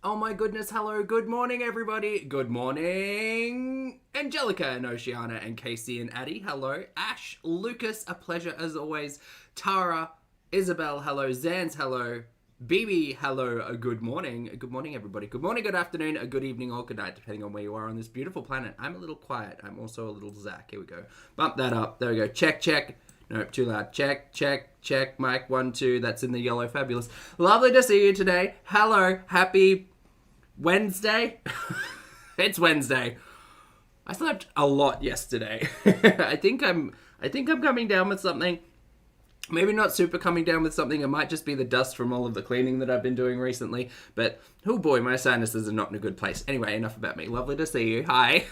Oh my goodness, hello, good morning everybody. Good morning, Angelica and Oceana and Casey and Addie. Hello, Ash, Lucas, a pleasure as always. Tara, Isabel, hello. Zans, hello. BB, hello, a good morning. Good morning everybody. Good morning, good afternoon, a good evening or good night, depending on where you are on this beautiful planet. I'm a little quiet. I'm also a little Zach. Here we go. Bump that up. There we go. Check, check. Nope, too loud. Check, check, check. Mic 1, 2. That's in the yellow. Fabulous. Lovely to see you today. Hello. Happy Wednesday. It's Wednesday. I slept a lot yesterday. I think I'm coming down with something. Maybe not super coming down with something. It might just be the dust from all of the cleaning that I've been doing recently. But, oh boy, my sinuses are not in a good place. Anyway, enough about me. Lovely to see you. Hi.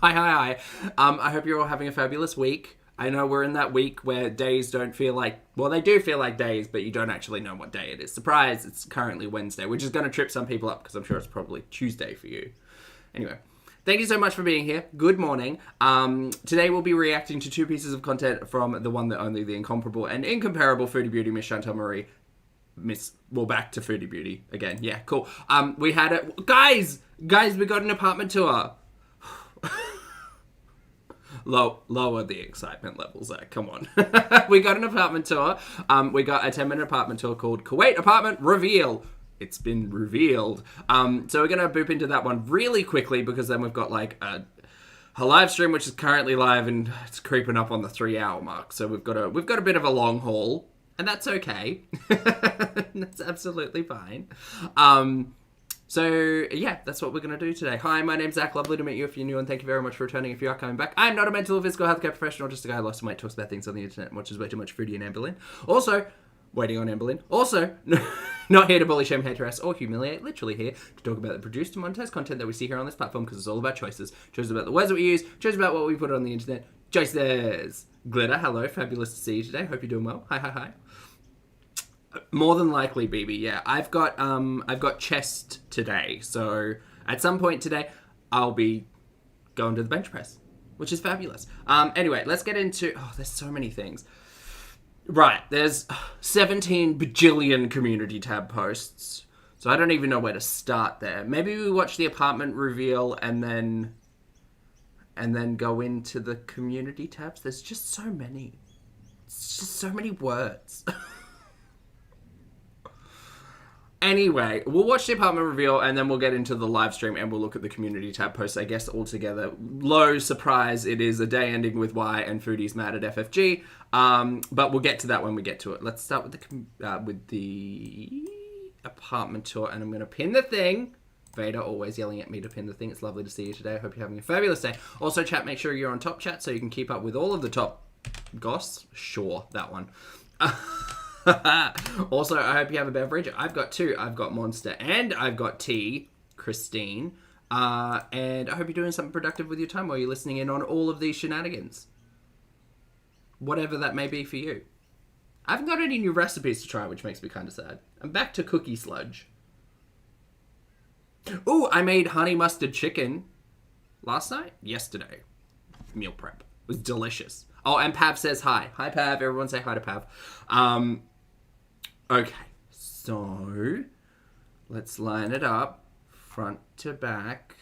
Hi. I hope you're all having a fabulous week. I know we're in that week where days don't feel like... Well, they do feel like days, but you don't actually know what day it is. Surprise, it's currently Wednesday, which is going to trip some people up because I'm sure it's probably Tuesday for you. Anyway, thank you so much for being here. Good morning. Today we'll be reacting to two pieces of content from the one, the only, the incomparable and incomparable Foodie Beauty, Miss Chantal Marie. Back to Foodie Beauty again. Yeah, cool. We had it... Guys, we got an apartment tour. Lower the excitement levels there. Come on. We got an apartment tour. We got a 10-minute apartment tour called Kuwait Apartment Reveal. It's been revealed. So we're going to boop into that one really quickly because then we've got like a live stream which is currently live and it's creeping up on the 3-hour mark. So we've got a bit of a long haul and that's okay. That's absolutely fine. So, yeah, that's what we're going to do today. Hi, my name's Zach. Lovely to meet you if you're new, and thank you very much for returning if you are coming back. I'm not a mental or physical healthcare professional, just a guy who lost some weight, talks about things on the internet, and watches way too much Foodie and Amberlin. Also, waiting on Amberlin. Also, not here to bully, shame, hate, harass, or humiliate. Literally here to talk about the produced and monetized content that we see here on this platform, because it's all about choices. Choices about the words that we use, choices about what we put on the internet. Choices! Glitter, hello. Fabulous to see you today. Hope you're doing well. Hi. More than likely, BB. Yeah, I've got chest today, so at some point today, I'll be going to the bench press, which is fabulous. Anyway, let's get into. Oh, there's so many things. Right, there's 17 bajillion community tab posts, so I don't even know where to start there. Maybe we watch the apartment reveal and then go into the community tabs. There's just so many. It's just so many words. Anyway, we'll watch the apartment reveal and then we'll get into the live stream and we'll look at the community tab posts, I guess, all together. Low surprise, it is a day ending with Y and Foodie's mad at FFG. But we'll get to that when we get to it. Let's start with the apartment tour and I'm going to pin the thing. Vader always yelling at me to pin the thing. It's lovely to see you today. I hope you're having a fabulous day. Also, chat, make sure you're on top chat so you can keep up with all of the top goss. Sure, that one. Also, I hope you have a beverage. I've got two. I've got Monster and I've got tea, Christine. And I hope you're doing something productive with your time while you're listening in on all of these shenanigans. Whatever that may be for you. I haven't got any new recipes to try, which makes me kind of sad. I'm back to cookie sludge. Ooh, I made honey mustard chicken last night? Yesterday. Meal prep. It was delicious. Oh, and Pav says hi. Hi, Pav. Everyone say hi to Pav. Okay, so let's line it up front to back.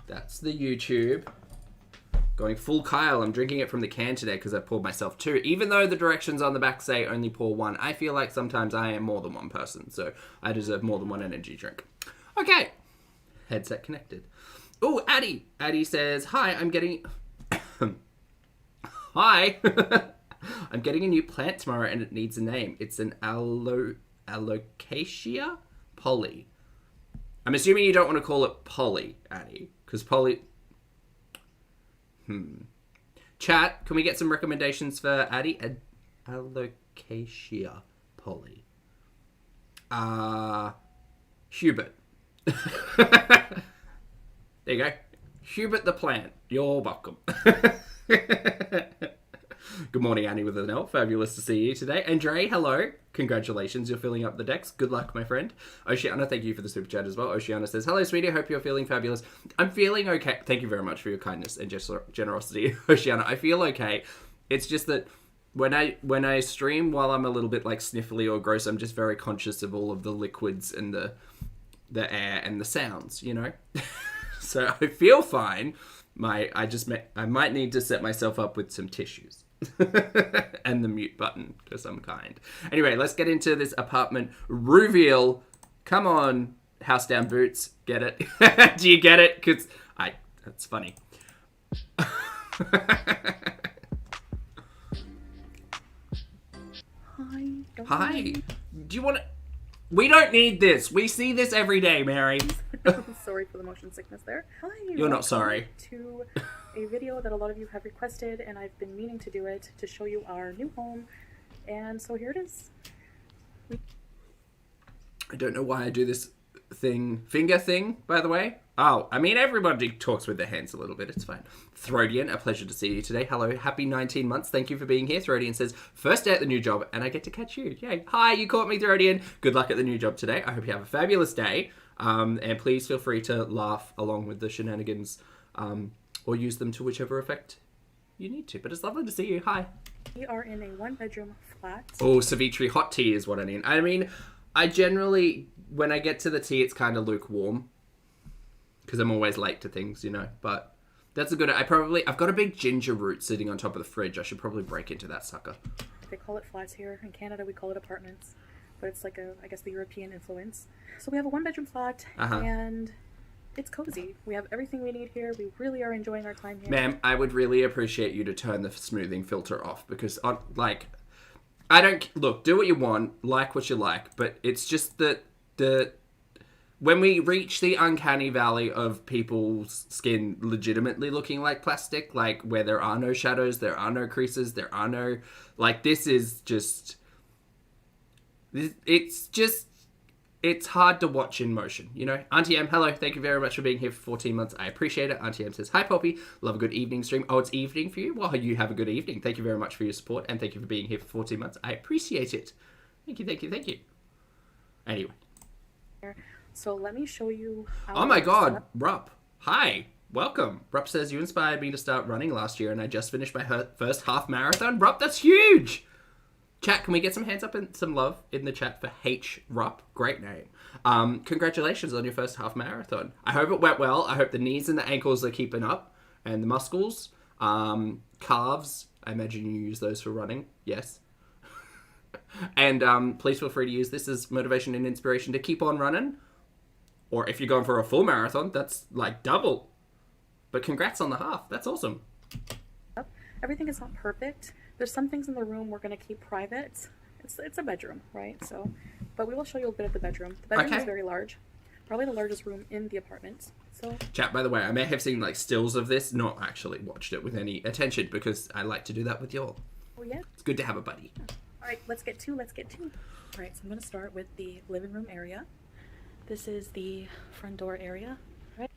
That's the YouTube. Going full Kyle. I'm drinking it from the can today because I poured myself two. Even though the directions on the back say only pour one, I feel like sometimes I am more than one person, so I deserve more than one energy drink. Okay, headset connected. Oh, Addie. Addie says, hi, I'm getting... Hi. I'm getting a new plant tomorrow and it needs a name. It's an alocasia polly. I'm assuming you don't want to call it Polly, Addie, because Polly... Chat, can we get some recommendations for Addie? Alocasia polly. Hubert. There you go. Hubert the plant. You're welcome. Good morning, Annie with an L. Fabulous to see you today. Andre, hello. Congratulations, you're filling up the decks. Good luck, my friend. Oceana, thank you for the super chat as well. Oceana says, hello, sweetie. Hope you're feeling fabulous. I'm feeling okay. Thank you very much for your kindness and generosity, Oceana. I feel okay. It's just that when I stream while I'm a little bit like sniffly or gross, I'm just very conscious of all of the liquids and the the air and the sounds, you know? So I feel fine. I might need to set myself up with some tissues. And the mute button of some kind. Anyway, let's get into this apartment reveal. Come on, house down boots. Get it? Do you get it? Because that's funny. Hi. Do you want to... We don't need this. We see this every day, Mary. Sorry for the motion sickness there. Hi. You're not sorry. To a video that a lot of you have requested, and I've been meaning to do it to show you our new home. And so here it is. I don't know why I do this finger thing, by the way. Oh, I mean, everybody talks with their hands a little bit. It's fine. Throdian, a pleasure to see you today. Hello, happy 19 months. Thank you for being here. Throdian says, first day at the new job, and I get to catch you. Yay. Hi, you caught me, Throdian. Good luck at the new job today. I hope you have a fabulous day. And please feel free to laugh along with the shenanigans, or use them to whichever effect you need to. But it's lovely to see you. Hi. We are in a one-bedroom flat. Oh, Savitri hot tea is what I need. I mean, I generally, when I get to the tea, it's kind of lukewarm. Because I'm always late to things, you know. But that's a good... I've got a big ginger root sitting on top of the fridge. I should probably break into that sucker. They call it flats here. In Canada, we call it apartments. But it's like I guess the European influence. So we have a one-bedroom flat, and it's cozy. We have everything we need here. We really are enjoying our time here. Ma'am, I would really appreciate you to turn the smoothing filter off. Because, I don't... Look, do what you want. Like what you like. But it's just that when we reach the uncanny valley of people's skin legitimately looking like plastic, like where there are no shadows, there are no creases, there are no... Like, this is just... It's hard to watch in motion, you know? Auntie M, hello. Thank you very much for being here for 14 months. I appreciate it. Auntie M says, hi, Pulpy. Love a good evening stream. Oh, it's evening for you? Well, you have a good evening. Thank you very much for your support, and thank you for being here for 14 months. I appreciate it. Thank you, thank you, thank you. Anyway. So let me show you... Oh my god, Rupp. Hi. Welcome. Rupp says, you inspired me to start running last year, and I just finished my first half marathon. Rupp, that's huge! Chat, can we get some hands up and some love in the chat for H. Rupp? Great name. Congratulations on your first half marathon. I hope it went well. I hope the knees and the ankles are keeping up. And the muscles. Calves. I imagine you use those for running. Yes. And please feel free to use this as motivation and inspiration to keep on running. Or if you're going for a full marathon, that's like double. But congrats on the half. That's awesome. Everything is not perfect. There's some things in the room we're going to keep private. It's a bedroom, right? So, but we will show you a bit of the bedroom. The bedroom is very large. Probably the largest room in the apartment. So, chat, by the way, I may have seen like stills of this, not actually watched it with any attention because I like to do that with y'all. Oh yeah? It's good to have a buddy. All right, let's get to. All right, so I'm going to start with the living room area. This is the front door area, right?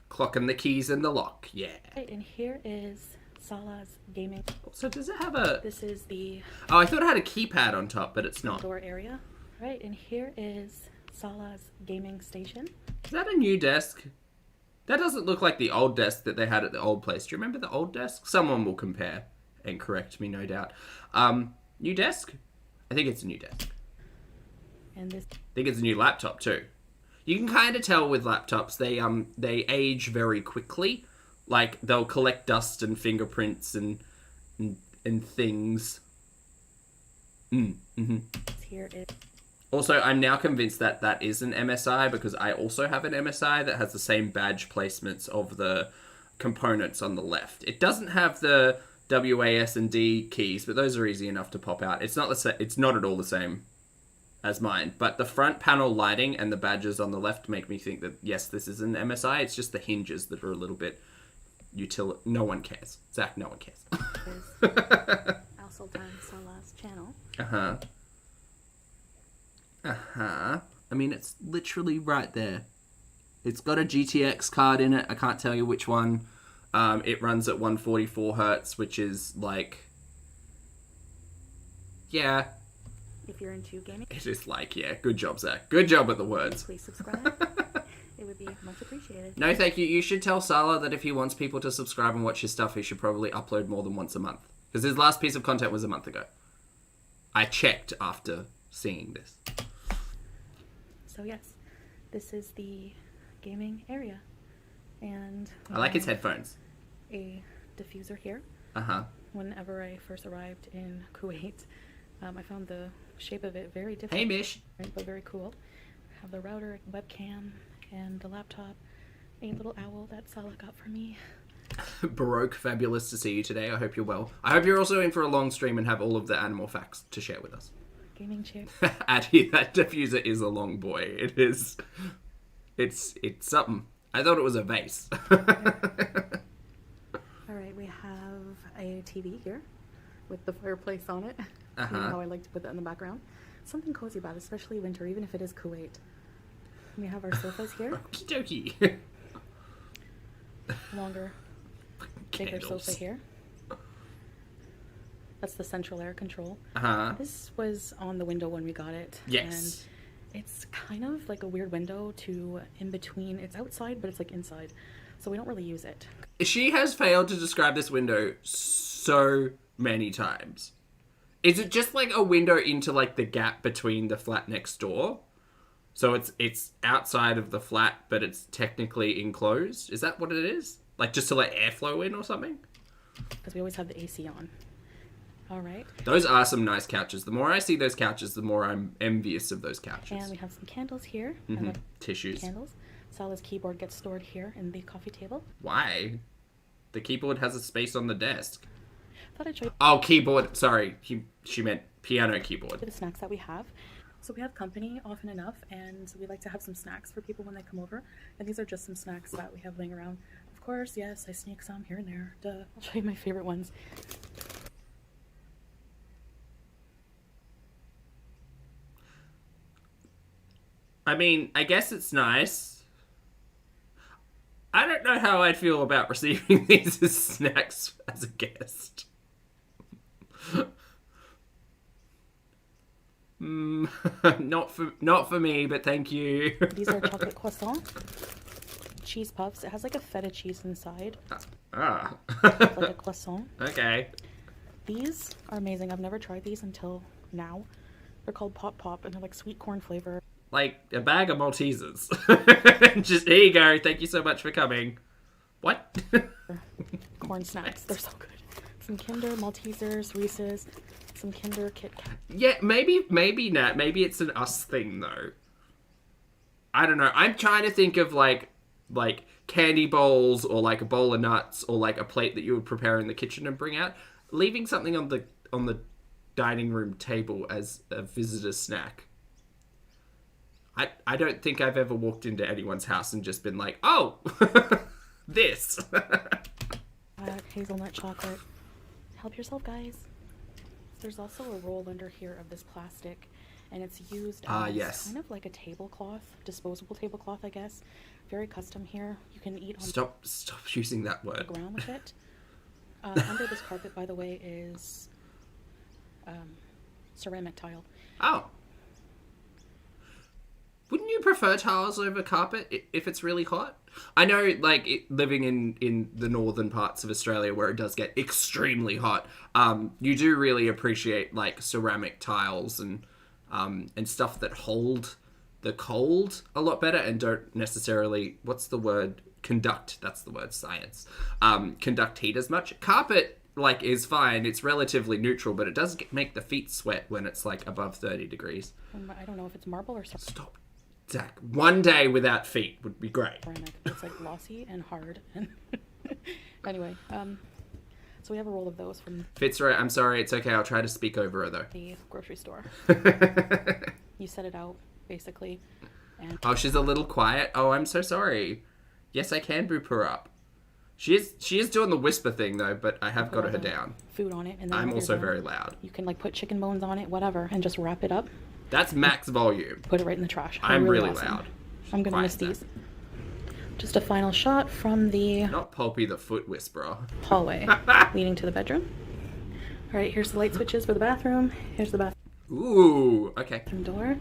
Clock and the keys and the lock, yeah. Right, and here is Salah's gaming. So does it have a... This is the... Oh, I thought it had a keypad on top, but it's not. Door area, right? And here is Salah's gaming station. Is that a new desk? That doesn't look like the old desk that they had at the old place. Do you remember the old desk? Someone will compare and correct me, no doubt. New desk? I think it's a new desk. And this... I think it's a new laptop too. You can kind of tell with laptops, they age very quickly. Like, they'll collect dust and fingerprints and things. Here is... Also, I'm now convinced that that is an MSI because I also have an MSI that has the same badge placements of the components on the left. It doesn't have the WAS and D keys, but those are easy enough to pop out. It's not at all the same as mine, but the front panel lighting and the badges on the left make me think that, yes, this is an MSI. It's just the hinges that are a little bit... No one cares. Zach, no one cares. Also on Salah's channel. I mean, it's literally right there. It's got a GTX card in it. I can't tell you which one. It runs at 144 hertz, which is like... Yeah. If you're into gaming... It is like, yeah. Good job, Zach. Good job with the words. Please subscribe. It would be much appreciated. No, thank you. You should tell Salah that if he wants people to subscribe and watch his stuff, he should probably upload more than once a month. Because his last piece of content was a month ago. I checked after seeing this. So yes, This is the gaming area. And I like his headphones. A diffuser here. Uh-huh. Whenever I first arrived in Kuwait, I found the shape of it very different. Hey, Mish. But very cool. Have the router, webcam, and the laptop. A little owl that Salah got for me. Baroque, fabulous to see you today. I hope you're well. I hope you're also in for a long stream and have all of the animal facts to share with us. Gaming chair. Addie, that diffuser is a long boy. It is. It's something. I thought it was a vase. Alright, we have a TV here with the fireplace on it. Uh-huh. You know how I like to put that in the background. Something cozy about it, especially winter, even if it is Kuwait. We have our sofas here. Okie dokie. Longer, bigger sofa here. That's the central air control. Uh-huh. This was on the window when we got it. Yes. And it's kind of like a weird window to in between. It's outside, but it's like inside. So we don't really use it. She has failed to describe this window so many times. Is it just like a window into like the gap between the flat next door? So it's outside of the flat, but it's technically enclosed? Is that what it is? Like just to let airflow in or something? Because we always have the AC on. All right. Those are some nice couches. The more I see those couches, the more I'm envious of those couches. And we have some candles here. Mm-hmm. Tissues. Candles. Salah's keyboard gets stored here in the coffee table. Why? The keyboard has a space on the desk. Thought I'd show you Oh, keyboard. Sorry. She meant piano keyboard. the snacks that we have. So we have company often enough, and we like to have some snacks for people when they come over. And these are just some snacks that we have laying around. Of course, yes, I sneak some here and there. Duh. I'll show you my favorite ones. I mean, I guess it's nice. I don't know how I'd feel about receiving these as snacks as a guest. Not for me, but thank you. These are chocolate croissant, cheese puffs. It has like a feta cheese inside. Like a croissant. Okay. These are amazing. I've never tried these until now. They're called Pop Pop, and they're like sweet corn flavor. Like a bag of Maltesers. Just, here you go. Thank you so much for coming. What? Corn snacks. They're so good. Some Kinder Maltesers, Reese's, some Kinder Kit Kat. Yeah, maybe Nat. Maybe it's an us thing though. I don't know. I'm trying to think of like candy bowls or like a bowl of nuts or like a plate that you would prepare in the kitchen and bring out. Leaving something on the dining room table as a visitor snack. I don't think I've ever walked into anyone's house and just been like, oh, this. Hazelnut chocolate. Help yourself, guys. There's also a roll under here of this plastic, and it's used as yes. kind of like a tablecloth, disposable tablecloth, I guess. Very custom here. You can eat on Stop using that the word. ground with it. Under this carpet, by the way, is ceramic tile. Oh. Wouldn't you prefer tiles over carpet if it's really hot? I know, like, living in the northern parts of Australia where it does get extremely hot, you do really appreciate, like, ceramic tiles and stuff that hold the cold a lot better and don't necessarily, what's the word? Conduct, that's the word, science. Conduct heat as much. Carpet, like, is fine. It's relatively neutral, but it does make the feet sweat when it's, like, above 30 degrees. I don't know if it's marble or something. Stop. Zach, one day without feet would be great. Ceramic. It's like glossy and hard. And anyway, so we have a roll of those from Fitzroy, I'm sorry, it's okay. I'll try to speak over her though. the grocery store. You set it out, basically. And Oh, she's a little quiet. Oh, I'm so sorry. Yes, I can boop her up. She is doing the whisper thing though, but I have put got all her the down. food on it, and then I'm when you're also done, very loud. You can like put chicken bones on it, whatever, and just wrap it up. That's max volume. Put it right in the trash. I'm really awesome. loud. I'm gonna miss Quiet these. Just a final shot from the Not Pulpy the foot whisperer. hallway leading to the bedroom. All right, here's the light switches for the bathroom. Here's the bathroom Ooh, okay. door.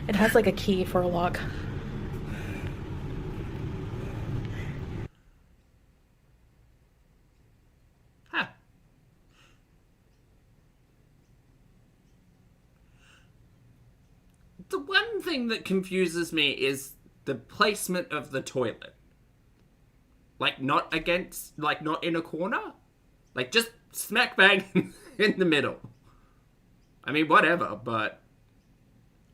It has like a key for a lock. Huh. The one thing thing that confuses me is the placement of the toilet. Like, not against, like, not in a corner? Like, just smack bang in the middle. I mean, whatever, but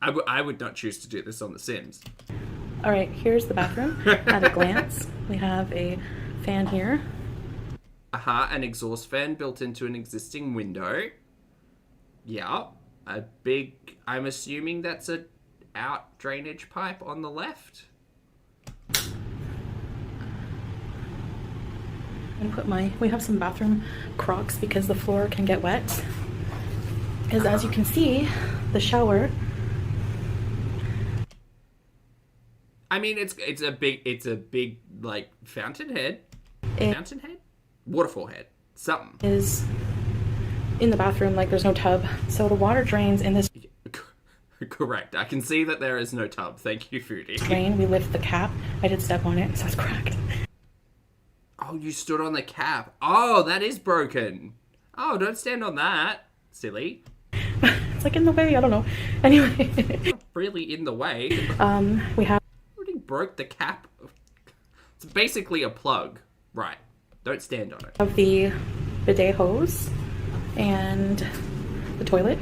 I would not choose to do this on The Sims. All right, here's the bathroom at a glance. We have a fan here. An exhaust fan built into an existing window. Yeah, a big, I'm assuming that's a out drainage pipe on the left. I'm gonna put we have some bathroom Crocs because the floor can get wet. Because as you can see, the shower. I mean, it's a big like fountainhead. Fountainhead? Waterfall head. Something. Is in the bathroom, like there's no tub. So the water drains in this. Correct. I can see that there is no tub. Thank you, Foodie. Drain, we lift the cap. I did step on it, so it's cracked. Oh, you stood on the cap. Oh, that is broken. Oh, don't stand on that. Silly. It's like in the way, I don't know. Anyway. Not really in the way. We have... Already broke the cap. It's basically a plug. Right. Don't stand on it. Of the bidet hose and the toilet.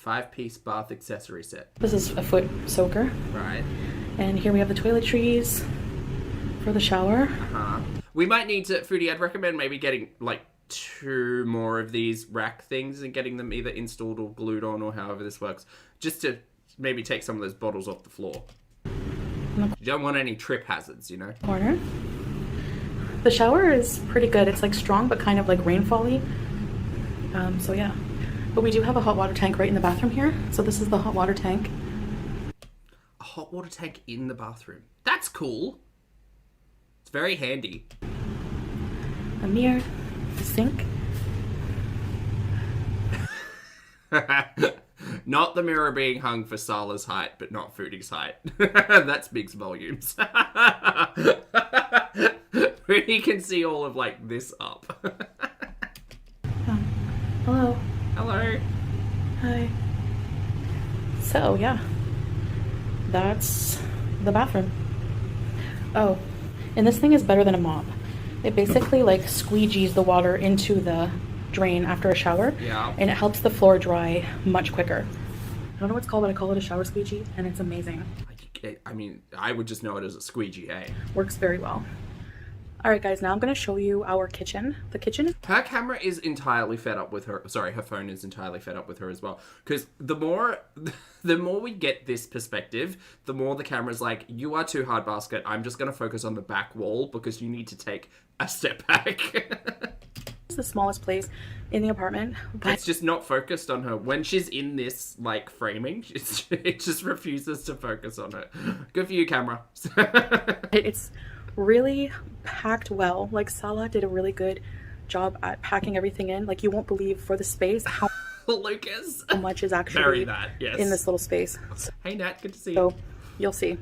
5-piece bath accessory set. This is a foot soaker. Right. And here we have the toiletries for the shower. We might need to, Foodie, I'd recommend maybe getting like 2 more of these rack things and getting them either installed or glued on or however this works. Just to maybe take some of those bottles off the floor. You don't want any trip hazards, you know? Corner. The shower is pretty good. It's like strong but kind of like rainfall-y. So yeah. But we do have a hot water tank right in the bathroom here. So this is the hot water tank. A hot water tank in the bathroom. That's cool. It's very handy. A mirror, a sink. Not the mirror being hung for Sala's height, but not Foodie's height. That speaks volumes. Foodie can see all of like this up. Hello. Hello. Hi. So yeah, that's the bathroom. Oh, and this thing is better than a mop. It basically like squeegees the water into the drain after a shower. Yeah. And it helps the floor dry much quicker. I don't know what it's called, but I call it a shower squeegee, and it's amazing. I mean, I would just know it as a squeegee, eh? Works very well. All right, guys, now I'm going to show you our kitchen. The kitchen. Her camera is entirely fed up with her. Sorry, her phone is entirely fed up with her as well. Because the more we get this perspective, the more the camera's like, you are too hard basket. I'm just going to focus on the back wall because you need to take a step back. It's the smallest place in the apartment. But it's just not focused on her. When she's in this, like, framing, it just refuses to focus on her. Good for you, camera. it's really packed well. Like, Sala did a really good job at packing everything in. Like, you won't believe for the space how Lucas, much is actually yes. in this little space. Hey Nat, good to see you. So you'll see.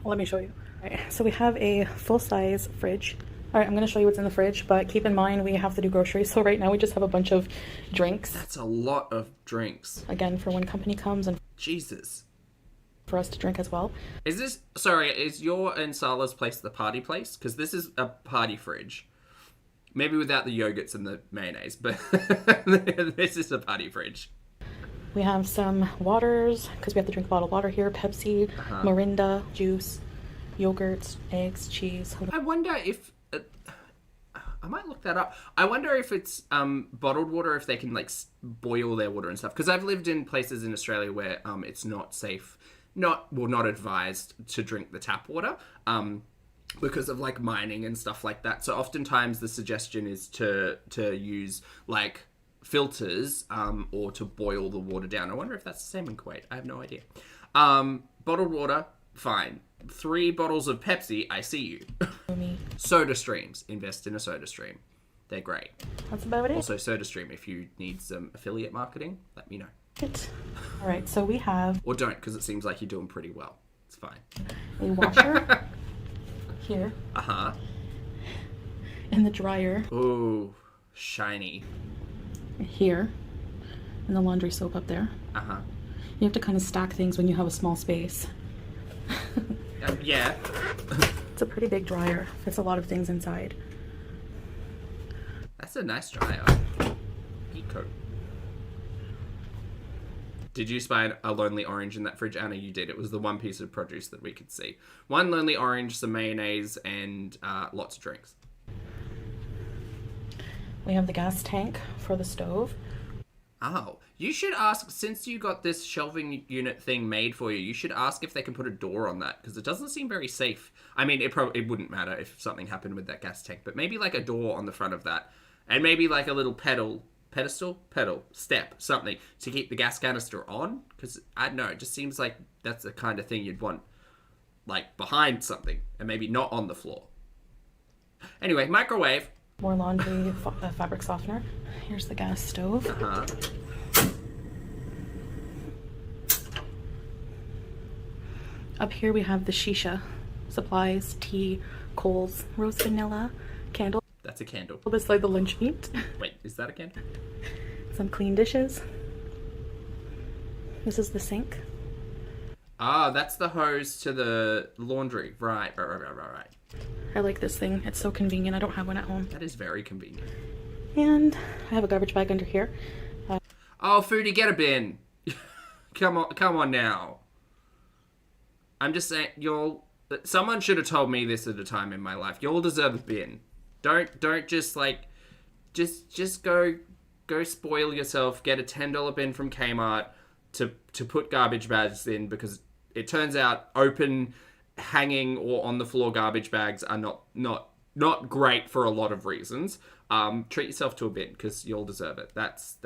Let me show you. All right, so we have a full-size fridge. All right, I'm going to show you what's in the fridge, but keep in mind we have to do groceries. So right now we just have a bunch of drinks. That's a lot of drinks. Again, for when company comes and Jesus. For us to drink as well. Is your and Sala's place the party place? Because this is a party fridge. Maybe without the yogurts and the mayonnaise, but this is a party fridge. We have some waters, because we have to drink bottled water here. Pepsi, Mirinda, juice, yogurts, eggs, cheese. I wonder if... I might look that up. I wonder if it's bottled water, if they can like boil their water and stuff. Because I've lived in places in Australia where it's not safe, not advised to drink the tap water because of like mining and stuff like that. So oftentimes the suggestion is to use like filters or to boil the water down. I wonder if that's the same in Kuwait. I have no idea. Bottled water, fine. 3 bottles of Pepsi, I see you. Soda streams. Invest in a soda stream. They're great. That's about it. Also, soda stream, if you need some affiliate marketing, let me know. All right, so we have... Or don't, because it seems like you're doing pretty well. It's fine. A washer. Here. Uh-huh. And the dryer. Ooh, shiny. Here. And the laundry soap up there. Uh-huh. You have to kind of stack things when you have a small space. Yeah. It's a pretty big dryer. Fits a lot of things inside. That's a nice dryer. Eco. Did you spy a lonely orange in that fridge, Anna? You did. It was the one piece of produce that we could see. One lonely orange, some mayonnaise, and lots of drinks. We have the gas tank for the stove. Oh, you should ask, since you got this shelving unit thing made for you, you should ask if they can put a door on that, because it doesn't seem very safe. I mean, it wouldn't matter if something happened with that gas tank, but maybe like a door on the front of that, and maybe like a little step, something to keep the gas canister on, because I don't know, it just seems like that's the kind of thing you'd want, like, behind something, and maybe not on the floor. Anyway, microwave. More laundry fabric softener. Here's the gas stove. Uh-huh. Up here we have the shisha supplies, tea, coals, roast vanilla, candle. That's a candle. This like the lunch meat. Wait, is that a candle? Some clean dishes. This is the sink. Ah, that's the hose to the laundry. Right. I like this thing. It's so convenient. I don't have one at home. That is very convenient. And I have a garbage bag under here. Oh, Foodie, get a bin. Come on now. I'm just saying, someone should have told me this at a time in my life. Y'all deserve a bin. Don't just like, just go spoil yourself. Get a $10 bin from Kmart to put garbage bags in, because it turns out open, hanging, or on the floor garbage bags are not great for a lot of reasons. Treat yourself to a bin, because you'll deserve it. That's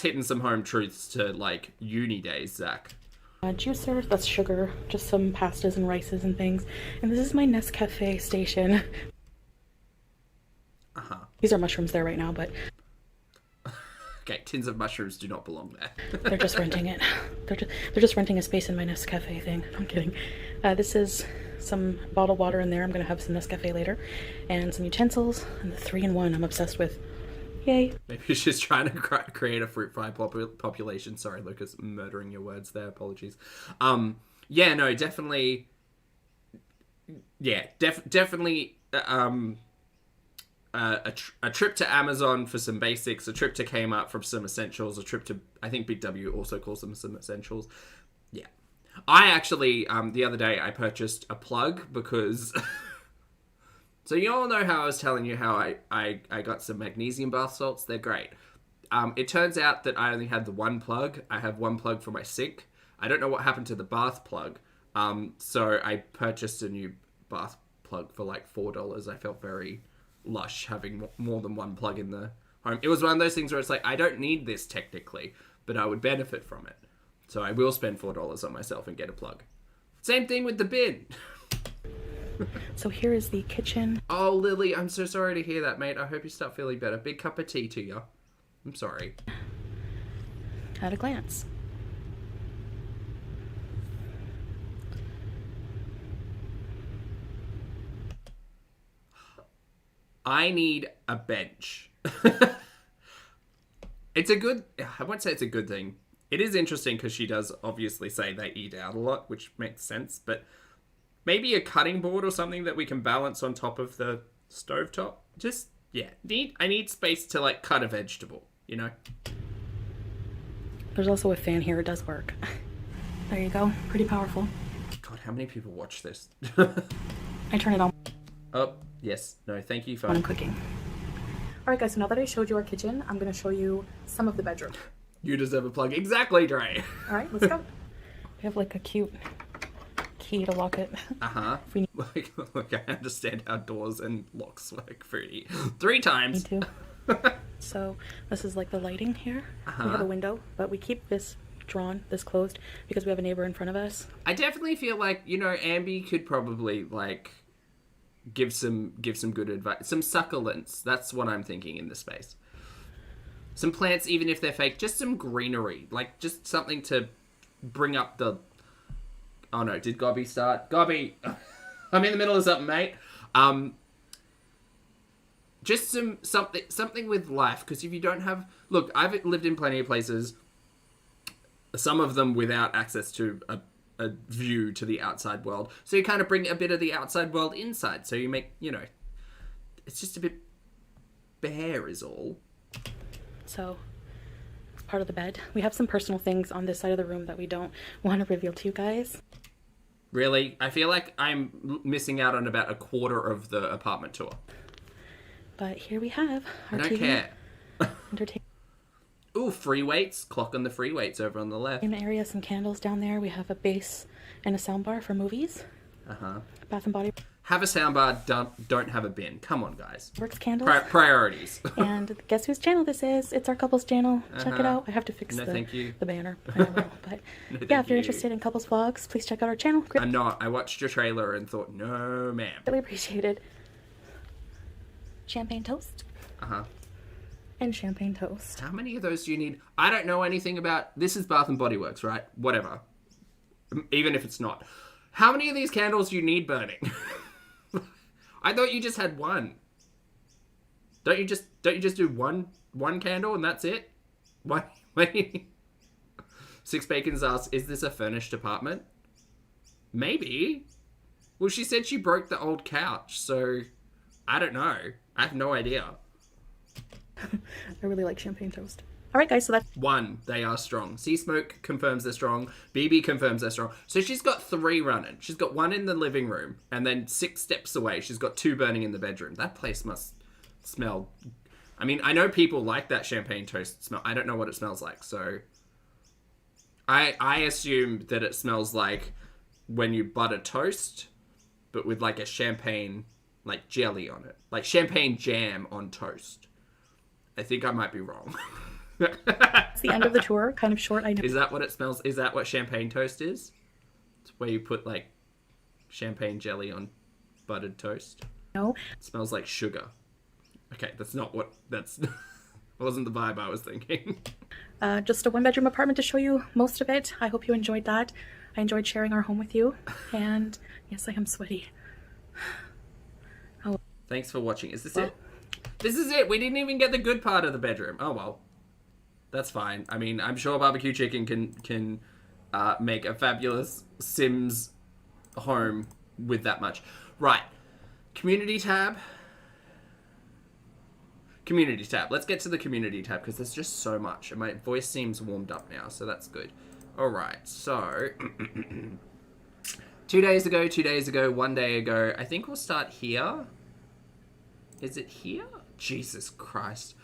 hitting some home truths to like uni days, Zach. Juicer, that's sugar, just some pastas and rices and things. And this is my Nescafe station. Uh-huh. These are mushrooms there right now, but... Okay, tins of mushrooms do not belong there. They're just renting it. They're just renting a space in my Nescafe thing. I'm kidding. This is some bottled water in there. I'm going to have some Nescafe later. And some utensils. And the 3-in-1 I'm obsessed with. Yay. Maybe she's trying to create a fruit fly population. Sorry, Lucas, murdering your words there. Apologies. Yeah, no, definitely. Yeah, definitely. A trip to Amazon for some basics, a trip to Kmart for some essentials, a trip to, I think Big W also calls them some essentials. Yeah. I actually, the other day, I purchased a plug because... So you all know how I was telling you how I got some magnesium bath salts. They're great. It turns out that I only had the one plug. I have one plug for my sink. I don't know what happened to the bath plug. So I purchased a new bath plug for like $4. I felt very lush having more than one plug in the home. It was one of those things where it's like, I don't need this technically, but I would benefit from it. So I will spend $4 on myself and get a plug. Same thing with the bin. So here is the kitchen. Oh, Lily, I'm so sorry to hear that, mate. I hope you start feeling better. Big cup of tea to you. I'm sorry. At a glance. I need a bench. I won't say it's a good thing. It is interesting because she does obviously say they eat out a lot, which makes sense, but maybe a cutting board or something that we can balance on top of the stovetop. Just, yeah, I need space to like cut a vegetable, you know? There's also a fan here. It does work. There you go. Pretty powerful. God, how many people watch this? I turn it on. Oh, yes. No, thank you for... When I'm cooking. Alright guys, so now that I showed you our kitchen, I'm going to show you some of the bedroom. You deserve a plug. Exactly, Dre. Alright, let's go. We have like a cute key to lock it. Uh-huh. Look, I understand how doors and locks work, Fruity. 3 times. Me too. So, this is like the lighting here. Uh-huh. We have a window, but we keep this drawn, this closed, because we have a neighbor in front of us. I definitely feel like, you know, Ambi could probably, like, give some good advice. Some succulents. That's what I'm thinking in this space. Some plants, even if they're fake. Just some greenery. Like, just something to bring up the... Oh, no. Did Gobby start? Gobby! I'm in the middle of something, mate. Just something with life. Because if you don't have... Look, I've lived in plenty of places Some of them without access to a view to the outside world. So you kind of bring a bit of the outside world inside. So you make, you know, it's just a bit bare is all. So it's part of the bed. We have some personal things on this side of the room that we don't want to reveal to you guys. Really? I feel like I'm missing out on about a quarter of the apartment tour. But here we have our I don't TV. care. Entertainment Ooh, free weights. Clock on the free weights over on the left. area, some candles down there. We have a bass and a soundbar for movies. Uh-huh. Bath and Body Have a soundbar, don't have a bin. Come on, guys. Works candles. Priorities. And guess whose channel this is? It's our couples channel. Check it out. I have to fix thank you. the banner. I don't know. But yeah, if you're interested in couples vlogs, please check out our channel. I'm not. I watched your trailer and thought, no, ma'am. Really appreciated. Champagne toast. Uh-huh. And champagne toast. How many of those do you need? I don't know anything about... This is Bath and Body Works, right? Whatever. Even if it's not. How many of these candles do you need burning? I thought you just had one. Don't you just do one candle and that's it? Why? Six Bacons asks, is this a furnished apartment? Maybe. Well, she said she broke the old couch, so I don't know. I have no idea. I really like champagne toast. All right, guys, so that's... One, they are strong. Sea Smoke confirms they're strong. BB confirms they're strong. So she's got 3 running. She's got 1 in the living room, and then 6 steps away, she's got 2 burning in the bedroom. That place must smell... I mean, I know people like that champagne toast smell. I don't know what it smells like, so... I assume that it smells like when you butter toast, but with like a champagne, like jelly on it. Like champagne jam on toast. I think I might be wrong. It's the end of the tour, kind of short, I know. Is that what it smells? Is that what champagne toast is? It's where you put like champagne jelly on buttered toast. No. It smells like sugar. Okay, that's not what. That's wasn't the vibe I was thinking. Just a 1-bedroom apartment to show you most of it. I hope you enjoyed that. I enjoyed sharing our home with you. And yes, I am sweaty. Oh. Thanks for watching. Is this it? This is it. We didn't even get the good part of the bedroom. Oh well. That's fine. I mean, I'm sure Barbecue Chicken can make a fabulous Sims home with that much. Right. Community tab. Community tab. Let's get to the community tab because there's just so much. And my voice seems warmed up now, so that's good. All right. So, 2 days ago, 1 day ago. I think we'll start here. Is it here? Jesus Christ.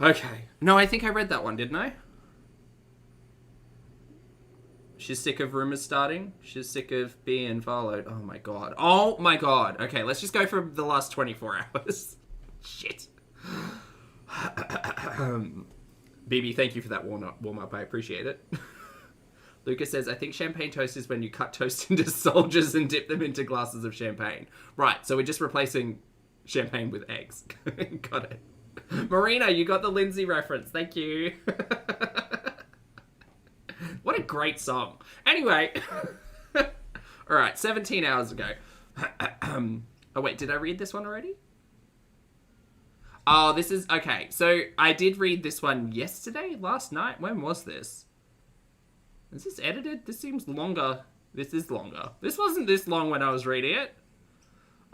Okay. No, I think I read that one, didn't I? She's sick of rumors starting. She's sick of being followed. Oh my god. Oh my god. Okay, let's just go for the last 24 hours. Shit. BB, thank you for that warm-up. I appreciate it. Lucas says, I think champagne toast is when you cut toast into soldiers and dip them into glasses of champagne. Right, so we're just replacing champagne with eggs. Got it. Marina, you got the Lindsay reference. Thank you. What a great song. Anyway. All right, 17 hours ago. Oh, wait, did I read this one already? Oh, this is... Okay, so I did read this one yesterday, last night. When was this? Is this edited? This seems longer. This is longer. This wasn't this long when I was reading it.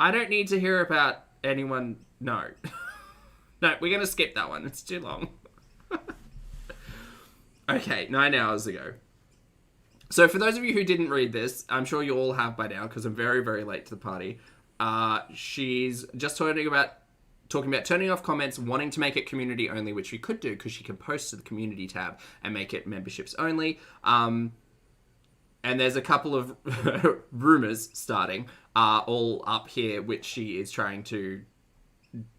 I don't need to hear about anyone... No. No, we're going to skip that one. It's too long. Okay, 9 hours ago. So for those of you who didn't read this, I'm sure you all have by now because I'm very, very late to the party. She's just talking about turning off comments, wanting to make it community only, which we could do because she can post to the community tab and make it memberships only. And there's a couple of rumors starting all up here, which she is trying to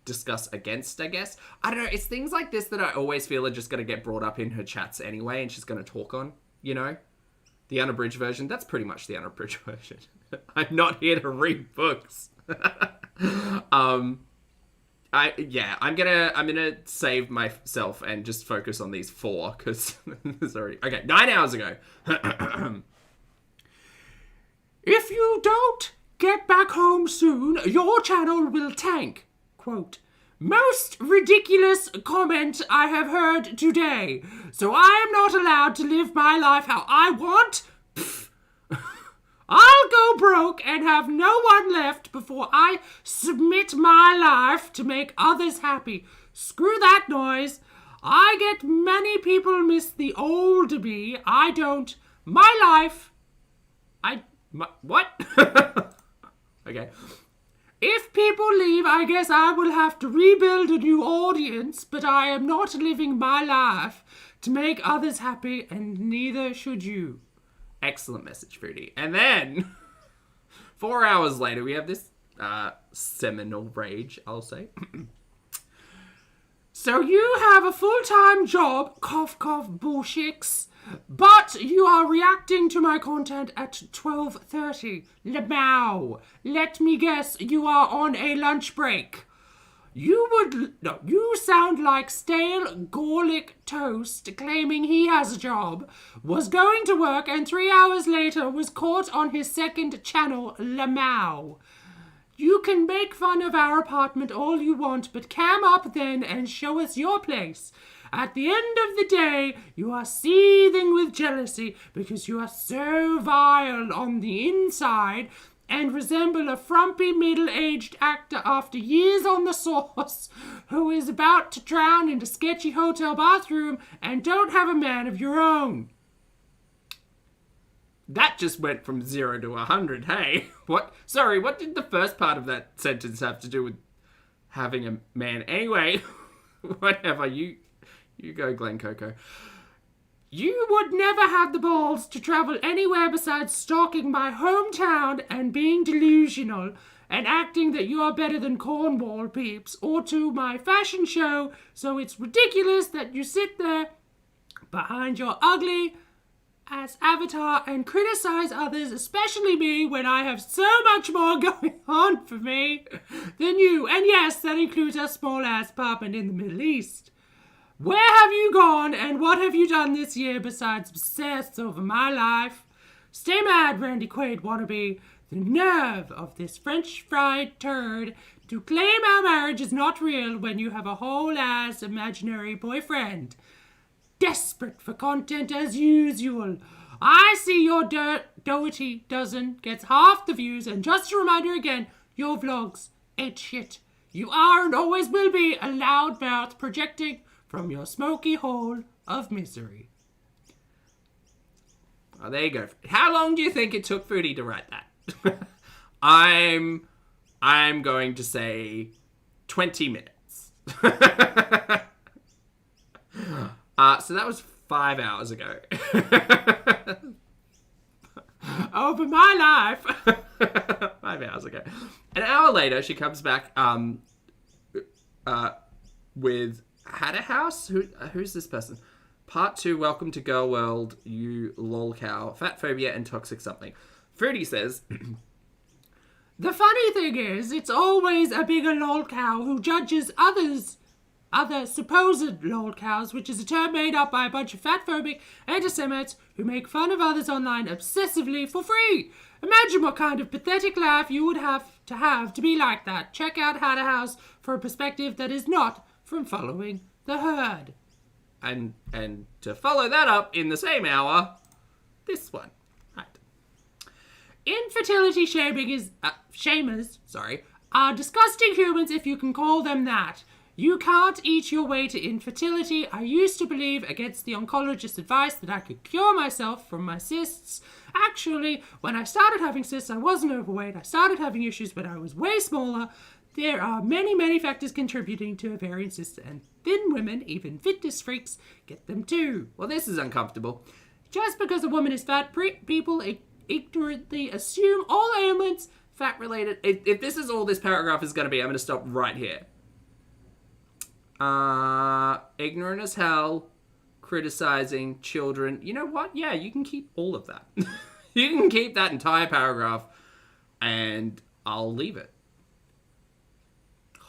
discuss against, I guess. I don't know. It's things like this that I always feel are just going to get brought up in her chats anyway, and she's going to talk on, you know? The unabridged version, that's pretty much the unabridged version. I'm not here to read books. I'm gonna save myself and just focus on these 4 because there's already... Okay, 9 hours ago. If you don't get back home soon, your channel will tank. Quote, Most ridiculous comment I have heard today. So I am not allowed to live my life how I want? Pfft. I'll go broke and have no one left before I submit my life to make others happy. Screw that noise. I get many people miss the old me. I don't. My life. What? Okay. If people leave, I guess I will have to rebuild a new audience, but I am not living my life to make others happy, and neither should you. Excellent message, Foodie. And then, 4 hours later, we have this seminal rage, I'll say. So you have a full-time job, cough, cough, bullshits, but you are reacting to my content at 12:30. Lamau, let me guess, you are on a lunch break. You sound like stale garlic toast claiming he has a job, was going to work, and 3 hours later was caught on his second channel, Lamau. You can make fun of our apartment all you want, but cam up then and show us your place. At the end of the day, you are seething with jealousy because you are so vile on the inside and resemble a frumpy middle-aged actor after years on the sauce who is about to drown in a sketchy hotel bathroom and don't have a man of your own. That just went from 0 to 100, hey? What? Sorry, what did the first part of that sentence have to do with having a man? Anyway, whatever, you go, Glen Coco. You would never have the balls to travel anywhere besides stalking my hometown and being delusional and acting that you are better than Cornwall peeps, or to my fashion show, so it's ridiculous that you sit there behind your ugly as avatar and criticize others, especially me, when I have so much more going on for me than you. And yes, that includes a small-ass apartment in the Middle East. Where have you gone, and what have you done this year besides obsess over my life? Stay mad, Randy Quaid wannabe. The nerve of this French-fried turd to claim our marriage is not real when you have a whole-ass imaginary boyfriend. Desperate for content as usual. I see your doughy dozen gets half the views, and just a reminder again, your vlogs ain't shit. You are and always will be a loudmouth projecting from your smoky hole of misery. Oh, there you go. How long do you think it took Foodie to write that? I'm going to say 20 minutes. So that was 5 hours ago. Over my life. 5 hours ago. An hour later, she comes back with Had a House? Who's this person? Part 2, welcome to Girl World, you lol cow. Fat phobia and toxic something. Fruity says, the funny thing is, it's always a bigger lol cow who judges other supposed lol cows, which is a term made up by a bunch of fat-phobic anti-Semites who make fun of others online obsessively for free. Imagine what kind of pathetic life you would have to be like that. Check out Had a House for a perspective that is not from following the herd. And to follow that up in the same hour, this one. Right. Infertility shamers are disgusting humans, if you can call them that. You can't eat your way to infertility. I used to believe, against the oncologist's advice, that I could cure myself from my cysts. Actually, when I started having cysts, I wasn't overweight. I started having issues, but I was way smaller. There are many, many factors contributing to ovarian cysts, and thin women, even fitness freaks, get them too. Well, this is uncomfortable. Just because a woman is fat, people ignorantly assume all ailments fat-related. If this is all this paragraph is going to be, I'm going to stop right here. Ignorant as hell, criticizing children. You know what? Yeah, you can keep all of that. You can keep that entire paragraph, and I'll leave it.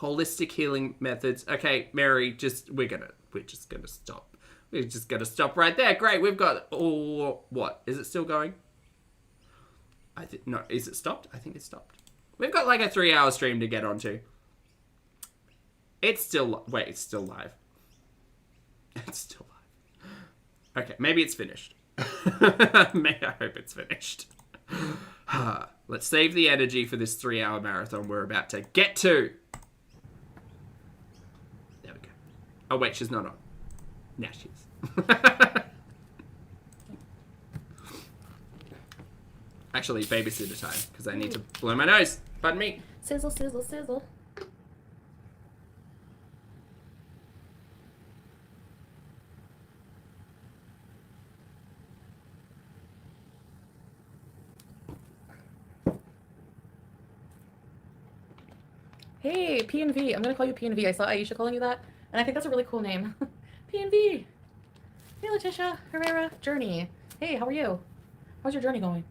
Holistic healing methods. Okay, Mary, we're just gonna stop. We're just gonna stop right there. Great, we've got what? Is it still going? No, is it stopped? I think it's stopped. We've got like a 3-hour stream to get onto. It's still... Wait, it's still live. It's still live. Okay, maybe it's finished. I hope it's finished. Let's save the energy for this 3-hour marathon we're about to get to. There we go. Oh, wait, she's not on. Now she is. Actually, babysitter time, because I need to blow my nose. Pardon me. Sizzle, sizzle, sizzle. Hey, P&V. I'm going to call you P&V. I saw Aisha calling you that, and I think that's a really cool name. P&V. Hey, Letitia Herrera. Journey. Hey, how are you? How's your journey going?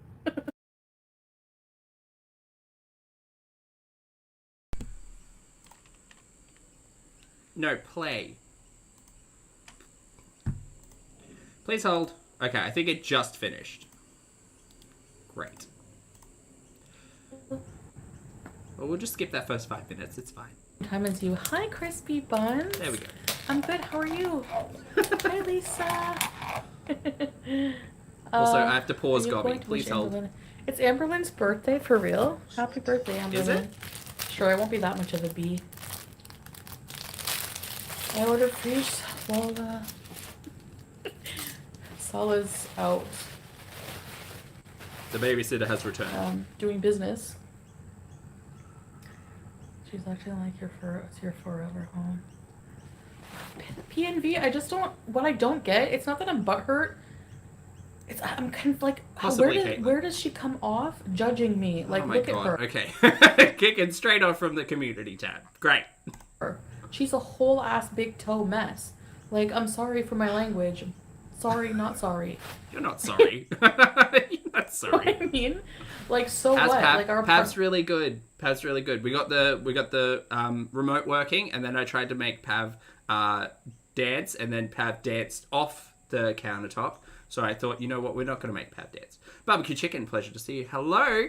No, play. Please hold. Okay, I think it just finished. Great. Well, we'll just skip that first 5 minutes. It's fine. Time is you. Hi, Crispy Buns. There we go. I'm good. How are you? Hi, Lisa. Also, I have to pause Gobby. Please hold. Amberlyn. It's Amberlyn's birthday, for real? Happy birthday, Amberlyn. Is it? Sure, it won't be that much of a bee. I ordered fish. Sala's out. The babysitter has returned. Doing business. She's actually like it's your forever home. PNV, I just don't. What I don't get, it's not that I'm butthurt. I'm kind of like, where does she come off judging me? Like, oh my look God. at her. Okay, kicking straight off from the community tab. Great. She's a whole ass big toe mess. Like, I'm sorry for my language. Sorry, not sorry. You're not sorry. You're not sorry. What I mean, like, so Pav's what? Pav, like our Pav's really good. Pav's really good. We got the remote working, and then I tried to make Pav dance, and then Pav danced off the countertop. So I thought, you know what, we're not going to make Pav dance. Barbecue Chicken, pleasure to see you. Hello.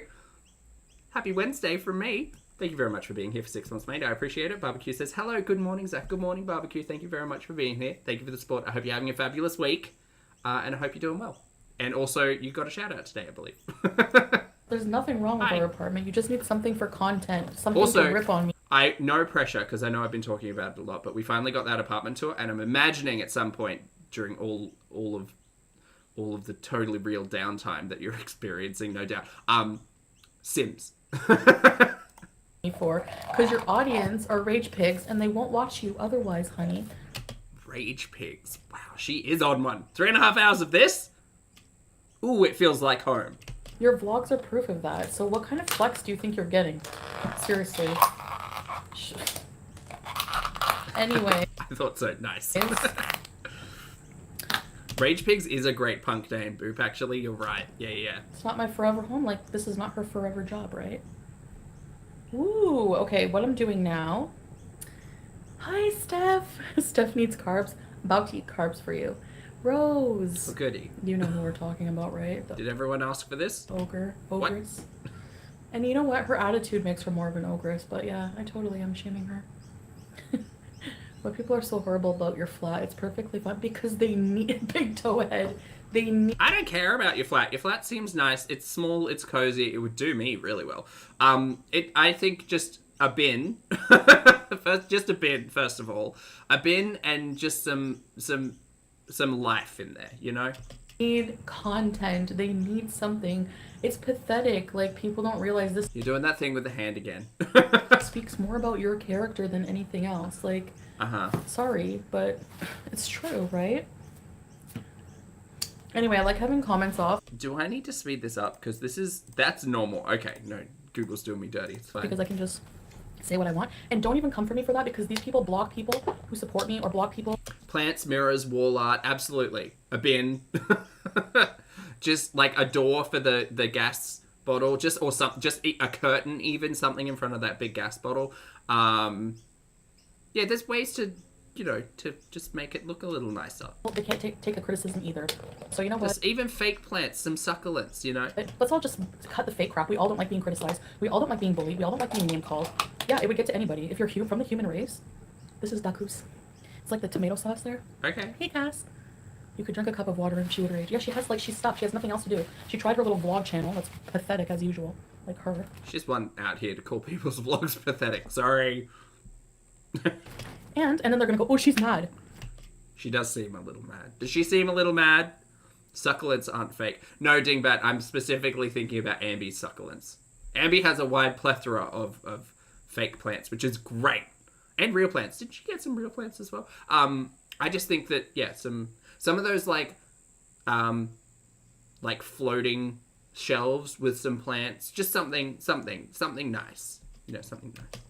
Happy Wednesday from me. Thank you very much for being here for 6 months, mate. I appreciate it. Barbecue says, hello, good morning, Zach. Good morning, Barbecue. Thank you very much for being here. Thank you for the support. I hope you're having a fabulous week, and I hope you're doing well. And also, you got a shout-out today, I believe. There's nothing wrong with our apartment. You just need something for content. Something to rip on me. No pressure, because I know I've been talking about it a lot, but we finally got that apartment tour, and I'm imagining at some point during all of the totally real downtime that you're experiencing, no doubt. Sims. For because your audience are rage pigs and they won't watch you otherwise, honey. Rage pigs. Wow, she is on one. 3.5 hours of this? Ooh, it feels like home. Your vlogs are proof of that. So what kind of flex do you think you're getting? Seriously. Anyway. I thought so. Nice. Rage Pigs is a great punk name, Boop. Actually, you're right. Yeah. It's not my forever home. Like, this is not her forever job, right? Ooh, okay, what I'm doing now. Hi, Steph. Steph needs carbs. About to eat carbs for you. Rose. Oh, goody. You know who we're talking about, right? Did everyone ask for this? Ogress. What? And you know what? Her attitude makes her more of an ogress, but yeah, I totally am shaming her. But people are so horrible about your flat. It's perfectly fine because they need a big toe head. I don't care about your flat. Your flat seems nice. It's small. It's cozy. It would do me really well. I think just a bin. Just a bin, first of all. A bin and just some life in there, you know? They need content. They need something. It's pathetic. Like, people don't realize this. You're doing that thing with the hand again. Speaks more about your character than anything else. Like, sorry, but it's true, right? Anyway, I like having comments off. Do I need to speed this up? Because that's normal. Okay, no, Google's doing me dirty. It's fine. Because I can just say what I want. And don't even come for me for that, because these people block people who support me or block people. Plants, mirrors, wall art, absolutely. A bin. Just like a door for the gas bottle. Just a curtain even. Something in front of that big gas bottle. Yeah, there's ways to just make it look a little nicer. Well, they can't take a criticism either. So you know what? Just even fake plants, some succulents, you know? Let's all just cut the fake crap. We all don't like being criticized. We all don't like being bullied. We all don't like being name called. Yeah, it would get to anybody. If you're from the human race, This is Dakus. It's like the tomato sauce there. Okay. Hey, Cass. You could drink a cup of water and she would rage. Yeah, she has, like, she's stuck. She has nothing else to do. She tried her little vlog channel. That's pathetic as usual. Like her. She's one out here to call people's vlogs pathetic. Sorry. And then they're gonna go, oh, she's mad. She does seem a little mad. Does she seem a little mad? Succulents aren't fake. No, Dingbat, I'm specifically thinking about Ambi's succulents. Ambi has a wide plethora of fake plants, which is great. And real plants. Did she get some real plants as well? I just think that, yeah, some of those, like floating shelves with some plants. Just something nice. You know, something nice.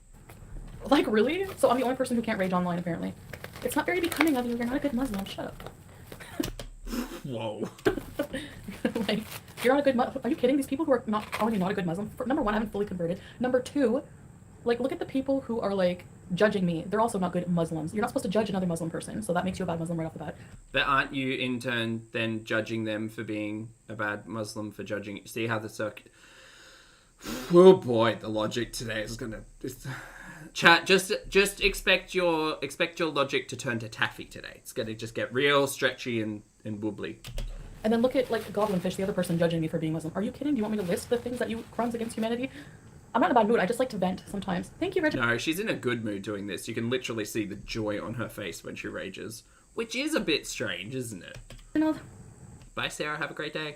Like, really? So I'm the only person who can't rage online, apparently. It's not very becoming of you. You're not a good Muslim. Shut up. Whoa. Like, you're not a good Muslim. Are you kidding? These people who are already not a good Muslim. Number one, I haven't fully converted. Number two, like, look at the people who are, like, judging me. They're also not good Muslims. You're not supposed to judge another Muslim person, so that makes you a bad Muslim right off the bat. But aren't you, in turn, then judging them for being a bad Muslim for judging? See how the circuit... Oh boy, the logic today is gonna... Chat, just expect your logic to turn to taffy today. It's gonna just get real stretchy and wobbly. And then look at, like, Goblinfish, the other person judging me for being Muslim. Are you kidding? Do you want me to list the things that crimes against humanity? I'm not in a bad mood. I just like to vent sometimes. Thank you, Reggie. No, she's in a good mood doing this. You can literally see the joy on her face when she rages, which is a bit strange, isn't it? No. Bye, Sarah. Have a great day.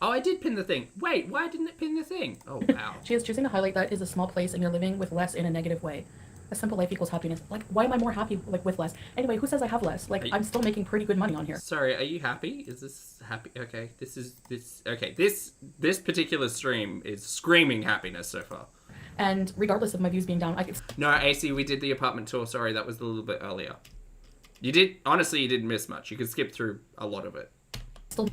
Oh, I did pin the thing. Wait, why didn't it pin the thing? Oh, wow. She is choosing to highlight that is a small place and you're living with less in a negative way. A simple life equals happiness. Like, why am I more happy, like, with less? Anyway, who says I have less? Like, I'm still making pretty good money on here. Sorry, are you happy? Is this happy? Okay, this particular stream is screaming happiness so far. And regardless of my views being down, I could... No, AC, we did the apartment tour. Sorry, that was a little bit earlier. You didn't miss much. You could skip through a lot of it. Still...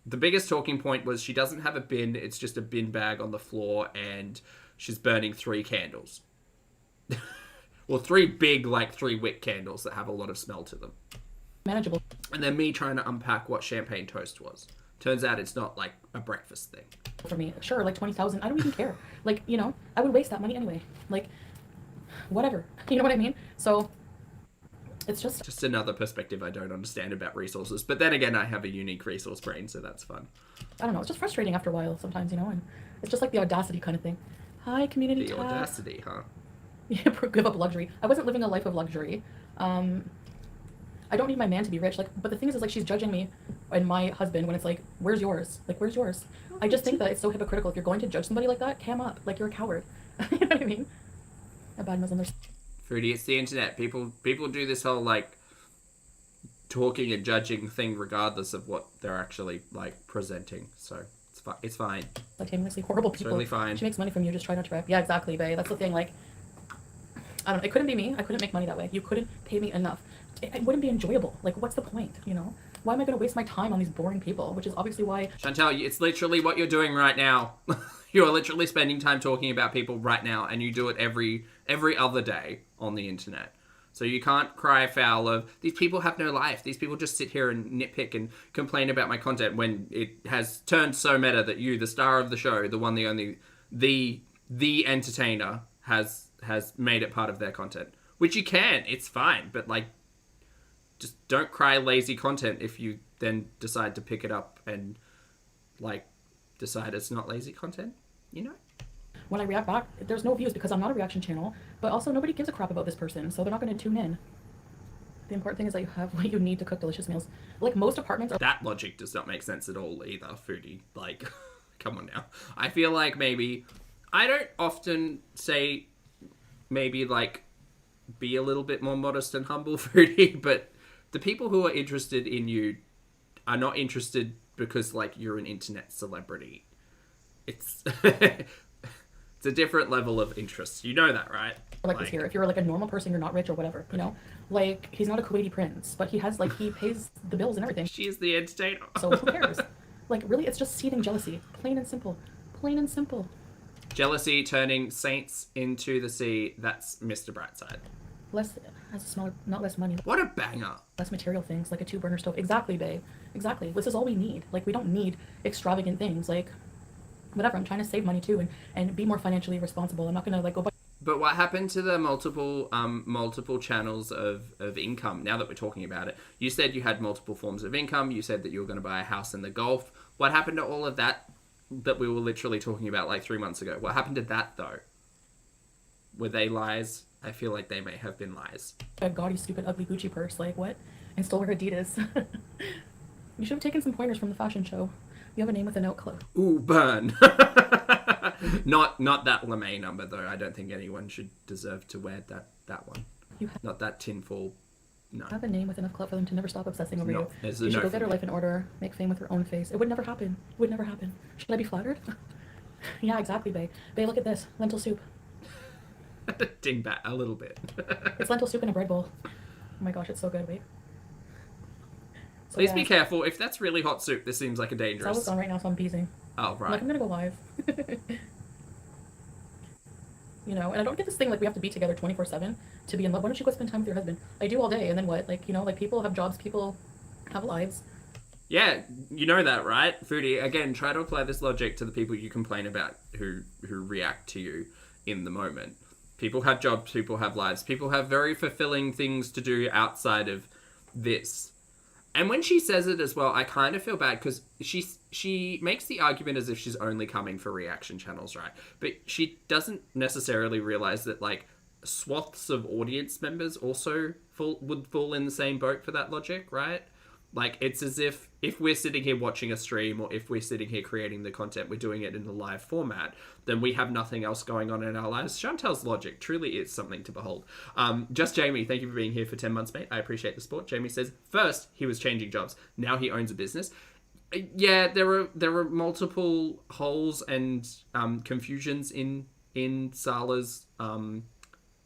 The biggest talking point was she doesn't have a bin. It's just a bin bag on the floor, and she's burning 3 candles. Well, 3 big, like, 3-wick candles that have a lot of smell to them. Manageable. And then me trying to unpack what champagne toast was. Turns out it's not, like, a breakfast thing. For me. Sure, like 20,000. I don't even care. Like, you know, I would waste that money anyway. Like, whatever. You know what I mean? So... it's just another perspective I don't understand about resources. But then again, I have a unique resource brain, so that's fun. I don't know. It's just frustrating after a while sometimes, you know? And it's just like the audacity kind of thing. Hi, community The audacity, huh? Yeah, give up luxury. I wasn't living a life of luxury. I don't need my man to be rich. Like, but the thing is like, she's judging me and my husband when it's like, where's yours? Like, where's yours? I just think that it's so hypocritical. If you're going to judge somebody like that, cam up. Like, you're a coward. You know what I mean? A bad Muslim. Foodie, it's the internet. People do this whole, like, talking and judging thing regardless of what they're actually, like, presenting. So it's fine. Like, aimlessly horrible people. Totally fine. She makes money from you. Just try not to rap. Yeah, exactly, babe. That's the thing. Like, I don't know. It couldn't be me. I couldn't make money that way. You couldn't pay me enough. It wouldn't be enjoyable. Like, what's the point, you know? Why am I going to waste my time on these boring people? Which is obviously why... Chantal, it's literally what you're doing right now. You are literally spending time talking about people right now, and you do it every other day on the internet. So you can't cry foul of, these people have no life. These people just sit here and nitpick and complain about my content when it has turned so meta that you, the star of the show, the one, the only, the entertainer, has made it part of their content. Which you can, it's fine, but, like, just don't cry lazy content if you then decide to pick it up and, like, decide it's not lazy content, you know? When I react back, there's no views because I'm not a reaction channel, but also nobody gives a crap about this person, so they're not going to tune in. The important thing is that you have what you need to cook delicious meals. Like, most apartments are... That logic does not make sense at all either, Foodie. Like, come on now. I feel like maybe... I don't often say maybe, like, be a little bit more modest and humble, Foodie, but the people who are interested in you are not interested because, like, you're an internet celebrity. It's... It's a different level of interest. You know that, right? Like this here. If you're like a normal person, you're not rich or whatever, you know? Like, he's not a Kuwaiti prince, but he has, like, he pays the bills and everything. She is the entertainer. So who cares? Like, really, it's just seething jealousy. Plain and simple. Plain and simple. Jealousy turning saints into the sea. That's Mr. Brightside. Less, has a smaller, not less money. What a banger. Less material things, like a 2-burner stove. Exactly, babe. Exactly. This is all we need. Like, we don't need extravagant things. Like, whatever, I'm trying to save money too and be more financially responsible. I'm not gonna, like, go buy... But what happened to the multiple channels of income? Now that we're talking about it, you said you had multiple forms of income. You said that you were going to buy a house in the Gulf. What happened to all of that we were literally talking about like 3 months ago? What happened to that though? Were they lies? I feel like they may have been lies. A gaudy, stupid, ugly Gucci purse, like what? And stole her Adidas. You should have taken some pointers from the fashion show. You have a name with a note club. Ooh, burn. Not that LeMay number though. I don't think anyone should deserve to wear that one. Not that tinfoil. No. Have a name with enough clout for them to never stop obsessing over you. You should go get her life in order, make fame with her own face. It would never happen. It would never happen. Should I be flattered? Yeah, exactly, bae. Bae, look at this. Lentil soup. Dingbat, a little bit. It's lentil soup in a bread bowl. Oh my gosh, it's so good, babe. So, Please be careful. If that's really hot soup, this seems like a dangerous... It's on right now, so I'm peasing. Oh, right. I'm like, I'm gonna go live. You know, and I don't get this thing like we have to be together 24/7 to be in love. Why don't you go spend time with your husband? I do all day, and then what? Like, you know, like people have jobs, people have lives. Yeah, you know that, right? Foodie, again, try to apply this logic to the people you complain about who react to you in the moment. People have jobs, people have lives, people have very fulfilling things to do outside of this. And when she says it as well, I kind of feel bad because she makes the argument as if she's only coming for reaction channels, right? But she doesn't necessarily realize that, like, swaths of audience members also would fall in the same boat for that logic, right? Like, it's as if we're sitting here watching a stream or if we're sitting here creating the content, we're doing it in a live format, then we have nothing else going on in our lives. Chantel's logic truly is something to behold. Just Jamie, thank you for being here for 10 months, mate. I appreciate the support. Jamie says, first, he was changing jobs. Now he owns a business. Yeah, there were multiple holes and confusions in Sala's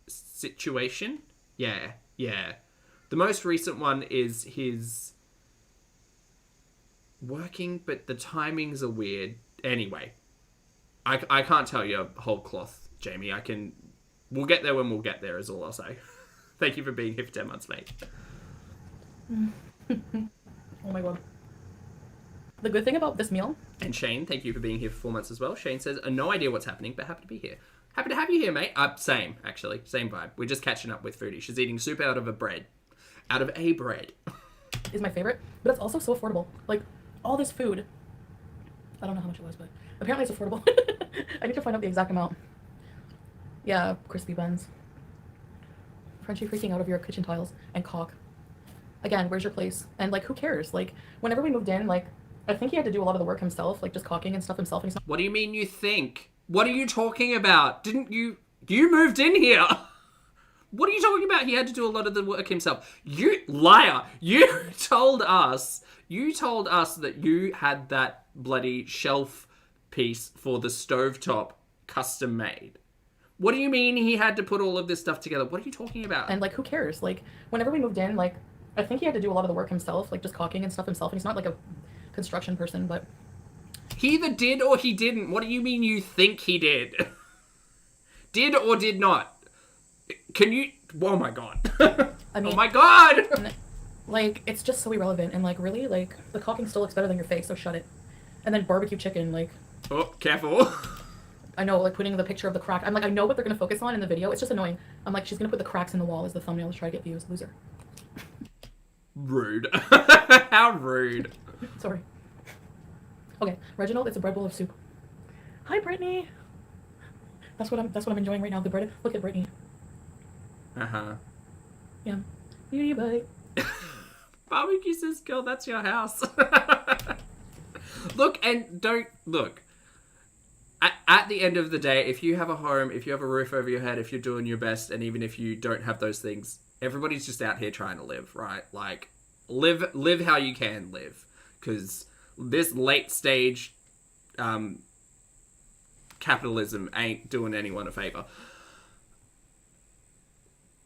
situation. Yeah. The most recent one is his... working, but the timings are weird. Anyway, I can't tell you whole cloth, Jamie. We'll get there when we'll get there, is all I'll say. Thank you for being here for 10 months, mate. Oh my god. The good thing about this meal... And Shane, thank you for being here for 4 months as well. Shane says, no idea what's happening, but happy to be here. Happy to have you here, mate. Same, actually. Same vibe. We're just catching up with Foodie. She's eating soup out of a bread. Out of a bread. Is my favorite, but it's also so affordable. Like, all this food, I don't know how much it was, but apparently it's affordable. I need to find out the exact amount. Yeah, crispy buns. Frenchie freaking out of your kitchen tiles and cock. Again, where's your place? And like, who cares? Like, whenever we moved in, like, I think he had to do a lot of the work himself, like just caulking and stuff himself. And he's not... What do you mean you think? What are you talking about? Didn't you moved in here? What are you talking about? He had to do a lot of the work himself. You liar. You told us that you had that bloody shelf piece for the stovetop custom made. What do you mean he had to put all of this stuff together? What are you talking about? And like, who cares? Like, whenever we moved in, like, I think he had to do a lot of the work himself, like just caulking and stuff himself. And he's not like a construction person, but... He either did or he didn't. What do you mean you think he did? Did or did not? Can you... Oh my god. I mean, oh my god! Like, it's just so irrelevant. And like, really? Like, the caulking still looks better than your face, so shut it. And then barbecue chicken, like... Oh, careful. I know, like, putting the picture of the crack. I'm like, I know what they're going to focus on in the video. It's just annoying. I'm like, she's going to put the cracks in the wall as the thumbnail to try to get views. Loser. Rude. How rude. Sorry. Okay, Reginald, it's a bread bowl of soup. Hi, Brittany. That's what I'm enjoying right now. The bread. Look at Brittany. Uh-huh. Yeah. Beauty bite. Barbecue says, girl, that's your house. Look, and don't... Look. At the end of the day, if you have a home, if you have a roof over your head, if you're doing your best, and even if you don't have those things, everybody's just out here trying to live, right? Like, live how you can live. Because this late stage capitalism ain't doing anyone a favor.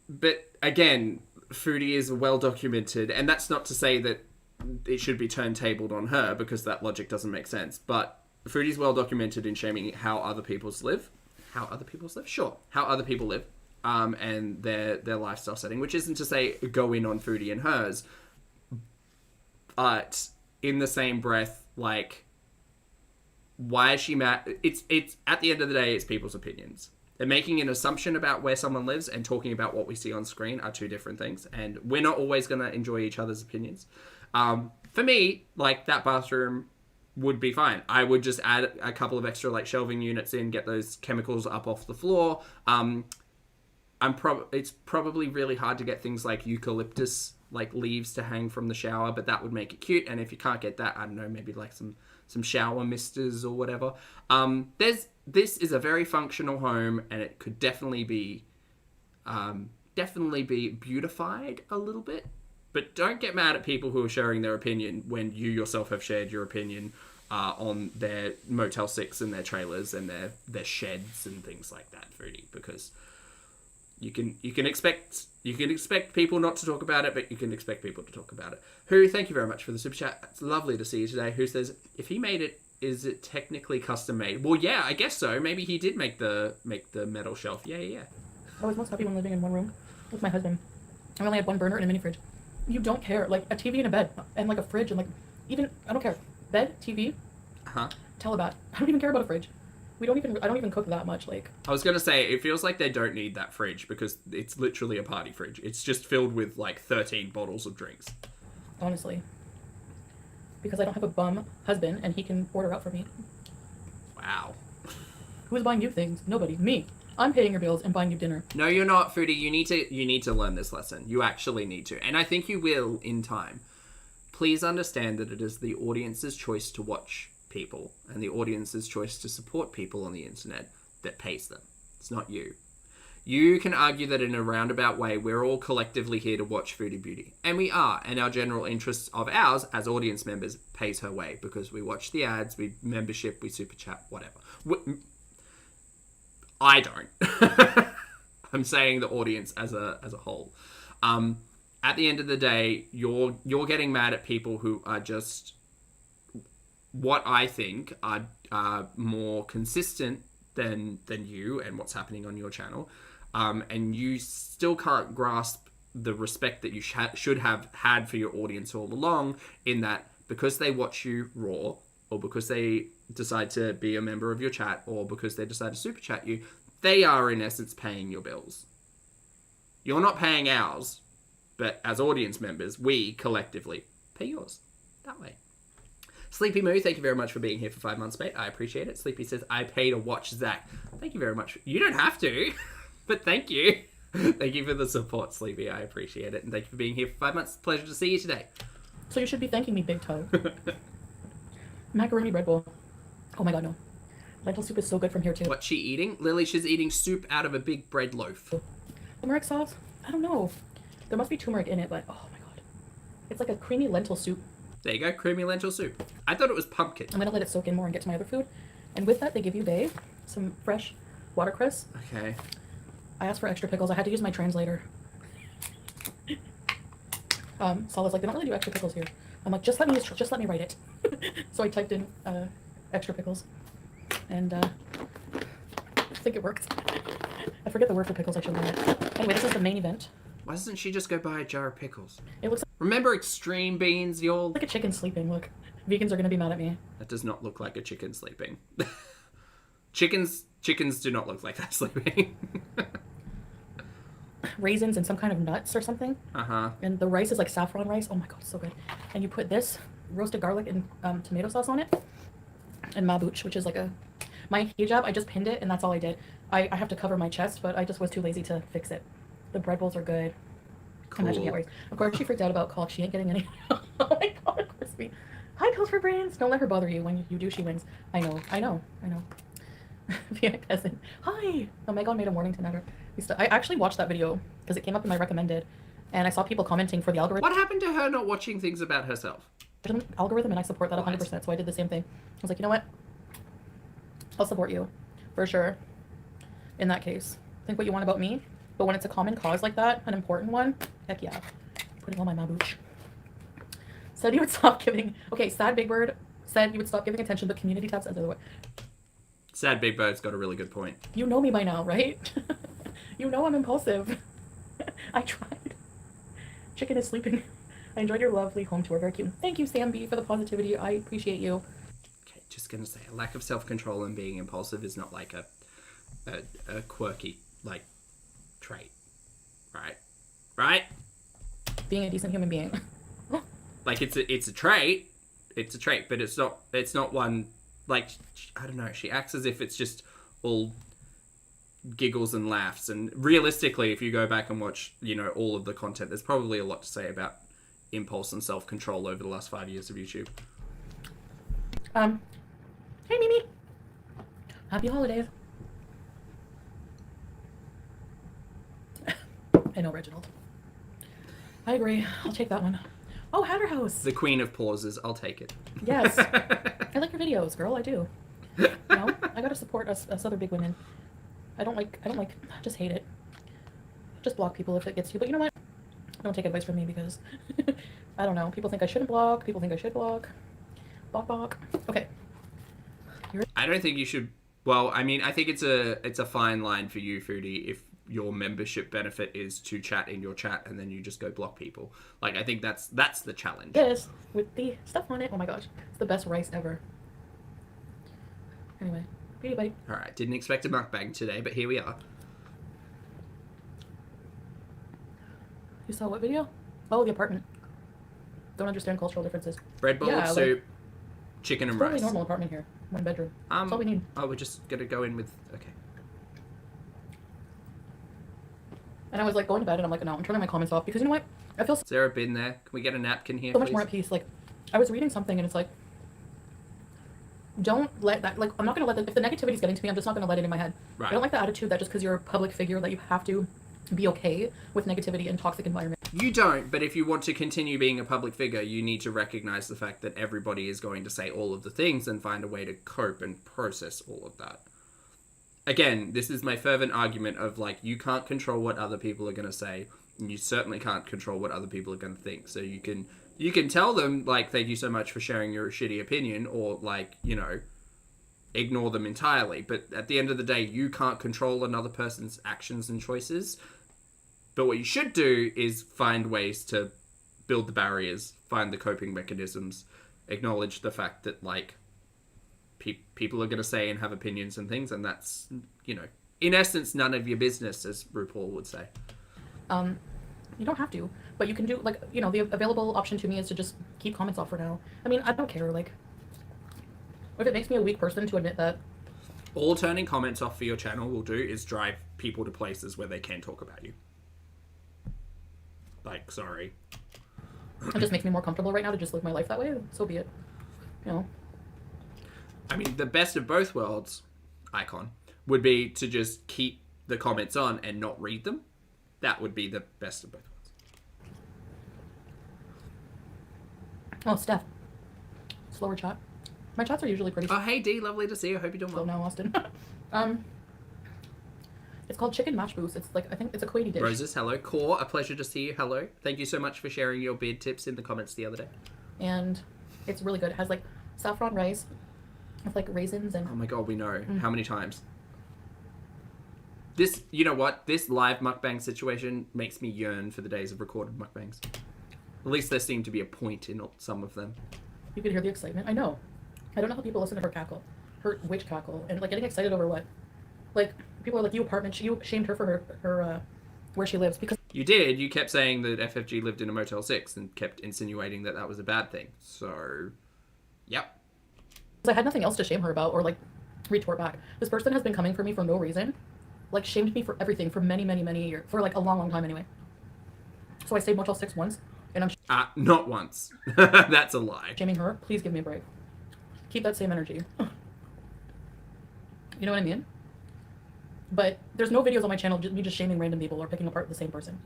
But again, Foodie is well documented, and that's not to say that it should be turntabled on her, because that logic doesn't make sense. But Foodie's well documented in shaming how other people's live. How other people's live? Sure. How other people live. And their lifestyle setting, which isn't to say go in on Foodie and hers. But in the same breath, like, why is she mad? It's at the end of the day, it's people's opinions. making an assumption about where someone lives and talking about what we see on screen are two different things. And we're not always going to enjoy each other's opinions. For me, like, that bathroom would be fine. I would just add a couple of extra, like, shelving units in, get those chemicals up off the floor. It's probably really hard to get things like eucalyptus, like, leaves to hang from the shower, but that would make it cute. And if you can't get that, I don't know, maybe like some shower misters or whatever. This is a very functional home, and it could definitely be beautified a little bit. But don't get mad at people who are sharing their opinion when you yourself have shared your opinion on their Motel 6 and their trailers and their sheds and things like that, Foodie, because you can expect people not to talk about it, but you can expect people to talk about it. Who, thank you very much for the super chat. It's lovely to see you today. Who says, if he made it, is it technically custom made? Well, yeah, I guess so. Maybe he did make the metal shelf. Yeah. I was most happy when living in one room with my husband. I only had one burner and a mini fridge. You don't care. Like, a TV and a bed and, like, a fridge and, like, even, I don't care. Bed, TV, telebat. I don't even care about a fridge. I don't even cook that much, like. I was going to say, it feels like they don't need that fridge because it's literally a party fridge. It's just filled with, like, 13 bottles of drinks. Honestly. Because I don't have a bum husband and he can order out for me. Wow. Who's buying you things? Nobody. Me. I'm paying your bills and buying you dinner. No, you're not, Foodie. You need to learn this lesson. You actually need to. And I think you will in time. Please understand that it is the audience's choice to watch people and the audience's choice to support people on the internet that pays them. It's not you. You can argue that in a roundabout way, we're all collectively here to watch Foodie Beauty. And we are. And our general interest of ours as audience members pays her way because we watch the ads, we membership, we super chat, whatever. I don't. I'm saying the audience as a whole. At the end of the day, you're getting mad at people who are just what I think are more consistent than you and what's happening on your channel. And you still can't grasp the respect that you should have had for your audience all along, in that because they watch you raw, or because they decide to be a member of your chat, or because they decide to super chat you, they are in essence paying your bills. You're not paying ours, but as audience members, we collectively pay yours that way. Sleepy Moo, thank you very much for being here for 5 months, mate. I appreciate it. Sleepy says, I pay to watch Zach. Thank you very much. You don't have to, but thank you. Thank you for the support, Sleepy. I appreciate it. And thank you for being here for 5 months. Pleasure to see you today. So you should be thanking me, Big Toe. Macaroni bread bowl. Oh my god, no. Lentil soup is so good from here, too. What's she eating? Lily, she's eating soup out of a big bread loaf. Turmeric sauce? I don't know. There must be turmeric in it, but oh my god. It's like a creamy lentil soup. There you go, creamy lentil soup. I thought it was pumpkin. I'm gonna let it soak in more and get to my other food. And with that, they give you, babe, some fresh watercress. Okay. I asked for extra pickles. I had to use my translator. Sala's like, they don't really do extra pickles here. I'm like, just let me write it. So I typed in extra pickles, and I think it worked. I forget the word for pickles. I should learn it. Anyway, this is the main event. Why doesn't she just go buy a jar of pickles? It looks Remember extreme beans, y'all? like a chicken sleeping. Look, vegans are gonna be mad at me. That does not look like a chicken sleeping. Chickens do not look like that sleeping. Raisins and some kind of nuts or something. Uh-huh. And the rice is like saffron rice. Oh my god, it's so good. And you put this roasted garlic and tomato sauce on it. And mabuch, which is like my hijab, I just pinned it and that's all I did. I have to cover my chest, but I just was too lazy to fix it. The bread bowls are good. Cool. Imagine the worries. Of course, she freaked out about caulk. She ain't getting any. Oh my god, of course me. Hi, Pills for Brains. Don't let her bother you. When you do, she wins. I know. VI peasant. Hi. Oh, Megan made a Mornington at her. I actually watched that video because it came up in my recommended, and I saw people commenting for the algorithm. What happened to her not watching things about herself? Algorithm, and I support that 100%. So I did the same thing. I was like, you know what? I'll support you for sure. In that case, think what you want about me, but when it's a common cause like that, an important one, heck yeah. Putting on my mabouche. Said you would stop giving. Okay, Sad Big Bird said you would stop giving attention, but community tabs as the other way. Sad Big Bird's got a really good point. You know me by now, right? You know I'm impulsive. I tried. Chicken is sleeping. I enjoyed your lovely home tour. Very cute. Thank you, Sam B, for the positivity. I appreciate you. Okay, just gonna say, a lack of self-control and being impulsive is not like a quirky, like, trait. Right? Right? Being a decent human being. Like, it's a trait. It's a trait, but it's not one, like, I don't know, she acts as if it's just all giggles and laughs, and realistically, if you go back and watch, you know, all of the content, there's probably a lot to say about impulse and self-control over the last 5 years of YouTube. Hey Mimi! Happy holidays. I know, Reginald. I agree. I'll take that one. Oh, Hatter House. The queen of pauses. I'll take it. Yes. I like your videos, girl. I do. You know, I gotta support us other big women. I don't like, just hate it. Just block people if it gets you. But you know what? Don't take advice from me because, I don't know. People think I shouldn't block. People think I should block. Block. Okay. I don't think you should. Well, I mean, I think it's a fine line for you, Foodie, if your membership benefit is to chat in your chat and then you just go block people. Like, I think that's the challenge. Yes, with the stuff on it. Oh my gosh, it's the best rice ever. Anyway, beauty buddy. All right, didn't expect a mukbang today, but here we are. You saw what video? Oh, the apartment. Don't understand cultural differences. Bread bowl of soup, chicken and rice. Totally normal apartment here. 1 bedroom. That's all we need. Oh, we're just gonna go in with okay. And I was like going to bed and I'm like, no, I'm turning my comments off because you know what? I feel Is there a bin there? Can we get a napkin here, so much please? more at peace. Like, I was reading something and it's like, don't let that, like, I'm not going to let if the negativity's getting to me, I'm just not going to let it in my head. Right. I don't like the attitude that just because you're a public figure that you have to be okay with negativity and toxic environment. You don't, but if you want to continue being a public figure, you need to recognize the fact that everybody is going to say all of the things and find a way to cope and process all of that. Again, this is my fervent argument of, like, you can't control what other people are going to say, and you certainly can't control what other people are going to think. So you can tell them, like, thank you so much for sharing your shitty opinion, or, like, you know, ignore them entirely. But at the end of the day, you can't control another person's actions and choices. But what you should do is find ways to build the barriers, find the coping mechanisms, acknowledge the fact that, like, people are going to say and have opinions and things, and that's, you know, in essence, none of your business, as RuPaul would say. You don't have to, but you can do, like, you know, the available option to me is to just keep comments off for now. I mean, I don't care, like, if it makes me a weak person to admit that. All turning comments off for your channel will do is drive people to places where they can talk about you. Like, sorry. It just makes me more comfortable right now to just live my life that way, so be it. You know. I mean, the best of both worlds, icon, would be to just keep the comments on and not read them. That would be the best of both worlds. Oh, Steph. Slower chat. My chats are usually pretty. Oh, hey D, lovely to see you. I hope you're doing well. Now, Austin. It's called chicken mash boost. It's like, I think it's a Kuwaiti dish. Roses, hello. Core, a pleasure to see you. Hello. Thank you so much for sharing your beard tips in the comments the other day. And it's really good. It has like saffron rice with like raisins and... Oh my god, we know. How many times? This, you know what? This live mukbang situation makes me yearn for the days of recorded mukbangs. At least there seemed to be a point in some of them. You could hear the excitement. I know. I don't know how people listen to her cackle. Her witch cackle. And like getting excited over what? Like, people are like, you shamed her for her where she lives because... You did. You kept saying that FFG lived in a Motel 6 and kept insinuating that that was a bad thing. So, yep. I had nothing else to shame her about or like retort back. This person has been coming for me for no reason. Like, shamed me for everything for many, many, many years. For like a long, long time anyway. So I stayed Motel 6 once and I'm... not once. That's a lie. Shaming her. Please give me a break. Keep that same energy. You know what I mean? But there's no videos on my channel me just shaming random people or picking apart the same person.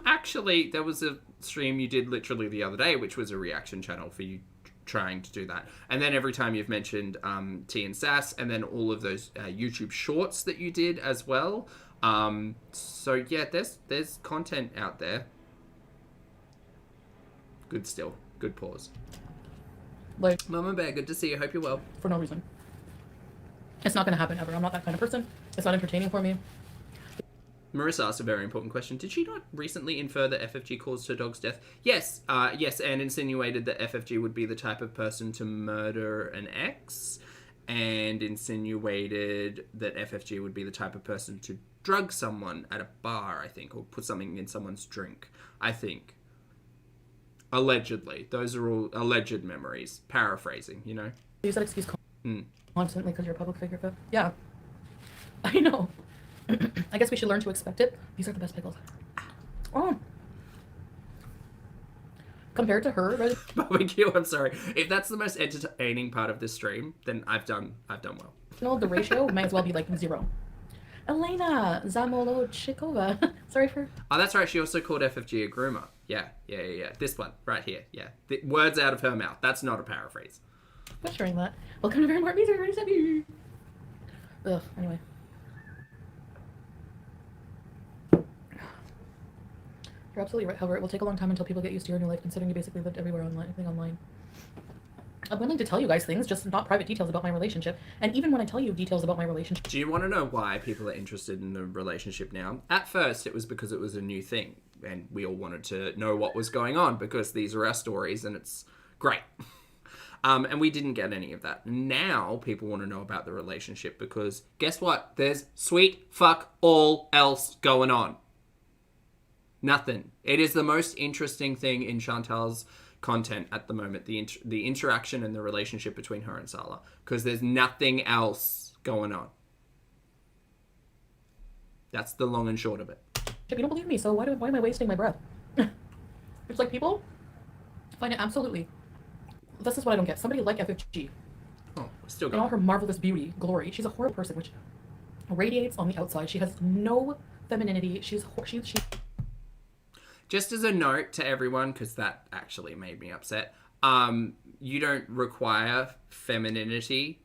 Actually, there was a stream you did literally the other day, which was a reaction channel for you trying to do that. And then every time you've mentioned Tea and Sass, and then all of those YouTube shorts that you did as well. So yeah, there's content out there. Good still. Good pause. Like, Mama Bear, good to see you. Hope you're well. For no reason. It's not going to happen ever. I'm not that kind of person. It's not entertaining for me. Marissa asked a very important question. Did she not recently infer that FFG caused her dog's death? Yes, yes, and insinuated that FFG would be the type of person to murder an ex. and insinuated that FFG would be the type of person to drug someone at a bar, I think, or put something in someone's drink, I think. Allegedly. Those are all alleged memories. Paraphrasing, you know? Use that excuse constantly because you're a public figure. Yeah. I know. I guess we should learn to expect it. These are the best pickles. Oh. Compared to her, barbecue, I'm sorry. If that's the most entertaining part of this stream, then I've done well. No, the ratio might as well be like 0. Elena Zamolodchikova. Sorry for... Oh, that's right. She also called FFG a groomer. Yeah. This one, right here. Yeah. The words out of her mouth. That's not a paraphrase. Butchering that. Welcome to Very More Music. Ugh, anyway. You're absolutely right, however, it will take a long time until people get used to your new life, considering you basically lived everywhere online. I'm willing to tell you guys things, just not private details about my relationship. And even when I tell you details about my relationship... Do you want to know why people are interested in the relationship now? At first, it was because it was a new thing, and we all wanted to know what was going on, because these are our stories, and it's great. And we didn't get any of that. Now, people want to know about the relationship, because guess what? There's sweet fuck all else going on. Nothing. It is the most interesting thing in Chantal's content at the moment, the interaction and the relationship between her and Salah, because there's nothing else going on. That's the long and short of it. You don't believe me, so why am I wasting my breath? It's like people find it absolutely... This is what I don't get. Somebody like FFG. Oh, still in all her marvelous beauty, glory. She's a horrible person, which radiates on the outside. She has no femininity. She Just as a note to everyone, because that actually made me upset, you don't require femininity,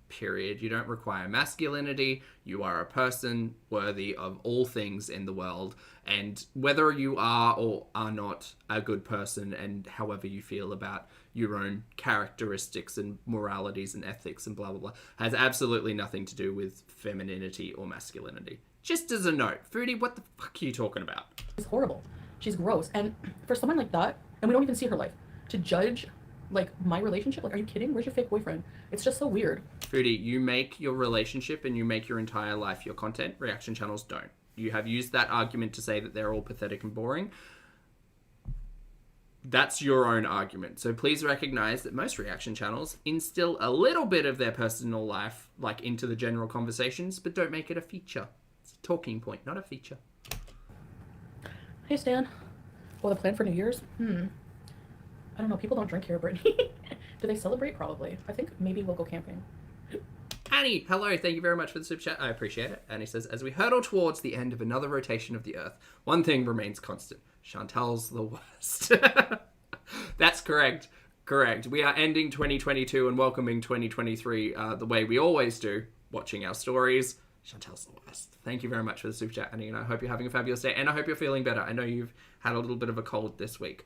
period. You don't require masculinity. You are a person worthy of all things in the world. And whether you are or are not a good person, and however you feel about your own characteristics and moralities and ethics and blah, blah, blah, has absolutely nothing to do with femininity or masculinity. Just as a note. Foodie, what the fuck are you talking about? She's horrible. She's gross. And for someone like that, and we don't even see her life, to judge, like, my relationship, like, are you kidding? Where's your fake boyfriend? It's just so weird. Foodie, you make your relationship and you make your entire life your content. Reaction channels don't. You have used that argument to say that they're all pathetic and boring. That's your own argument. So please recognize that most reaction channels instill a little bit of their personal life, like, into the general conversations, but don't make it a feature. It's a talking point, not a feature. Hey, Stan. Well, the plan for New Year's? I don't know. People don't drink here, Brittany. Do they celebrate? Probably. I think maybe we'll go camping. Annie, hello. Thank you very much for the super chat. I appreciate it. Annie says, as we hurtle towards the end of another rotation of the Earth, one thing remains constant. Chantal's the worst. That's correct. Correct. We are ending 2022 and welcoming 2023 the way we always do, watching our stories. Chantal's the worst. Thank you very much for the super chat, Annie, and I hope you're having a fabulous day, and I hope you're feeling better. I know you've had a little bit of a cold this week,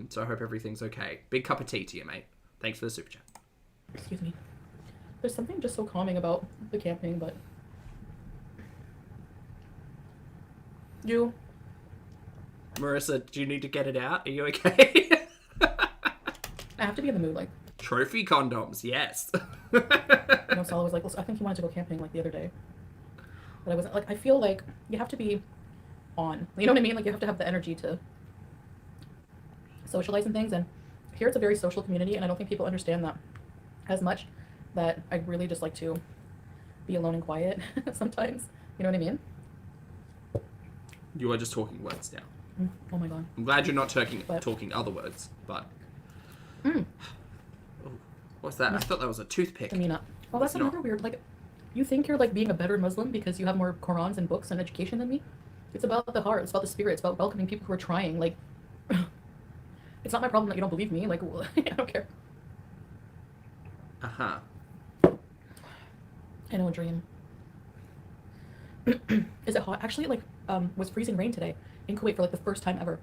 so I hope everything's okay. Big cup of tea to you, mate. Thanks for the super chat. Excuse me. There's something just so calming about the camping, but... You? Marissa, do you need to get it out? Are you okay? I have to be in the mood, like... Trophy condoms, yes. You know, Salah was like, I think he wanted to go camping, like, the other day. But I wasn't, like, I feel like you have to be on. You know what I mean? Like, you have to have the energy to socialize and things. And here it's a very social community, and I don't think people understand that as much, that I really just like to be alone and quiet sometimes. You know what I mean? You are just talking words now. Oh my god. I'm glad you're not talking other words, but... Oh, what's that? I thought that was a toothpick. I mean, well, that's another weird, like... You think you're, like, being a better Muslim because you have more Qurans and books and education than me? It's about the heart. It's about the spirit. It's about welcoming people who are trying. Like, it's not my problem that you don't believe me. Like, I don't care. Uh-huh. I know a dream. Is it hot? Actually, like, was freezing rain today in Kuwait for, like, the first time ever.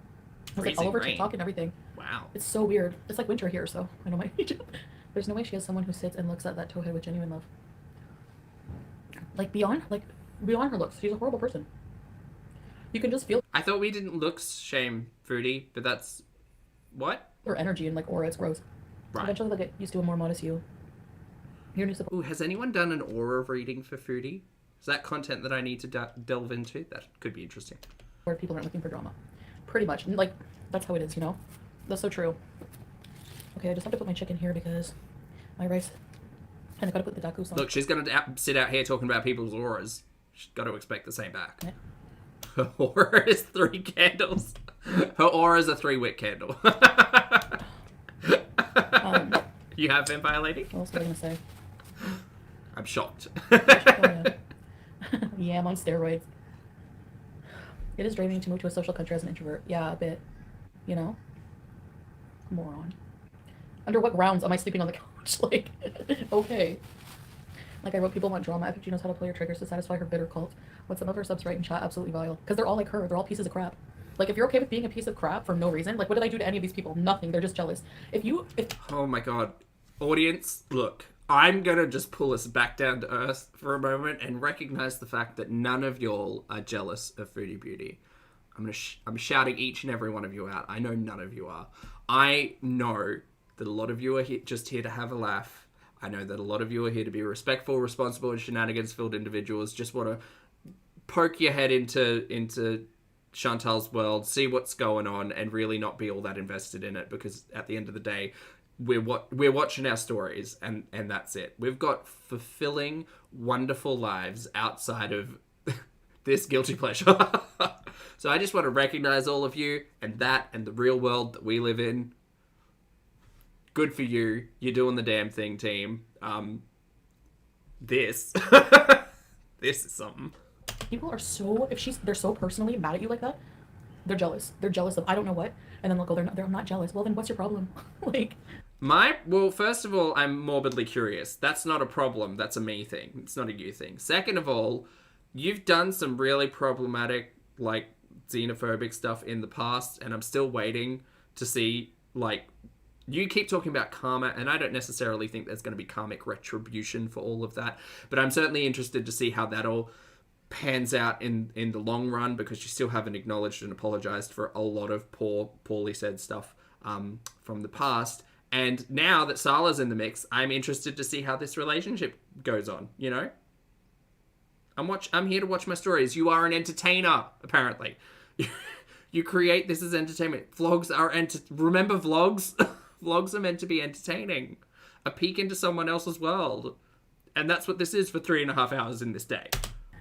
It was, like, all over TikTok and everything. Wow. It's so weird. It's, like, winter here, so I know my Egypt. There's no way she has someone who sits and looks at that towhead with genuine love. Like, beyond her looks. She's a horrible person. You can just feel... I thought we didn't looks shame Foodie, but that's... What? Her energy and, like, aura. It's gross. Right. Eventually they'll get used to a more modest you. Your new support. Ooh, has anyone done an aura reading for Foodie? Is that content that I need to delve into? That could be interesting. Where people aren't looking for drama. Pretty much. Like, that's how it is, you know? That's so true. Okay, I just have to put my chicken here because my rice... And I gotta put the dakus on. Look, she's gonna sit out here talking about people's auras. She's got to expect the same back. Yeah. Her aura is 3 candles. Her aura is a 3-wick candle. You have Vampire Lady? What else was I gonna say? I'm shocked. Yeah, I'm on steroids. It is draining to move to a social country as an introvert. Yeah, a bit. You know? Moron. Under what grounds am I sleeping on the couch? Like, okay. Like I wrote, people want drama. FFG knows how to play your triggers to satisfy her bitter cult. What some of her subs write in chat, absolutely vile. Because they're all like her. They're all pieces of crap. Like, if you're okay with being a piece of crap for no reason, like, what did I do to any of these people? Nothing. They're just jealous. Oh my god. Audience, look. I'm gonna just pull us back down to earth for a moment and recognize the fact that none of y'all are jealous of Foodie Beauty. I'm shouting each and every one of you out. I know none of you are. I know that a lot of you are just here to have a laugh. I know that a lot of you are here to be respectful, responsible, and shenanigans-filled individuals. Just want to poke your head into Chantal's world, see what's going on, and really not be all that invested in it, because at the end of the day, we're watching our stories, and that's it. We've got fulfilling, wonderful lives outside of this guilty pleasure. So I just want to recognize all of you and the real world that we live in. Good for you. You're doing the damn thing, team. This is something. People are so, they're so personally mad at you like that, they're jealous. They're jealous of I don't know what, and then they'll go, they're not jealous. Well, then what's your problem? Like, well, first of all, I'm morbidly curious. That's not a problem. That's a me thing. It's not a you thing. Second of all, you've done some really problematic, like, xenophobic stuff in the past, and I'm still waiting to see, like, you keep talking about karma, and I don't necessarily think there's going to be karmic retribution for all of that, but I'm certainly interested to see how that all pans out in the long run, because you still haven't acknowledged and apologized for a lot of poorly said stuff from the past. And now that Sala's in the mix, I'm interested to see how this relationship goes on, you know? I'm here to watch my stories. You are an entertainer, apparently. You create this as entertainment. Vlogs are remember vlogs? Vlogs are meant to be entertaining. A peek into someone else's world. And that's what this is for 3.5 hours in this day.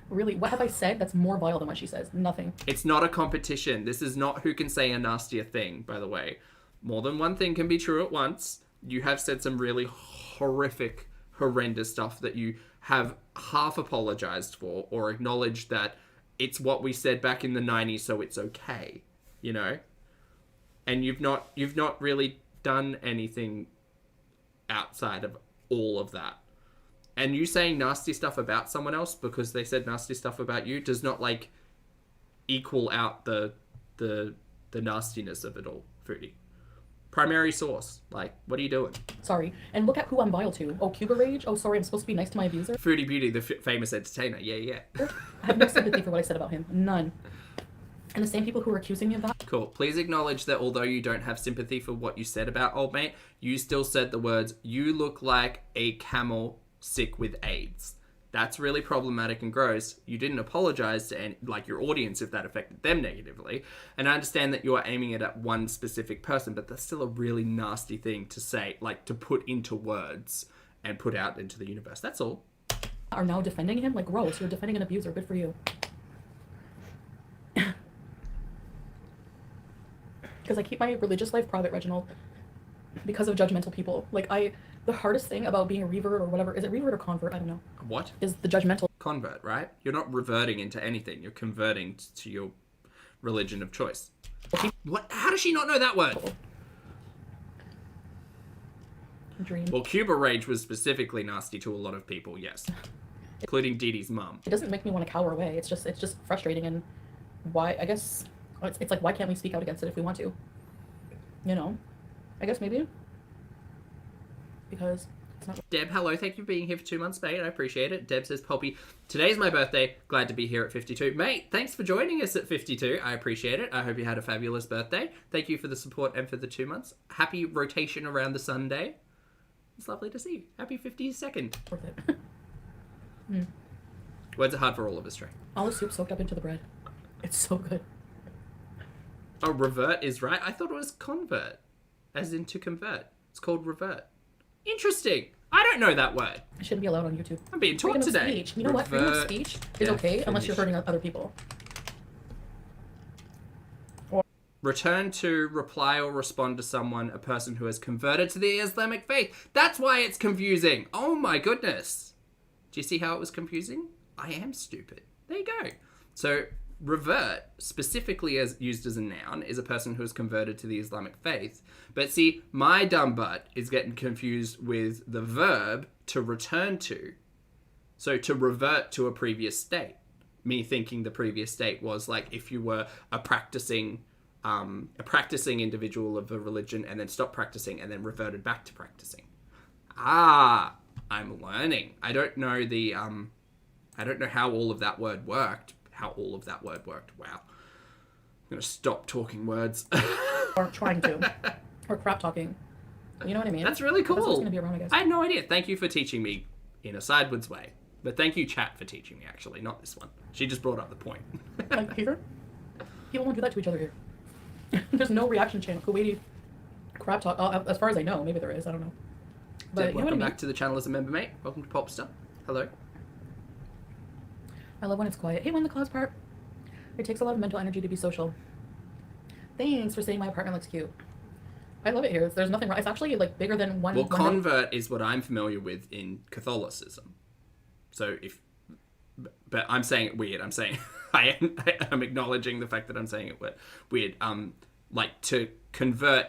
Really, what have I said that's more vile than what she says? Nothing. It's not a competition. This is not who can say a nastier thing, by the way. More than one thing can be true at once. You have said some really horrific, horrendous stuff that you have half apologized for, or acknowledged that it's what we said back in the 90s, so it's okay, you know? And you've not really done anything outside of all of that. And you saying nasty stuff about someone else because they said nasty stuff about you does not, like, equal out the nastiness of it all, Foodie. Primary source. Like, what are you doing? Sorry. And look at who I'm vile to. Oh, Cuba Rage? Oh, sorry, I'm supposed to be nice to my abuser? Foodie Beauty, the famous entertainer. Yeah. I have no sympathy for what I said about him. None. And the same people who are accusing me of that. Cool. Please acknowledge that although you don't have sympathy for what you said about old mate, you still said the words, "You look like a camel sick with AIDS." That's really problematic and gross. You didn't apologize to your audience if that affected them negatively. And I understand that you are aiming it at one specific person, but that's still a really nasty thing to say, like, to put into words and put out into the universe. That's all. Are now defending him? Like, gross. You're defending an abuser. Good for you. Because I keep my religious life private, Reginald, because of judgmental people. Like, the hardest thing about being a revert or whatever, is it revert or convert? I don't know. What? Is the judgmental. Convert, right? You're not reverting into anything. You're converting to your religion of choice. What? How does she not know that word? Dream. Well, Cuba Rage was specifically nasty to a lot of people, yes. Including Dee Dee's mum. It doesn't make me want to cower away. It's just frustrating, and why, I guess, it's like, why can't we speak out against it if we want to? You know? I guess maybe. Because it's not... Deb, hello. Thank you for being here for 2 months, mate. I appreciate it. Deb says, Pulpy, today's my birthday. Glad to be here at 52. Mate, thanks for joining us at 52. I appreciate it. I hope you had a fabulous birthday. Thank you for the support and for the 2 months. Happy rotation around the Sunday. It's lovely to see you. Happy 52nd. Worth it. Words are hard for all of us, Trey. All the soup soaked up into the bread. It's so good. Oh, revert is right? I thought it was convert. As in to convert. It's called revert. Interesting. I don't know that word. It shouldn't be allowed on YouTube. I'm being taught Freedom of today. speech. You know what? Freedom of speech is okay unless you're hurting other people. Return to, reply or respond to someone, a person who has converted to the Islamic faith. That's why it's confusing. Oh my goodness. Do you see how it was confusing? I am stupid. There you go. So revert, specifically as used as a noun, is a person who has converted to the Islamic faith. But see, my dumb butt is getting confused with the verb to return to. So to revert to a previous state. Me thinking the previous state was like if you were a practicing individual of a religion and then stopped practicing and then reverted back to practicing. Ah, I'm learning. I don't know how all of that word worked. Wow. I'm going to stop talking words. Or trying to. Or crap talking. You know what I mean? That's really cool. That's what's going to be around, I guess. I had no idea. Thank you for teaching me in a sideways way. But thank you, chat, for teaching me, actually. Not this one. She just brought up the point. Like here? People won't do that to each other here. There's no reaction channel. Kuwaiti crap talk. As far as I know, maybe there is. I don't know. But you know welcome what I mean? back to the channel as a member, mate. Welcome to Popstar. Hello. I love when it's quiet. Hey, when the clouds part. It takes a lot of mental energy to be social. Thanks for saying my apartment looks cute. I love it here. There's nothing wrong. It's actually like bigger than one. Well, convert is what I'm familiar with in Catholicism. So but I'm saying it weird. I'm saying I'm acknowledging the fact that I'm saying it weird. Like to convert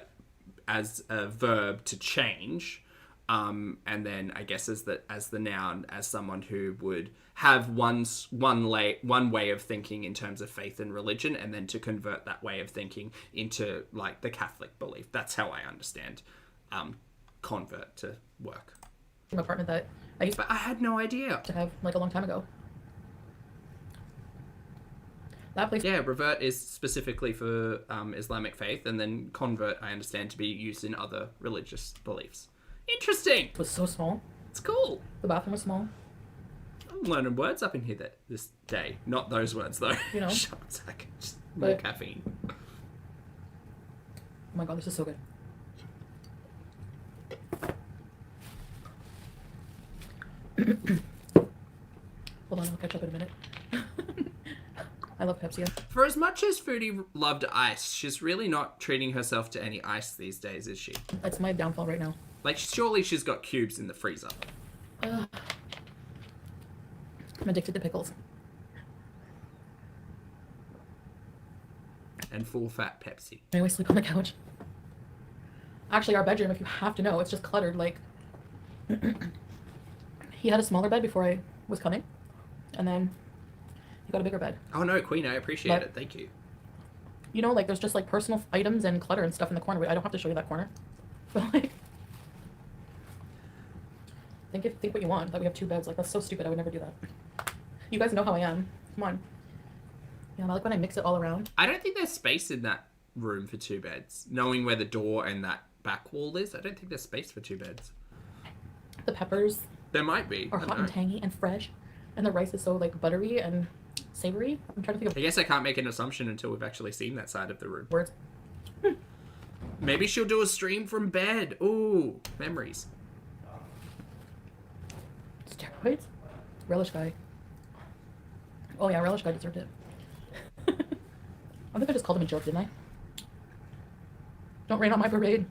as a verb to change, and then I guess as the noun, as someone who would have one way of thinking in terms of faith and religion, and then to convert that way of thinking into like the Catholic belief. That's how I understand convert to work. Apartment that I used But I had no idea to have like a long time ago. That place. Yeah, revert is specifically for Islamic faith, and then convert I understand to be used in other religious beliefs. Interesting. Was so small. It's cool. The bathroom was small. I'm learning words up in here this day. Not those words though. You know. Shut up, Zach. Just more caffeine. Oh my god, this is so good. Hold on, I'll catch up in a minute. I love Pepsi. For as much as Foodie loved ice, she's really not treating herself to any ice these days, is she? That's my downfall right now. Like, surely she's got cubes in the freezer. I'm addicted to pickles. And full-fat Pepsi. I always sleep on the couch. Actually, our bedroom, if you have to know, it's just cluttered. Like, he had a smaller bed before I was coming, and then he got a bigger bed. Oh no, Queen, I appreciate it. Thank you. You know, like, there's just like personal items and clutter and stuff in the corner. I don't have to show you that corner, but like, think what you want. That we have two beds. Like, that's so stupid. I would never do that. You guys know how I am. Come on. Yeah, I like when I mix it all around. I don't think there's space in that room for two beds. Knowing where the door and that back wall is, I don't think there's space for two beds. The peppers There might be. are hot and tangy and fresh, and the rice is so like buttery and savory. I'm trying to think of I guess I can't make an assumption until we've actually seen that side of the room. words. Maybe she'll do a stream from bed. Ooh, memories. Steroids? Relish guy. Oh yeah, relish guy deserved it. I think I just called him a joke, didn't I? Don't rain on my parade.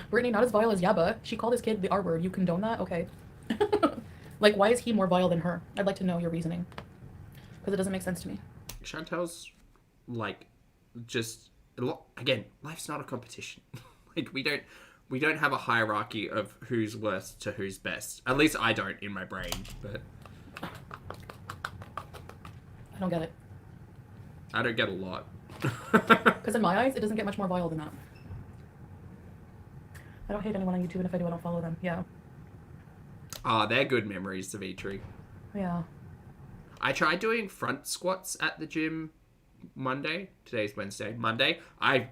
Brittany, not as vile as Yaba. She called his kid the R word. You condone that? Okay. Like, why is he more vile than her? I'd like to know your reasoning. Because it doesn't make sense to me. Chantel's, like, just... Again, life's not a competition. Like, we don't have a hierarchy of who's worst to who's best. At least I don't in my brain, but... I don't get it. I don't get a lot. Because in my eyes, it doesn't get much more vile than that. I don't hate anyone on YouTube, and if I do, I don't follow them. Yeah. Ah, they're good memories, Savitri. Yeah. I tried doing front squats at the gym Monday. Today's Wednesday. Monday. I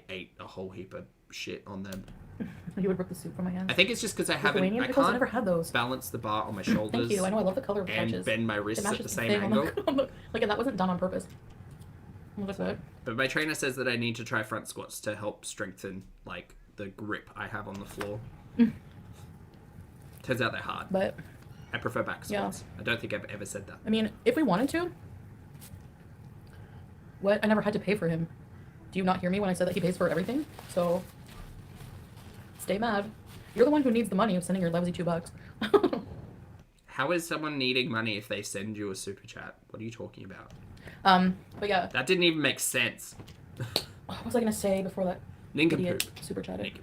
ate a whole heap of shit on them. You would rip the soup from my hands. I think it's just because I Lithuanian pickles? I never had those. balance the bar on my shoulders. Thank you. I know. I love the color of the and pouches. bend my wrists at the same angle. Like, and that wasn't done on purpose. Look at that. But my trainer says that I need to try front squats to help strengthen, like, the grip I have on the floor. Turns out they're hard. But I prefer back squats. Yeah. I don't think I've ever said that. I mean, if we wanted to, what? I never had to pay for him. Do you not hear me when I said that he pays for everything? So, stay mad. You're the one who needs the money of sending your lousy $2. How is someone needing money if they send you a super chat? What are you talking about? But yeah. That didn't even make sense. What was I going to say before that? Nincompoop. Super chatted.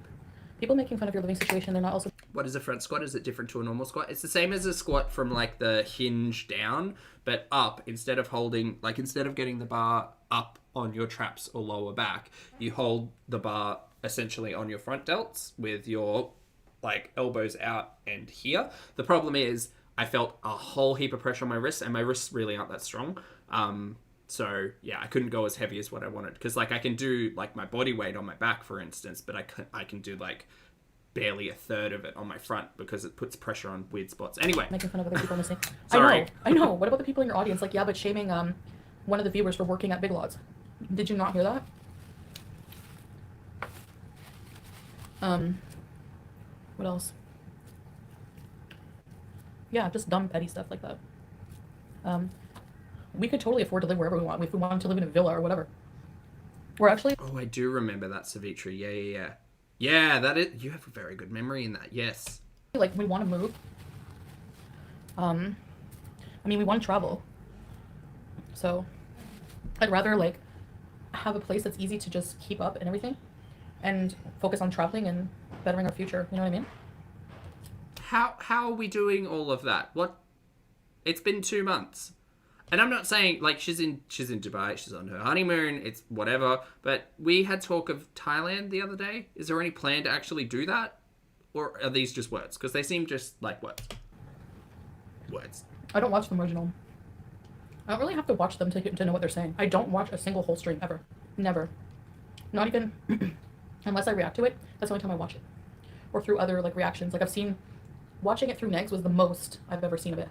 People making fun of your living situation, they're not also... What is a front squat? Is it different to a normal squat? It's the same as a squat from, like, the hinge down, but up. Instead of getting the bar up on your traps or lower back, you hold the bar essentially on your front delts with your, like, elbows out and here. The problem is I felt a whole heap of pressure on my wrists, and my wrists really aren't that strong. So, yeah, I couldn't go as heavy as what I wanted. Because, like, I can do, like, my body weight on my back, for instance, but I can do, like, barely a third of it on my front because it puts pressure on weird spots. Anyway. Making fun of other people missing. Sorry. I know. What about the people in your audience? Like, yeah, but shaming one of the viewers for working at Big Lots. Did you not hear that? What else? Yeah, just dumb, petty stuff like that. We could totally afford to live wherever we want. If we wanted to live in a villa or whatever. We're actually... Oh, I do remember that, Savitri. Yeah. Yeah, that is... You have a very good memory in that, yes. Like, we want to move. I mean, we want to travel. So, I'd rather, like, have a place that's easy to just keep up and everything. And focus on traveling and bettering our future. You know what I mean? How are we doing all of that? What? It's been 2 months. And I'm not saying, like, she's in Dubai, she's on her honeymoon, it's whatever, but we had talk of Thailand the other day. Is there any plan to actually do that? Or are these just words? Because they seem just like words. I don't watch them original. I don't really have to watch them to know what they're saying. I don't watch a single whole stream, ever. Never. Not even, unless I react to it, that's the only time I watch it. Or through other, like, reactions. Like, watching it through Negs was the most I've ever seen of it.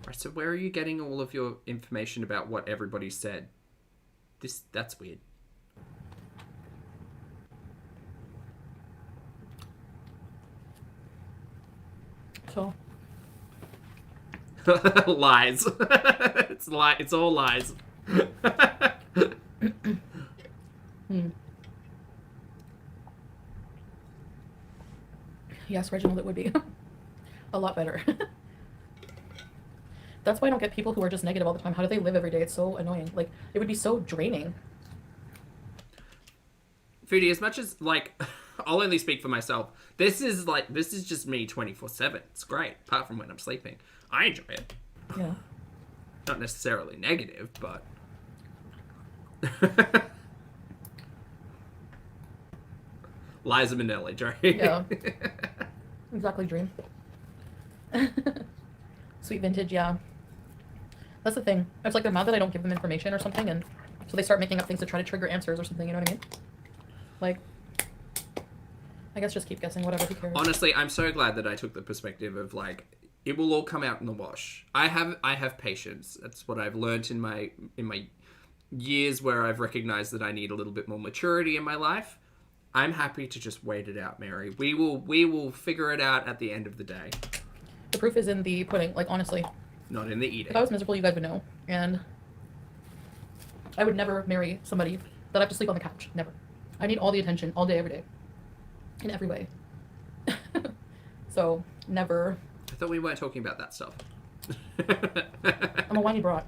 Right, so where are you getting all of your information about what everybody said? That's weird. So. Lies. It's all lies. Yes, Reginald, it would be a lot better. That's why I don't get people who are just negative all the time. How do they live every day? It's so annoying. Like, it would be so draining. Foodie, as much as, like, I'll only speak for myself. This is just me 24/7. It's great, apart from when I'm sleeping. I enjoy it. Yeah. Not necessarily negative, but... Liza Minnelli, Joey. Yeah. Exactly, dream. Sweet vintage, yeah. That's the thing. It's like they're mad that I don't give them information or something, and so they start making up things to try to trigger answers or something, you know what I mean? Like, I guess just keep guessing, whatever, who cares? Honestly, I'm so glad that I took the perspective of, like, it will all come out in the wash. I have patience. That's what I've learnt in my years where I've recognized that I need a little bit more maturity in my life. I'm happy to just wait it out, Mary. We will figure it out at the end of the day. The proof is in the pudding, like, honestly. Not in the eating. If I was miserable, you guys would know. And I would never marry somebody that I have to sleep on the couch. Never. I need all the attention, all day, every day. In every way. So, never. I thought we weren't talking about that stuff. I'm a whiny brat.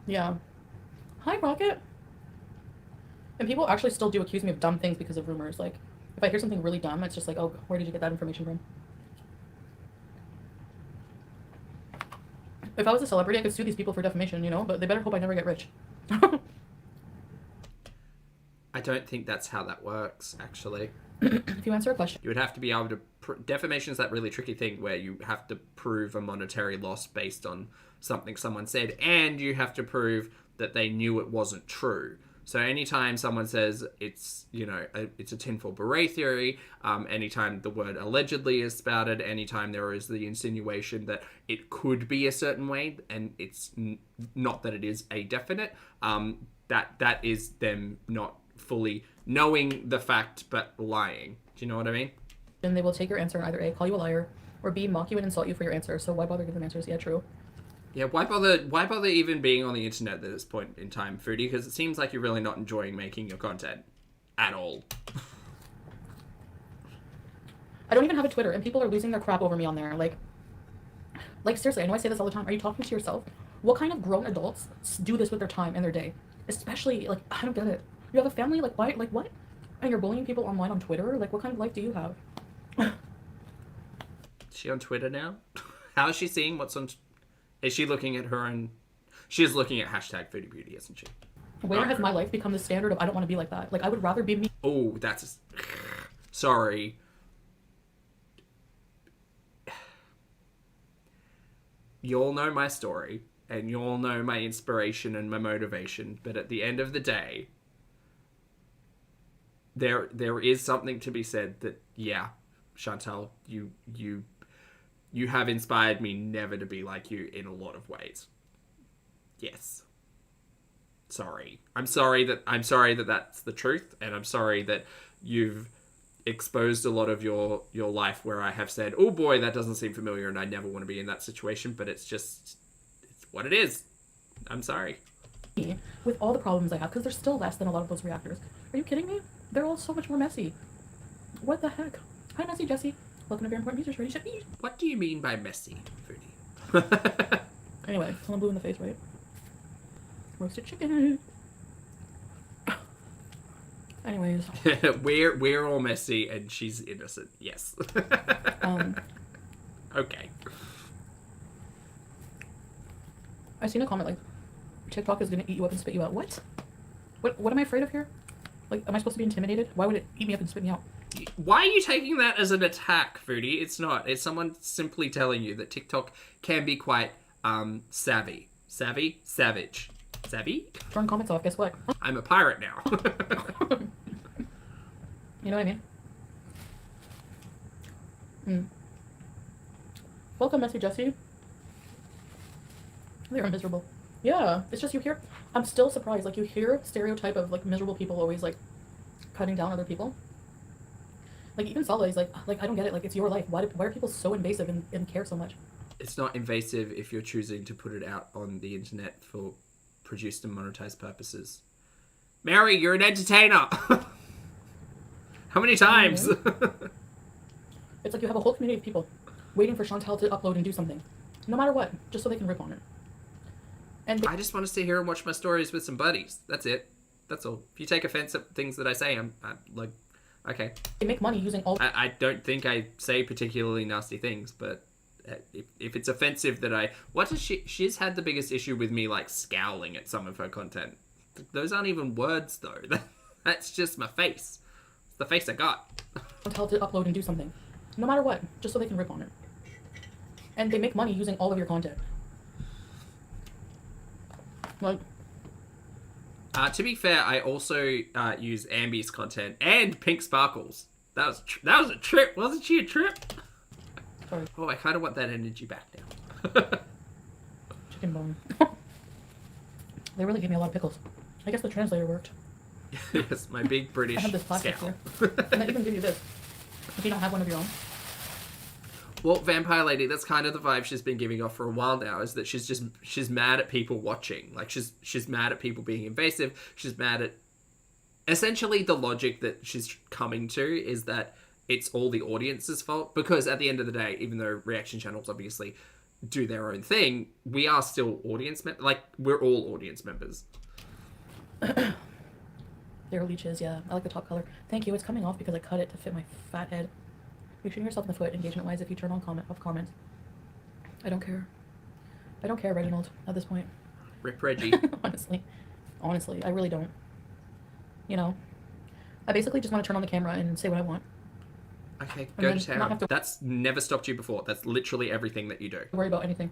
Yeah. Hi, Rocket. And people actually still do accuse me of dumb things because of rumors. Like, if I hear something really dumb, it's just like, oh, where did you get that information from? If I was a celebrity, I could sue these people for defamation, you know? But they better hope I never get rich. I don't think that's how that works, actually. If you answer a question. You would have to be able to... defamation is that really tricky thing where you have to prove a monetary loss based on something someone said, and you have to prove that they knew it wasn't true. So anytime someone says it's, you know, it's a tinfoil beret theory, anytime the word allegedly is spouted, anytime there is the insinuation that it could be a certain way, and it's not that it is a definite, that is them not fully knowing the fact but lying. Do you know what I mean? And they will take your answer and either A, call you a liar, or B, mock you and insult you for your answer. So why bother giving them answers? Yeah, true. Yeah, why bother even being on the internet at this point in time, Foodie? Because it seems like you're really not enjoying making your content at all. I don't even have a Twitter, and people are losing their crap over me on there. Like seriously, I know I say this all the time. Are you talking to yourself? What kind of grown adults do this with their time and their day? Especially, like, I don't get it. You have a family, like, why, like, what? And you're bullying people online on Twitter? Like, what kind of life do you have? Is she on Twitter now? How is she seeing what's on... Is she looking at her own... She's looking at hashtag Foodie Beauty, isn't she? Where has my life become the standard of I don't want to be like that? Like, I would rather be me. Oh, that's... Sorry. You all know my story, and you all know my inspiration and my motivation, but at the end of the day, there is something to be said that, yeah, Chantal, you have inspired me never to be like you in a lot of ways. Yes. Sorry. I'm sorry that that's the truth, and I'm sorry that you've exposed a lot of your life where I have said, oh boy, that doesn't seem familiar and I never want to be in that situation, but it's what it is. I'm sorry. With all the problems I have, because they're still less than a lot of those reactors. Are you kidding me? They're all so much more messy. What the heck? Hi, Messy Jessie. Welcome to Very Important Research. Ready, Shit, Eat. What do you mean by messy, Foodie? Anyway, someone blue in the face, right? Roasted chicken. Anyways. we're all messy and she's innocent. Yes. Okay. I seen a comment like, TikTok is gonna eat you up and spit you out. What? What am I afraid of here? Like, am I supposed to be intimidated? Why would it eat me up and spit me out? Why are you taking that as an attack, Foodie? It's not. It's someone simply telling you that TikTok can be quite savvy. Savvy? Savage. Savvy? Turn comments off, guess what? I'm a pirate now. You know what I mean? Welcome, Messy Jessie. They're miserable. Yeah, it's just you hear... I'm still surprised. Like, you hear stereotype of, like, miserable people always, like, cutting down other people. Like, even Sala is like, I don't get it. Like, it's your life. Why are people so invasive and care so much? It's not invasive if you're choosing to put it out on the internet for produced and monetized purposes. Mary, you're an entertainer! How many times? It's like you have a whole community of people waiting for Chantal to upload and do something. No matter what, just so they can rip on it. And I just want to sit here and watch my stories with some buddies. That's it. That's all. If you take offense at things that I say, I'm like, okay. They make money using all... I don't think I say particularly nasty things, but if it's offensive that I... What does she's had the biggest issue with me, like, scowling at some of her content. Those aren't even words, though. That's just my face. It's the face I got. Chantal to upload and do something. No matter what, just so they can rip on it. And they make money using all of your content. Like... To be fair, I also use Ambi's content and Pink Sparkles. That was a trip. Wasn't she a trip? Sorry. Oh, I kind of want that energy back now. Chicken bone. They really gave me a lot of pickles. I guess the translator worked. Yes, my big British I have this plastic scowl. here. And I even give you this. If you don't have one of your own. Well, Vampire Lady, that's kind of the vibe she's been giving off for a while now, is that she's mad at people watching. Like, she's mad at people being invasive. She's mad at... Essentially, the logic that she's coming to is that it's all the audience's fault. Because at the end of the day, even though reaction channels obviously do their own thing, we are still audience members. Like, we're all audience members. They're leeches, yeah. I like the top color. Thank you. It's coming off because I cut it to fit my fat head. You're shooting yourself in the foot, engagement-wise, if you turn on comments. I don't care. I don't care, Reginald, at this point. Rip Reggie. Honestly, I really don't. You know, I basically just want to turn on the camera and say what I want. Okay, go to town. That's never stopped you before. That's literally everything that you do. Worry about anything.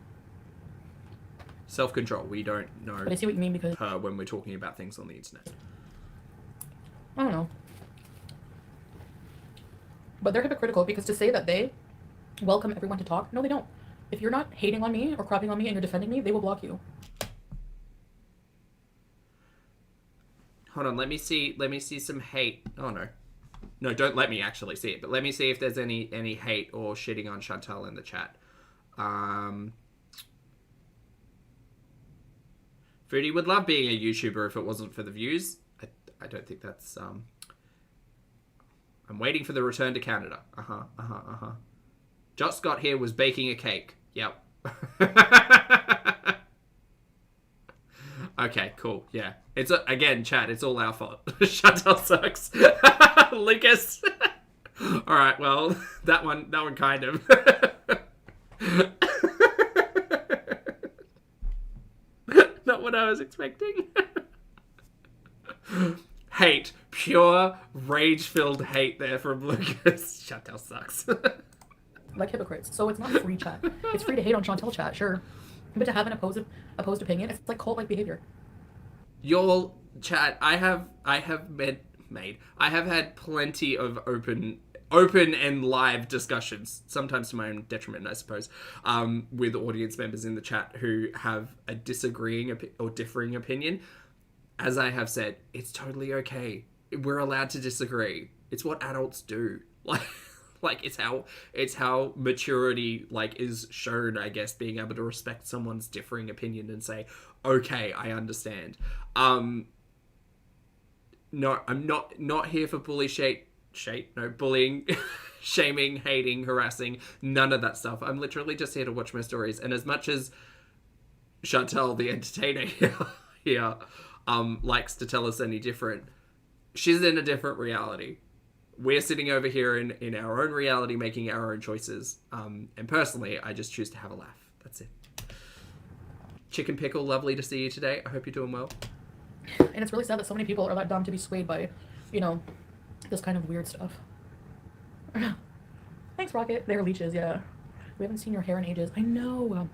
Self-control. We don't know but I see what you mean because her when we're talking about things on the internet. I don't know. But they're hypocritical because to say that they welcome everyone to talk, no, they don't. If you're not hating on me or crapping on me and you're defending me, they will block you. Hold on, let me see some hate. Oh no. No, don't let me actually see it, but let me see if there's any hate or shitting on Chantal in the chat. Foodie would love being a YouTuber if it wasn't for the views. I don't think that's I'm waiting for the return to Canada. Josh Scott here was baking a cake. Yep. Okay, cool. Yeah. It's again, chat, it's all our fault. Chantal sucks. Lucas. All right, well, that one kind of. Not what I was expecting. Hate. Pure rage-filled hate there from Lucas. Chantal sucks. Like hypocrites. So it's not free chat. It's free to hate on Chantal chat, sure. But to have an opposed opinion, it's like cult-like behavior. Y'all, chat, I have had plenty of open and live discussions, sometimes to my own detriment, I suppose, with audience members in the chat who have a disagreeing or differing opinion. As I have said, it's totally okay. We're allowed to disagree. It's what adults do. Like it's how maturity is shown, I guess, being able to respect someone's differing opinion and say, okay, I understand. No, I'm not here for bullying, shaming, hating, harassing, none of that stuff. I'm literally just here to watch my stories. And as much as Chantal, the entertainer here, likes to tell us any different, she's in a different reality. We're sitting over here in our own reality, making our own choices. And personally, I just choose to have a laugh. That's it. Chicken Pickle, lovely to see you today. I hope you're doing well. And it's really sad that so many people are that dumb to be swayed by, this kind of weird stuff. Thanks, Rocket. They're leeches, yeah. We haven't seen your hair in ages. I know,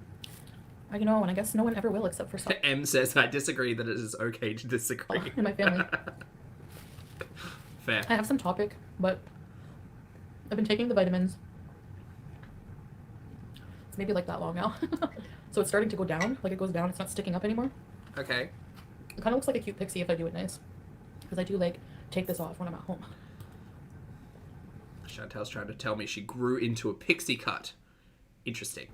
and I guess no one ever will except for some. M says, I disagree that it is okay to disagree. In my family. Fair. I have some topic, but I've been taking the vitamins. It's maybe that long now. So it's starting to go down. It goes down. It's not sticking up anymore. Okay. It kind of looks like a cute pixie if I do it nice. Because I do, take this off when I'm at home. Chantal's trying to tell me she grew into a pixie cut. Interesting.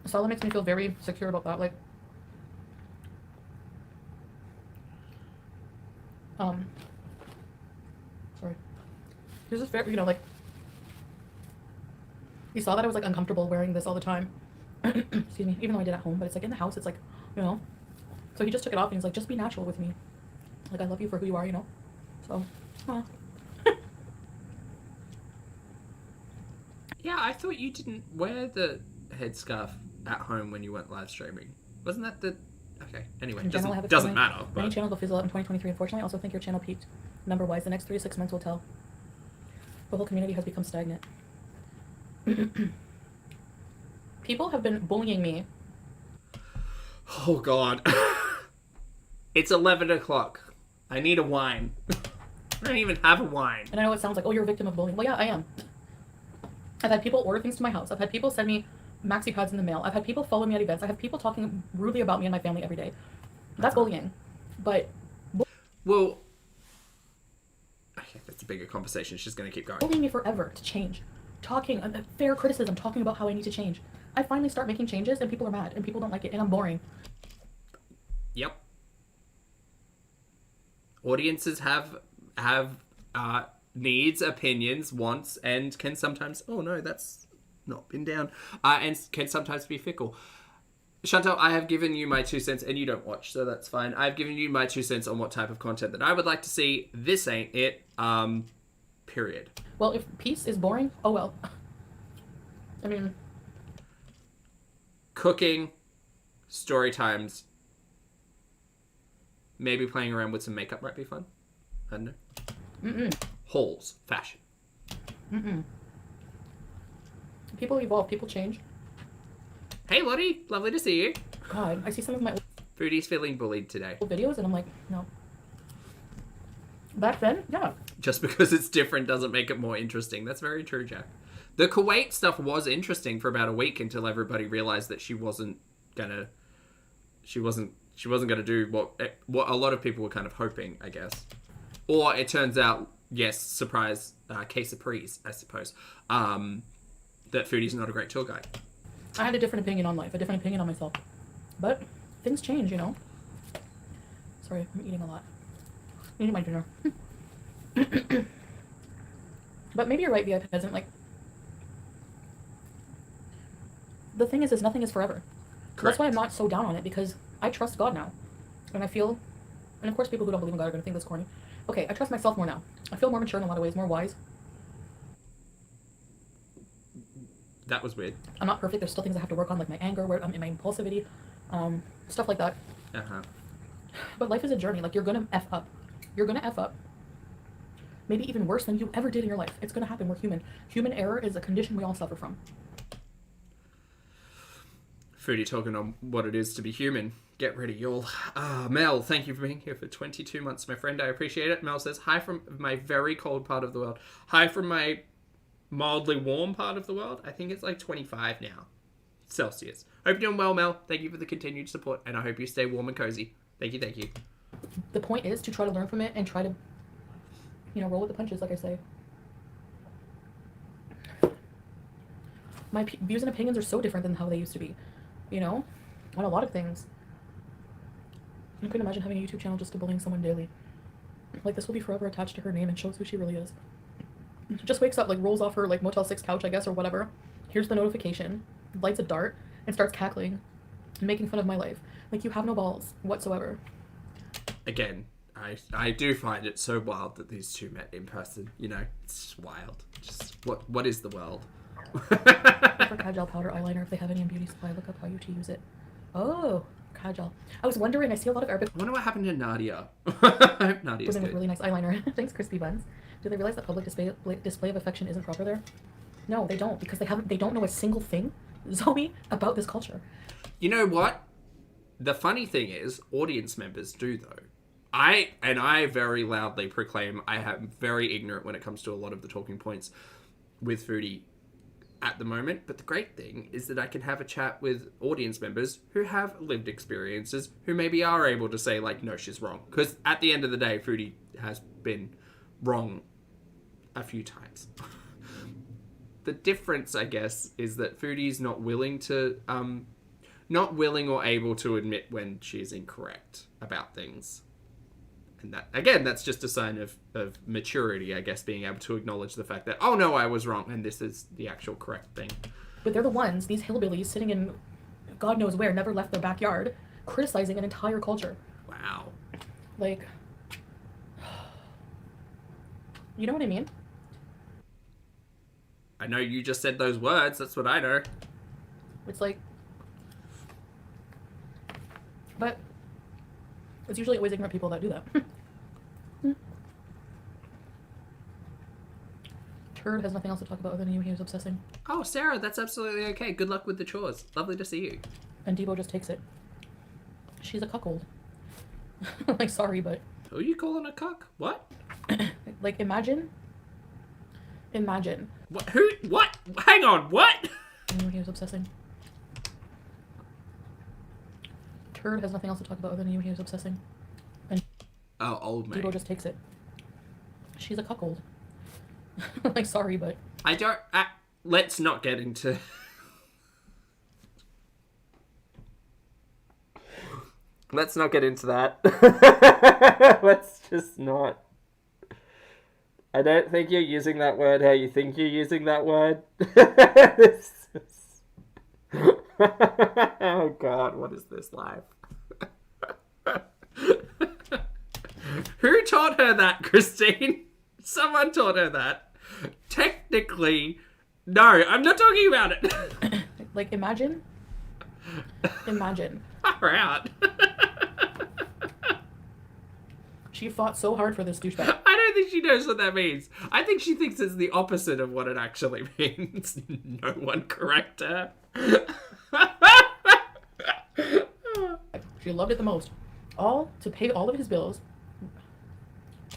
Sala makes me feel very secure about that. Sorry. There's this very, you saw that I was, uncomfortable wearing this all the time. Excuse me. Even though I did at home, but it's, in the house, it's, So he just took it off and he's like, just be natural with me. I love you for who you are, So, Yeah, I thought you didn't wear the headscarf at home when you went live streaming. Wasn't that the... Okay, anyway, doesn't matter. Many channels will fizzle out in 2023. Unfortunately, I also think your channel peaked number-wise. The next 3 to 6 months will tell. The whole community has become stagnant. People have been bullying me. Oh, God. It's 11 o'clock. I need a wine. I don't even have a wine. And I know it sounds like, oh, you're a victim of bullying. Well, yeah, I am. I've had people order things to my house. I've had people send me maxi pads in the mail. I've had people follow me at events. I have people talking rudely about me and my family every day. That's bullying. But... Well... Okay, that's a bigger conversation. She's going to keep going. Bullying me forever to change. Talking, fair criticism, talking about how I need to change. I finally start making changes and people are mad and people don't like it and I'm boring. Yep. Audiences have needs, opinions, wants, and can sometimes... Oh, no, that's not been down. And can sometimes be fickle. Chantal, I have given you my 2 cents, and you don't watch, so that's fine. I've given you my 2 cents on what type of content that I would like to see. This ain't it. Period. Well, if peace is boring, oh well. I mean... Cooking, story times, maybe playing around with some makeup might be fun. I don't know. Mm-mm. Hauls, fashion. Mm-mm. People evolve, people change. Hey Lottie, lovely to see you. God, I see some of my Foodie's feeling bullied today. old videos and I'm like, no. Back then, yeah. Just because it's different doesn't make it more interesting. That's very true, Jack. The Kuwait stuff was interesting for about a week until everybody realized that she wasn't gonna do what a lot of people were kind of hoping, I guess. Or it turns out, yes, surprise, case surprise, I suppose, that Foodie's not a great tour guide. I had a different opinion on life, a different opinion on myself. But things change, you know. Sorry, I'm eating a lot. I'm eating my dinner. But maybe you're right, VIP Peasant. Like, the thing is nothing is forever. Correct. That's why I'm not so down on it, because I trust God now. And I feel, and of course people who don't believe in God are going to think this corny. Okay, I trust myself more now. I feel more mature in a lot of ways, more wise. That was weird. I'm not perfect. There's still things I have to work on, like my anger, my impulsivity, stuff like that. Uh-huh. But life is a journey. Like, you're going to F up. You're going to F up. Maybe even worse than you ever did in your life. It's going to happen. We're human. Human error is a condition we all suffer from. Foodie talking on what it is to be human. Get ready, y'all. Mel, thank you for being here for 22 months, my friend. I appreciate it. Mel says, hi from my very cold part of the world. Hi from my mildly warm part of the world. I think it's like 25 now. Celsius. Hope you're doing well, Mel. Thank you for the continued support, and I hope you stay warm and cozy. Thank you, thank you. The point is to try to learn from it and try to, roll with the punches, like I say. My views and opinions are so different than how they used to be, on a lot of things. I couldn't imagine having a YouTube channel just to bullying someone daily. Like, this will be forever attached to her name and shows who she really is. Just wakes up, like, rolls off her, like, Motel 6 couch, I guess, or whatever. Here's the notification, lights a dart, and starts cackling and making fun of my life. Like, you have no balls whatsoever. Again, I do find it so wild that these two met in person. It's just wild. Just, what is the world? For Kajal powder eyeliner, if they have any in beauty supply, look up how you to use it. Oh, Kajal. I was wondering, I see a lot of Arabic... I wonder what happened to Nadia. I hope Nadia's women good. with really nice eyeliner. Thanks, Crispy Buns. Do they realize that public display of affection isn't proper there? No, they don't, because they don't know a single thing, Zoe, about this culture. You know what? The funny thing is, audience members do, though. I very loudly proclaim I am very ignorant when it comes to a lot of the talking points with Foodie at the moment, but the great thing is that I can have a chat with audience members who have lived experiences, who maybe are able to say, like, no, she's wrong. Because at the end of the day, Foodie has been wrong a few times. The difference, I guess, is that Foodie's not willing or able to admit when she is incorrect about things. And that, again, that's just a sign of maturity, I guess, being able to acknowledge the fact that, oh no, I was wrong, and this is the actual correct thing. But they're the ones, these hillbillies sitting in God knows where, never left their backyard, criticizing an entire culture. Wow. Like, you know what I mean? I know you just said those words, that's what I know. It's like, but it's usually always ignorant people that do that. Turd has nothing else to talk about other than you. He was obsessing. Oh, Sarah, that's absolutely okay. Good luck with the chores. Lovely to see you. And Debo just takes it. She's a cuckold. Like, sorry, but... Who are you calling a cuck? What? Like, imagine. What? Who? What? Hang on, what? I knew he was obsessing. Turd has nothing else to talk about other than you. He was obsessing. And oh, old man. Debo just takes it. She's a cuckold. Like, sorry, but... I don't... let's not get into... Let's not get into that. Let's just not. I don't think you're using that word how you think you're using that word. Oh God, what is this life? Who taught her that, Christine? Someone taught her that. Technically, no, I'm not talking about it. Like, imagine. Far out. She fought so hard for this douchebag. I don't think she knows what that means. I think she thinks it's the opposite of what it actually means. No one correct her. She loved it the most. All to pay all of his bills.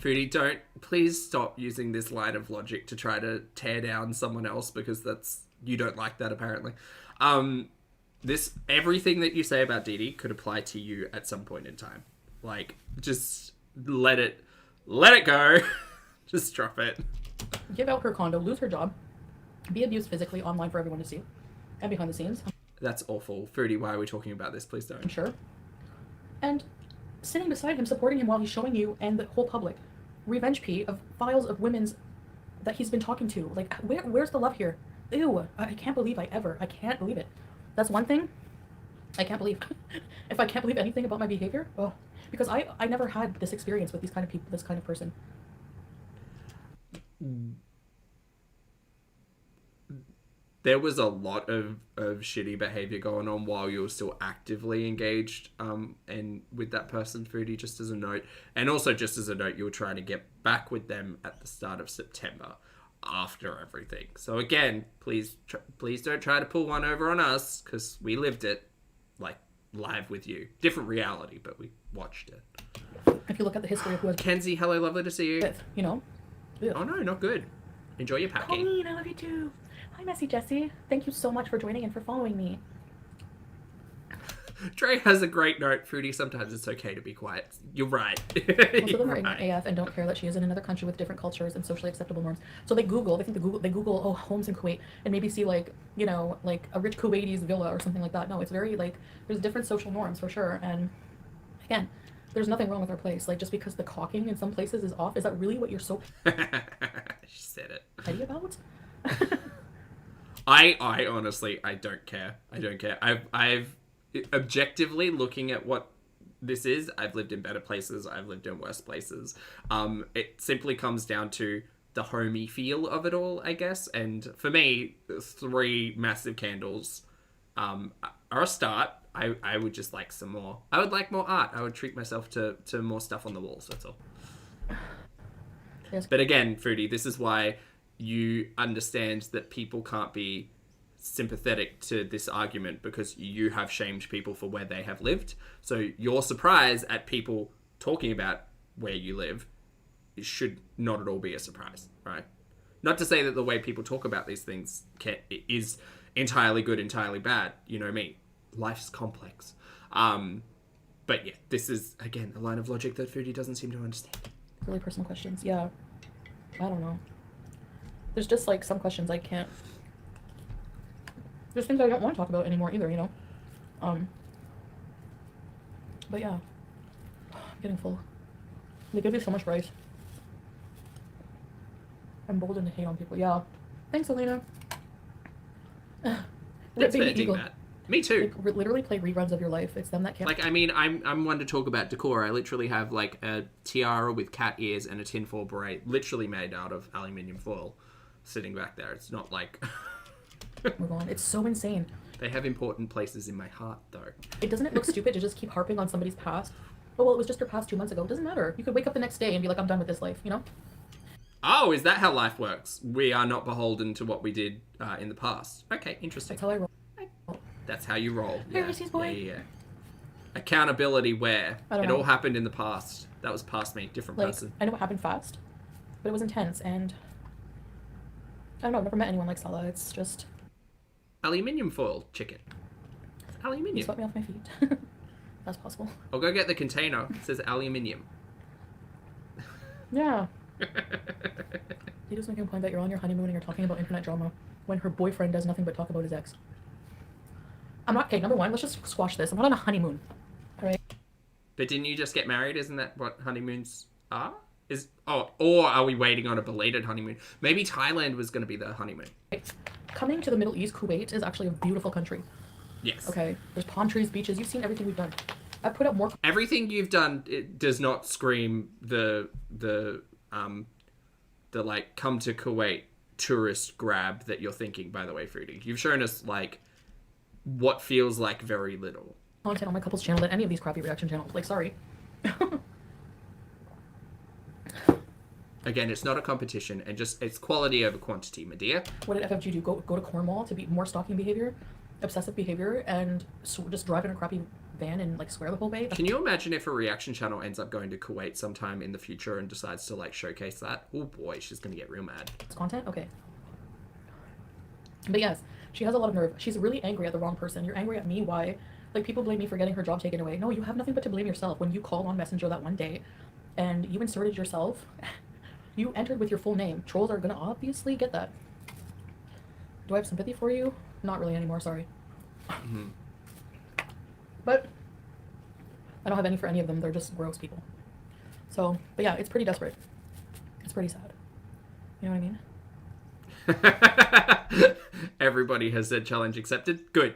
Foodie, please stop using this line of logic to try to tear down someone else, because you don't like that apparently. Everything that you say about Dee Dee could apply to you at some point in time. Like, just let it go. Just drop it. Give out her condo, lose her job, be abused physically online for everyone to see, and behind the scenes. That's awful. Foodie, why are we talking about this? Please don't. I'm sure. And sitting beside him, supporting him while he's showing you and the whole public revenge P of files of women's that he's been talking to. Like, where's the love here? Ew, I can't believe I can't believe it. That's one thing I can't believe. If I can't believe anything about my behavior, well, because I never had this experience with these kind of people, this kind of person. There was a lot of shitty behavior going on while you were still actively engaged and with that person, Foodie, just as a note. And also just as a note, you were trying to get back with them at the start of September after everything. So again, please don't try to pull one over on us, because we lived it, like, live with you. Different reality, but we watched it. If you look at the history of who has... Kenzie, hello, lovely to see you. You know? Ugh. Oh no, not good. Enjoy your packing. Colleen, I love you too. Hi, Messy Jessie. Thank you so much for joining and for following me. Dre has a great note. Foodie, sometimes it's okay to be quiet. You're right. Most of them are ignorant AF and don't care that she is in another country with different cultures and socially acceptable norms. So they Google, oh, homes in Kuwait, and maybe see, like, you know, like a rich Kuwaiti's villa or something like that. No, it's very, like, there's different social norms for sure. And again, there's nothing wrong with our place. Like, just because the caulking in some places is off, is that really what you're so she said it. petty about? I honestly, I don't care. I've objectively looking at what this is, I've lived in better places, I've lived in worse places. It simply comes down to the homey feel of it all, I guess. And for me, 3 massive candles are a start. I would just like some more. I would like more art. I would treat myself to more stuff on the walls, that's all. Yes. But again, Foodie, this is why you understand that people can't be sympathetic to this argument, because you have shamed people for where they have lived. So your surprise at people talking about where you live should not at all be a surprise, right? Not to say that the way people talk about these things is entirely good, entirely bad. You know me. Life's complex. But yeah, this is, again, a line of logic that Foodie doesn't seem to understand. Really personal questions. Yeah. I don't know. There's just, like, some questions I can't... There's things I don't want to talk about anymore either, you know? But yeah. I'm getting full. They give you so much rice. I'm bolden to hate on people. Yeah. Thanks, Elena. Thanks for editing that. Me too. Like, literally play reruns of your life. It's them that can't... Like, I mean, I'm one to talk about decor. I literally have, like, a tiara with cat ears and a tinfoil beret, literally made out of aluminium foil, sitting back there. It's not like... Move on. It's so insane. They have important places in my heart, though. Doesn't it look stupid to just keep harping on somebody's past? Oh, well, it was just your past 2 months ago. It doesn't matter. You could wake up the next day and be like, I'm done with this life, you know? Oh, is that how life works? We are not beholden to what we did in the past. Okay, interesting. That's how I roll. That's how you roll. Hey, Reese's boy. Yeah. Accountability where? It know. all happened in the past. That was past me. Different person. I know it happened fast, but it was intense, and... I don't know, I've never met anyone like Salah. It's just... Aluminium foil chicken. It's aluminium. You swept me off my feet. That's possible. I'll go get the container. It says aluminium. Yeah. You just making a point that you're on your honeymoon and you're talking about internet drama when her boyfriend does nothing but talk about his ex. I'm not... Okay, number one, let's just squash this. I'm not on a honeymoon. Alright? But didn't you just get married? Isn't that what honeymoons are? Or are we waiting on a belated honeymoon? Maybe Thailand was going to be the honeymoon. Coming to the Middle East, Kuwait is actually a beautiful country. Yes. Okay, there's palm trees, beaches. You've seen everything we've done. I've put up more... Everything you've done, it does not scream the like, come to Kuwait tourist grab that you're thinking, by the way, Foodie. You've shown us, like, what feels like very little content on my couple's channel than any of these crappy reaction channels. Like, sorry. Again, it's not a competition, and just it's quality over quantity, my dear. What did FFG do? Go to Cornwall to be more stalking behavior, obsessive behavior, and just drive in a crappy van and like square the whole way. Can you imagine if a reaction channel ends up going to Kuwait sometime in the future and decides to like showcase that? Oh boy, she's gonna get real mad. It's content? Okay. But yes, she has a lot of nerve. She's really angry at the wrong person. You're angry at me? Why? Like, people blame me for getting her job taken away. No, you have nothing but to blame yourself. When you called on Messenger that one day and you inserted yourself, you entered with your full name. Trolls are gonna obviously get that. Do I have sympathy for you? Not really anymore, sorry. Mm-hmm. But I don't have any for any of them. They're just gross people. So, but yeah, it's pretty desperate. It's pretty sad. You know what I mean? Everybody has said challenge accepted. Good.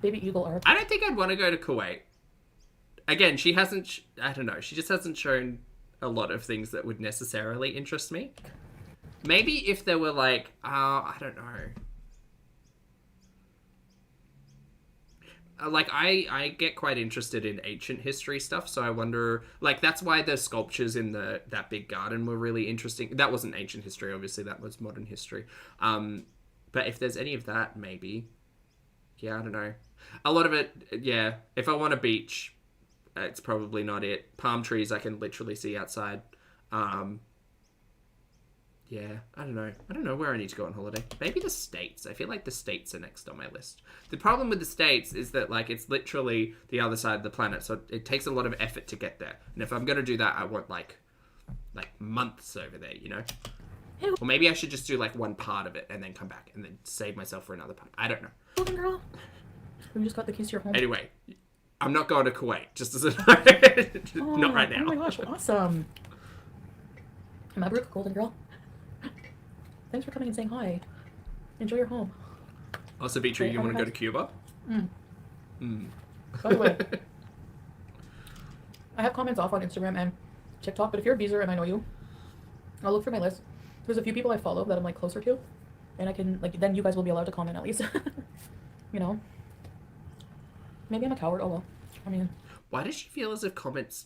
Baby Eagle Arc. I don't think I'd want to go to Kuwait. Again, she hasn't... I don't know. She just hasn't shown a lot of things that would necessarily interest me. Maybe if there were like... I don't know. Like, I get quite interested in ancient history stuff, so I wonder... Like, that's why the sculptures in that big garden were really interesting. That wasn't ancient history, obviously. That was modern history. But if there's any of that, maybe... Yeah, I don't know. A lot of it, yeah. If I want a beach, it's probably not it. Palm trees I can literally see outside. Yeah, I don't know. I don't know where I need to go on holiday. Maybe the States. I feel like the States are next on my list. The problem with the States is that, like, it's literally the other side of the planet, so it takes a lot of effort to get there. And if I'm going to do that, I want, like months over there, you know? Or maybe I should just do, like, one part of it and then come back and then save myself for another part. I don't know. Golden girl. We just got the keys to your home. Anyway, I'm not going to Kuwait, just as a... Oh, not right now. Oh my gosh, awesome. Mabrook, golden girl. Thanks for coming and saying hi. Enjoy your home. Oh, so Vitri, you want to go to Cuba? By the way, I have comments off on Instagram and TikTok, but if you're a Beezer and I know you, I'll look for my list. There's a few people I follow that I'm like closer to, and I can, like, then you guys will be allowed to comment at least. You know? Maybe I'm a coward, oh well. I mean... Why does she feel as if comments,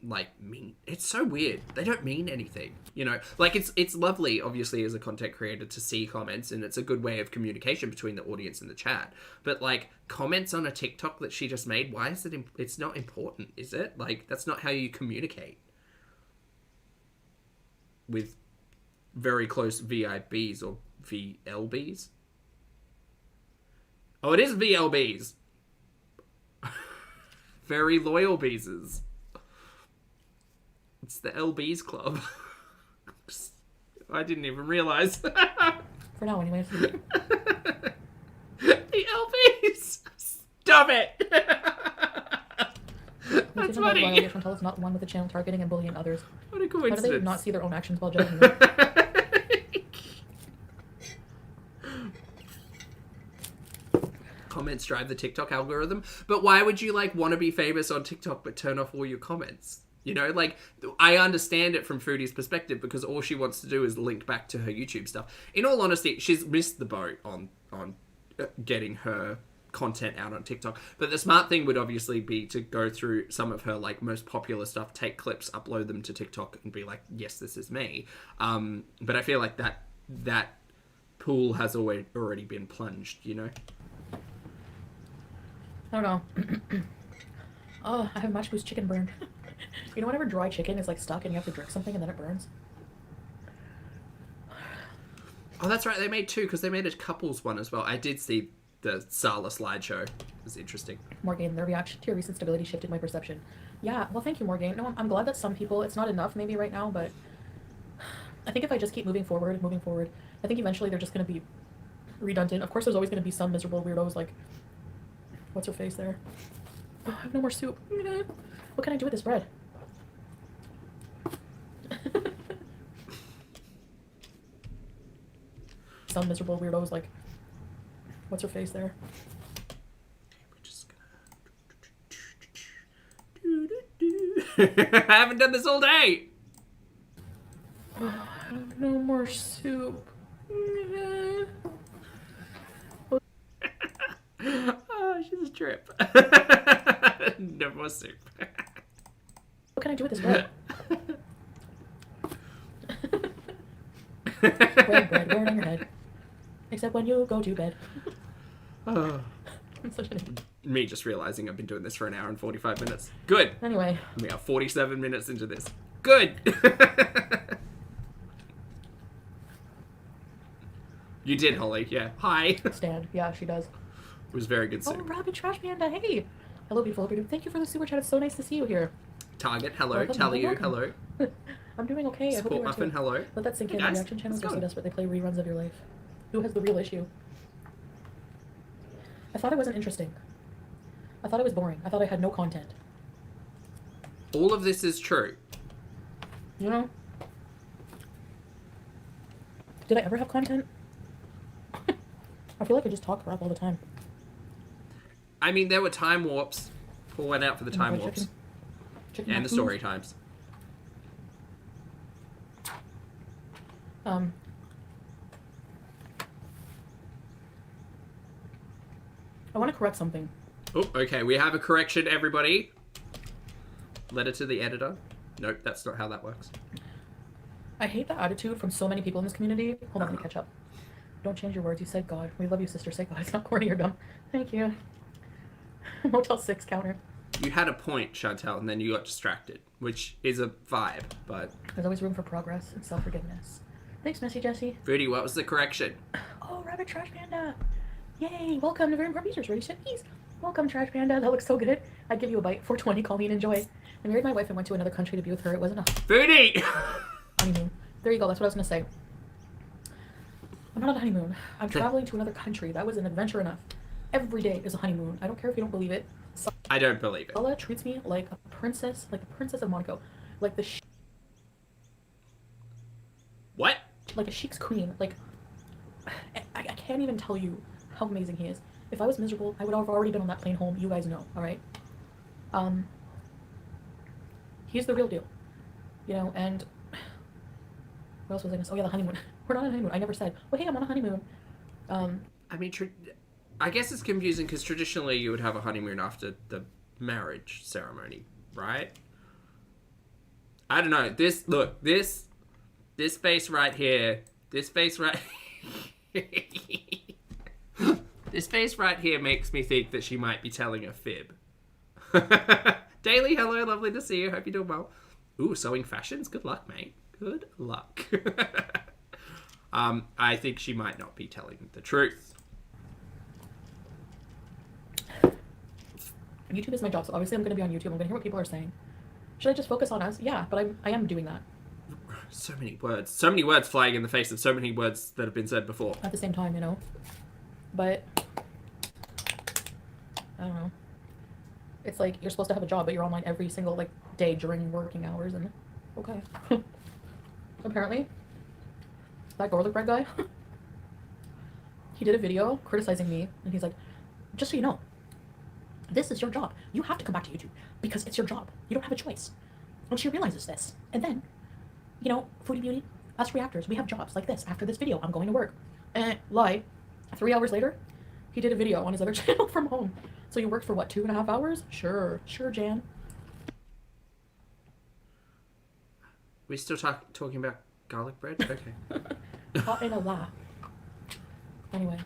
like, mean... It's so weird. They don't mean anything, you know? Like, it's lovely, obviously, as a content creator to see comments, and it's a good way of communication between the audience and the chat. But, like, comments on a TikTok that she just made, why is it... It's not important, is it? Like, that's not how you communicate with very close VIBs or VLBs. Oh, it is VLBs. Very loyal Beezers. It's the LBs club. I didn't even realise. For now, anyways. The LBs! Stop it! That's funny. Chantal is not one with the channel targeting and bullying others. What a coincidence. How do they not see their own actions while judging them? Comments drive the TikTok algorithm, but why would you like want to be famous on TikTok but turn off all your comments? You know, like, I understand it from Foodie's perspective because all she wants to do is link back to her YouTube stuff. In all honesty, she's missed the boat on getting her content out on TikTok. But the smart thing would obviously be to go through some of her like most popular stuff, take clips, upload them to TikTok, and be like, yes, this is me. But I feel like that pool has already been plunged, you know. I don't know. Oh, I have mashed goose chicken burned. You know, whenever dry chicken is like stuck and you have to drink something and then it burns. Oh, that's right. They made two because they made a couples one as well. I did see the Sala slideshow. It was interesting. Morgan, their reaction to your recent stability shifted my perception. Yeah, well, thank you, Morgan. No, I'm glad that some people, it's not enough maybe right now, but I think if I just keep moving forward, I think eventually they're just going to be redundant. Of course, there's always going to be some miserable weirdos like, what's her face there? Oh, I have no more soup. What can I do with this bread? Some miserable weirdos like, what's her face there? We're just gonna... I haven't done this all day. Oh, I have no more soup. Oh, she's a trip. No more soup. What can I do with this bread? Bread, wear it on your head. Except when you go to bed. Oh. I'm such an me just realizing I've been doing this for an hour and 45 minutes. Good. Anyway. We are 47 minutes into this. Good. You did, Holly. Yeah. Hi. Stand. Yeah, she does. It was very good. Oh, Robbie Trash Panda. Hey. Hello, beautiful. Thank you for the super chat. It's so nice to see you here. Target. Hello. Tally you. Hello. I'm doing okay. Support Muffin. Hello. Let that sink in. Guys, Reaction channels are so desperate. They play reruns of your life. Who has the real issue? I thought it wasn't interesting. I thought it was boring. I thought I had no content. All of this is true. You know? Did I ever have content? I feel like I just talk crap all the time. I mean, there were time warps. Pull one out for the time warps. Chicken and the story times. I want to correct something. Oh, okay. We have a correction, everybody. Letter to the editor. Nope, that's not how that works. I hate the attitude from so many people in this community. Hold on, let me catch up. Don't change your words. You said God. We love you, sister. Say God. It's not corny or dumb. Thank you. Motel 6 counter. You had a point, Chantel, and then you got distracted, which is a vibe, but... There's always room for progress and self-forgiveness. Thanks, Messy Jessie. Foodie, what was the correction? Oh, Rabbit Trash Panda. Yay. Welcome to Very Important Users. Ready, set, please. Welcome, Trash Panda. That looks so good. I'd give you a bite. 420. Call me and enjoy. I married my wife and went to another country to be with her. It wasn't a... Foodie! honeymoon. There you go. That's what I was going to say. I'm not on a honeymoon. I'm traveling to another country. That was an adventure enough. Every day is a honeymoon. I don't care if you don't believe it. I don't believe it. Bella treats me like a princess, like the princess of Monaco. Like the What? Like a sheik's queen. Like, I can't even tell you how amazing he is. If I was miserable, I would have already been on that plane home. You guys know, alright? He's the real deal. You know, and... What else was I going to say? Oh yeah, the honeymoon. We're not on a honeymoon. I never said, well, hey, I'm on a honeymoon. I mean, I guess it's confusing because traditionally you would have a honeymoon after the marriage ceremony, right? I don't know. This face right here, this face right this face right here makes me think that she might be telling a fib. Daily, hello, lovely to see you. Hope you're doing well. Ooh, sewing fashions. Good luck, mate. Good luck. I think she might not be telling the truth. YouTube is my job, so obviously I'm going to be on YouTube. I'm going to hear what people are saying. Should I just focus on us? Yeah, but I am doing that. So many words. So many words flying in the face of so many words that have been said before. At the same time, you know. But, I don't know. It's like you're supposed to have a job, but you're online every single, like, day during working hours, and okay. Apparently, that garlic bread guy, he did a video criticizing me, and he's like, just so you know, this is your job. You have to come back to YouTube because it's your job. You don't have a choice. And she realizes this. And then, you know, Foodie Beauty, us reactors, we have jobs like this. After this video, I'm going to work. Lie. 3 hours later, he did a video on his other channel from home. So you worked for what, 2.5 hours? Sure, Jan. We still talking about garlic bread? Okay. Caught in a lie. Anyway.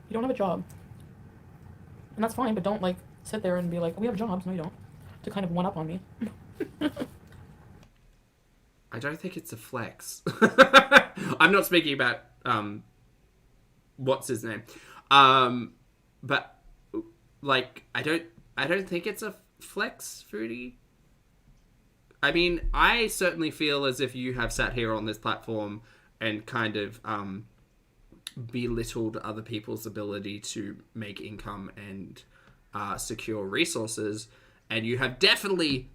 You don't have a job. And that's fine, but don't, like, sit there and be like, oh, we have jobs. No, you don't. To kind of one-up on me. I don't think it's a flex. I'm not speaking about, what's his name? But, like, I don't think it's a flex, Foodie. I mean, I certainly feel as if you have sat here on this platform and kind of, belittled other people's ability to make income and secure resources, and you have definitely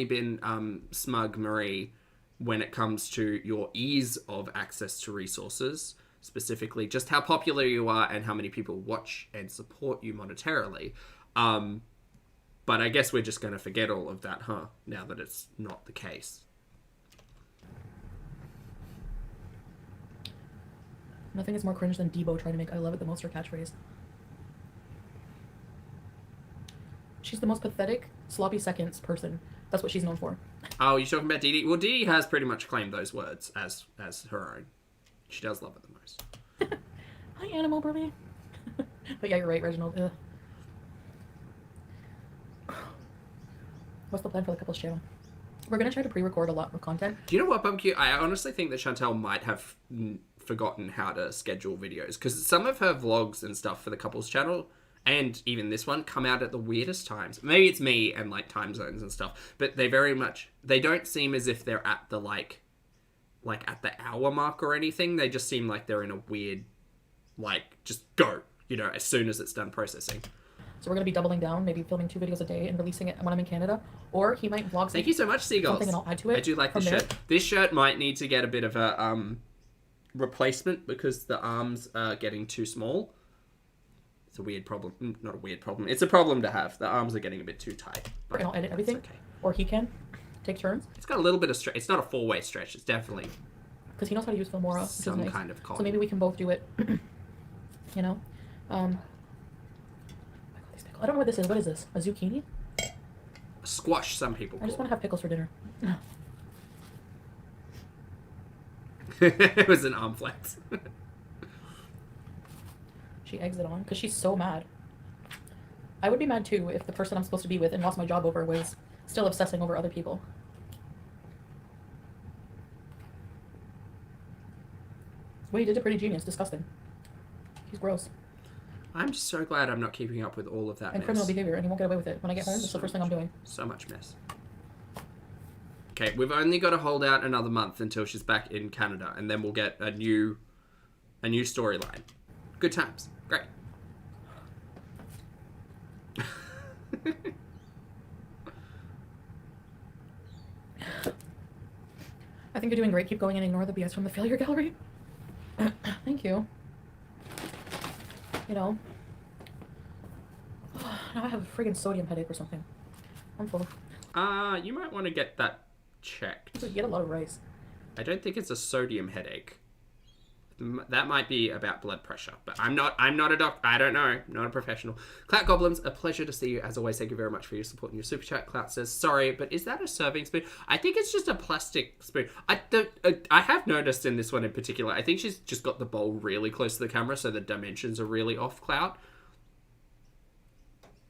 been smug, Marie, when it comes to your ease of access to resources, specifically just how popular you are and how many people watch and support you monetarily. But I guess we're just going to forget all of that, huh? Now that it's not the case. Nothing is more cringe than Debo trying to make I love it the most her catchphrase. She's the most pathetic, sloppy seconds person. That's what she's known for. Oh, you're talking about Dee Dee? Well, Dee Dee has pretty much claimed those words as her own. She does love it the most. Hi, Animal Burby. But yeah, you're right, Reginald. Ugh. What's the plan for the couples channel? We're going to try to pre-record a lot of content. Do you know what, Pumpkin? I honestly think that Chantel might have forgotten how to schedule videos, because some of her vlogs and stuff for the couples channel, and even this one, come out at the weirdest times. Maybe it's me and like time zones and stuff, but they don't seem as if they're at the like at the hour mark or anything. They just seem like they're in a weird, like, just go, as soon as it's done processing. So we're going to be doubling down, maybe filming 2 videos a day and releasing it when I'm in Canada. Or he might vlog Thank you so much, Seagulls. something and I'll add to it. I do like this shirt. This shirt might need to get a bit of a replacement because the arms are getting too small. It's a weird problem. Not a weird problem. It's a problem to have. The arms are getting a bit too tight. And I'll edit everything. Okay. Or he can take turns. It's got a little bit of stretch. It's not a 4-way stretch. It's definitely... Because he knows how to use Filmora. Some nice. kind of cotton. So maybe we can both do it. I don't know what this is. What is this? A zucchini? Squash, some people call I just want to have pickles for dinner. It was an arm flex. She eggs it on because she's so mad. I would be mad too if the person I'm supposed to be with and lost my job over was still obsessing over other people. What he did to Pretty Genius, disgusting. He's gross. I'm just so glad I'm not keeping up with all of that and mess. Criminal behavior, and he won't get away with it. When I get home, that's the first thing I'm doing. So much mess. Okay, we've only got to hold out another month until she's back in Canada, and then we'll get a new storyline. Good times. Great. I think you're doing great. Keep going and ignore the BS from the failure gallery. Thank you. Now I have a friggin' sodium headache or something. I'm full. You might want to get that checked. You get a lot of rice. I don't think it's a sodium headache. That might be about blood pressure, but I'm not a doctor. I don't know. I'm not a professional. Clout Goblins, a pleasure to see you as always. Thank you very much for your support and your super chat. Clout says, sorry, but is that a serving spoon? I think it's just a plastic spoon. I have noticed in this one in particular, I think she's just got the bowl really close to the camera, so the dimensions are really off, Clout.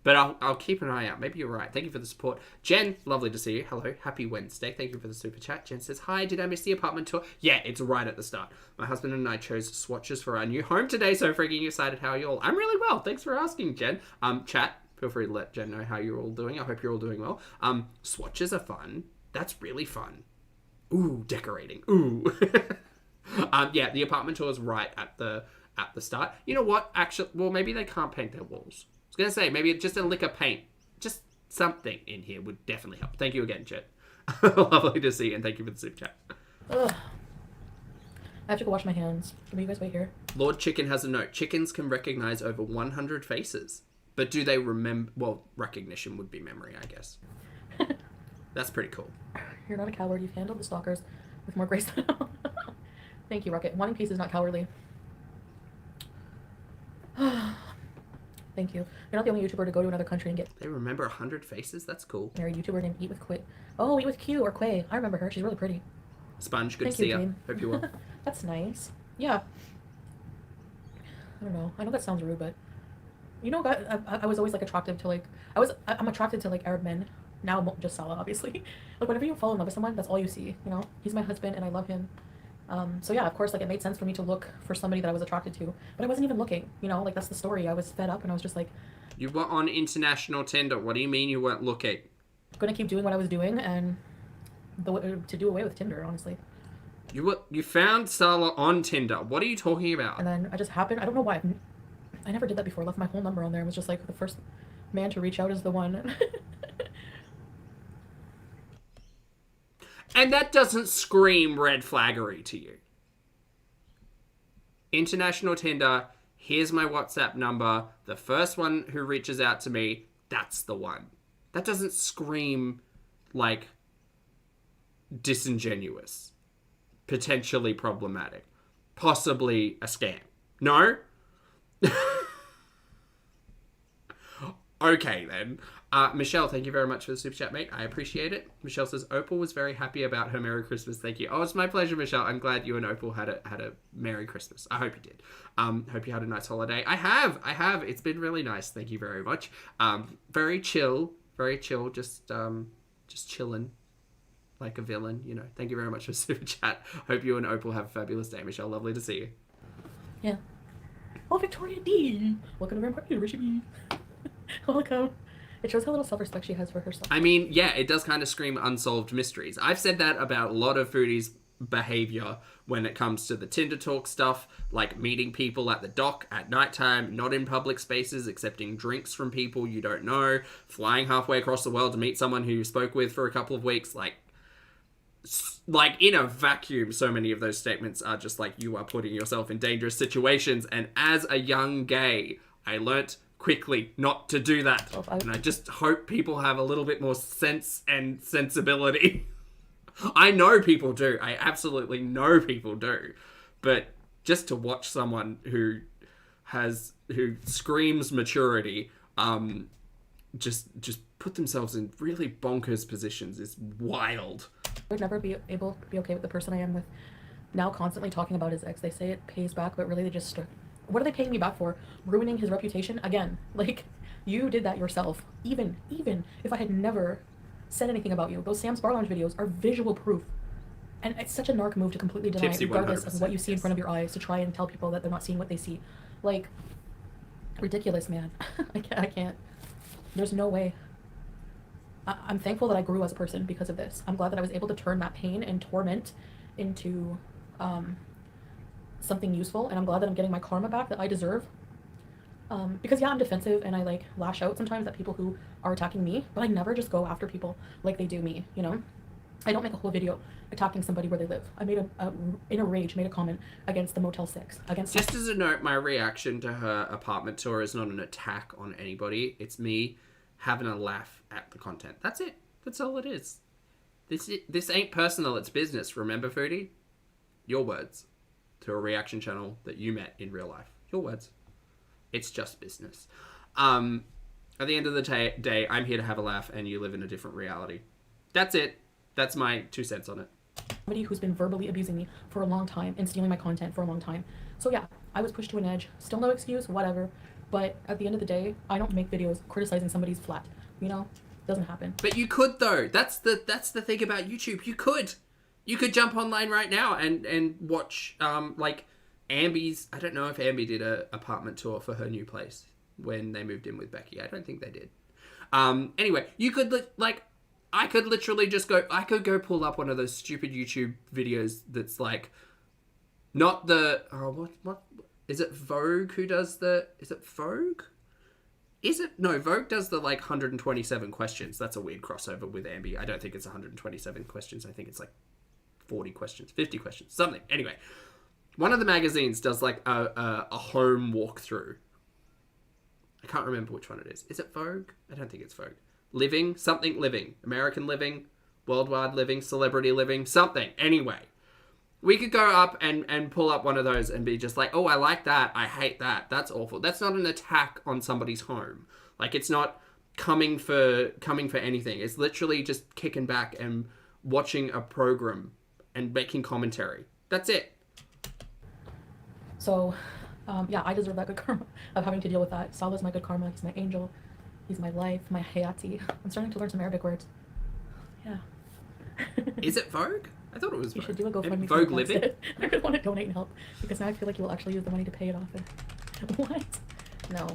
But I'll keep an eye out. Maybe you're right. Thank you for the support. Jen, lovely to see you. Hello. Happy Wednesday. Thank you for the super chat. Jen says, hi, did I miss the apartment tour? Yeah, it's right at the start. My husband and I chose swatches for our new home today, so freaking excited. How are you all? I'm really well. Thanks for asking, Jen. Chat, feel free to let Jen know how you're all doing. I hope you're all doing well. Swatches are fun. That's really fun. Ooh, decorating. Ooh. Yeah, the apartment tour is right at the start. You know what? Actually, well, maybe they can't paint their walls. I was going to say, maybe just a lick of paint. Just something in here would definitely help. Thank you again, Chet. Lovely to see you, and thank you for the super chat. Ugh. I have to go wash my hands. Can you guys wait here? Lord Chicken has a note. Chickens can recognize over 100 faces. But do they remember... Well, recognition would be memory, I guess. That's pretty cool. You're not a coward. You've handled the stalkers with more grace than... Thank you, Rocket. Wanting peace is not cowardly. Thank you. You're not the only YouTuber to go to another country and get... They remember 100 faces? That's cool. Married YouTuber named Eat With Quay. Oh, Eat With Q or Quay. I remember her. She's really pretty. Sponge, good to see you. Hope you will. That's nice. Yeah. I don't know. I know that sounds rude, but... You know, I was always, like, attractive to, like... I'm attracted to, like, Arab men. Now, just Salah, obviously. Like, whenever you fall in love with someone, that's all you see, you know? He's my husband, and I love him. So yeah, of course, like, it made sense for me to look for somebody that I was attracted to, but I wasn't even looking, you know, like, that's the story. I was fed up and I was just like, you were on international Tinder. What do you mean you weren't looking? Gonna keep doing what I was doing and to do away with Tinder, honestly. You found Salah on Tinder. What are you talking about? And then I just happened, I don't know why, I never did that before. I left my whole number on there and was just like, the first man to reach out is the one. And that doesn't scream red flaggery to you. International Tinder, here's my WhatsApp number. The first one who reaches out to me, that's the one. That doesn't scream, like, disingenuous. Potentially problematic. Possibly a scam. No? Okay, then. Michelle, thank you very much for the super chat, mate. I appreciate it. Michelle says, Opal was very happy about her Merry Christmas. Thank you. Oh, it's my pleasure, Michelle. I'm glad you and Opal had a Merry Christmas. I hope you did. Hope you had a nice holiday. I have. It's been really nice. Thank you very much. Very chill. Just chilling like a villain, you know. Thank you very much for the super chat. Hope you and Opal have a fabulous day, Michelle. Lovely to see you. Yeah. Oh, Victoria D. Welcome to Vampire. Where should be? Welcome. It shows how little self-respect she has for herself. I mean, yeah, it does kind of scream unsolved mysteries. I've said that about a lot of foodies' behaviour when it comes to the Tinder talk stuff, like meeting people at the dock at nighttime, not in public spaces, accepting drinks from people you don't know, flying halfway across the world to meet someone who you spoke with for a couple of weeks, like in a vacuum, so many of those statements are just like, you are putting yourself in dangerous situations. And as a young gay, I learnt quickly not to do that. And I just hope people have a little bit more sense and sensibility. I know people do. I absolutely know people do. But just to watch someone who screams maturity, just put themselves in really bonkers positions is wild. I would never be able to be okay with the person I am with now constantly talking about his ex. They say it pays back, but really they just... What are they paying me back for? Ruining his reputation? Again, like, you did that yourself. Even if I had never said anything about you, those Sam's Bar Lounge videos are visual proof. And it's such a narc move to completely deny it, regardless of what you see in front of your eyes, to try and tell people that they're not seeing what they see. Like, ridiculous, man. I can't. There's no way. I'm thankful that I grew as a person because of this. I'm glad that I was able to turn that pain and torment into something useful, and I'm glad that I'm getting my karma back that I deserve. Because yeah, I'm defensive and I like lash out sometimes at people who are attacking me, but I never just go after people like they do me, you know? I don't make a whole video attacking somebody where they live. I made in a rage, made a comment against the Motel 6. Just as a note, my reaction to her apartment tour is not an attack on anybody. It's me having a laugh at the content. That's it. That's all it is. This ain't personal, it's business. Remember, Foodie? Your words to a reaction channel that you met in real life. Your words. It's just business. At the end of the day, I'm here to have a laugh and you live in a different reality. That's it. That's my 2 cents on it. Somebody who's been verbally abusing me for a long time and stealing my content for a long time. So yeah, I was pushed to an edge. Still no excuse, whatever. But at the end of the day, I don't make videos criticizing somebody's flat. You know? Doesn't happen. But you could though. That's the thing about YouTube. You could jump online right now and watch like Ambi's. I don't know if Ambi did a apartment tour for her new place when they moved in with Becky. I don't think they did. Anyway, you could I could literally just go. I could go pull up one of those stupid YouTube videos that's like, not the what is it? Vogue who does the? Is it Vogue? Is it? No, Vogue does the like 127 questions. That's a weird crossover with Ambi. I don't think it's 127 questions. I think it's like 40 questions, 50 questions, something. Anyway, one of the magazines does like a home walkthrough. I can't remember which one it is. Is it Vogue? I don't think it's Vogue. Living, something living. American living, worldwide living, celebrity living, something. Anyway, we could go up and pull up one of those and be just like, oh, I like that. I hate that. That's awful. That's not an attack on somebody's home. Like, it's not coming for anything. It's literally just kicking back and watching a program and making commentary. That's it. So, yeah, I deserve that good karma of having to deal with that. Salah's my good karma. He's my angel. He's my life, my hayati. I'm starting to learn some Arabic words. Yeah. Is it Vogue? I thought it was Vogue. You should do a GoFundMe. Vogue Living? I really want to donate and help, because now I feel like you will actually use the money to pay it off. What? No.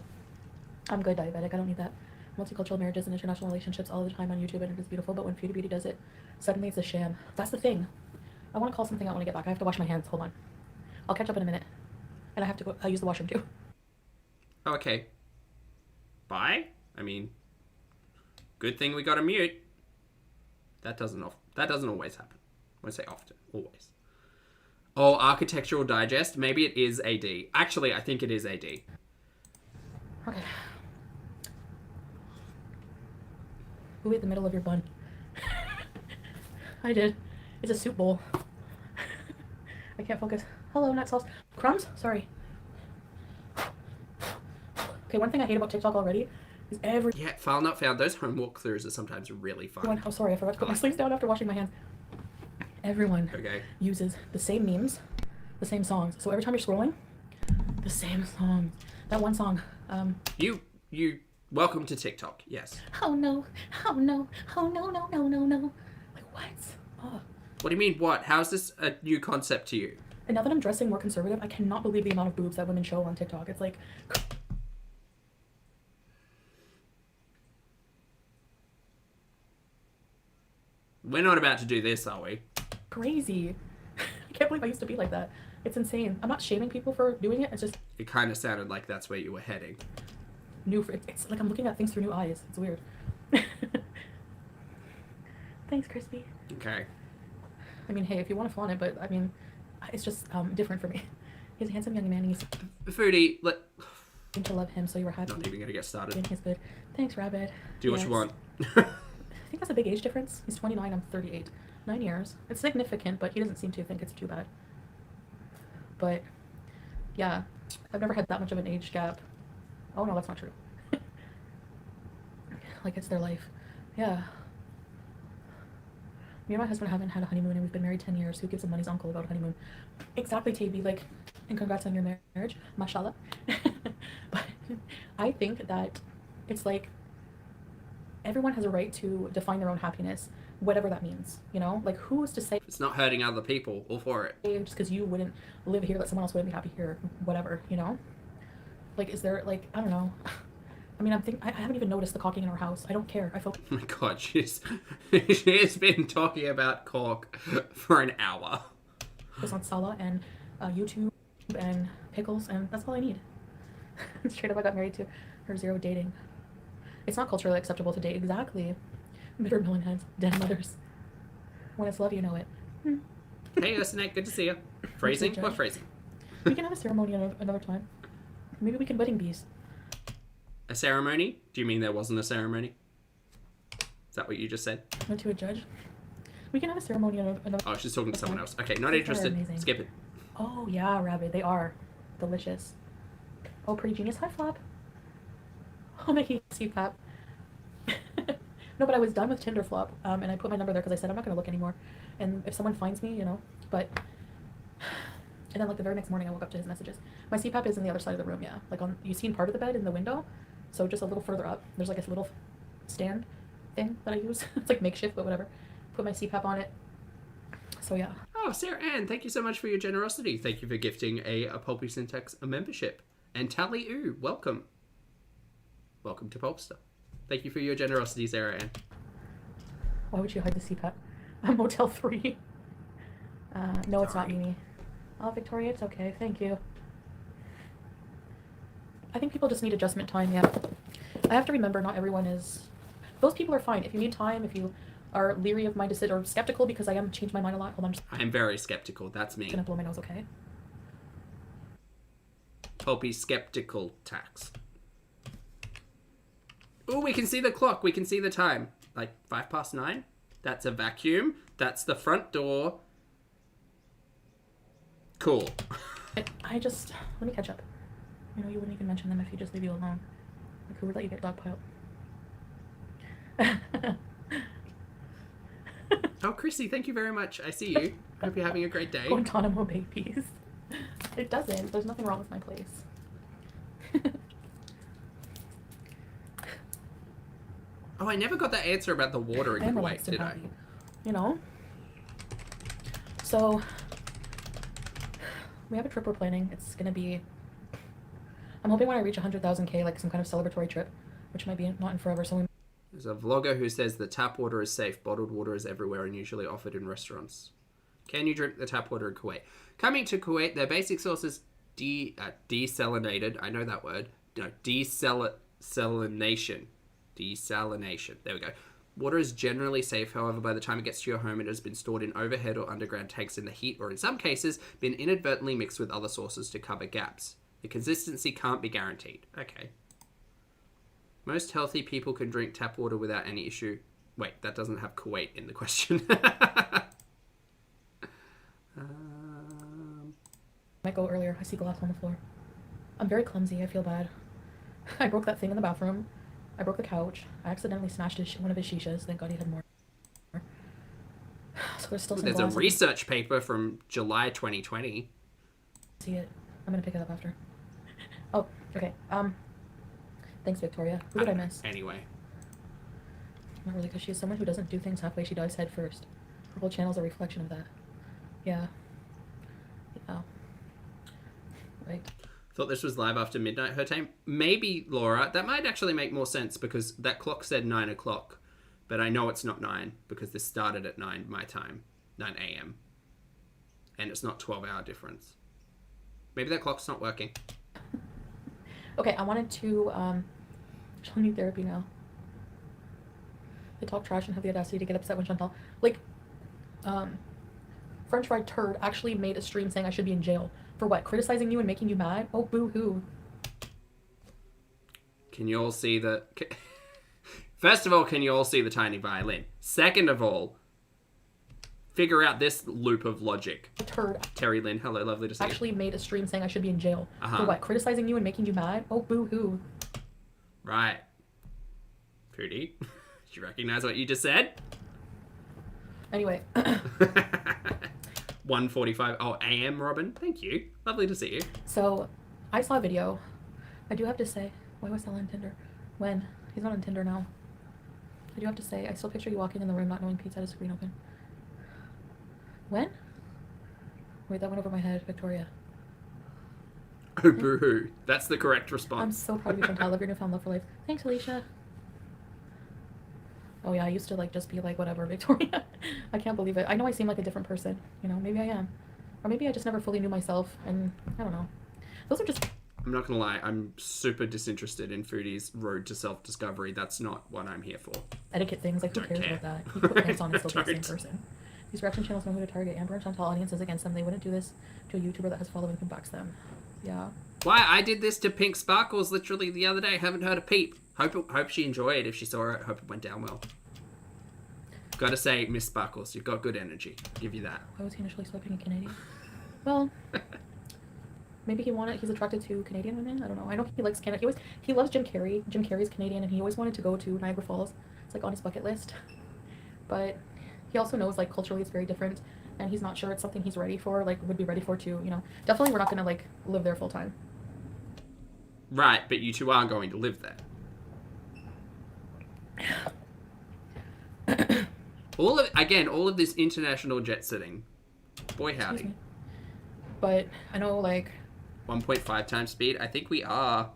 I'm good diabetic. I don't need that. Multicultural marriages and international relationships all the time on YouTube, and it is beautiful, but when Foodie Beauty does it, suddenly it's a sham. That's the thing. I want to call something out when I get back. I have to wash my hands. Hold on. I'll catch up in a minute. And I have to go. I'll use the washroom too. Oh, okay. Bye? I mean, good thing we got a mute. That doesn't always happen. I won't say often. Always. Oh, Architectural Digest. Maybe it is AD. Actually, I think it is AD. Okay. Who ate the middle of your bun? I did. It's a soup bowl. I can't focus. Hello, nut sauce. Crumbs? Sorry. Okay, one thing I hate about TikTok already Is every Yeah, file not found. Those home walkthroughs are sometimes really fun. Oh, sorry, I forgot to put my sleeves down after washing my hands. Everyone uses the same memes, the same songs. So every time you're scrolling, the same songs. That one song. You welcome to TikTok. Yes. Oh no! Oh no! Oh no! No! No! No! No! Like what? Oh. What do you mean? What? How's this a new concept to you? And now that I'm dressing more conservative, I cannot believe the amount of boobs that women show on TikTok. It's like. We're not about to do this, are we? Crazy. I can't believe I used to be like that. It's insane. I'm not shaming people for doing it. It's just. It kind of sounded like that's where you were heading. It's like I'm looking at things through new eyes. It's weird. Thanks, Crispy. Okay. I mean, hey, if you want to flaunt it, but I mean, it's just different for me. He's a handsome young man, and he's Foodie, to love him, so you were happy. Not even gonna get started. And he's good. Thanks, Rabbit. Do what you want. I think that's a big age difference. He's 29, I'm 38. 9 years. It's significant, but he doesn't seem to think it's too bad. But, yeah, I've never had that much of an age gap. Oh no, that's not true. Like, it's their life. Yeah. Me and my husband haven't had a honeymoon, and we've been married 10 years. Who gives a money's uncle about a honeymoon? Exactly, Taby. Like, and congrats on your marriage. Mashallah. But I think that it's like everyone has a right to define their own happiness, whatever that means. You know? Like, who is to say... It's not hurting other people. All for it. Just because you wouldn't live here, that someone else wouldn't be happy here. Whatever, you know? Like, is there, like, I don't know... I mean, I haven't even noticed the caulking in our house. I don't care. I feel... Oh my god, she's been talking about caulk for an hour. It's on Sala and YouTube and pickles, and that's all I need. Straight up, I got married to her. Zero dating. It's not culturally acceptable to date. Exactly. Bitter melon heads, dead mothers. When it's love, you know it. Hey, Ursinate, good to see you. Phrasing? What phrasing? We can have a ceremony another time. Maybe we can wedding bees. A ceremony? Do you mean there wasn't a ceremony? Is that what you just said? Went to a judge. We can have a ceremony another. Oh, she's talking to someone else. Okay, not interested. Skip it. Oh yeah, Rabbit, they are delicious. Oh, pretty genius. Hi, Flop. Oh, my CPAP. No, but I was done with Tinder, Flop, and I put my number there because I said I'm not going to look anymore. And if someone finds me, you know, but... And then, like, the very next morning, I woke up to his messages. My CPAP is in the other side of the room, yeah. Like, you seen part of the bed in the window? So just a little further up, there's, like, this little stand thing that I use. It's, like, makeshift, but whatever. Put my CPAP on it. So, yeah. Oh, Sarah Ann, thank you so much for your generosity. Thank you for gifting a Pulpy Syntax a membership. And Tally Ooh, welcome. Welcome to Pulpster. Thank you for your generosity, Sarah Ann. Why would you hide the CPAP? I'm Motel 3. No, it's not Mimi. Oh, Victoria, it's okay. Thank you. I think people just need adjustment time, yeah. I have to remember not everyone is... Those people are fine. If you need time, if you are leery of my decision, or skeptical, because I am changed my mind a lot. Hold on. I am very skeptical. That's me. I'm gonna blow my nose, okay? Pulpy skeptical tax. Oh, we can see the clock. We can see the time. Like 9:05. That's a vacuum. That's the front door. Cool. I just... Let me catch up. You know, you wouldn't even mention them if you just leave you alone. Like, who would let you get dogpiled? Oh, Chrissy, thank you very much. I see you. Hope you're having a great day. Guantanamo babies. It doesn't. There's nothing wrong with my place. Oh, I never got that answer about the water in Kuwait, did I? You know? So, we have a trip we're planning. It's gonna be... I'm hoping when I reach 100,000K, like some kind of celebratory trip, which might be not in forever, so we... There's a vlogger who says that tap water is safe. Bottled water is everywhere and usually offered in restaurants. Can you drink the tap water in Kuwait? Coming to Kuwait, their basic source is desalinated. I know that word. No, desalination. Desalination. There we go. Water is generally safe, however, by the time it gets to your home, it has been stored in overhead or underground tanks in the heat, or in some cases, been inadvertently mixed with other sources to cover gaps. The consistency can't be guaranteed. Okay. Most healthy people can drink tap water without any issue. Wait, that doesn't have Kuwait in the question. Might go earlier. I see glass on the floor. I'm very clumsy. I feel bad. I broke that thing in the bathroom. I broke the couch. I accidentally smashed one of his shishas. Thank God he had more. So there's still some There's a glasses. research paper from July 2020. See it. I'm gonna pick it up after. Oh, okay. Thanks, Victoria. Who did I miss? Anyway. Not really, because she's someone who doesn't do things halfway. She dives head first. Her whole channel's a reflection of that. Yeah. Yeah. Right. Thought this was live after midnight her time. Maybe, Laura. That might actually make more sense because that clock said 9 o'clock. But I know it's not 9 because this started at 9 my time. 9 a.m. And it's not 12-hour difference. Maybe that clock's not working. Okay, I wanted to, she'll need therapy now. They talk trash and have the audacity to get upset when Chantal, like, French fried turd actually made a stream saying I should be in jail. For what? Criticizing you and making you mad? Oh, boo-hoo. Can you all see the... First of all, can you all see the tiny violin? Second of all, figure out this loop of logic. Turd. Terry Lynn, hello, lovely to see you. Actually made a stream saying I should be in jail. For what? Criticizing you and making you mad? Oh, boo-hoo. Right. Foodie, do you recognize what you just said? Anyway. 1:45. Oh, AM, Robin. Thank you. Lovely to see you. So, I saw a video. I do have to say, why was Sal on Tinder? When? He's not on Tinder now. I do have to say, I still picture you walking in the room not knowing Pete's had his screen open. When? Wait, that went over my head, Victoria. Oh, boo-hoo. That's the correct I'm response. so proud of you, Chantal. I love your newfound love for life. Thanks, Alicia. Oh yeah, I used to like just be like, whatever, Victoria. I can't believe it. I know I seem like a different person. You know, maybe I am. Or maybe I just never fully knew myself, and I don't know. Those are just... I'm not gonna lie, I'm super disinterested in Foodie's road to self-discovery. That's not what I'm here for. etiquette things, like who Don't cares care. about that? You put pants on and still be the same Don't. person. These reaction channels know who to target. Amber and Chantal audiences against them. They wouldn't do this to a YouTuber that has following who backs them. Yeah. Why? I did this to Pink Sparkles literally the other day. Haven't heard a peep. Hope she enjoyed. If she saw it, hope it went down well. Gotta say, Miss Sparkles, you've got good energy. Give you that. Why was he initially swiping a Canadian? Well, maybe he's attracted to Canadian women. I don't know. I know he likes Canada. He loves Jim Carrey. Jim Carrey's Canadian, and he always wanted to go to Niagara Falls. It's like on his bucket list. But he also knows like culturally it's very different, and he's not sure it's something he's ready for. Like would be ready for too. You know, definitely we're not gonna like live there full time. Right, but you two are going to live there. all of this international jet setting. Boy Excuse howdy. me. But I know like 1.5 times speed. I think we are.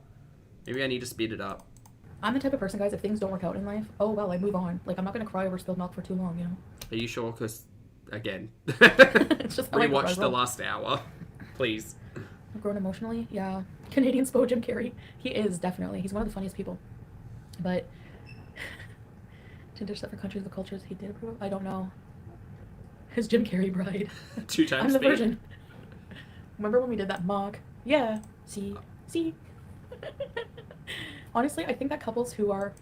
Maybe I need to speed it up. I'm the type of person, guys, if things don't work out in life, oh well, I move on. Like I'm not gonna cry over spilled milk for too long, you know. Are you sure? Because, again, It's just how I rewatch the roll. last hour, please. I've grown emotionally, yeah. Canadian Spo Jim Carrey. He is, definitely. He's one of the funniest people. But Tinder separate countries, the cultures he did approve of? I don't know. His Jim Carrey bride. 2 times I'm the speed. virgin. Remember when we did that mock? Yeah. See? Honestly, I think that couples who are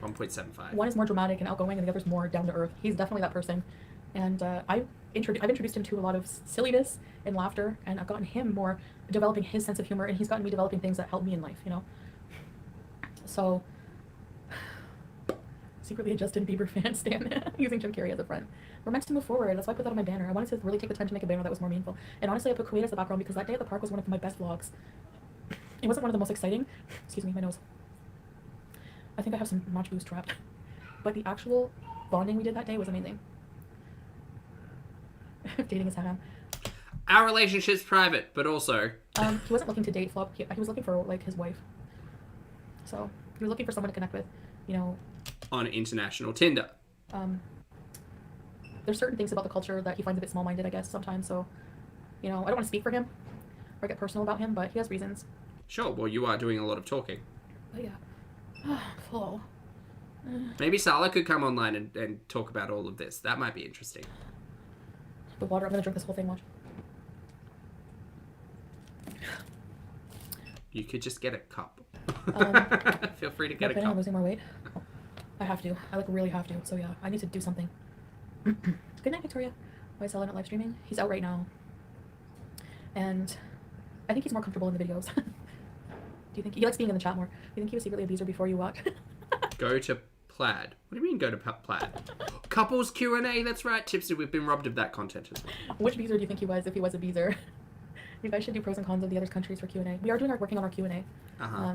1.75. one is more dramatic and outgoing and the other's more down to earth. He's definitely that person. And I've introduced him to a lot of silliness and laughter, and I've gotten him more developing his sense of humor, and he's gotten me developing things that help me in life, you know? So, secretly a Justin Bieber fan stan, using Jim Carrey as a friend. We're meant to move forward. That's why I put that on my banner. I wanted to really take the time to make a banner that was more meaningful. And honestly, I put Kuwait as the background because that day at the park was one of my best vlogs. It wasn't one of the most exciting. Excuse me, my nose. I think I have some notch boost trapped. But the actual bonding we did that day was amazing. Dating is haram. Our relationship's private, but also... He wasn't looking to date Flop. He was looking for, like, his wife. So, he was looking for someone to connect with, you know. on international Tinder. There's certain things about the culture that he finds a bit small-minded, I guess, sometimes. So, you know, I don't want to speak for him or get personal about him, but he has reasons. Sure, well, you are doing a lot of talking. But yeah. Full. Maybe Sala could come online and talk about all of this. That might be interesting. The water, I'm going to drink this whole thing, watch. You could just get a cup. Feel free to get a Planning on cup. losing more weight? I have to. I, like, really have to. So, yeah, I need to do something. Good night, Victoria. Why is Sala not live streaming? He's out right now. And I think he's more comfortable in the videos. Do you think he likes being in the chat more? Do you think he was secretly a abuser before you walked? Go to plaid. What do you mean go to plaid? Couples Q&A, that's right. Tipsy, we've been robbed of that content as well. Which beezer do you think he was if he was a beezer? You guys should do pros and cons of the other countries for Q&A. We are working on our Q&A.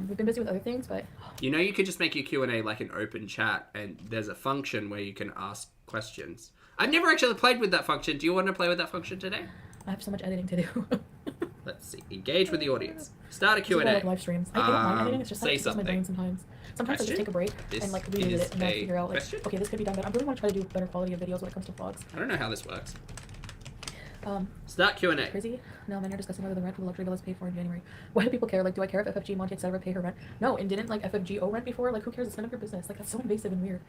We've been busy with other things, but... You know, you could just make your Q&A like an open chat, and there's a function where you can ask questions. I've never actually played with that function. Do you want to play with that function today? I have so much editing to do. Let's see. Engage with the audience. Start a Q&A. Like live streams. I don't mind editing. It's just like say my brain sometimes. Sometimes I just take a break and like revisit it and then figure out like, okay, this could be done better. I really want to try to do better quality of videos when it comes to vlogs. I don't know how this works. Start Q&A. Crazy? No, men are discussing whether the rent for the luxury villa is paid for in January. Why do people care? Like, do I care if FFG, Monty, etc. pay her rent? No, and didn't like FFG owe rent before? Like, who cares? It's none of your business. Like, that's so invasive and weird.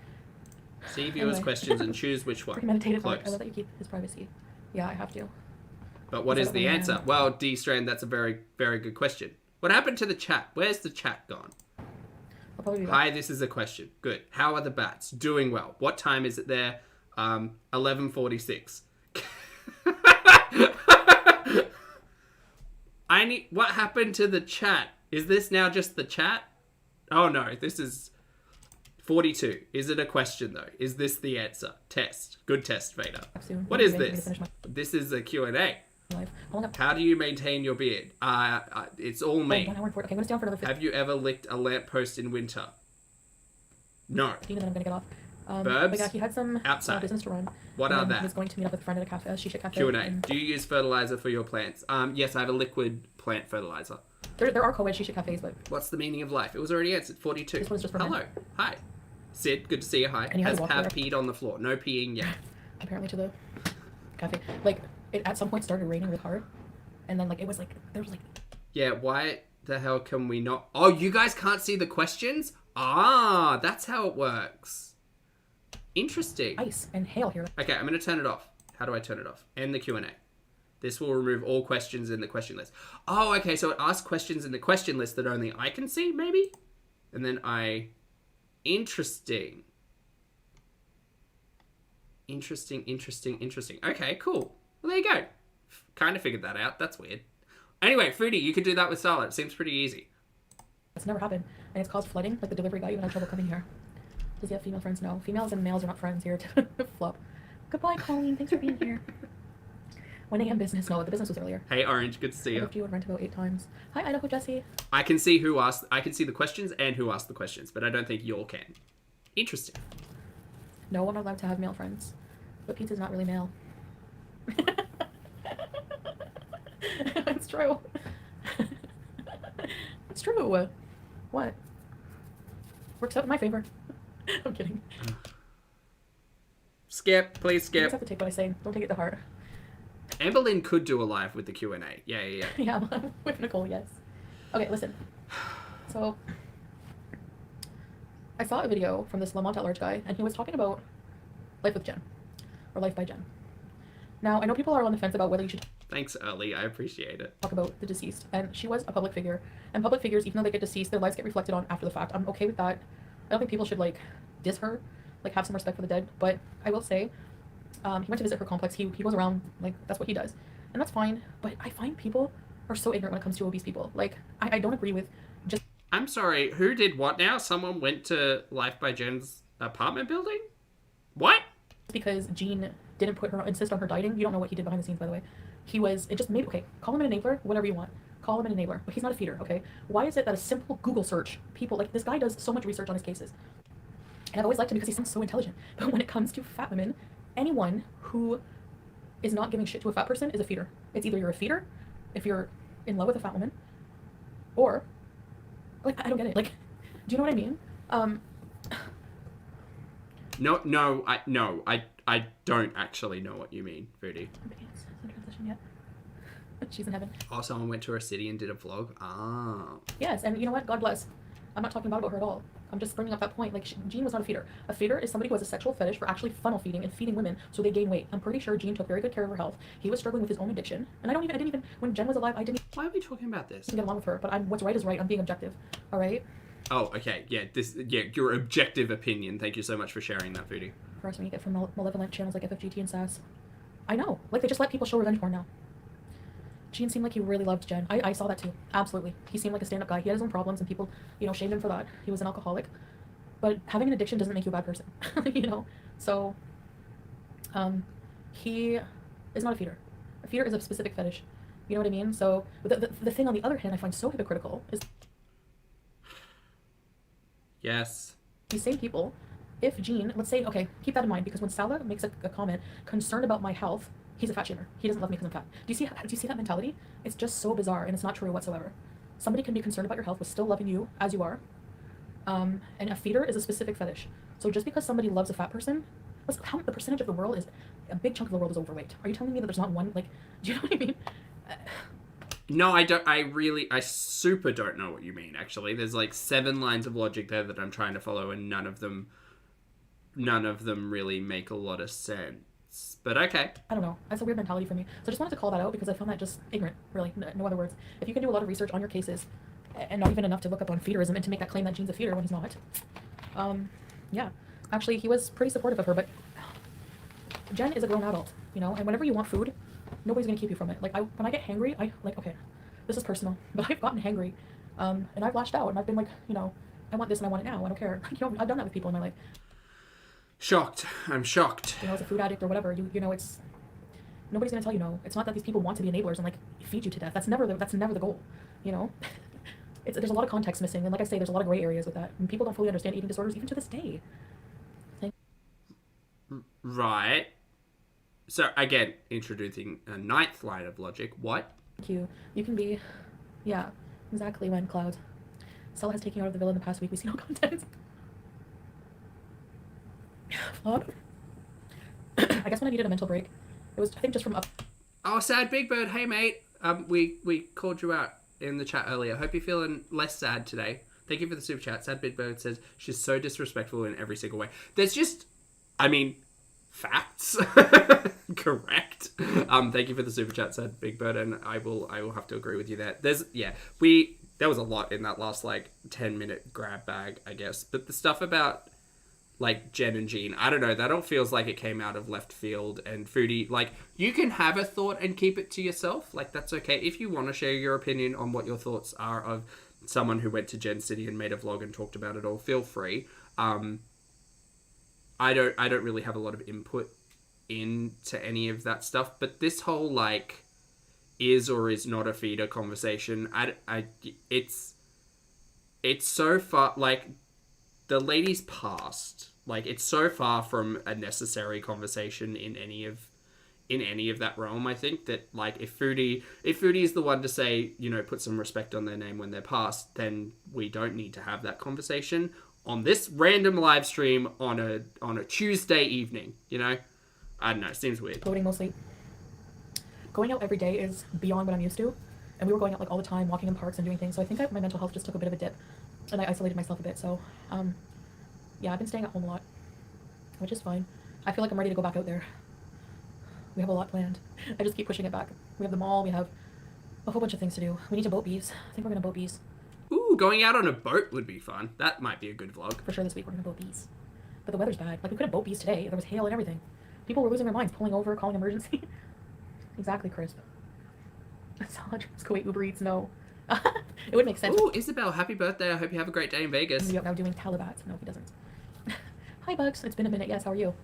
See viewers' questions and choose which one. Premeditated. I love that you keep his privacy. Yeah, I have to. But what is the answer? Well, D Strand, that's a very, very good question. What happened to the chat? Where's the chat gone? I'll probably be back. Hi, this is a question. Good. How are the bats? Doing well. What time is it there? 11:46. What happened to the chat? Is this now just the chat? Oh no, this is 42. Is it a question though? Is this the answer? Test. Good test, Vader. What is this? This is a Q&A. How do you maintain your beard? It's all me. Okay, I'm gonna stay on for another 50. Have you ever licked a lamppost in winter? No. And then I'm gonna get off. Burbs? But yeah, he had some business to run. What are that? He was going to meet up with a friend at a cafe, a shisha cafe. Q&A. Do you use fertilizer for your plants? Yes, I have a liquid plant fertilizer. There are co-ed shisha cafes, but... What's the meaning of life? It was already answered. 42. This one's just for Hello. men. Hi. Sid, good to see you. Hi. And you have peed on the floor. No peeing yet. Apparently to the cafe. Like, it at some point started raining really hard. And then, like, it was like... There was, like... Yeah, why the hell can we not... Oh, you guys can't see the questions? Ah, that's how it works. Interesting. Ice and hail here. Okay, I'm going to turn it off. How do I turn it off? End the Q&A. This will remove all questions in the question list. Oh, okay, so it asks questions in the question list that only I can see, maybe? And then Interesting. Okay, cool. Well, there you go. Kind of figured that out. That's weird. Anyway, Foodie, you could do that with salad. It seems pretty easy. It's never happened. And it's caused flooding. Like, the delivery guy even had trouble coming here. Does he have female friends? No. Females and males are not friends here to flop. Goodbye, Colleen. Thanks for being here. 1 a.m. business. No, the business was earlier. Hey, Orange. Good to see you. You would rent about 8 times. Hi, Idaho Jesse. I can see who asked. I can see the questions and who asked the questions, but I don't think you all can. Interesting. No, I'm not allowed to have male friends. But pizza's not really male. It's true. It's true. What? Works out in my favor. I'm kidding. Skip, please skip. You just have to take what I say. Don't take it to heart. Amberlynn could do a live with the Q&A. Yeah. Yeah, with Nicole, yes. Okay, listen. So, I saw a video from this Lamont at Large guy, and he was talking about life with Jen. Or life by Jen. Now, I know people are on the fence about whether you should... Thanks, Early. I appreciate it. ...talk about the deceased. And she was a public figure. And public figures, even though they get deceased, their lives get reflected on after the fact. I'm okay with that. I don't think people should, like, diss her. Like, have some respect for the dead. But I will say, he went to visit her complex. He goes around, like, that's what he does. And that's fine. But I find people are so ignorant when it comes to obese people. Like, I don't agree with just... I'm sorry, who did what now? Someone went to Life by Jen's apartment building? What? Because Jean didn't insist on her dieting. You don't know what he did behind the scenes, by the way. It just made, okay, call him an enabler, whatever you want. Call him an enabler, but he's not a feeder, okay? Why is it that a simple Google search, people, like, this guy does so much research on his cases. And I've always liked him because he sounds so intelligent. But when it comes to fat women, anyone who is not giving shit to a fat person is a feeder. It's either you're a feeder, if you're in love with a fat woman, or, like, I don't get it. Like, do you know what I mean? I don't actually know what you mean, Foodie. Transition yet. She's in heaven. Oh, someone went to her city and did a vlog? Ah. Yes, and you know what? God bless. I'm not talking bad about her at all. I'm just bringing up that point. Like, Jean was not a feeder. A feeder is somebody who has a sexual fetish for actually funnel feeding and feeding women so they gain weight. I'm pretty sure Jean took very good care of her health. He was struggling with his own addiction. And I didn't even, when Jen was alive, I didn't Why are we talking about this? get along with her. But what's right is right. I'm being objective. All right? Oh, okay. Yeah, your objective opinion. Thank you so much for sharing that, Foodie. Harassment you get from malevolent channels like FFGT and SAS. I know. Like, they just let people show revenge porn now. Jean seemed like he really loved Jen. I saw that too. Absolutely. He seemed like a stand-up guy. He had his own problems and people, shamed him for that. He was an alcoholic. But having an addiction doesn't make you a bad person, you know? So, he is not a feeder. A feeder is a specific fetish. You know what I mean? So, the thing on the other hand I find so hypocritical is... Yes. These same people, if Gene, let's say, okay, keep that in mind, because when Salah makes a comment concerned about my health, he's a fat shamer. He doesn't love me because I'm fat. Do you see that mentality? It's just so bizarre, and it's not true whatsoever. Somebody can be concerned about your health with still loving you as you are. And a feeder is a specific fetish. So just because somebody loves a fat person, how the percentage of the world is, a big chunk of the world is overweight. Are you telling me that there's not one, like, do you know what I mean? No, I don't. I super don't know what you mean, actually. There's like 7 lines of logic there that I'm trying to follow, and none of them really make a lot of sense. But okay. I don't know. That's a weird mentality for me. So I just wanted to call that out because I found that just ignorant, really. No other words. If you can do a lot of research on your cases, and not even enough to look up on feederism and to make that claim that Gene's a feeder when he's not. Yeah. Actually, he was pretty supportive of her, but Jen is a grown adult, you know, and whenever you want food, nobody's gonna keep you from it. Like, when I get hangry, okay, this is personal, but I've gotten hangry, and I've lashed out, and I've been like, you know, I want this and I want it now, I don't care. You know, I've done that with people in my life. Shocked. I'm shocked. You know, as a food addict or whatever, you know, it's, nobody's gonna tell you no. It's not that these people want to be enablers and, like, feed you to death. That's never the goal, you know? There's a lot of context missing, and like I say, there's a lot of gray areas with that, and people don't fully understand eating disorders even to this day. Right. So, again, introducing a 9th line of logic. What? You can be... Yeah, exactly, when Cloud. Stella has taken you out of the villa in the past week. We see no content. Flawed. I guess when I needed a mental break, it was, I think, just from up... Oh, Sad Big Bird. Hey, mate. We called you out in the chat earlier. Hope you're feeling less sad today. Thank you for the super chat. Sad Big Bird says, she's so disrespectful in every single way. There's just... I mean... facts. Correct. Thank you for the super chat, said Big Bird, and I will have to agree with you there. There was a lot in that last, like, 10-minute grab bag, I guess. But the stuff about, like, Jen and Gene, I don't know, that all feels like it came out of left field. And Foodie, like, you can have a thought and keep it to yourself. Like, that's okay. If you want to share your opinion on what your thoughts are of someone who went to Gen City and made a vlog and talked about it all, feel free. I don't really have a lot of input into any of that stuff, but this whole, like, is or is not a feeder conversation, it's so far, like, the lady's past, like, it's so far from a necessary conversation in any of that realm. I think that, like, if Foodie is the one to say, you know, put some respect on their name when they're past, then we don't need to have that conversation on this random live stream on a Tuesday evening, you know? I don't know, it seems weird. Floating mostly. Going out every day is beyond what I'm used to, and we were going out, like, all the time, walking in parks and doing things, so I think my mental health just took a bit of a dip, and I isolated myself a bit, so, yeah, I've been staying at home a lot, which is fine. I feel like I'm ready to go back out there. We have a lot planned. I just keep pushing it back. We have the mall, we have a whole bunch of things to do. We need to boat bees. I think we're gonna boat bees. Ooh, going out on a boat would be fun. That might be a good vlog. For sure this week we're gonna boat bees. But the weather's bad. Like, we couldn't boat bees today. There was hail and everything. People were losing their minds, pulling over, calling emergency. Exactly, Crisp. Solid Kuwait Uber Eats, no. It would make sense. Ooh, Isabel, happy birthday. I hope you have a great day in Vegas. He's now doing Talibat. No, he doesn't. Hi, Bugs. It's been a minute. Yes, how are you?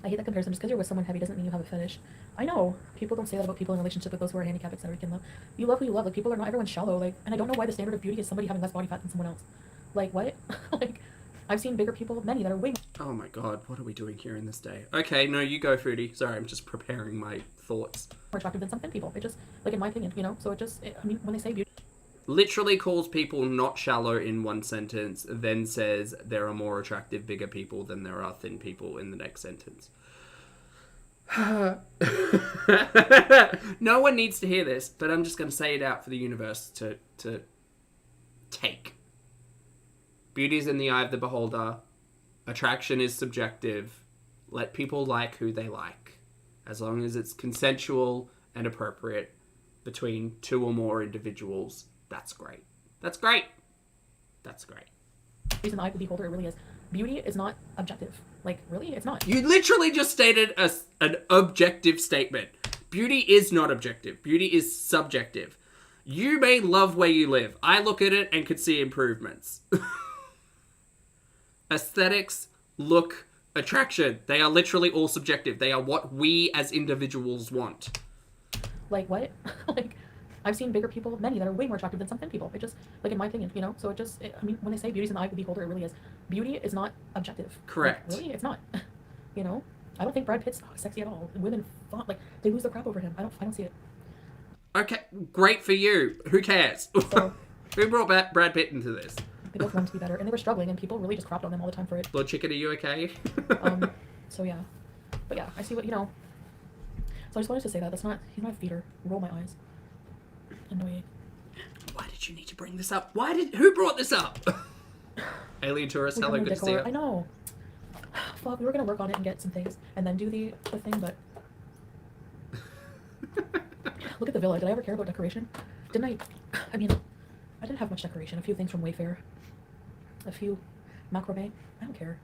I hate that comparison. Just because you're with someone heavy doesn't mean you have a fetish. I know. People don't say that about people in relationship with those who are handicapped, etc. You can love. You love who you love. Like, people are not everyone's shallow. Like, and I don't know why the standard of beauty is somebody having less body fat than someone else. Like, what? Like, I've seen bigger people, many that are way Oh my god, what are we doing here in this day? Okay, no, you go, Foodie. Sorry, I'm just preparing my thoughts. more attractive than some thin people. It just, like, in my opinion, you know? So I mean, when they say beauty... Literally calls people not shallow in one sentence, then says there are more attractive, bigger people than there are thin people in the next sentence. No one needs to hear this, but I'm just going to say it out for the universe to take. Beauty is in the eye of the beholder. Attraction is subjective. Let people like who they like. As long as it's consensual and appropriate between two or more individuals, that's great. That's great. That's great. Beauty in the eye of the beholder, it really is. Beauty is not objective. Like, really? It's not. You literally just stated an objective statement. Beauty is not objective. Beauty is subjective. You may love where you live. I look at it and could see improvements. Aesthetics, look, attraction. They are literally all subjective. They are what we as individuals want. Like, what? Like, I've seen bigger people, many that are way more attractive than some thin people. It just, like, in my opinion, you know? So I mean, when they say beauty's in the eye of the beholder, it really is. Beauty is not objective. Correct. Like, really? It's not. You know? I don't think Brad Pitt's sexy at all. Women, like, they lose their crap over him. I don't see it. Okay, great for you. Who cares? So, who brought Brad Pitt into this? They both wanted to be better, and they were struggling, and people really just crapped on them all the time for it. Lord Chicken, are you okay? So yeah. But yeah, I see what, you know. So I just wanted to say that. He's not a feeder. Roll my eyes. Annoying. Why did you need to bring this up? Who brought this up? Alien tourist, hello, good to see you. I know. Fuck, we were gonna work on it and get some things, and then do the thing, but... Look at the villa. Did I ever care about decoration? Didn't I mean, I didn't have much decoration. A few things from Wayfair. A few macrame. I don't care.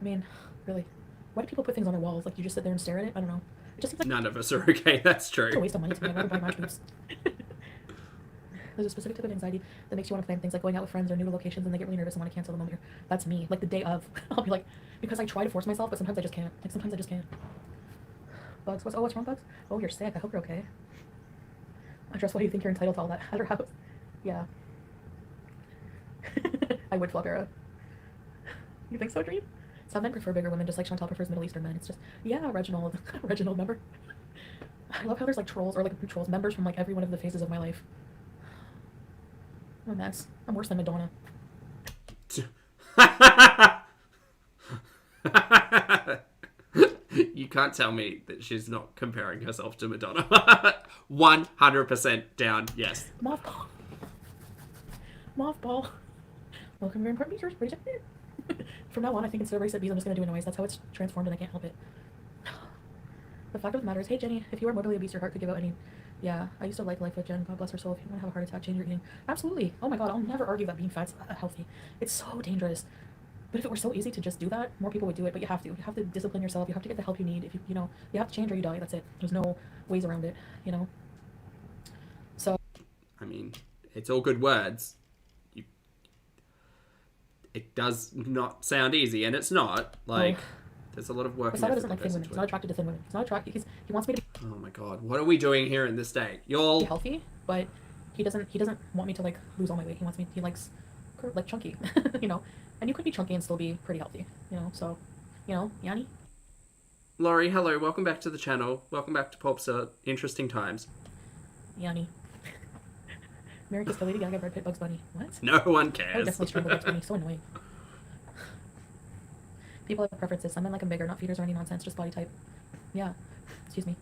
I mean, really. Why do people put things on their walls? Like, you just sit there and stare at it? I don't know. It just seems like... None of us are okay, that's true. It's a waste of money to me. I'd rather buy match boobs. There's a specific type of anxiety that makes you want to plan things like going out with friends or new locations, and they get really nervous and want to cancel them. That's me. Like, the day of. I'll be like... Because I try to force myself, but sometimes I just can't. Like, sometimes I just can't. Bugs. What's wrong, Bugs? Oh, you're sick. I hope you're okay. Address why you think you're entitled to all that at her house. Yeah. I would flop Era. You think so, Dream? Some men prefer bigger women, just like Chantal prefers Middle Eastern men. It's just, yeah, Reginald. Reginald, member. I love how there's like trolls, or like trolls, members from like every one of the phases of my life. I'm a mess. I'm worse than Madonna. You can't tell me that she's not comparing herself to Madonna. 100% down, yes. Mothball. Mothball. Welcome, very important features. From now on, I think instead of race at bees, I'm just going to do a noise. That's how it's transformed, and I can't help it. The fact of the matter is, hey, Jenny, if you were morbidly obese, your heart could give out any... Yeah, I used to like life with Jen. God bless her soul. If you want to have a heart attack, change your eating. Absolutely. Oh my God, I'll never argue that being fat's healthy. It's so dangerous. But if it were so easy to just do that, more people would do it. But you have to. You have to discipline yourself. You have to get the help you need. If you know, you have to change or you die. That's it. There's no ways around it, you know? So... I mean, it's all good words. It does not sound easy, and it's not. Like, there's a lot of work. Masada doesn't like thin women. He's not attracted to thin women. He's not attracted. He wants me to be... Oh my God, what are we doing here in this day? Y'all... healthy, but he doesn't want me to, like, lose all my weight. He likes, like, chunky, you know? And you could be chunky and still be pretty healthy, you know? So, you know, Yanni? Laurie, hello, welcome back to the channel. Welcome back to Popsa. Interesting times. Yanni. Mary Kiss the Lady Gaga, Brad Pitt, Bugs Bunny. What? No one I would cares. definitely strangle Bugs Bunny. So annoying. People have preferences. Some men like them bigger, not feeders or any nonsense, just body type. Yeah. Excuse me.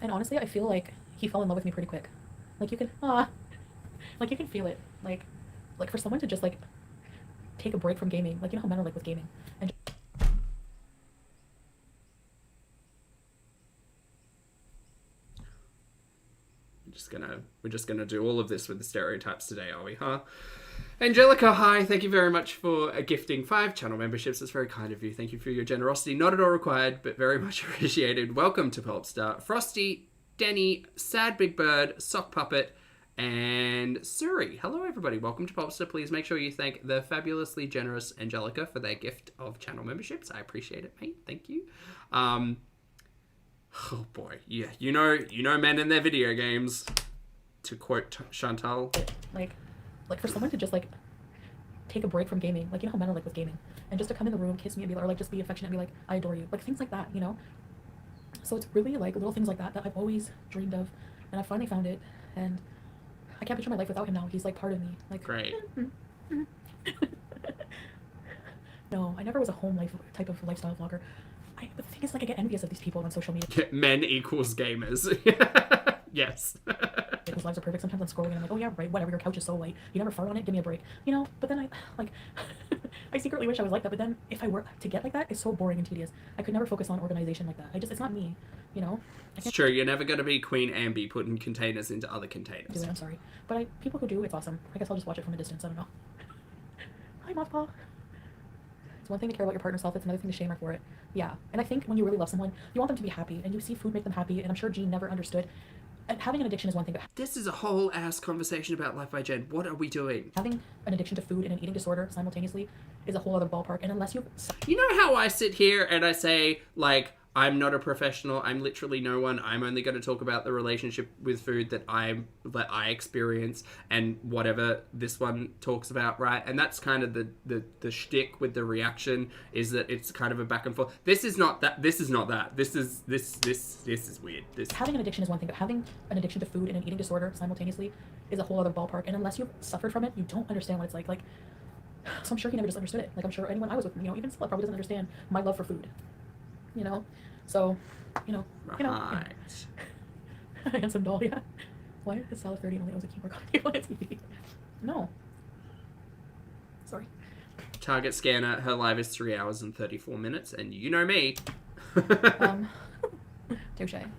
And honestly, I feel like he fell in love with me pretty quick. Like, you can... like, you can feel it. Like for someone to just, like, take a break from gaming. Like, you know how men are like with gaming. And we're just gonna do all of this with the stereotypes today, are we, huh? Angelica, hi, thank you very much for gifting 5 channel memberships. That's very kind of you. Thank you for your generosity. Not at all required, but very much appreciated. Welcome to Pulpstar. Frosty, Denny, Sad Big Bird, Sock Puppet, and Suri. Hello, everybody. Welcome to Pulpstar. Please make sure you thank the fabulously generous Angelica for their gift of channel memberships. I appreciate it, mate. Thank you. Oh boy, yeah, you know men in their video games. To quote Chantal. Like for someone to just, like, take a break from gaming. Like, you know how men are like with gaming. And just to come in the room, kiss me, and be, or, like, just be affectionate and be like, I adore you. Like, things like that, you know? So it's really, like, little things like that that I've always dreamed of. And I finally found it. And I can't picture my life without him now. He's, like, part of me. Like, great. No, I never was a home life type of lifestyle vlogger. But the thing is, like, I get envious of these people on social media. Men equals gamers. Yes. Whose lives are perfect. Sometimes I'm scrolling and I'm like, oh yeah, right, whatever, your couch is so light. You never fart on it, give me a break. You know, but then I secretly wish I was like that, but then if I were to get like that, it's so boring and tedious. I could never focus on organization like that. It's not me, you know? It's true, you're never going to be Queen Amby putting containers into other containers. Do it, I'm sorry. But people who do, it's awesome. I guess I'll just watch it from a distance, I don't know. Hi, Mothball. It's one thing to care about your partner's health, it's another thing to shame her for it. Yeah, and I think when you really love someone, you want them to be happy, and you see food make them happy, and I'm sure Jean never understood having an addiction is one thing, but This is a whole ass conversation about Life by Jen. What are we doing? having an addiction to food and an eating disorder simultaneously is a whole other ballpark. And unless you... You know how I sit here and I say, like, I'm not a professional. I'm literally no one. I'm only going to talk about the relationship with food that I experience and whatever this one talks about, right? And that's kind of the shtick with the reaction, is that it's kind of a back and forth. This is not that. This is not that. This is weird. Having an addiction is one thing, but having an addiction to food and an eating disorder simultaneously is a whole other ballpark. And unless you've suffered from it, you don't understand what it's like. So I'm sure he never just understood it. Like, I'm sure anyone I was with, even Stella probably doesn't understand my love for food. So, Right. Handsome doll, yeah. Why is Stella 30 and only owns a keyboard on TV? No. Sorry. Target scanner, her live is 3 hours and 34 minutes, and you know me. Touche. And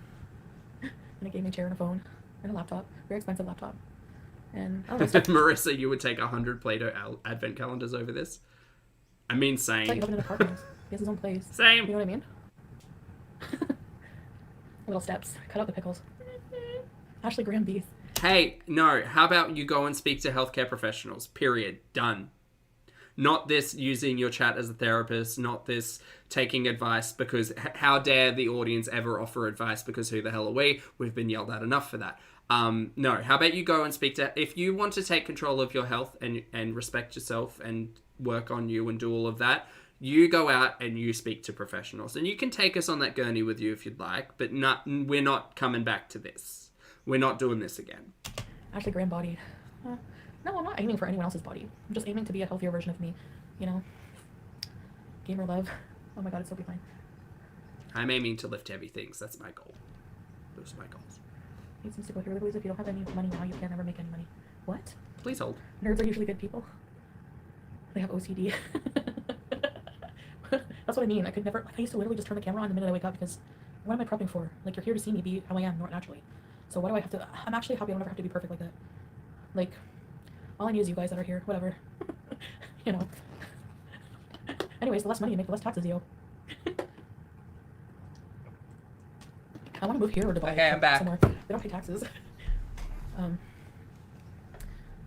a gaming chair and a phone and a laptop. Very expensive laptop. And Marissa, you would take 100 Play-Doh advent calendars over this? I mean, same. It's like you live in an apartment. He has his own place. Same. You know what I mean? Little steps. Cut out the pickles. Ashley Graham beef. Hey, no. How about you go and speak to healthcare professionals? Period. Done. Not this using your chat as a therapist. Not this taking advice, because how dare the audience ever offer advice, because who the hell are we? We've been yelled at enough for that. No. How about you go and speak to... If you want to take control of your health and respect yourself and work on you and do all of that, you go out and you speak to professionals. And you can take us on that gurney with you if you'd like, but we're not coming back to this. We're not doing this again. Ashley Graham body. No, I'm not aiming for anyone else's body. I'm just aiming to be a healthier version of me. Gamer love. Oh my god, it's so fine. I'm aiming to lift heavy things. That's my goal. Those are my goals. It seems to go here. If you don't have any money now, you can't ever make any money. What? Please hold. Nerds are usually good people. They have OCD. That's what I mean. I used to literally just turn the camera on the minute I wake up, because what am I prepping for? Like, you're here to see me be how I am, not naturally. So why do I have to... I'm actually happy I don't ever have to be perfect like that. Like, all I need is you guys that are here. Whatever. Anyways, the less money you make, the less taxes you owe. I want to move here or Dubai. Okay, I'm back. Somewhere. They don't pay taxes.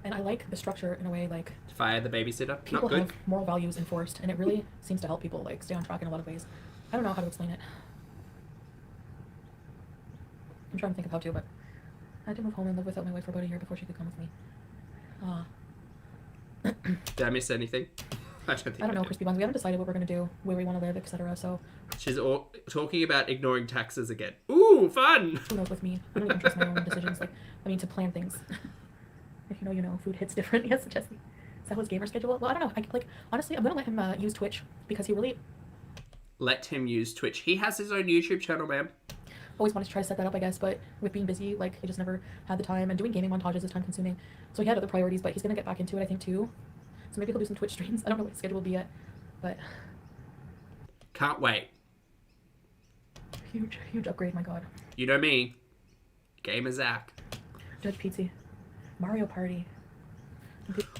And I like the structure in a way, like... Fire the babysitter. People Not good. have moral values enforced, and it really seems to help people, like, stay on track in a lot of ways. I don't know how to explain it. I'm trying to think of how to, but I had to move home and live without my wife for about a year before she could come with me. Did I miss anything? I don't know, crispy buns. We haven't decided what we're going to do, where we want to live, etc. So she's talking about ignoring taxes again. Ooh, fun! who knows with me? I don't even trust my own decisions. To plan things. If you know, you know. Food hits different. Yes, Jesse. Is that his gamer schedule? Well, I don't know. Honestly, I'm going to let him use Twitch, because he really... Let him use Twitch. He has his own YouTube channel, ma'am. Always wanted to try to set that up, I guess, but with being busy, he just never had the time, and doing gaming montages is time consuming. So he had other priorities, but he's going to get back into it, I think, too. So maybe he'll do some Twitch streams. I don't know what his schedule will be yet, but... Can't wait. Huge upgrade, my god. You know me. Gamer Zach. Judge Pizza. Mario Party.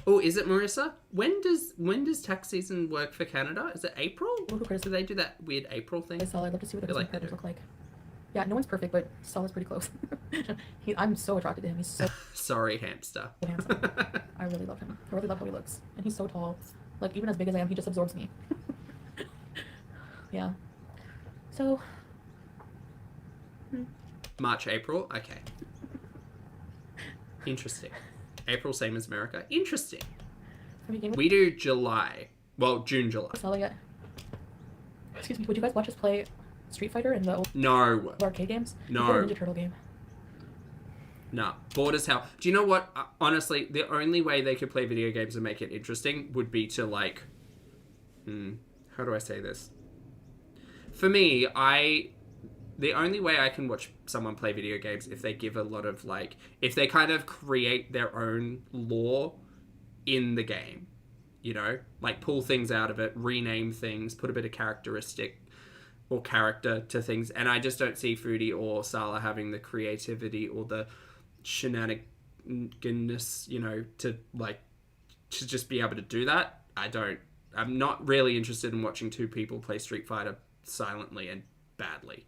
Oh, is it Marissa? When does tax season work for Canada? Is it April? Ooh, Do they do that weird April thing? I'd love to see what the like characters look like. Yeah, no one's perfect, but Saul is pretty close. I'm so attracted to him. He's so Sorry, hamster. handsome. I really love him. I really love how he looks. And he's so tall. Even as big as I am, he just absorbs me. Yeah. So... March, April? Okay. Interesting. April, same as America. Interesting. We do July. Well, June, July. Excuse me. Would you guys watch us play Street Fighter in the old arcade games? No. The Ninja Turtle game. No. Bored as hell. Do you know what? Honestly, the only way they could play video games and make it interesting would be to how do I say this? For me, the only way I can watch someone play video games if they give a lot of if they kind of create their own lore in the game, pull things out of it, rename things, put a bit of characteristic or character to things. And I just don't see Foodie or Sala having the creativity or the shenanigans, to just be able to do that. I'm not really interested in watching two people play Street Fighter silently and badly,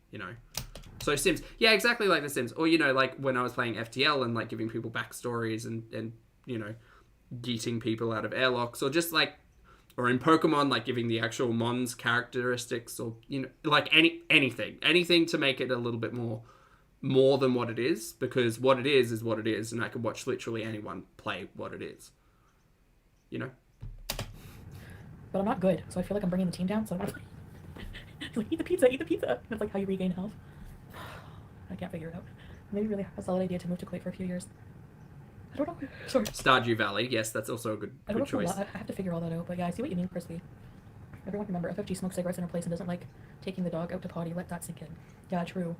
So Sims, yeah, exactly like The Sims. Or, you know, like when I was playing FTL and like giving people backstories and you know, geeting people out of airlocks, or just like, or in Pokemon, like giving the actual Mons characteristics, or, you know, like anything to make it a little bit more than what it is, because what it is what it is, and I could watch literally anyone play what it is, you know. But I'm not good, so I feel like I'm bringing the team down. So I'm like, eat the pizza. And it's like how you regain health. I can't figure it out. Maybe really a solid idea to move to Kuwait for a few years. I don't know. Sorry. Stardew Valley, yes, that's also a good choice. I have to figure all that out, but yeah, I see what you mean, Crispy. Everyone remember, FFG smokes cigarettes in her place and doesn't like taking the dog out to potty. Let that sink in. Yeah, true.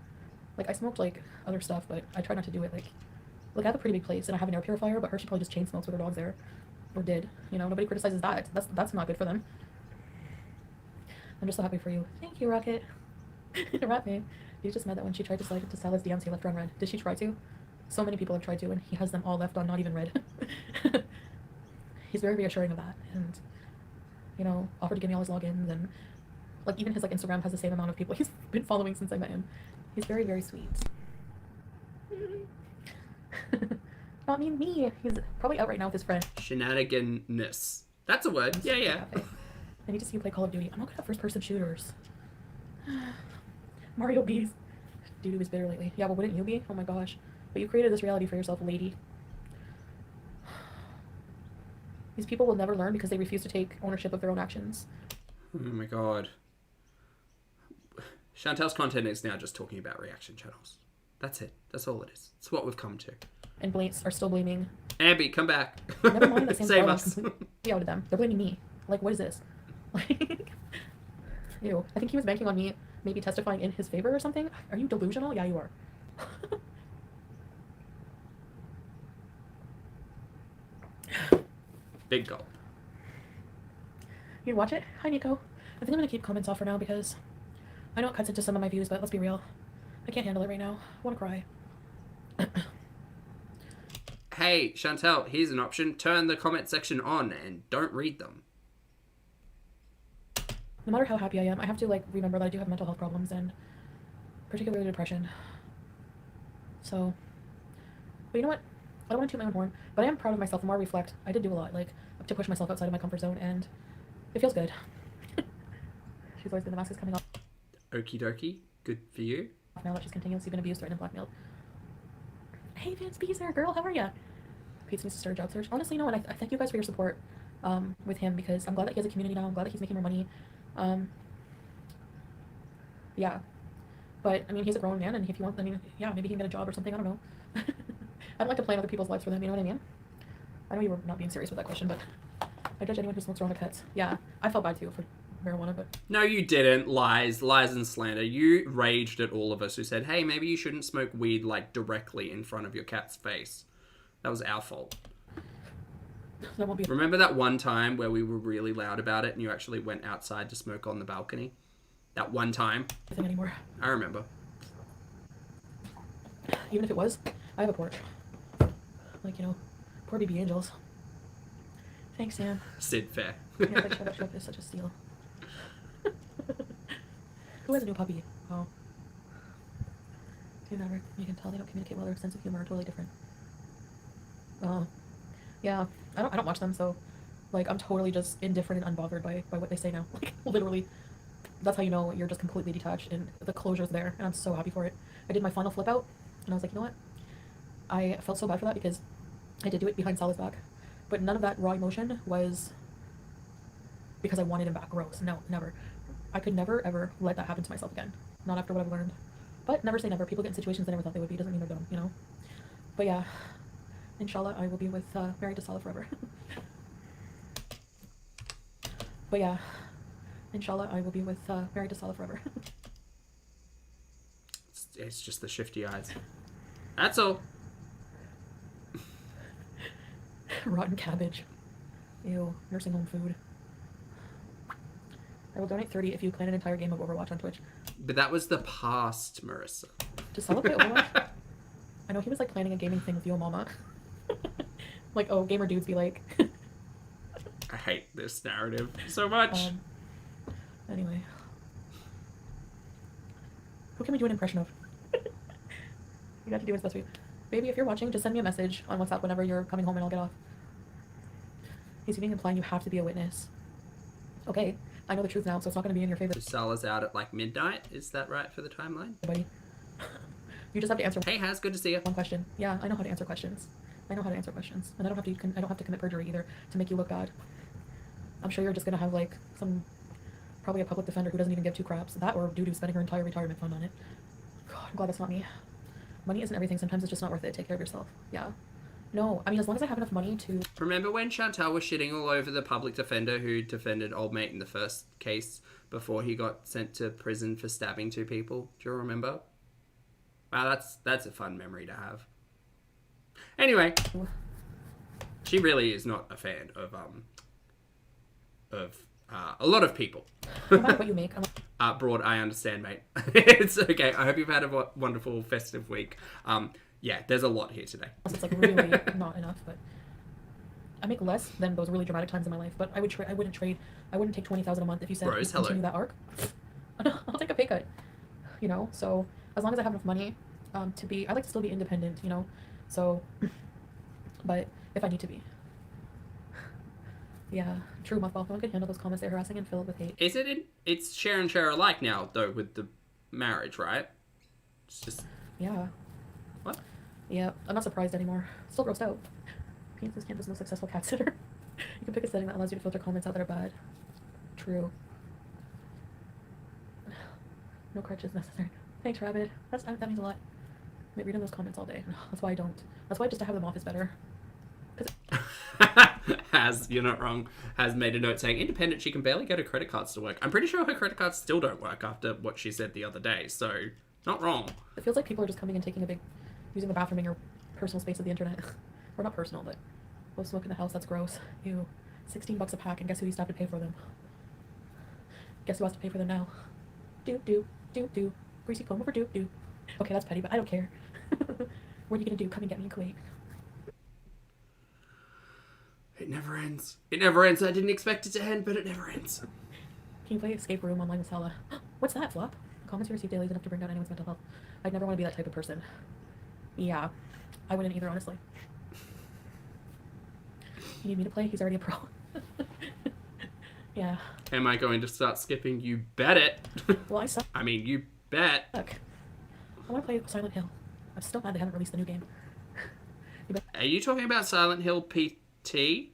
Like, I smoked, like, other stuff, but I try not to do it, like, I have a pretty big place, and I have an air purifier, but she probably just chain smokes with her dogs there. Or did. You know, nobody criticizes that. That's not good for them. I'm just so happy for you. Thank you, Rocket. Rat me. You just met that when she tried to sell his DMs, he left her on red. Did she try to? So many people have tried to, and he has them all left on not even red. He's very reassuring of that, and, you know, offered to give me all his logins, and, like, even his, like, Instagram has the same amount of people he's been following since I met him. He's very, very sweet. Not me. He's probably out right now with his friend. Shenaniganness. That's a word. Yeah. I need to see you play Call of Duty. I'm not good at first-person shooters. Mario B's. Dude is bitter lately. Yeah, but wouldn't you be? Oh my gosh. But you created this reality for yourself, lady. These people will never learn because they refuse to take ownership of their own actions. Oh my god. Chantel's content is now just talking about reaction channels. That's it. That's all it is. It's what we've come to. And Blanks are still blaming... Abby, come back. Never mind that Save us. Completely outed them. They're blaming me. Like, what is this? Like... Ew. I think he was banking on me maybe testifying in his favor or something. Are you delusional? Yeah, you are. Big gulp. You'd watch it? Hi, Nico. I think I'm going to keep comments off for now because I know it cuts into some of my views, but let's be real. I can't handle it right now. I want to cry. Hey, Chantel, here's an option. Turn the comment section on and don't read them. No matter how happy I am, I have to, like, remember that I do have mental health problems and particularly depression. So, but you know what? I don't want to toot my own horn, but I am proud of myself. The more I reflect, I did do a lot, like, to push myself outside of my comfort zone, and it feels good. She's always been the mask is coming off. Okie dokie. Good for you. Now that she's continuously been abused, threatened, and blackmailed. Hey, Vance Beezer, girl, how are ya? Pete needs to start a job search. Honestly, no, and I thank you guys for your support with him, because I'm glad that he has a community now. I'm glad that he's making more money. Yeah. But, I mean, he's a grown man, and if he wants, I mean, yeah, maybe he can get a job or something. I don't know. I don't like to plan other people's lives for them, you know what I mean? I know you were not being serious with that question, but I judge anyone who smokes marijuana pets. Yeah, I felt bad too for marijuana, but... No, you didn't. Lies and slander. You raged at all of us who said, hey, maybe you shouldn't smoke weed, like, directly in front of your cat's face. That was our fault. That won't be... Remember that one time where we were really loud about it and you actually went outside to smoke on the balcony? That one time? Nothing anymore. I remember. Even if it was, I have a porch. Like, you know, poor baby angels. Thanks, Sam. Sid fair. Yeah, like, shut up, is such a steal. Who has a new puppy? Oh. You never. You can tell they don't communicate well. Their sense of humor are totally different. Oh. Yeah. I don't watch them, so, like, I'm totally just indifferent and unbothered by what they say now. Like, literally. That's how you know you're just completely detached, and the closure's there, and I'm so happy for it. I did my final flip out, and I was like, you know what? I felt so bad for that because I did do it behind Salah's back, but none of that raw emotion was because I wanted him back. Gross. No, never. I could never, ever let that happen to myself again. Not after what I've learned. But never say never. People get in situations they never thought they would be. Doesn't mean they're dumb, you know? But yeah, inshallah, I will be with married to Salah forever. But yeah, inshallah, I will be with married to Salah forever. It's just the shifty eyes. That's all. Rotten cabbage. Ew. Nursing home food. I will donate 30 if you plan an entire game of Overwatch on Twitch. But that was the past, Marissa. To celebrate Overwatch? I know he was like planning a gaming thing with Yo Mama. Like, oh, gamer dudes be like... I hate this narrative so much. Anyway. Who can we do an impression of? have to do what's best for you. Baby, if you're watching, just send me a message on WhatsApp whenever you're coming home and I'll get off. He's even implying you have to be a witness. Okay, I know the truth now, so it's not going to be in your favor. Sala's out at like midnight. Is that right for the timeline? Buddy. You just have to answer. Hey, Haz, good to see you. One question. Yeah, I know how to answer questions. I know how to answer questions, and I don't have to commit perjury either to make you look bad. I'm sure you're just gonna have like probably a public defender who doesn't even give two craps. That or doo-doo spending her entire retirement fund on it. God, I'm glad that's not me. Money isn't everything. Sometimes it's just not worth it. Take care of yourself. Yeah. No, I mean, as long as I have enough money to... Remember when Chantal was shitting all over the public defender who defended old mate in the first case before he got sent to prison for stabbing two people? Do you remember? Wow, that's a fun memory to have. Anyway, she really is not a fan of a lot of people. No matter what you make. Broad, I understand, mate. It's okay. I hope you've had a wonderful festive week. Yeah, there's a lot here today. It's like really not enough, but I make less than those really dramatic times in my life. But I wouldn't take $20,000 a month if you said Rose, continue that arc. I'll take a pay cut. You know, so as long as I have enough money I like to still be independent. You know, so but if I need to be. Yeah, true, Mothball. No one can handle those comments. They're harassing and filled with hate. Is it? It's share and share alike now, though, with the marriage, right? It's just... Yeah. What? Yeah, I'm not surprised anymore. Still grossed out. Penises can't just no successful cat sitter. You can pick a setting that allows you to filter comments out that are bad. True. No crutches necessary. Thanks, Rabbit. That means a lot. I've been reading those comments all day. That's why I don't. That's why just to have them off is better. You're not wrong, has made a note saying, independent, she can barely get her credit cards to work. I'm pretty sure her credit cards still don't work after what she said the other day, so not wrong. It feels like people are just coming and using the bathroom in your personal space of the internet. Or not personal, but blow smoke in the house, that's gross. Ew. $16 a pack, and guess who used to have to pay for them? Guess who has to pay for them now? Do. Greasy comb over do. Okay, that's petty, but I don't care. What are you gonna do? Come and get me in Kuwait. It never ends. It never ends. I didn't expect it to end, but it never ends. Can you play Escape Room online with Sala? What's that, Flop? Comments you receive daily is enough to bring down anyone's mental health. I'd never want to be that type of person. Yeah, I wouldn't either, honestly. You need me to play? He's already a pro. Yeah. Am I going to start skipping? You bet it. Well, I suck. I mean, you bet. Look, I want to play Silent Hill. I'm still mad they haven't released the new game. Are you talking about Silent Hill PT?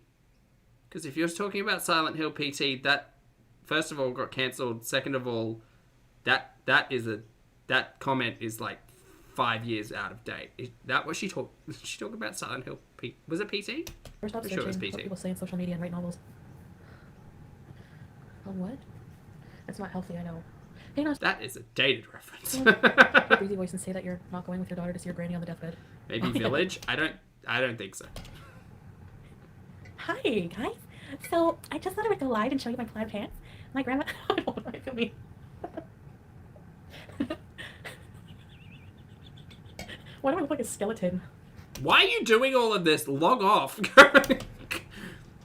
Because if you're talking about Silent Hill PT, that first of all got cancelled. Second of all, that comment is like 5 years out of date. Is that what she talked? Did she talk about Silent Hill PT? Was it PT? First stop searching what people say in social media and write novels. On what? It's not healthy, I know. Hey, no. That is a dated reference. Breezy voice and say that you're not going with your daughter to see your granny on the deathbed. Maybe Village. I don't think so. Hi guys. So I just thought I would go live and show you my plaid pants. My grandma. I don't know. I feel me. Why do I look like a skeleton? Why are you doing all of this? Log off.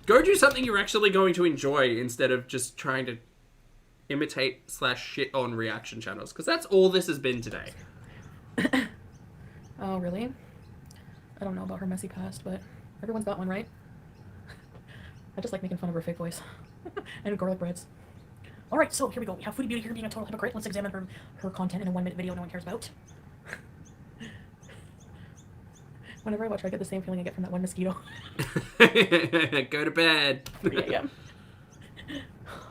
Go do something you're actually going to enjoy instead of just trying to imitate / shit on reaction channels. Because that's all this has been today. Oh, really? I don't know about her messy past, but everyone's got one, right? I just like making fun of her fake voice. And garlic breads. Alright, so here we go. We have Foodie Beauty here being a total hypocrite. Let's examine her content in a 1-minute video no one cares about. Whenever I watch her, I get the same feeling I get from that one mosquito. Go to bed. Yeah.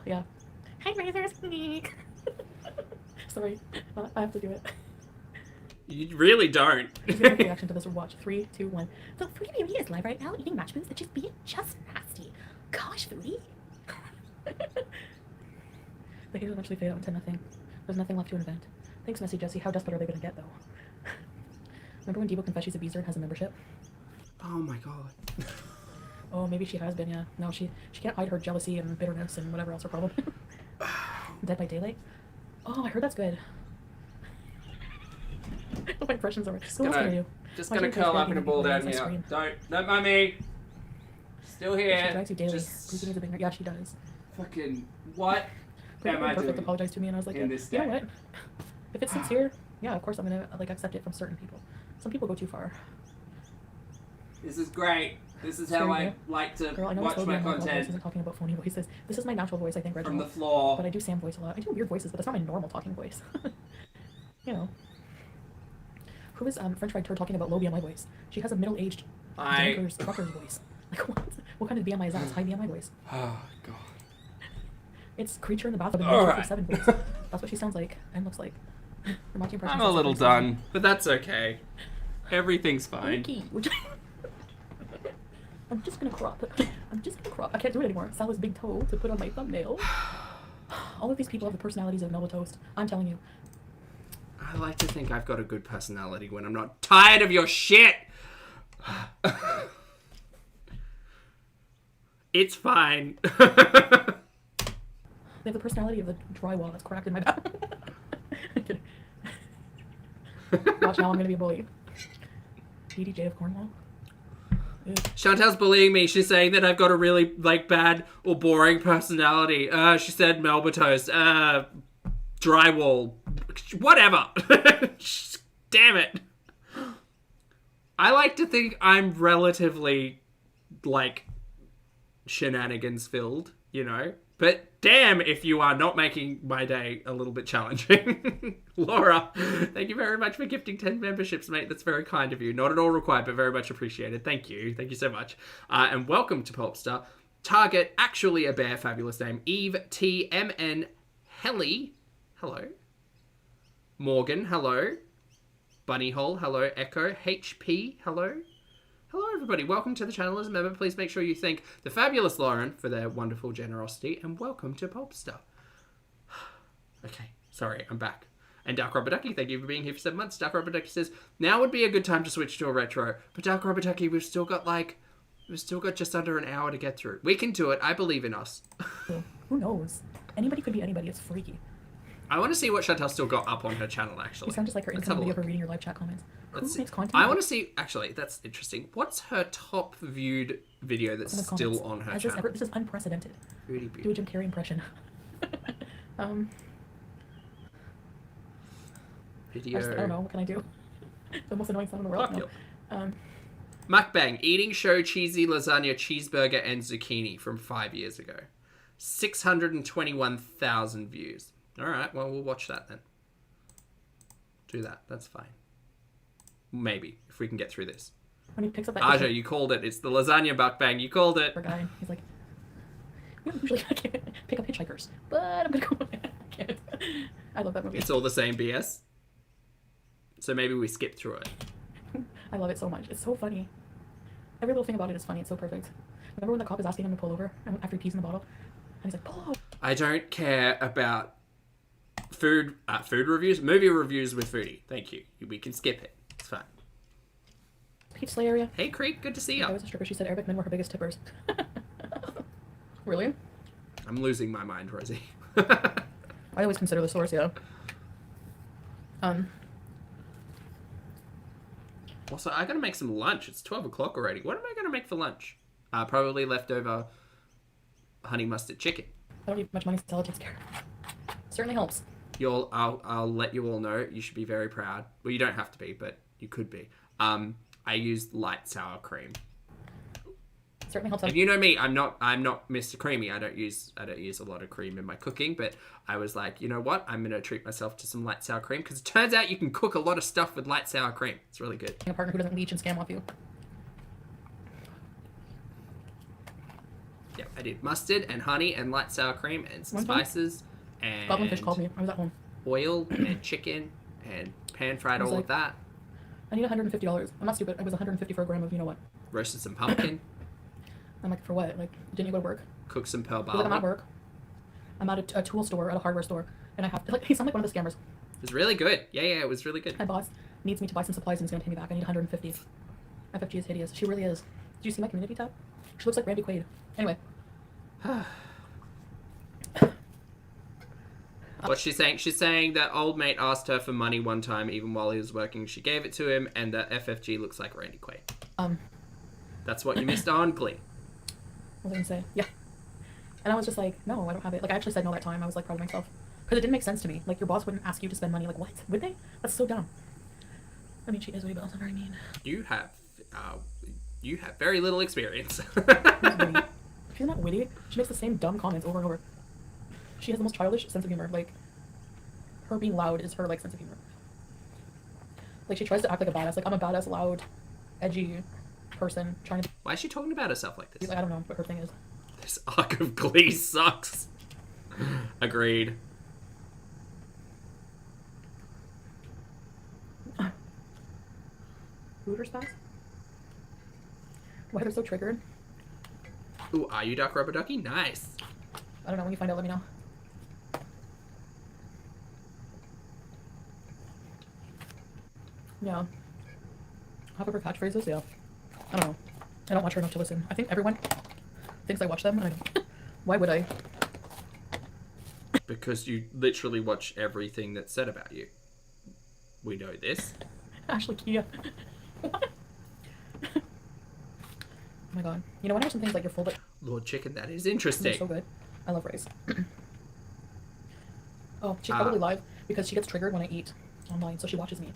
Yeah. Hi, Razors. Sorry. I have to do it. You really don't. Reaction to this, or watch. 3, 2, 1. So Foodie Beauty is live right now, eating match boots that just being just nasty. Gosh, Foodie. The hate eventually fade out into nothing. There's nothing left to invent. Thanks, Messy Jessie. How desperate are they gonna get, though? Remember when Debo confessed she's abused her and has a membership? Oh my god. Oh, maybe she has been, yeah. No, she can't hide her jealousy and bitterness and whatever else her problem. Dead by Daylight? Oh, I heard that's good. My impressions are... Just gonna curl up in a ball down here. Don't mind me. Still here. She drives you daily. Brucey needs a big... Yeah, she does. Fucking what am I doing? Apologized to me and I was like, in this you know what? If it's sincere, yeah, of course I'm gonna like accept it from certain people. Some people go too far. This is great. This is how I like to Girl, I know watch my voice content. isn't talking about phony voices. This is my natural voice, I think, Reginald. From the floor. But I do Sam voice a lot. I do weird voices, but that's not my normal talking voice. You know. Who is French fried turd talking about low BMI voice? She has a middle-aged trucker's voice. Like what? What kind of BMI is that? It's high BMI voice. Oh god. It's creature in the bathroom in 7 voice. That's what she sounds like and looks like. I'm a little done, but that's okay. Everything's fine. Okay. I'm just gonna crop. I can't do it anymore. Sal's big toe to put on my thumbnail. All of these people have the personalities of Melba Toast. I'm telling you. I like to think I've got a good personality when I'm not tired of your shit. It's fine. They have the personality of the drywall that's cracked in my bathroom. Watch now, I'm gonna be a bully. DDJ of Cornwall. Chantel's bullying me. She's saying that I've got a really bad or boring personality. She said Melba Toast. Drywall. Whatever. Damn it. I like to think I'm relatively shenanigans filled, you know? But damn if you are not making my day a little bit challenging. Laura, thank you very much for gifting 10 memberships, mate. That's very kind of you. Not at all required, but very much appreciated. Thank you. Thank you so much. And welcome to Pulpster. Target, actually a bear, fabulous name. Eve T. M. N. Helly, hello. Morgan, hello. Bunny Hole, hello. Echo, HP, hello. Hello, everybody. Welcome to the channel. As a member, please make sure you thank the fabulous Lauren for their wonderful generosity, and welcome to Pulpster. Okay, sorry, I'm back. And Dark Rubber Ducky, thank you for being here for 7 months. Dark Rubber Ducky says, now would be a good time to switch to a retro. But Dark Rubber Ducky, we've still got just under an hour to get through. We can do it. I believe in us. Who knows? Anybody could be anybody. It's freaky. I want to see what Chantel still got up on her channel, actually. You sound just like her income video of her reading your live chat comments. Who makes content? I want to see, actually, that's interesting. What's her top viewed video that's still on her channel? This is unprecedented. Foodie Beauty. Do a Jim Carrey impression. Video. I don't know. What can I do? The most annoying sound in the world. No. Mukbang. Eating show cheesy lasagna, cheeseburger, and zucchini from 5 years ago. 621,000 views. All right, well, we'll watch that then. Do that. That's fine. Maybe, if we can get through this. When he picks up that Aja, you called it. It's the lasagna mukbang. You called it. Poor guy. He's like, we don't usually pick up hitchhikers, but I'm going to go. I can't. I love that movie. It's all the same BS. So maybe we skip through it. I love it so much. It's so funny. Every little thing about it is funny. It's so perfect. Remember when the cop is asking him to pull over after he pees in the bottle? And he's like, pull over. I don't care about food reviews, movie reviews with Foodie. Thank you. We can skip it. It's fine. Peach Slay area. Hey, Creek. Good to see you. I was a stripper. She said Arabic men were her biggest tippers. Really? I'm losing my mind, Rosie. I always consider the source, yeah. Also, I gotta make some lunch. It's 12 o'clock already. What am I gonna make for lunch? Probably leftover honey mustard chicken. I don't need much money, so it takes care. Certainly helps. I'll let you all know. You should be very proud. Well, you don't have to be, but you could be. I used light sour cream. Certainly helps. And you know me, I'm not Mr. Creamy. I don't use a lot of cream in my cooking, but I was like, you know what? I'm gonna treat myself to some light sour cream because it turns out you can cook a lot of stuff with light sour cream. It's really good. A partner who doesn't leech and scam off you. Yeah, I did mustard and honey and light sour cream and some spices and Goblin Fish called me. I was at home. Oil and chicken and pan fried all of that. I need $150. I'm not stupid. It was $150 for a gram of you know what. Roasted some pumpkin. I'm like, for what? Like, didn't you go to work? Cook some pearl Like, barley. I'm at work. I'm at a tool store, at a hardware store, and I have to, like, he's like one of the scammers. It was really good. Yeah, it was really good. My boss needs me to buy some supplies and he's going to pay me back. I need 150. FFG is hideous. She really is. Did you see my community tab? She looks like Randy Quaid. Anyway. What's she saying? She's saying that old mate asked her for money one time, even while he was working. She gave it to him, and that FFG looks like Randy Quaid. That's what you missed on Glee. What was I going to say? Yeah. And I was just like, no, I don't have it. Like, I actually said no that time. I was, like, proud of myself. Because it didn't make sense to me. Like, your boss wouldn't ask you to spend money. Like, what? Would they? That's so dumb. I mean, she is really, but also very mean. You have very little experience. She's not witty. She makes the same dumb comments over and over. She has the most childish sense of humor. Like, her being loud is her, like, sense of humor. Like, she tries to act like a badass. Like, I'm a badass, loud, edgy person trying to... Why is she talking about herself like this? Like, I don't know what her thing is. This arc of Glee sucks. Agreed. Food response? Why they're so triggered? Ooh, are you Duck Rubber Ducky? Nice. I don't know. When you find out, let me know. Yeah. Half of her catchphrases, yeah. I don't know. I don't watch her enough to listen. I think everyone thinks I watch them, and I don't. Why would I? Because you literally watch everything that's said about you. We know this. Ashley Kia. Oh my god. You know, whenever something's like you're full, but Lord Chicken, that is interesting. so good. I love rice. Oh, she's probably live because she gets triggered when I eat online, so she watches me.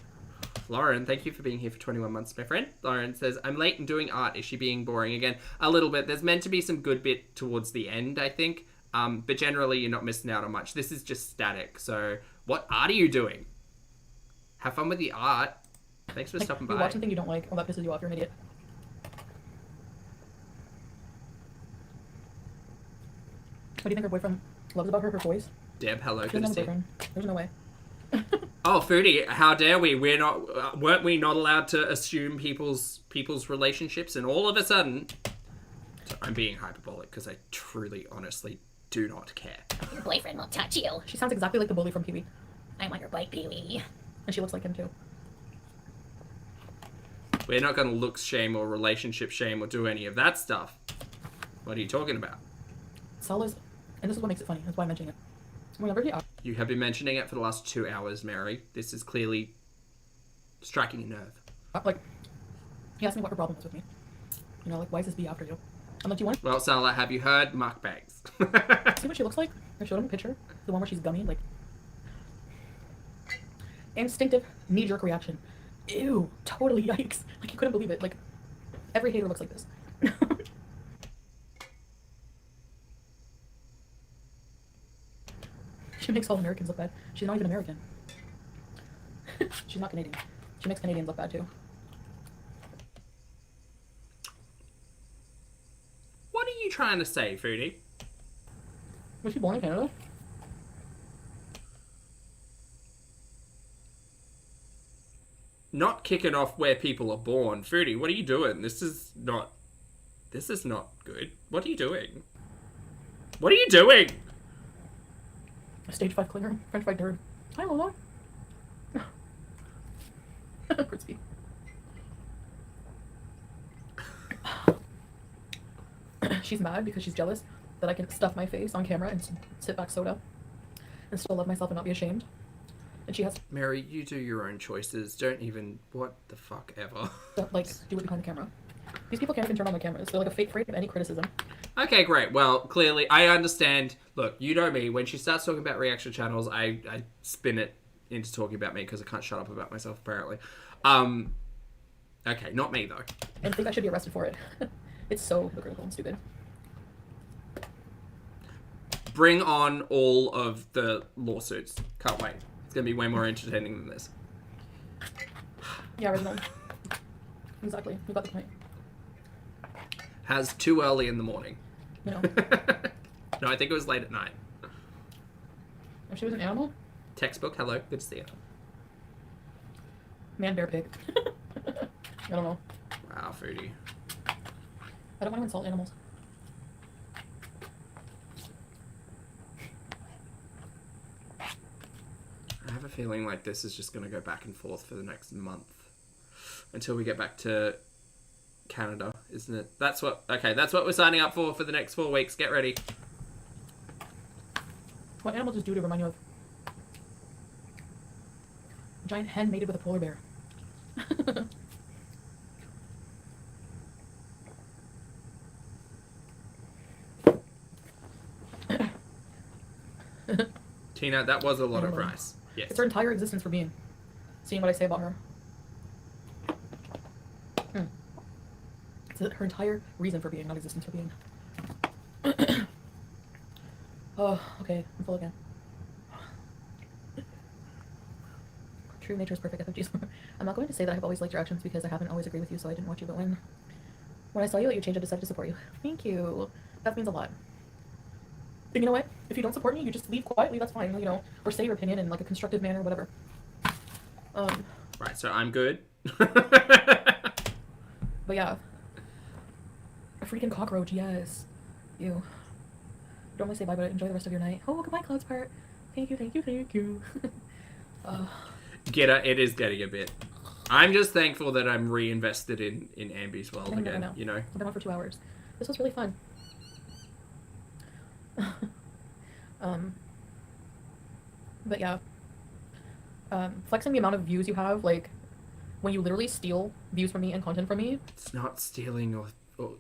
Lauren, thank you for being here for 21 months, my friend. Lauren says, I'm late and doing art. Is she being boring again? A little bit. There's meant to be some good bit towards the end, I think. But generally, you're not missing out on much. This is just static. So, what art are you doing? Have fun with the art. Thanks for stopping by. You watch something you don't like, oh, that pisses you off, you're an idiot. What do you think her boyfriend loves about her? Her voice? Deb, hello. She doesn't have a boyfriend. There's no way. Oh, Foodie, how dare we? Weren't we not allowed to assume people's relationships? And all of a sudden, I'm being hyperbolic because I truly, honestly do not care. Your boyfriend won't touch you. She sounds exactly like the bully from Pee-wee. I'm on your bike, Pee-wee. And she looks like him too. We're not going to looks shame or relationship shame or do any of that stuff. What are you talking about? Sal is, and this is what makes it funny. That's why I'm mentioning it. Whenever he You have been mentioning it for the last 2 hours, Mary. This is clearly striking a nerve. like, he asked me what her problem was with me. You know, like, why is this bee after you? I'm like, do you want Well, Salah, have you heard mukbangs? see what she looks like? I showed him a picture. The one where she's gummy, like. Instinctive, knee-jerk reaction. Ew, totally yikes. Like, you couldn't believe it. Like, every hater looks like this. She makes all Americans look bad. She's not even American. She's not Canadian. She makes Canadians look bad, too. What are you trying to say, Foodie? Was she born in Canada? Not kicking off where people are born. Foodie, what are you doing? This is not good. What are you doing? What are you doing? A stage 5 clinger. French fried turd. Hi, Lola. Crispy. She's mad because she's jealous that I can stuff my face on camera and sit back soda and still love myself and not be ashamed. And she has Mary, you do your own choices. Don't even... What the fuck ever. to, like, do it behind the camera. These people can't even turn on the cameras. They're, like, afraid of any criticism. Okay, great. Well, clearly, I understand. Look, you know me. When she starts talking about reaction channels, I spin it into talking about me because I can't shut up about myself, apparently. Okay, not me, though. And I think I should be arrested for it. It's so hypocritical and stupid. Bring on all of the lawsuits. Can't wait. It's going to be way more entertaining than this. Yeah, original. Exactly. You got the point. Has too early in the morning. You know. No, I think it was late at night. If she was an animal? Textbook, hello. Good to see you. Man, bear, pig. I don't know. Wow, Foodie. I don't want to insult animals. I have a feeling like this is just going to go back and forth for the next month. Until we get back to Canada, isn't it? That's what we're signing up for the next 4 weeks. Get ready. What animal does Duda remind you of? A giant hen mated with a polar bear. Tina, that was a lot of rice. Yes. It's her entire existence for being. Seeing what I say about her. It's her entire reason for being, not existence for being. Oh, okay, I'm full again. True nature is perfect FFGs. I'm not going to say that I've always liked your actions because I haven't always agreed with you, so I didn't watch you, but when I saw you let you change, I decided to support you. Thank you. That means a lot. And you know what? If you don't support me, you just leave quietly, that's fine, you know, or say your opinion in like a constructive manner, whatever. Right, so I'm good. But yeah. A freaking cockroach, yes. You. Don't want to say bye, but enjoy the rest of your night. Oh, goodbye, Cloud's part. Thank you, thank you, thank you. Get it is getting a bit. I'm just thankful that I'm reinvested in Ambi's world again, you know? I've been on for 2 hours. This was really fun. But yeah. Flexing the amount of views you have, like, when you literally steal views from me and content from me. It's not stealing or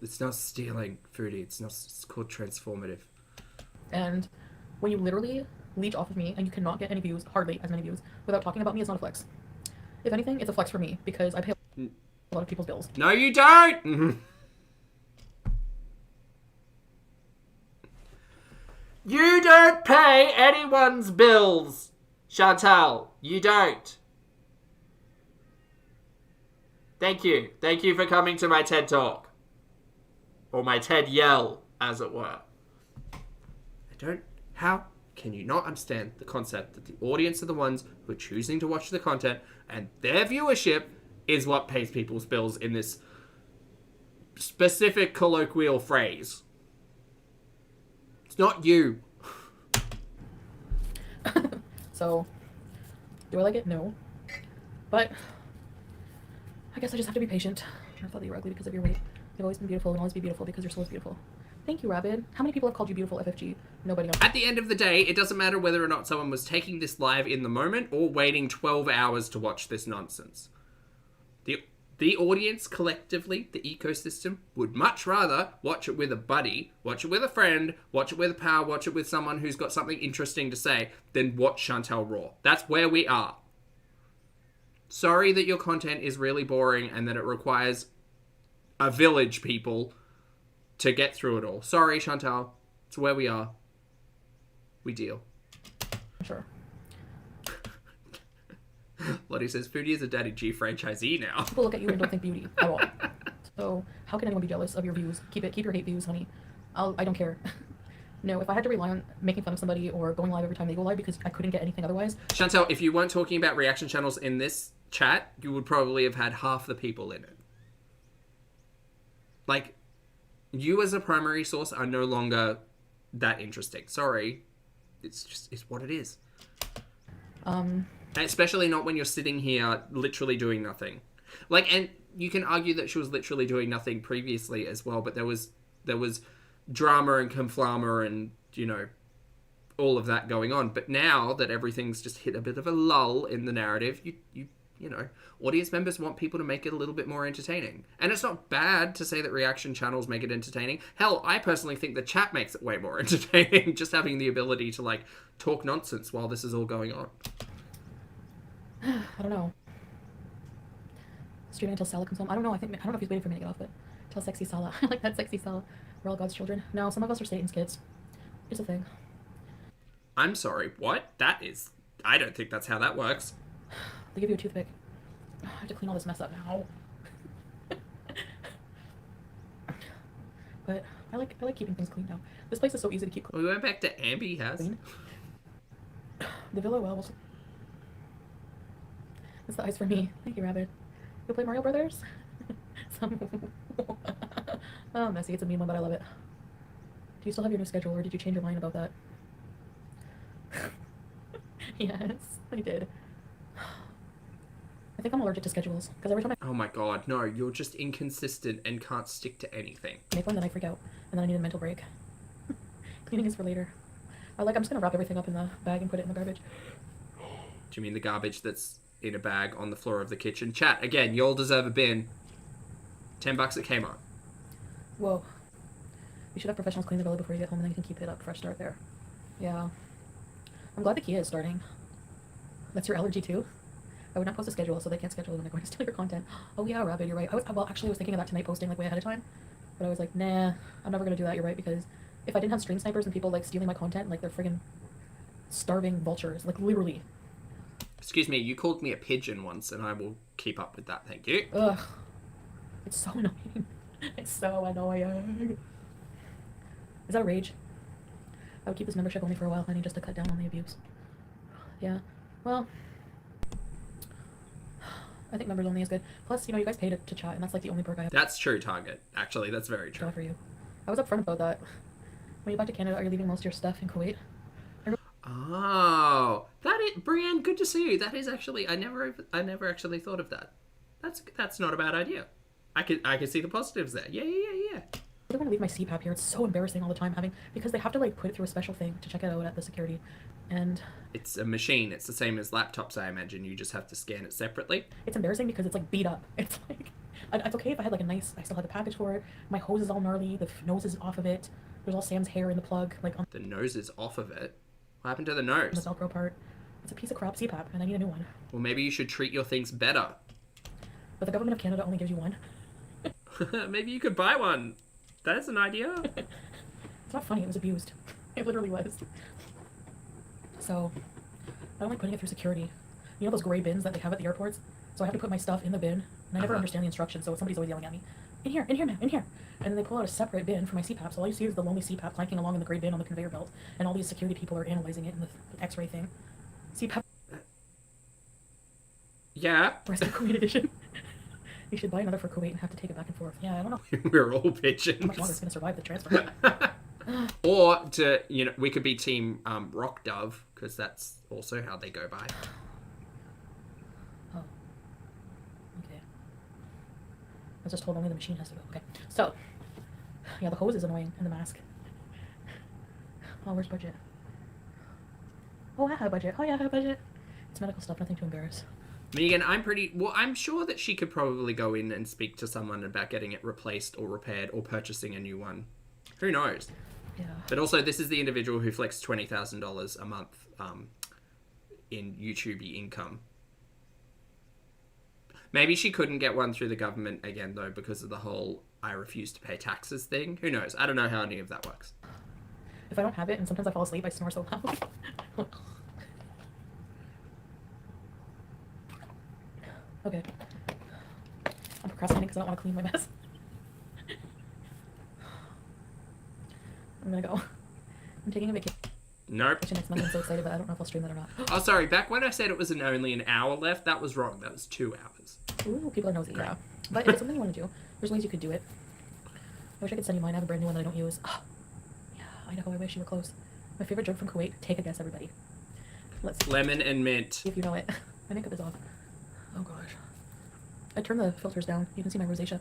it's not stealing, Foodie. It's called transformative. And when you literally leech off of me and you cannot get any views, hardly as many views, without talking about me, it's not a flex. If anything, it's a flex for me because I pay a lot of people's bills. No, you don't! You don't pay anyone's bills, Chantal. You don't. Thank you. Thank you for coming to my TED Talk. Or my TED Yell, as it were. How can you not understand the concept that the audience are the ones who are choosing to watch the content and their viewership is what pays people's bills in this specific colloquial phrase? It's not you. So, do I like it? No. But I guess I just have to be patient. I thought that you were ugly because of your weight. You've always been beautiful and always be beautiful because your soul is beautiful. Thank you, Rabid. How many people have called you beautiful, FFG? Nobody. At the end of the day, it doesn't matter whether or not someone was taking this live in the moment or waiting 12 hours to watch this nonsense. The audience collectively, the ecosystem, would much rather watch it with a buddy, watch it with a friend, watch it with a pal, watch it with someone who's got something interesting to say than watch Chantal Raw. That's where we are. Sorry that your content is really boring and that it requires a village, people, to get through it all. Sorry, Chantal. It's where we are. We deal. Sure. Lottie says, Foodie is a Daddy G franchisee now. People look at you and don't think beauty at all. So how can anyone be jealous of your views? Keep your hate views, honey. I don't care. No, if I had to rely on making fun of somebody or going live every time they go live because I couldn't get anything otherwise. Chantal, if you weren't talking about reaction channels in this chat, you would probably have had half the people in it. Like, you as a primary source are no longer that interesting. Sorry. It's what it is. And especially not when you're sitting here literally doing nothing. Like, and you can argue that she was literally doing nothing previously as well, but there was drama and conflama and, you know, all of that going on. But now that everything's just hit a bit of a lull in the narrative, you know, audience members want people to make it a little bit more entertaining. And it's not bad to say that reaction channels make it entertaining. Hell, I personally think the chat makes it way more entertaining, just having the ability to, like, talk nonsense while this is all going on. I don't know. Streaming until Salah comes home. I don't know if he's waiting for me to get off, but tell sexy Salah. I like that sexy Salah. We're all God's children. No, some of us are Satan's kids. It's a thing. I'm sorry, what? I don't think that's how that works. They give you a toothpick. I have to clean all this mess up now. But I like keeping things clean now. This place is so easy to keep clean. We went back to Ambi House. The Villa Wells. That's the ice for me. Thank you, Rabbit. You play Mario Brothers? Oh, messy. It's a mean one, but I love it. Do you still have your new schedule, or did you change your mind about that? Yes, I did. I think I'm allergic to schedules, because every time Oh my god, no, you're just inconsistent and can't stick to anything. I make one, then I freak out, and then I need a mental break. Cleaning is for later. I'm just gonna wrap everything up in the bag and put it in the garbage. Do you mean the garbage that's in a bag on the floor of the kitchen? Chat, again, you all deserve a bin. $10 at Kmart. Whoa. You should have professionals clean the villa before you get home, and then you can keep it up. Fresh start there. Yeah. I'm glad the Kia is starting. That's your allergy too? would not post a schedule, so they can't schedule when they're going to steal your content. Oh yeah, Rabbit, you're right. Well, actually, I was thinking of that tonight, posting like way ahead of time, but I was like, nah, I'm never gonna do that. You're right, because if I didn't have stream snipers and people like stealing my content, like they're friggin' starving vultures, like literally. Excuse me, you called me a pigeon once, and I will keep up with that. Thank you. Ugh, it's so annoying. It's so annoying. Is that a rage? I would keep this membership only for a while, honey, just to cut down on the abuse. Yeah, well, I think members only is good. Plus, you know, you guys pay to chat, and that's like the only perk I have. That's true, Target. Actually, that's very true. For you. I was upfront about that. When you back to Canada, are you leaving most of your stuff in Kuwait? Oh, that is, Brienne, good to see you. That is actually, I never actually thought of that. That's not a bad idea. I could see the positives there. Yeah. I don't want to leave my CPAP here. It's so embarrassing all the time because they have to like put it through a special thing to check it out at the security, and it's a machine. It's the same as laptops, I imagine. You just have to scan it separately. It's embarrassing because it's like beat up. It's like, it's okay if I had like I still had the package for it. My hose is all gnarly. The nose is off of it. There's all Sam's hair in the plug. Like on the nose is off of it. What happened to the nose? The Velcro part. It's a piece of crap CPAP, and I need a new one. Well, maybe you should treat your things better. But the government of Canada only gives you one. Maybe you could buy one. That's an idea. It's not funny. It was abused. It literally was. So, I don't like putting it through security. You know those gray bins that they have at the airports? So I have to put my stuff in the bin, and I never understand the instructions, so somebody's always yelling at me, in here, ma'am, in here. And then they pull out a separate bin for my CPAP, so all you see is the lonely CPAP clanking along in the gray bin on the conveyor belt, and all these security people are analyzing it in the x-ray thing. CPAP. Yeah. Rest of Kuwait edition. You should buy another for Kuwait and have to take it back and forth. Yeah, I don't know. We're all pigeons. How much longer it's going to survive the transfer? Or we could be team Rock Dove, because that's also how they go by. Oh. Okay. I was just told only the machine has to go. Okay. So, yeah, the hose is annoying and the mask. Oh, where's budget? Oh, I have budget. Oh, yeah, I have budget. It's medical stuff, nothing to embarrass. Megan, I'm sure that she could probably go in and speak to someone about getting it replaced or repaired or purchasing a new one. Who knows? Yeah. But also, this is the individual who flexed $20,000 a month in YouTube income. Maybe she couldn't get one through the government again, though, because of the whole I refuse to pay taxes thing. Who knows? I don't know how any of that works. If I don't have it, and sometimes I fall asleep, I snore so loud. Okay. I'm procrastinating because I don't want to clean my mess. I'm gonna go. I'm taking a vacation Nope. next month. I'm so excited, but I don't know if I'll stream that or not. Oh, sorry. Back when I said it was only an hour left, that was wrong. That was 2 hours. Ooh, people are nosy, yeah. But if it's something you want to do, there's ways you could do it. I wish I could send you mine. I have a brand new one that I don't use. Oh, yeah, Idaho, I wish you were close. My favorite drink from Kuwait. Take a guess, everybody. Let's see. Lemon and mint. If you know it. My makeup is off. Oh gosh. I turned the filters down. You can see my rosacea.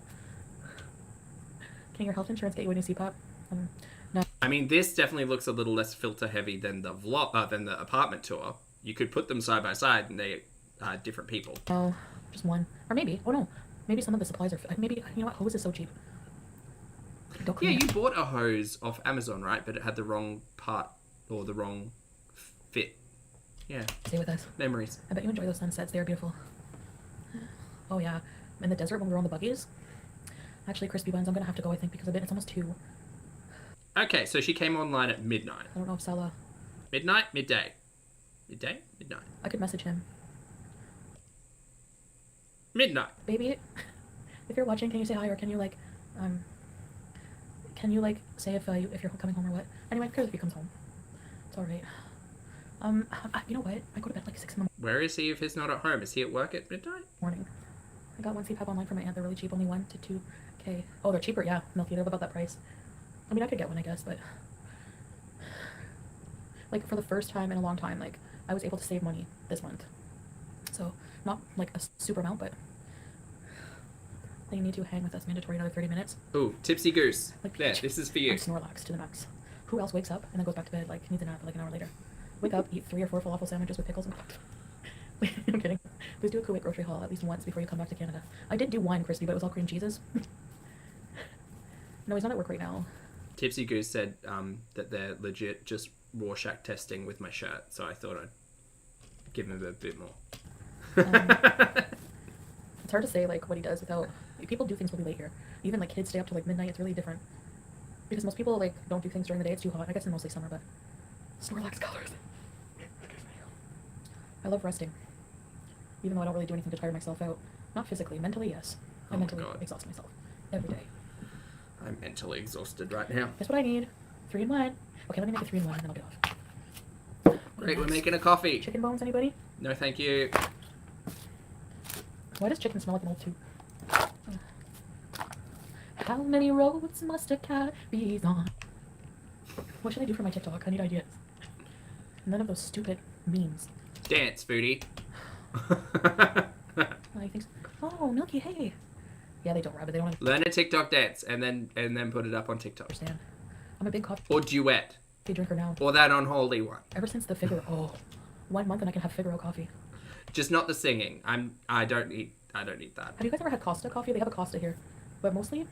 Can your health insurance get you a new CPAP? No. I mean, this definitely looks a little less filter heavy than the than the apartment tour. You could put them side by side, and they are different people. Oh, just one, or maybe. Oh no, maybe some of the supplies are. Maybe you know what? Hose is so cheap. Yeah, you bought a hose off Amazon, right? But it had the wrong part or the wrong fit. Yeah. Stay with us. Memories. I bet you enjoy those sunsets. They are beautiful. Oh yeah, in the desert when we were on the buggies. Actually, crispy buns. I'm gonna have to go. I think because it's almost 2. Okay, so she came online at midnight. I don't know if Salah. Midnight, midday, midday, midnight. I could message him. Midnight. Baby, if you're watching, can you say hi, or can you like say if you're coming home or what? Anyway, who cares if he comes home? It's all right. You know what? I go to bed like 6 in the Where is he if he's not at home? Is he at work at midnight? morning. I got one CPAP online from my aunt. They're really cheap, only 1 to 2K. Oh, they're cheaper, yeah. Milky, they're about that price. I mean, I could get one, I guess, but like for the first time in a long time, like I was able to save money this month. So not like a super amount, but they need to hang with us mandatory another 30 minutes. Ooh, tipsy goose. Like, there, this is for you. I'm Snorlax to the max. Who else wakes up and then goes back to bed, like needs a nap like an hour later? Wake up, eat 3 or 4 falafel sandwiches with pickles and I'm kidding. Please do a Kuwait grocery haul at least once before you come back to Canada. I did do one, Crispy, but it was all cream cheeses. No, he's not at work right now. Tipsy Goose said that they're legit just Rorschach testing with my shirt, so I thought I'd give him a bit more. It's hard to say like what he does without. People do things really late here. Even like kids stay up till like midnight. It's really different because most people like don't do things during the day. It's too hot. I guess in mostly summer, but Snorlax colors. I love resting, even though I don't really do anything to tire myself out. Not physically, mentally, yes. I mentally exhaust myself every day. I'm mentally exhausted right now. Guess what I need? 3-in-1. Okay, let me make a 3-in-1 and then I'll get off. Great, we're making a coffee. Chicken bones, anybody? No, thank you. Why does chicken smell like an old tube? How many roads must a cat be on? What should I do for my TikTok? I need ideas. None of those stupid memes. Dance, Foodie. I think so. Oh, Milky, hey. Yeah, they don't rap it. They don't Learn a TikTok dance and then put it up on TikTok. understand. I'm a big coffee Or duet. drinker now. Or that unholy one. Ever since the Figaro. 1 month and I can have Figaro coffee. Just not the singing. I don't need that. Have you guys ever had Costa coffee? They have a Costa here. But mostly,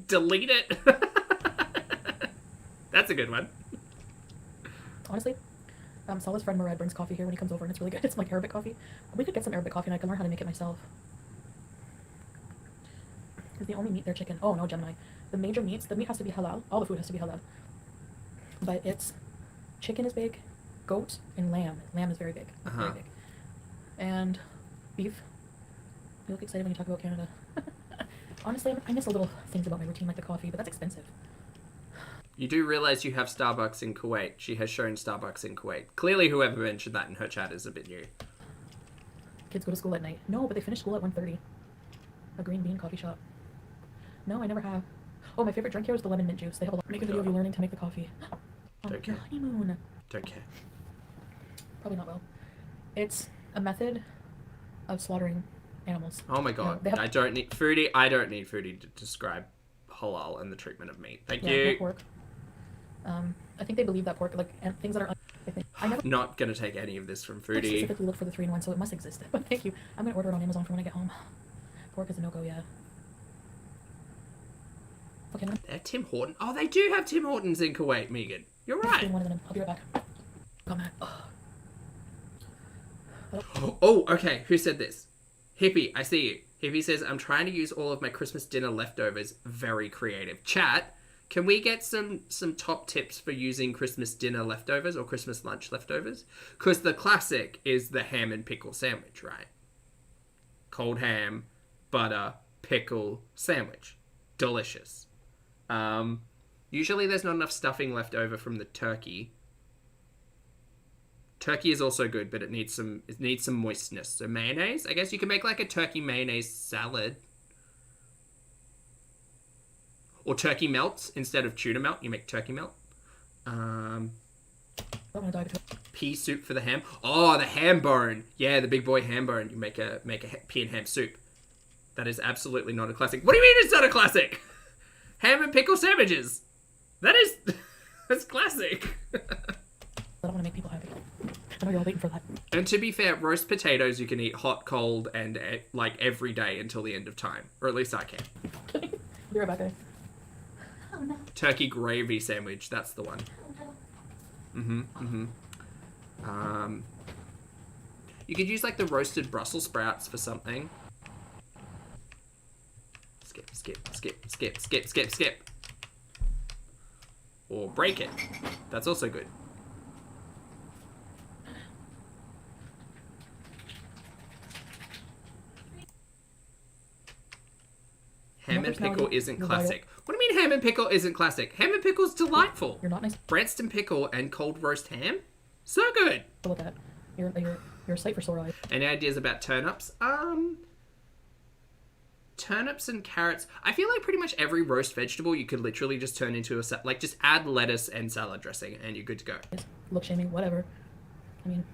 Delete it. That's a good one. honestly, Salah's friend Murad brings coffee here when he comes over and it's really good. It's like Arabic coffee. We could get some Arabic coffee and I can learn how to make it myself. Because the only meat there chicken. Oh no, Gemini. The major meats, the meat has to be halal. All the food has to be halal. But it's, chicken is big, goat, and lamb. Lamb is very big. Very big. And beef. You look excited when you talk about Canada. Honestly, I miss a little things about my routine like the coffee, but that's expensive. You do realize you have Starbucks in Kuwait. She has shown Starbucks in Kuwait. Clearly whoever mentioned that in her chat is a bit new. Kids go to school at night. No, but they finish school at 1:30. A green bean coffee shop. No, I never have. Oh, my favorite drink here is the lemon mint juice. They have a make a video of you learning to make the coffee. Don't care. Your honeymoon. Don't care. Probably not well. It's a method of slaughtering animals. Oh my god. I don't need Foodie to describe halal and the treatment of meat. Thank you. No pork. I think they believe that pork, like, and things that are, I never Not gonna take any of this from Foodie. specifically look for the 3-in-1, so it must exist. But thank you. I'm gonna order it on Amazon for when I get home. Pork is a no-go, yeah. Okay, They're Tim Horton. Oh, they do have Tim Hortons in Kuwait, Megan. You're right. One of them. I'll be right back. Come on. Oh, okay. Who said this? Hippie, I see you. Hippie says, I'm trying to use all of my Christmas dinner leftovers. Very creative. Chat, can we get some top tips for using Christmas dinner leftovers or Christmas lunch leftovers? Because the classic is the ham and pickle sandwich, right? Cold ham, butter, pickle sandwich. Delicious. Usually there's not enough stuffing left over from the turkey. Turkey is also good, but it needs some moistness. So mayonnaise, I guess you can make like a turkey mayonnaise salad. Or turkey melts instead of tuna melt, you make turkey melt. Pea soup for the ham. Oh, the ham bone. Yeah, the big boy ham bone. You make a pea and ham soup. That is absolutely not a classic. What do you mean it's not a classic? Ham and pickle sandwiches. That's classic. I don't want to make people happy. I know you're all waiting for that. And to be fair, roast potatoes you can eat hot, cold, and like every day until the end of time. Or at least I can. Be right back, guys. Oh no. Turkey gravy sandwich, that's the one. You could use like the roasted Brussels sprouts for something. Skip. Or break it. That's also good. Ham and pickle isn't classic. What do you mean ham and pickle isn't classic? Ham and pickle's delightful. You're not nice. Branston pickle and cold roast ham? So good. Look at that. You're a sight for sore eyes. Any ideas about turnips? Turnips and carrots. I feel like pretty much every roast vegetable you could literally just turn into a like just add lettuce and salad dressing and you're good to go. Look shaming, whatever. I mean,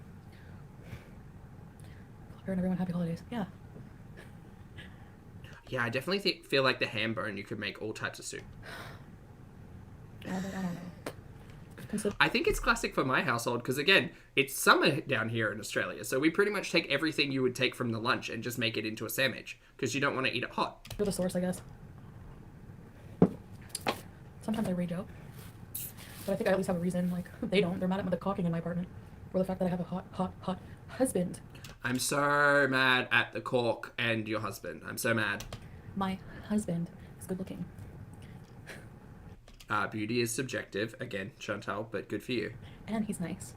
and everyone happy holidays. Yeah. Yeah, I definitely feel like the ham bone you could make all types of soup. I don't know. I think it's classic for my household because, again, it's summer down here in Australia. So we pretty much take everything you would take from the lunch and just make it into a sandwich because you don't want to eat it hot. You're the source, I guess. Sometimes I rage out. But I think I at least have a reason. Like, they don't. They're mad at the caulking in my apartment. Or the fact that I have a hot husband. I'm so mad at the cork and your husband. I'm so mad. My husband is good looking. Beauty is subjective. Again, Chantal, but good for you. And he's nice.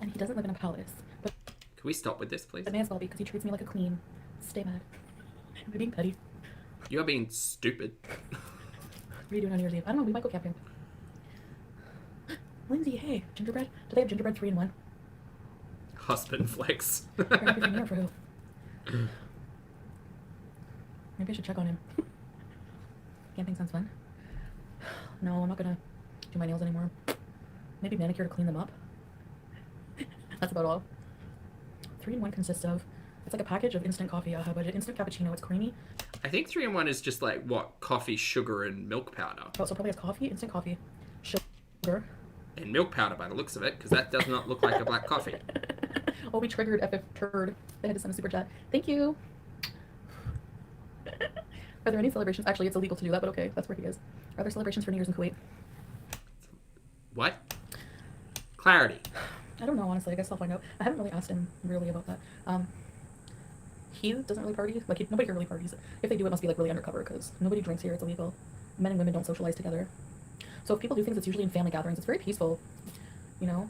And he doesn't live in a palace. But Can we stop with this, please? it may as well be because he treats me like a queen. Stay mad. We're being petty. You're being stupid. What are you doing on New Year's Eve? I don't know. We might go camping. Lindsay, hey. Gingerbread? Do they have gingerbread 3 in 1? Husband flex. Happy for me or for who? Maybe I should check on him. Camping sounds fun. No, I'm not gonna do my nails anymore. Maybe manicure to clean them up. That's about all. 3 in 1 consists of, it's like a package of instant coffee, but an instant cappuccino. It's creamy. I think 3 in 1 is just like, what, coffee, sugar, and milk powder. Oh, so it probably has coffee, instant coffee, sugar. And milk powder by the looks of it, because that does not look like a black coffee. Oh, we triggered FF Turd. They had to send a super chat. Thank you. Are there any celebrations? Actually, it's illegal to do that, but okay, that's where he is. Are there celebrations for New Year's in Kuwait? What? Clarity. I don't know, honestly. I guess I'll find out. I haven't really asked him really about that. He doesn't really party. Like, nobody here really parties. If they do, it must be like really undercover because nobody drinks here. It's illegal. Men and women don't socialize together. So if people do things, it's usually in family gatherings. It's very peaceful, you know.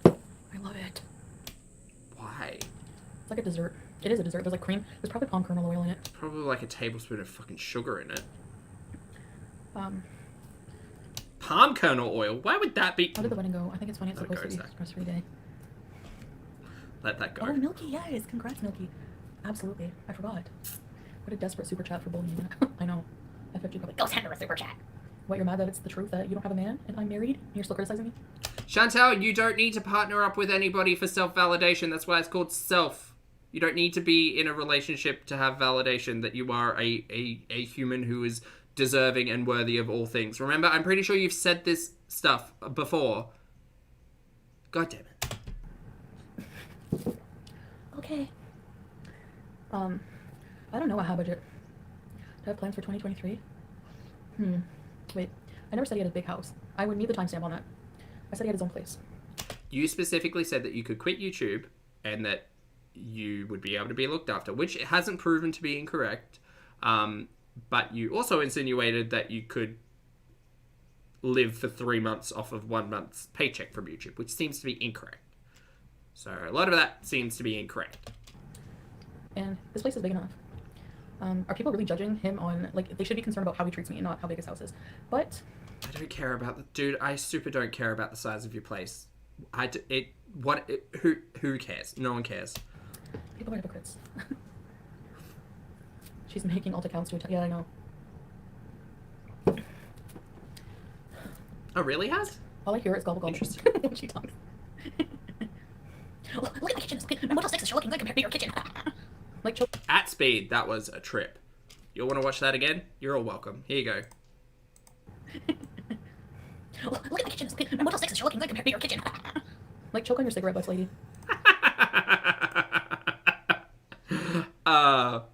I love it. Why? It's like a dessert. It is a dessert. There's like cream. There's probably palm kernel oil in it. Probably like a tablespoon of fucking sugar in it. Palm kernel oil? Why would that be? How did the wedding go? I think it's funny. It's Let it supposed to go, be Zach. stress-free day. Let that go. Oh, Milky, yes. Congrats, Milky. Absolutely. I forgot. What a desperate super chat for bullying. I know. I thought you probably Go send her a super chat. What, you're mad that it's the truth that you don't have a man and I'm married and you're still criticizing me? Chantal, you don't need to partner up with anybody for self-validation. That's why it's called self. You don't need to be in a relationship to have validation that you are a human who is deserving and worthy of all things. Remember, I'm pretty sure you've said this stuff before. God damn it. Okay. I don't know what budget. Do I have plans for 2023? Wait. I never said he had a big house. I would need the timestamp on that. I said he had his own place. You specifically said that you could quit YouTube and that you would be able to be looked after, which hasn't proven to be incorrect. But you also insinuated that you could live for 3 months off of 1 month's paycheck from YouTube, which seems to be incorrect. So a lot of that seems to be incorrect. And this place is big enough. Are people really judging him on, like, they should be concerned about how he treats me and not how big his house is. But I don't care about the dude. I super don't care about the size of your place. Who cares? No one cares. people are hypocrites. She's making alt accounts to yeah, I know. Oh, really has? All I hear is gobble gobble Interesting. when she talks. Look at my kitchen. My motel 6 is looking good compared to your kitchen. Like choke. At speed, that was a trip. You'll want to watch that again? You're all welcome. Here you go. Look at my kitchen. My motel 6 is looking good compared to your kitchen. Like choke on your cigarette butts, lady.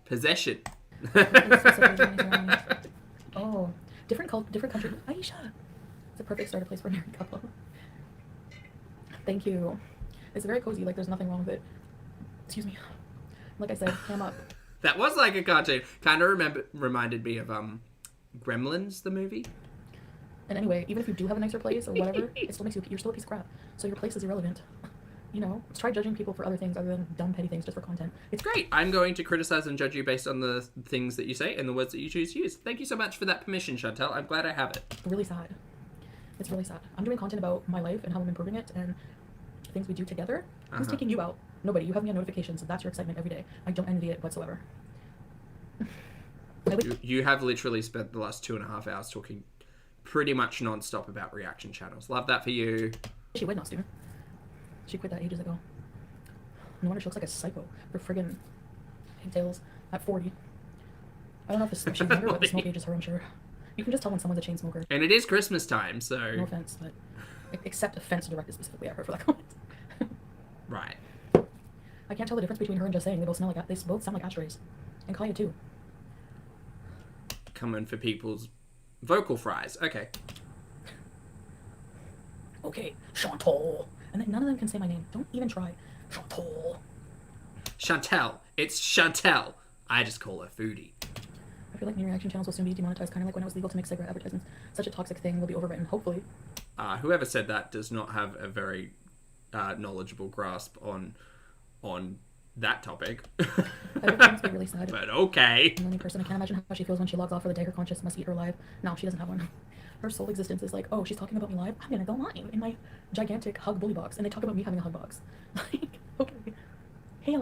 Possession. Oh, different country. Aisha. It's a perfect starter place for a married couple. Thank you. It's very cozy. Like, there's nothing wrong with it. Excuse me. Like I said, ham up. That was like a cartoon. Kind of reminded me of Gremlins, the movie. And anyway, even if you do have a nicer place or whatever, it still makes you're still a piece of crap. So your place is irrelevant. You know, let's try judging people for other things other than dumb, petty things just for content. It's great. I'm going to criticize and judge you based on the things that you say and the words that you choose to use. Thank you so much for that permission, Chantal. I'm glad I have it. Really sad. It's really sad. I'm doing content about my life and how I'm improving it and things we do together. Who's taking you out? Nobody. You have me on notifications, so that's your excitement every day. I don't envy it whatsoever. You have literally spent the last 2.5 hours talking pretty much non-stop about reaction channels. Love that for you. She would not, Stu. She quit that ages ago. No wonder she looks like a psycho for friggin' pigtails at 40. I don't know if she's younger, but the smoke ages her, I'm sure. You can just tell when someone's a chain smoker. And it is Christmas time, so... No offense, but... Except offense directed specifically at her for that comment. Right. I can't tell the difference between her and just saying they both sound like ashtrays. And Kaya too. Coming for people's vocal fries. Okay. Okay, Chantal. And then none of them can say my name. Don't even try. Chantal. Chantel. It's Chantel. I just call her Foodie. I feel like new reaction channels will soon be demonetized, kind of like when it was legal to make cigarette advertisements. Such a toxic thing will be overwritten, hopefully. Whoever said that does not have a very knowledgeable grasp on that topic. That must be really sad. But okay. I'm the only person. I can't imagine how she feels when she logs off for the day her conscience must eat her alive. No, she doesn't have one. Her sole existence is like, oh, she's talking about me live. I'm gonna go live in my gigantic hug bully box, and they talk about me having a hug box. Like, okay. Hey,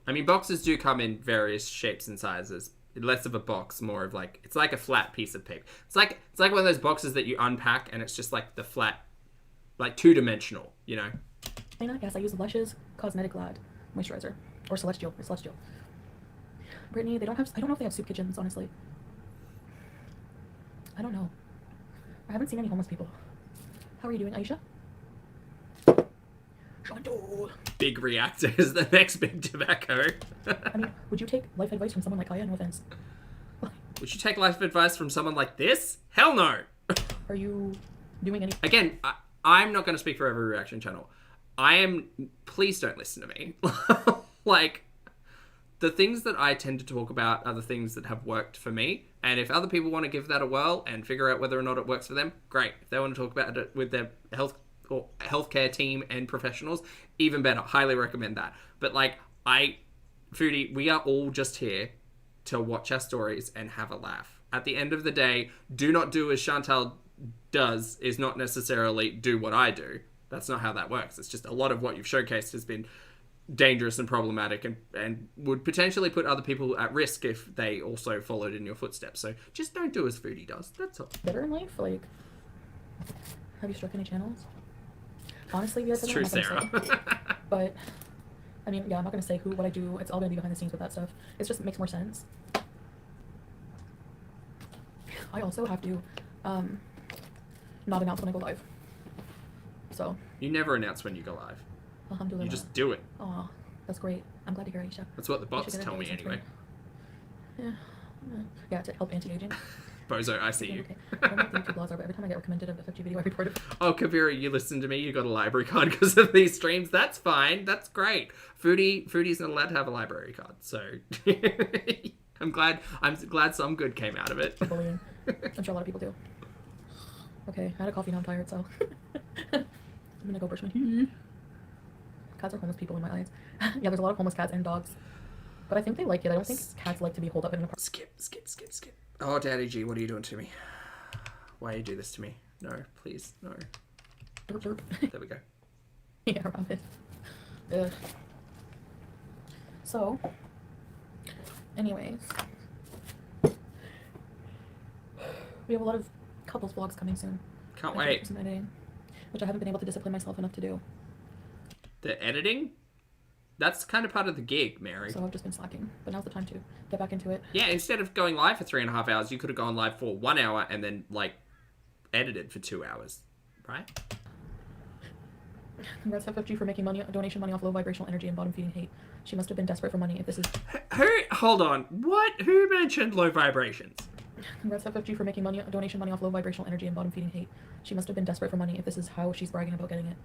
I mean, boxes do come in various shapes and sizes. Less of a box, more of like, it's like a flat piece of paper. It's like one of those boxes that you unpack and it's just like the flat, like two-dimensional, you know? I know, yes, I use Lush's Cosmetic Glad moisturizer, or Celestial. Brittany, I don't know if they have soup kitchens, honestly. I don't know. I haven't seen any homeless people. How are you doing, Aisha? Chantal. Big reactor is the next big tobacco. I mean, would you take life advice from someone like Kaya? No offense. Would you take life advice from someone like this? Hell no. Are you doing any... Again, I'm not going to speak for every reaction channel. Please don't listen to me. Like, the things that I tend to talk about are the things that have worked for me. And if other people want to give that a whirl and figure out whether or not it works for them, great. If they want to talk about it with their healthcare team and professionals, even better. Highly recommend that. But like, Foodie, we are all just here to watch our stories and have a laugh. At the end of the day, do not do as Chantal does is not necessarily do what I do. That's not how that works. It's just a lot of what you've showcased has been dangerous and problematic and would potentially put other people at risk if they also followed in your footsteps. So just don't do as Foodie does. That's all. Better in life? Like, have you struck any channels? Honestly, it's true, Sarah. But, I mean, yeah, I'm not going to say what I do. It's all going to be behind the scenes with that stuff. It makes more sense. I also have to not announce when I go live. So. You never announce when you go live. Alhamdulillah. You just do it. Aw, that's great. I'm glad to hear, Aisha. That's what the bots tell me anyway. Yeah, to help anti-aging. Bozo, I see you. Okay. I don't know what the YouTube laws are, but every time I get recommended a FFG video, I report it. Oh, Kavira, you listen to me. You got a library card because of these streams. That's fine. That's great. Foodie's not allowed to have a library card, so I'm glad some good came out of it. Bullying. I'm sure a lot of people do. Okay, I had a coffee, now I'm tired, so I'm gonna go brush my teeth. Cats are homeless people in my eyes. Yeah, there's a lot of homeless cats and dogs, but I think they like it. I don't think cats like to be holed up in an apartment. Skip. Oh, Daddy G, what are you doing to me? Why you do this to me? No, please, no. Derp. There we go. Yeah, Robin. Ugh. So, anyways, we have a lot of couples vlogs coming soon. Can't wait. Some editing, which I haven't been able to discipline myself enough to do. The editing? That's kind of part of the gig, Mary. So I've just been slacking, but now's the time to get back into it. Yeah, instead of going live for 3.5 hours, you could have gone live for 1 hour and then, like, edited for 2 hours, right? Congrats FFG for making donation money off low vibrational energy and bottom feeding hate. She must have been desperate for money if this is... Hold on. What? Who mentioned low vibrations? Congrats FFG for making donation money off low vibrational energy and bottom feeding hate. She must have been desperate for money if this is how she's bragging about getting it.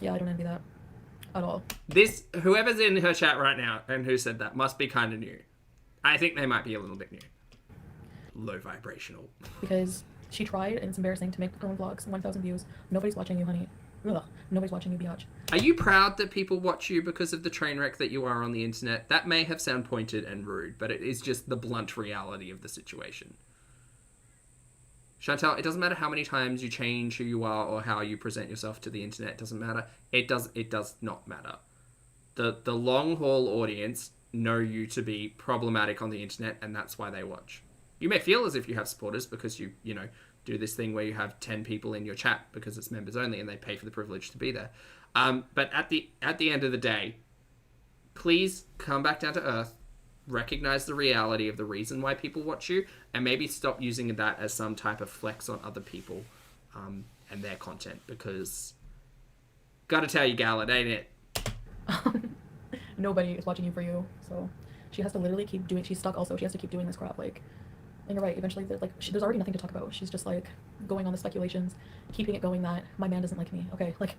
Yeah, I don't envy that at all. Whoever's in her chat right now and who said that must be kind of new. I think they might be a little bit new. Low vibrational. Because she tried, and it's embarrassing, to make her own vlogs. 1,000 views. Nobody's watching you, honey. Ugh. Nobody's watching you, biatch. Are you proud that people watch you because of the train wreck that you are on the internet? That may have sound pointed and rude, but it is just the blunt reality of the situation. Chantal, it doesn't matter how many times you change who you are or how you present yourself to the internet. It doesn't matter. It does not matter. The long haul audience know you to be problematic on the internet, and that's why they watch. You may feel as if you have supporters because you do this thing where you have 10 people in your chat because it's members only and they pay for the privilege to be there. But at the end of the day, please come back down to earth. Recognize the reality of the reason why people watch you, and maybe stop using that as some type of flex on other people and their content, because gotta tell you, gal, it ain't it. Nobody is watching you for you, so she has to literally keep doing... She's stuck also. She has to keep doing this crap. Like, And you're right, eventually there's already nothing to talk about. She's just like going on the speculations, keeping it going that my man doesn't like me. Okay, like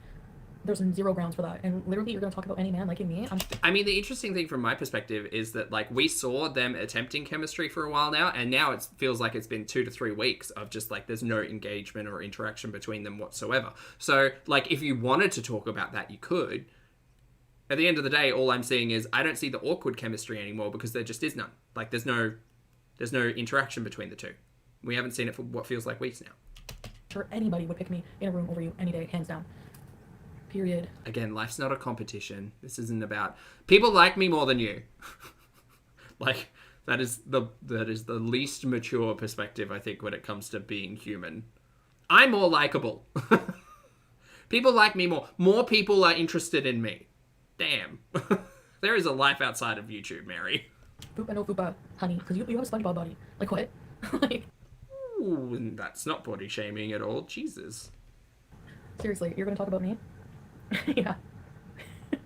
there's zero grounds for that. And literally you're gonna talk about any man liking me? I mean, the interesting thing from my perspective is that like we saw them attempting chemistry for a while now, and now it feels like it's been 2 to 3 weeks of just like there's no engagement or interaction between them whatsoever. So like if you wanted to talk about that, you could. At the end of the day, all I'm seeing is I don't see the awkward chemistry anymore because there just is none. Like there's no interaction between the two. We haven't seen it for what feels like weeks now. Sure, anybody would pick me in a room over you any day, hands down. Period. Again, life's not a competition. This isn't about people like me more than you. Like that is the least mature perspective I think when it comes to being human. I'm more likable. People like me more. More people are interested in me. Damn. There is a life outside of YouTube, Mary. Fupa no fupa, honey, because you have a SpongeBob body. Like what? Like, ooh, that's not body shaming at all. Jesus. Seriously, you're gonna talk about me? Yeah. I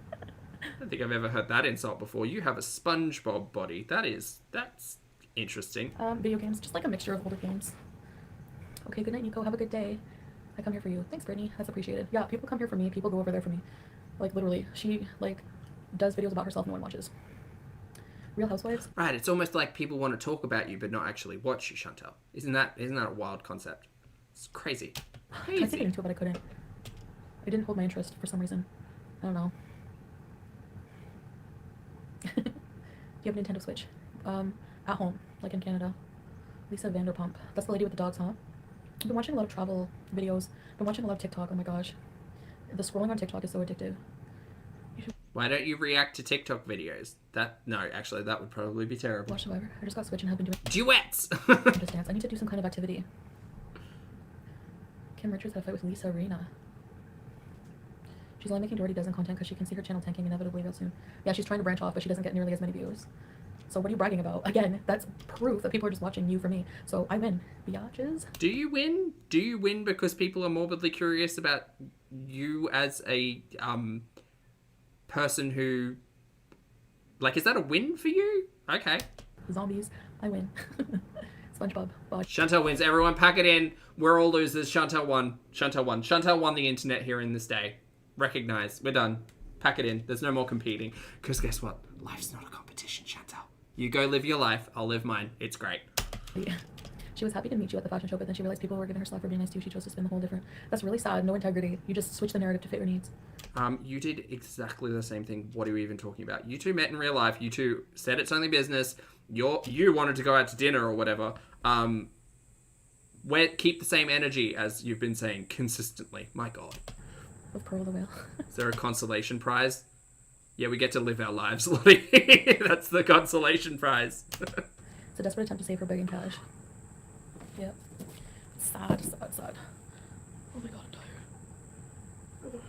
don't think I've ever heard that insult before. You have a SpongeBob body. That's interesting. Video games, just like a mixture of older games. Okay, good night, Nico. Have a good day. I come here for you. Thanks, Brittany. That's appreciated. Yeah, people come here for me. People go over there for me. Like literally, she like does videos about herself. No one watches. Real Housewives. Right, it's almost like people want to talk about you but not actually watch you, Chantal. Isn't that a wild concept? It's crazy. I tried to get into it, but I couldn't. It didn't hold my interest for some reason. I don't know. Do you have a Nintendo Switch? At home, like in Canada. Lisa Vanderpump. That's the lady with the dogs, huh? I've been watching a lot of travel videos. Been watching a lot of TikTok. Oh my gosh. The scrolling on TikTok is so addictive. Why don't you react to TikTok videos? No, actually, that would probably be terrible. Watch Survivor. I just got Switch and have been doing duets. just dance. I need to do some kind of activity. Kim Richards had a fight with Lisa Arena. She's only making Dirty Dozen content because she can see her channel tanking inevitably real soon. Yeah, she's trying to branch off, but she doesn't get nearly as many views. So what are you bragging about? Again, that's proof that people are just watching you for me. So I win. Biatches. Do you win? Do you win because people are morbidly curious about you as a person who, like, is that a win for you? Okay. Zombies. I win. SpongeBob. Bye. Chantal wins. Everyone pack it in. We're all losers. Chantal won. Chantal won. Chantal won the internet here in this day. Recognize. We're done. Pack it in. There's no more competing. Because guess what? Life's not a competition, Chantal. You go live your life. I'll live mine. It's great. Yeah. She was happy to meet you at the fashion show, but then she realized people were giving her slack for being nice to you. She chose to spin the whole different. That's really sad. No integrity. You just switch the narrative to fit your needs. You did exactly the same thing. What are we even talking about? You two met in real life. You two said it's only business. You wanted to go out to dinner or whatever. Keep the same energy as you've been saying consistently. My God. With Pearl the Whale. Is there a consolation prize? Yeah, we get to live our lives, Lottie. That's the consolation prize. It's a desperate attempt to save her begging cash. Yep. Sad, sad, sad. Oh my God, I'm tired.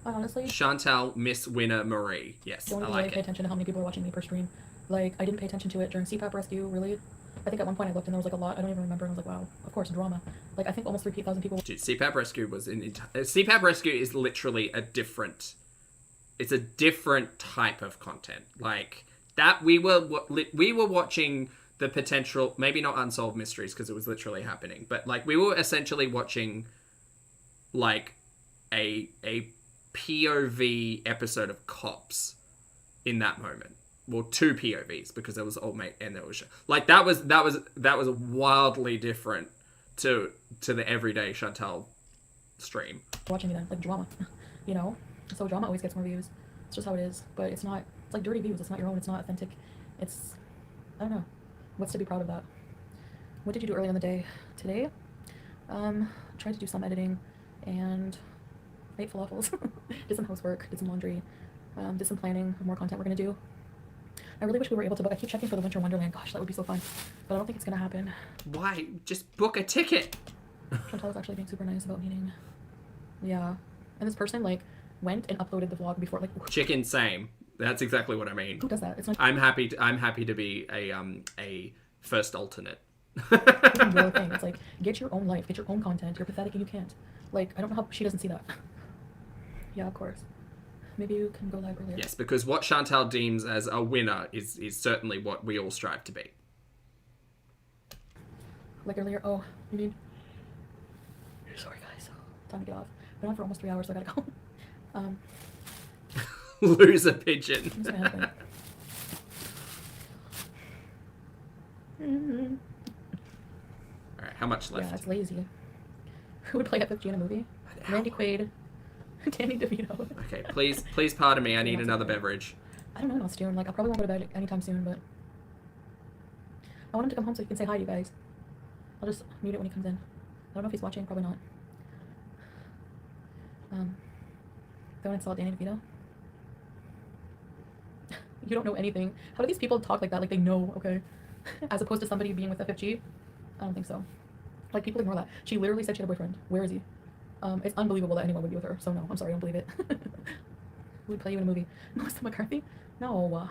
I honestly Chantal, Miss Winner Marie. Yes, don't I even like really pay attention to how many people are watching me per stream. Like, I didn't pay attention to it during CPAP rescue, really. I think at one point I looked and there was like a lot. I don't even remember, and I was like, wow, of course, drama. Like, I think almost 3,000 people. Dude, CPAP rescue was CPAP rescue is literally it's a different type of content. Like that, we were watching the potential, maybe not unsolved mysteries because it was literally happening, but like we were essentially watching like a POV episode of Cops in that moment. Well, 2 POVs because there was old mate and there was like that was wildly different to the everyday Chantal stream. Watching me then, like drama, you know. So drama always gets more views. It's just how it is. But it's not. It's like dirty views. It's not your own. It's not authentic. It's, I don't know. What's to be proud of that? What did you do early in the day today? Tried to do some editing and ate falafels. Did some housework. Did some laundry. Did some planning of more content we're gonna do. I really wish we were able to book. I keep checking for the Winter Wonderland. Gosh, that would be so fun. But I don't think it's gonna happen. Why? Just book a ticket. Chantal was actually being super nice about meeting. Yeah. And this person, like, went and uploaded the vlog before, like... Chicken, same. That's exactly what I mean. Who does that? It's not... I'm happy to be a first alternate. Real thing. It's like, get your own life. Get your own content. You're pathetic and you can't. Like, I don't know how she doesn't see that. Yeah, of course. Maybe you can go live earlier. Yes, because what Chantal deems as a winner is certainly what we all strive to be. Like earlier? Oh, you mean? Sorry, guys. Time to get off. Been on for almost 3 hours, so I gotta go. Lose a pigeon. What's gonna happen? Alright, how much left? Yeah, it's lazy. Who would play FFG in a movie? Randy Quaid. Danny DeVito. Okay, please pardon me. I need another beverage. I don't know what else to do. Like, I probably won't go to bed anytime soon, but I want him to come home so he can say hi to you guys. I'll just mute it when he comes in. I don't know if he's watching. Probably not. Don't insult Danny DeVito. You don't know anything. How do these people talk like that? Like they know, okay? As opposed to somebody being with FFG? I don't think so. Like, people ignore that. She literally said she had a boyfriend. Where is he? It's unbelievable that anyone would be with her. So no, I'm sorry, I don't believe it. We'd play you in a movie. Melissa McCarthy? No.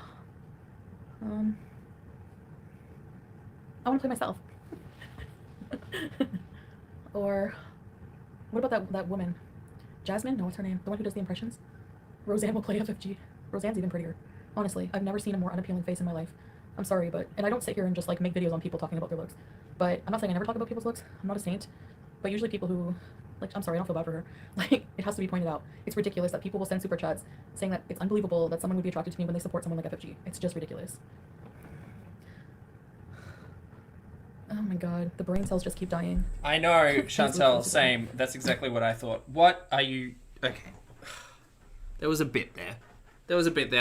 I want to play myself. Or what about that woman? Jasmine? No, what's her name? The one who does the impressions? Roseanne will play FFG. Roseanne's even prettier. Honestly, I've never seen a more unappealing face in my life. I'm sorry, but... And I don't sit here and just, like, make videos on people talking about their looks. But I'm not saying I never talk about people's looks. I'm not a saint. But usually people who... Like, I'm sorry, I don't feel bad for her. Like, it has to be pointed out. It's ridiculous that people will send super chats saying that it's unbelievable that someone would be attracted to me when they support someone like FFG. It's just ridiculous. Oh my god, the brain cells just keep dying. I know, Chantal, same. That's exactly what I thought. What are you... Okay. There was a bit there.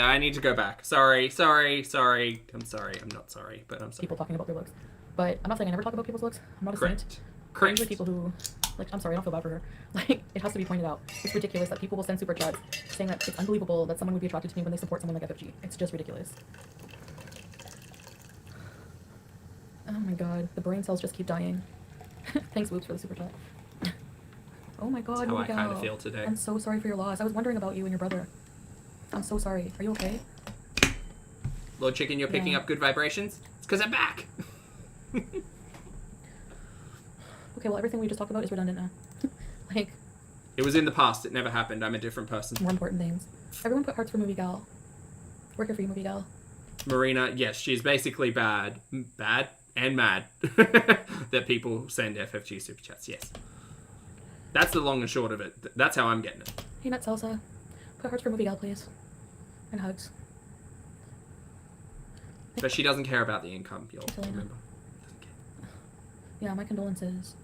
I need to go back. Sorry. I'm sorry. I'm not sorry, but I'm sorry. People talking about their looks. But I'm not saying I never talk about people's looks. I'm not a saint. Correct. Usually people who... Like, I'm sorry, I don't feel bad for her. Like, it has to be pointed out. It's ridiculous that people will send super chats saying that it's unbelievable that someone would be attracted to me when they support someone like FFG. It's just ridiculous. Oh my god, the brain cells just keep dying. Thanks, Whoops, for the super chat. Oh my god, That's how I Miguel. kind of feel today. I'm so sorry for your loss. I was wondering about you and your brother. I'm so sorry. Are you okay? Lord Chicken, you're picking up good vibrations? It's because I'm back. Okay, well, everything we just talked about is redundant now. Like... It was in the past. It never happened. I'm a different person. More important things. Everyone put hearts for Movie Gal. We're here for you, Movie Gal. Marina, yes, she's basically bad. Bad and mad. That people send FFG super chats, yes. That's the long and short of it. That's how I'm getting it. Hey, Nut Salsa. Put hearts for Movie Gal, please. And hugs. But she doesn't care about the income, you'll remember. Yeah, my condolences.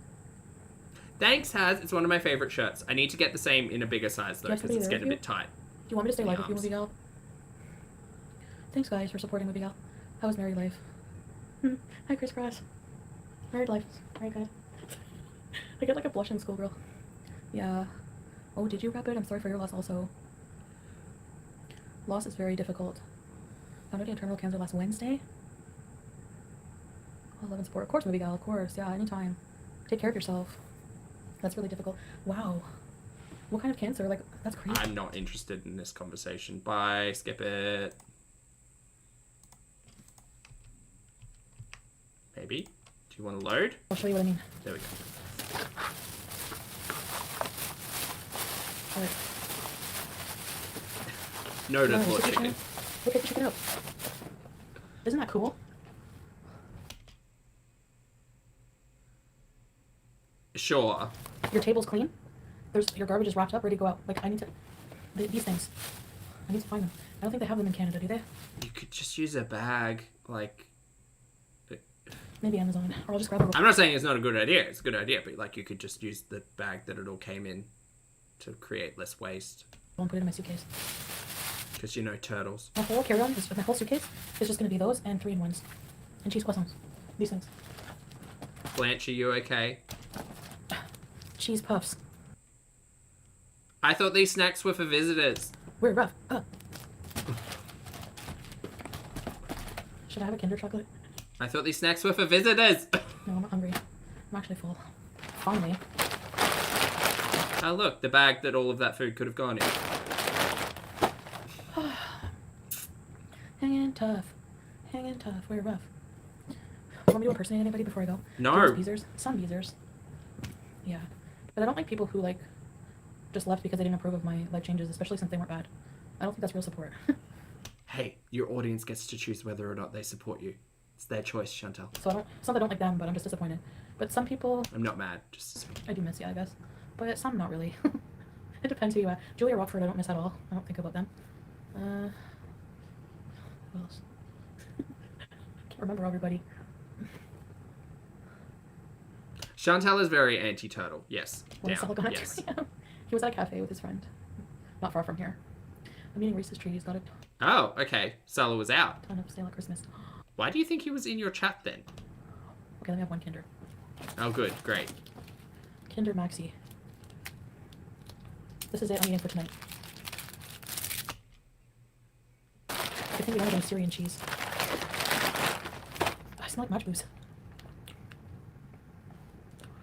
Thanks, Haz. It's one of my favorite shirts. I need to get the same in a bigger size, though, because it's getting a bit tight. Do you want me to stay live with you, Movie Gal? Thanks, guys, for supporting Movie Gal. How was married life? Hi, Chris Cross. Married life. Very good. I get like a blushing schoolgirl. Yeah. Oh, did you wrap it? I'm sorry for your loss also. Loss is very difficult. Found out the internal cancer last Wednesday? Oh, love and support. Of course, Movie Gal. Of course. Yeah, anytime. Take care of yourself. That's really difficult. Wow. What kind of cancer? Like, that's crazy. I'm not interested in this conversation. Bye. Skip it. Maybe. Do you want to load? I'll show you what I mean. There we go. Alright. Noted, Lord Chicken. Look at the chicken out. Isn't that cool? Sure. Your table's clean. Your garbage is wrapped up, ready to go out. Like, I need to... These things. I need to find them. I don't think they have them in Canada, do they? You could just use a bag, like... Maybe Amazon. Or I'll just grab a... I'm not saying it's not a good idea. It's a good idea, but, like, you could just use the bag that it all came in to create less waste. I'll put it in my suitcase. Because, you know, turtles. My whole carry-on, my whole suitcase, is just going to be those and 3-in-1s. And cheese croissants. These things. Blanche, are you okay? Cheese puffs. I thought these snacks were for visitors. We're rough. Should I have a Kinder chocolate? I thought these snacks were for visitors. No, I'm not hungry. I'm actually full. Finally. Oh, look, the bag that all of that food could have gone in. Hanging tough. Hanging tough. We're rough. You want me to impersonate anybody before I go? No. Beezers? Some Beezers. Yeah. But I don't like people who, like, just left because they didn't approve of my life changes, especially since they weren't bad. I don't think that's real support. Hey, your audience gets to choose whether or not they support you. It's their choice, Chantal. So it's not that I don't like them, but I'm just disappointed. But some people... I'm not mad, just disappointed. I do miss, yeah, I guess. But some not really. It depends who you are. Julia Rockford, I don't miss at all. I don't think about them. Who else? Can't remember everybody. Chantal is very anti-turtle. Yes. What is Down. Sal gonna Yes. do? He was at a cafe with his friend. Not far from here. I'm eating Reese's trees. Got a Oh, okay. Sala was out. ton of sale at Christmas. Why do you think he was in your chat then? Okay, let me have one Kinder. Oh, good. Great. Kinder Maxi. This is it I'm eating for tonight. I think we only got Syrian cheese. I smell like match booze.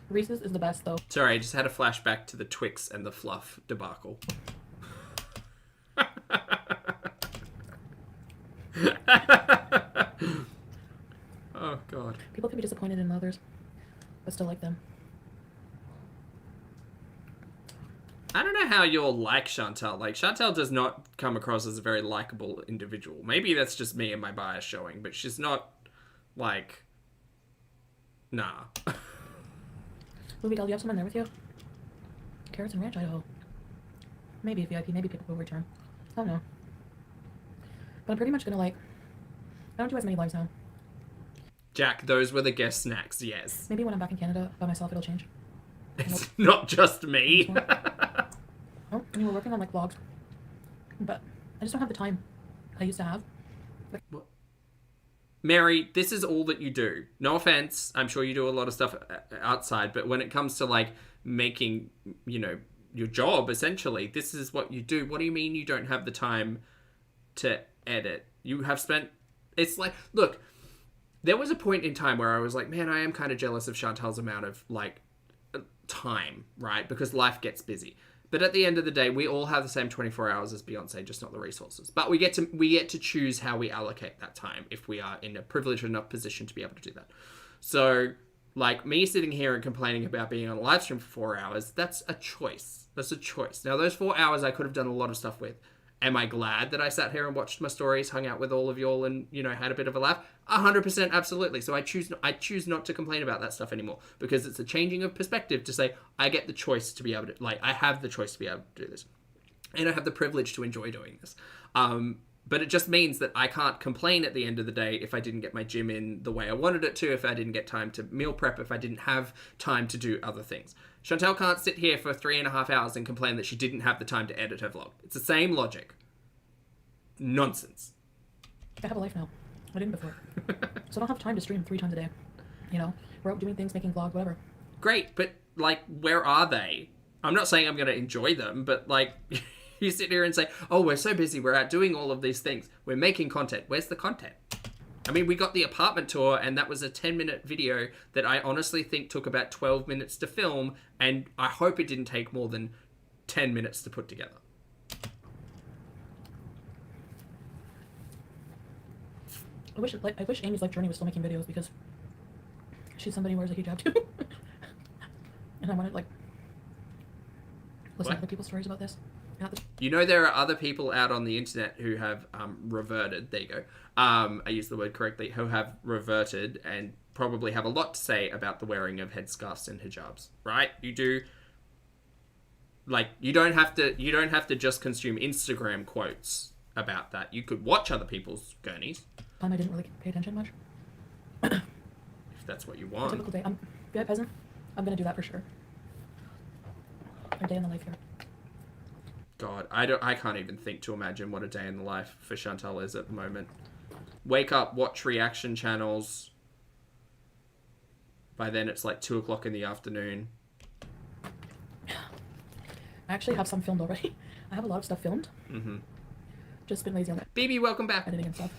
Reese's is the best though. Sorry, I just had a flashback to the Twix and the Fluff debacle. Oh, God. People can be disappointed in others, but still like them. I don't know how you'll like Chantal. Like, Chantal does not come across as a very likable individual. Maybe that's just me and my bias showing, but she's not, like... Nah. Movie doll, do you have someone there with you? Carrots and Ranch, Idaho. Maybe a VIP, maybe people will return. I don't know. But I'm pretty much gonna, like... I don't do as many lives now. Jack, those were the guest snacks, yes. Maybe when I'm back in Canada by myself, it'll change. It's not just me. Oh, I mean, we're working on, like, vlogs. But I just don't have the time I used to have. Like, Mary, this is all that you do. No offense. I'm sure you do a lot of stuff outside, but when it comes to, like, making, you know, your job, essentially, this is what you do. What do you mean you don't have the time to edit? You have spent... It's like... Look, there was a point in time where I was like, man, I am kind of jealous of Chantal's amount of, like, time, right? Because life gets busy. But at the end of the day, we all have the same 24 hours as Beyonce, just not the resources. But we get to choose how we allocate that time if we are in a privileged enough position to be able to do that. So, like, me sitting here and complaining about being on a live stream for 4 hours, that's a choice. That's a choice. Now, those 4 hours I could have done a lot of stuff with. Am I glad that I sat here and watched my stories, hung out with all of y'all, and, you know, had a bit of a laugh? 100% absolutely. So I choose not to complain about that stuff anymore, because it's a changing of perspective to say, I get the choice to be able to, like, I have the choice to be able to do this. And I have the privilege to enjoy doing this. But it just means that I can't complain at the end of the day if I didn't get my gym in the way I wanted it to, if I didn't get time to meal prep, if I didn't have time to do other things. Chantal can't sit here for 3.5 hours and complain that she didn't have the time to edit her vlog. It's the same logic. Nonsense. I have a life now. I didn't before. So I don't have time to stream 3 times a day. You know? We're out doing things, making vlogs, whatever. Great, but, like, where are they? I'm not saying I'm going to enjoy them, but, like, you sit here and say, oh, we're so busy, we're out doing all of these things. We're making content. Where's the content? I mean, we got the apartment tour, and that was a 10-minute video that I honestly think took about 12 minutes to film, and I hope it didn't take more than 10 minutes to put together. I wish Amy's life journey was still making videos, because she's somebody who wears a hijab too. And I wanted, like, listen to other people's stories about this. You know, there are other people out on the internet who have reverted. There you go. I used the word correctly. Who have reverted and probably have a lot to say about the wearing of headscarves and hijabs. Right? You do. Like, you don't have to just consume Instagram quotes about that. You could watch other people's gurneys. I didn't really pay attention much. If that's what you want. Typical day. Be a peasant. I'm gonna do that for sure. A day in the life here. God, I can't even think to imagine what a day in the life for Chantal is at the moment. Wake up, watch reaction channels. By then it's like 2 o'clock in the afternoon. I actually have some filmed already. I have a lot of stuff filmed. Mm-hmm. Just been lazy on it. BB, welcome back. Editing and stuff.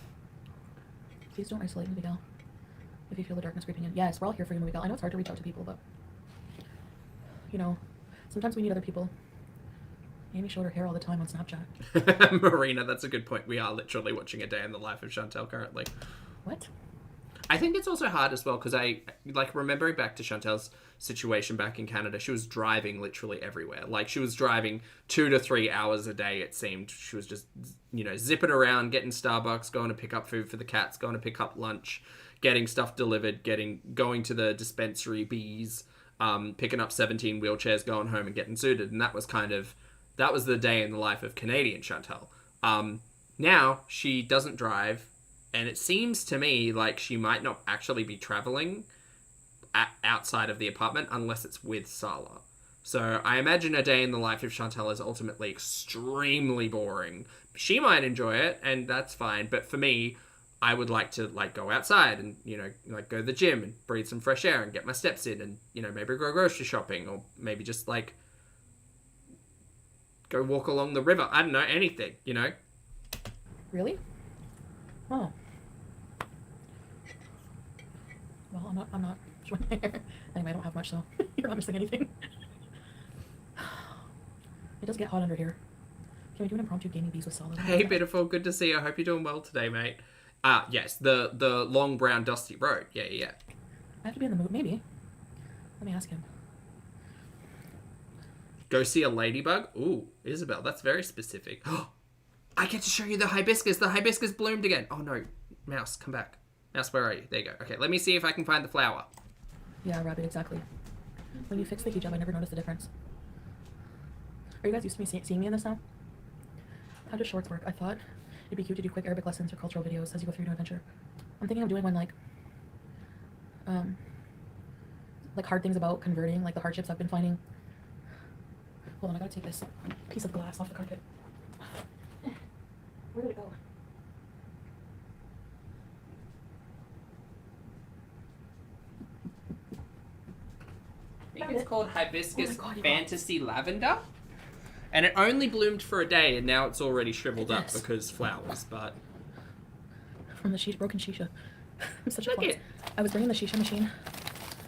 Please don't isolate me, Miguel. If you feel the darkness creeping in. Yes, we're all here for you, Miguel. I know it's hard to reach out to people, but... You know, sometimes we need other people. Amy showed her hair all the time on Snapchat. Marina, that's a good point. We are literally watching a day in the life of Chantal currently. What? I think it's also hard as well because I, like, remembering back to Chantal's situation back in Canada, she was driving literally everywhere. Like, she was driving 2 to 3 hours a day, it seemed. She was just, you know, zipping around, getting Starbucks, going to pick up food for the cats, going to pick up lunch, getting stuff delivered, going to the dispensary bees, picking up 17 wheelchairs, going home and getting suited. And that was the day in the life of Canadian Chantal. Now she doesn't drive, and it seems to me like she might not actually be traveling outside of the apartment unless it's with Sala. So I imagine a day in the life of Chantal is ultimately extremely boring. She might enjoy it, and that's fine. But for me, I would like to like go outside and, you know, like go to the gym and breathe some fresh air and get my steps in, and, you know, maybe go grocery shopping, or maybe just like go walk along the river. I don't know, anything, you know. Really? Oh. Well, I'm not showing hair. Anyway, I don't have much, so you're not missing anything. It does get hot under here. Can we do an impromptu gaming bees with Solid? Hey, Beautiful, good to see you. I hope you're doing well today, mate. Yes, the long, brown, dusty road. Yeah. I have to be in the mood, maybe. Let me ask him. Go see a ladybug? Ooh, Isabel, that's very specific. I get to show you the hibiscus. The hibiscus bloomed again. Oh, no. Mouse, come back. Mouse, where are you? There you go. Okay, let me see if I can find the flower. Yeah, Rabbit, exactly. When you fix the hijab, I never noticed the difference. Are you guys used to me seeing me in this now? How does shorts work? I thought it'd be cute to do quick Arabic lessons or cultural videos as you go through your new adventure. I'm thinking of doing one like hard things about converting, like the hardships I've been finding. Hold on, I gotta take this piece of glass off the carpet. Where did it go? I think it's called Hibiscus Fantasy Lavender. And it only bloomed for a day, and now it's already shriveled up because flowers, but... From the broken shisha. I'm such a Look klutz. it. I was bringing the shisha machine.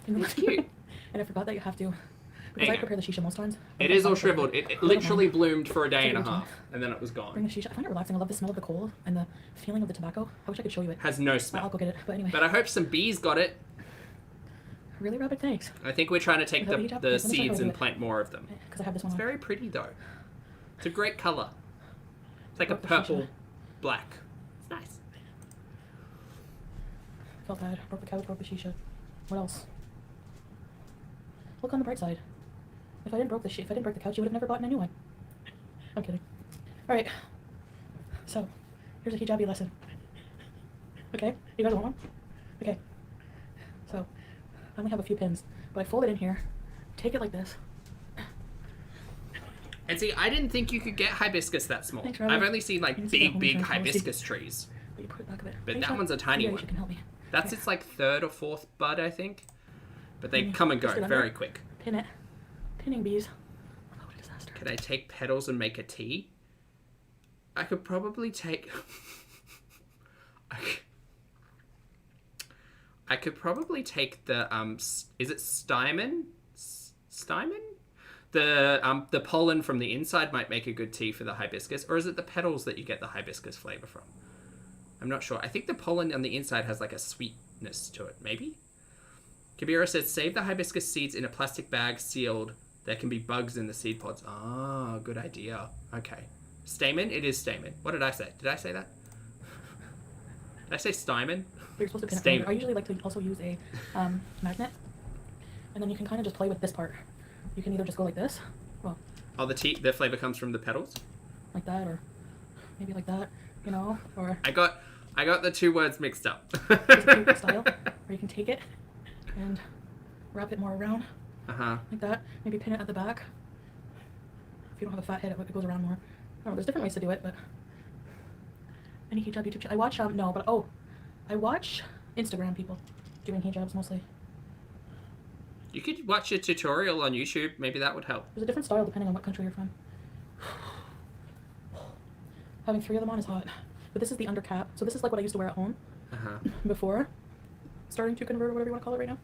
It's cute. And I forgot that you have to. Because I prepare the shisha most times. It is all shriveled. It literally bloomed for a day and a half, and then it was gone. Bring the shisha. I find it relaxing. I love the smell of the coal and the feeling of the tobacco. I wish I could show you it. Has no I'll smell. go get it. But anyway. But I hope some bees got it. Really, Rabbit? Thanks. I think we're trying to take Is that what you have? the Let me show you how seeds to do and it. plant more of them. Because I have this one It's on. very pretty, though. It's a great colour. It's like a Broke the purple shisha. black. It's nice. Felt bad. Broke the couch, broke the shisha. What else? Look on the bright side. If I didn't break the couch, you would have never bought a new one. I'm kidding. Alright. So, here's a hijabi lesson. Okay? You guys want one? Okay. So, I only have a few pins, but I fold it in here, take it like this. And see, I didn't think you could get hibiscus that small. Thanks, Robert. I've only seen like You can see the big, home big insurance policy. hibiscus trees. But you put it back a bit. But Thanks, that Rob. one's a tiny Maybe one. You can help me. That's Okay. its like third or fourth bud, I think. But they Mm, come and go twist it under. very quick. Pin it. Pinning bees. Oh, what a disaster. Could I take petals and make a tea? I could probably take... I could probably take the, is it Stymon? Stymon? The pollen from the inside might make a good tea for the hibiscus, or is it the petals that you get the hibiscus flavour from? I'm not sure. I think the pollen on the inside has like a sweetness to it, maybe? Kabira says, save the hibiscus seeds in a plastic bag sealed. There can be bugs in the seed pods. Ah, good idea. Okay. Stamen? It is stamen. What did I say? Did I say that? Did I say stymon? You're supposed to pin it Stamen. together. I usually like to also use a magnet, and then you can kind of just play with this part. You can either just go like this, well, Oh, the flavour comes from the petals? like that, or maybe like that, you know, or I got the two words mixed up. there's a cute style where you can take it and wrap it more around, Uh-huh. like that. Maybe pin it at the back. If you don't have a fat head, it goes around more. I don't know, there's different ways to do it, but any hijab YouTube channel? I watch I watch Instagram people doing hijabs mostly. You could watch a tutorial on YouTube. Maybe that would help. There's a different style depending on what country you're from. Having 3 of them on is hot. But this is the under cap. So this is like what I used to wear at home Uh-huh. before starting to convert, or whatever you want to call it right now.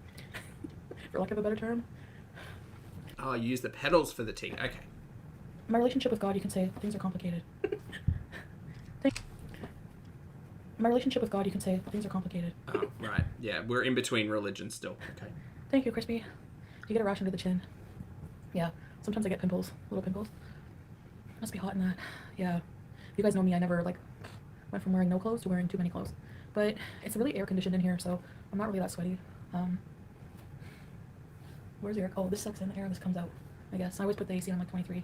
For lack of a better term. Oh, you use the petals for the tea. Okay. My relationship with God, you can say things are complicated. My relationship with God, you can say things are complicated. Oh, right. Yeah, we're in between religions still. Okay. Thank you, Crispy. you get a rash under the chin? Yeah. Sometimes I get pimples, little pimples. Must be hot in that. Yeah. You guys know me, I never like went from wearing no clothes to wearing too many clothes. But it's really air conditioned in here, so I'm not really that sweaty. Where's the air? Oh, this sucks in the air, this comes out, I guess. I always put the AC on like 23.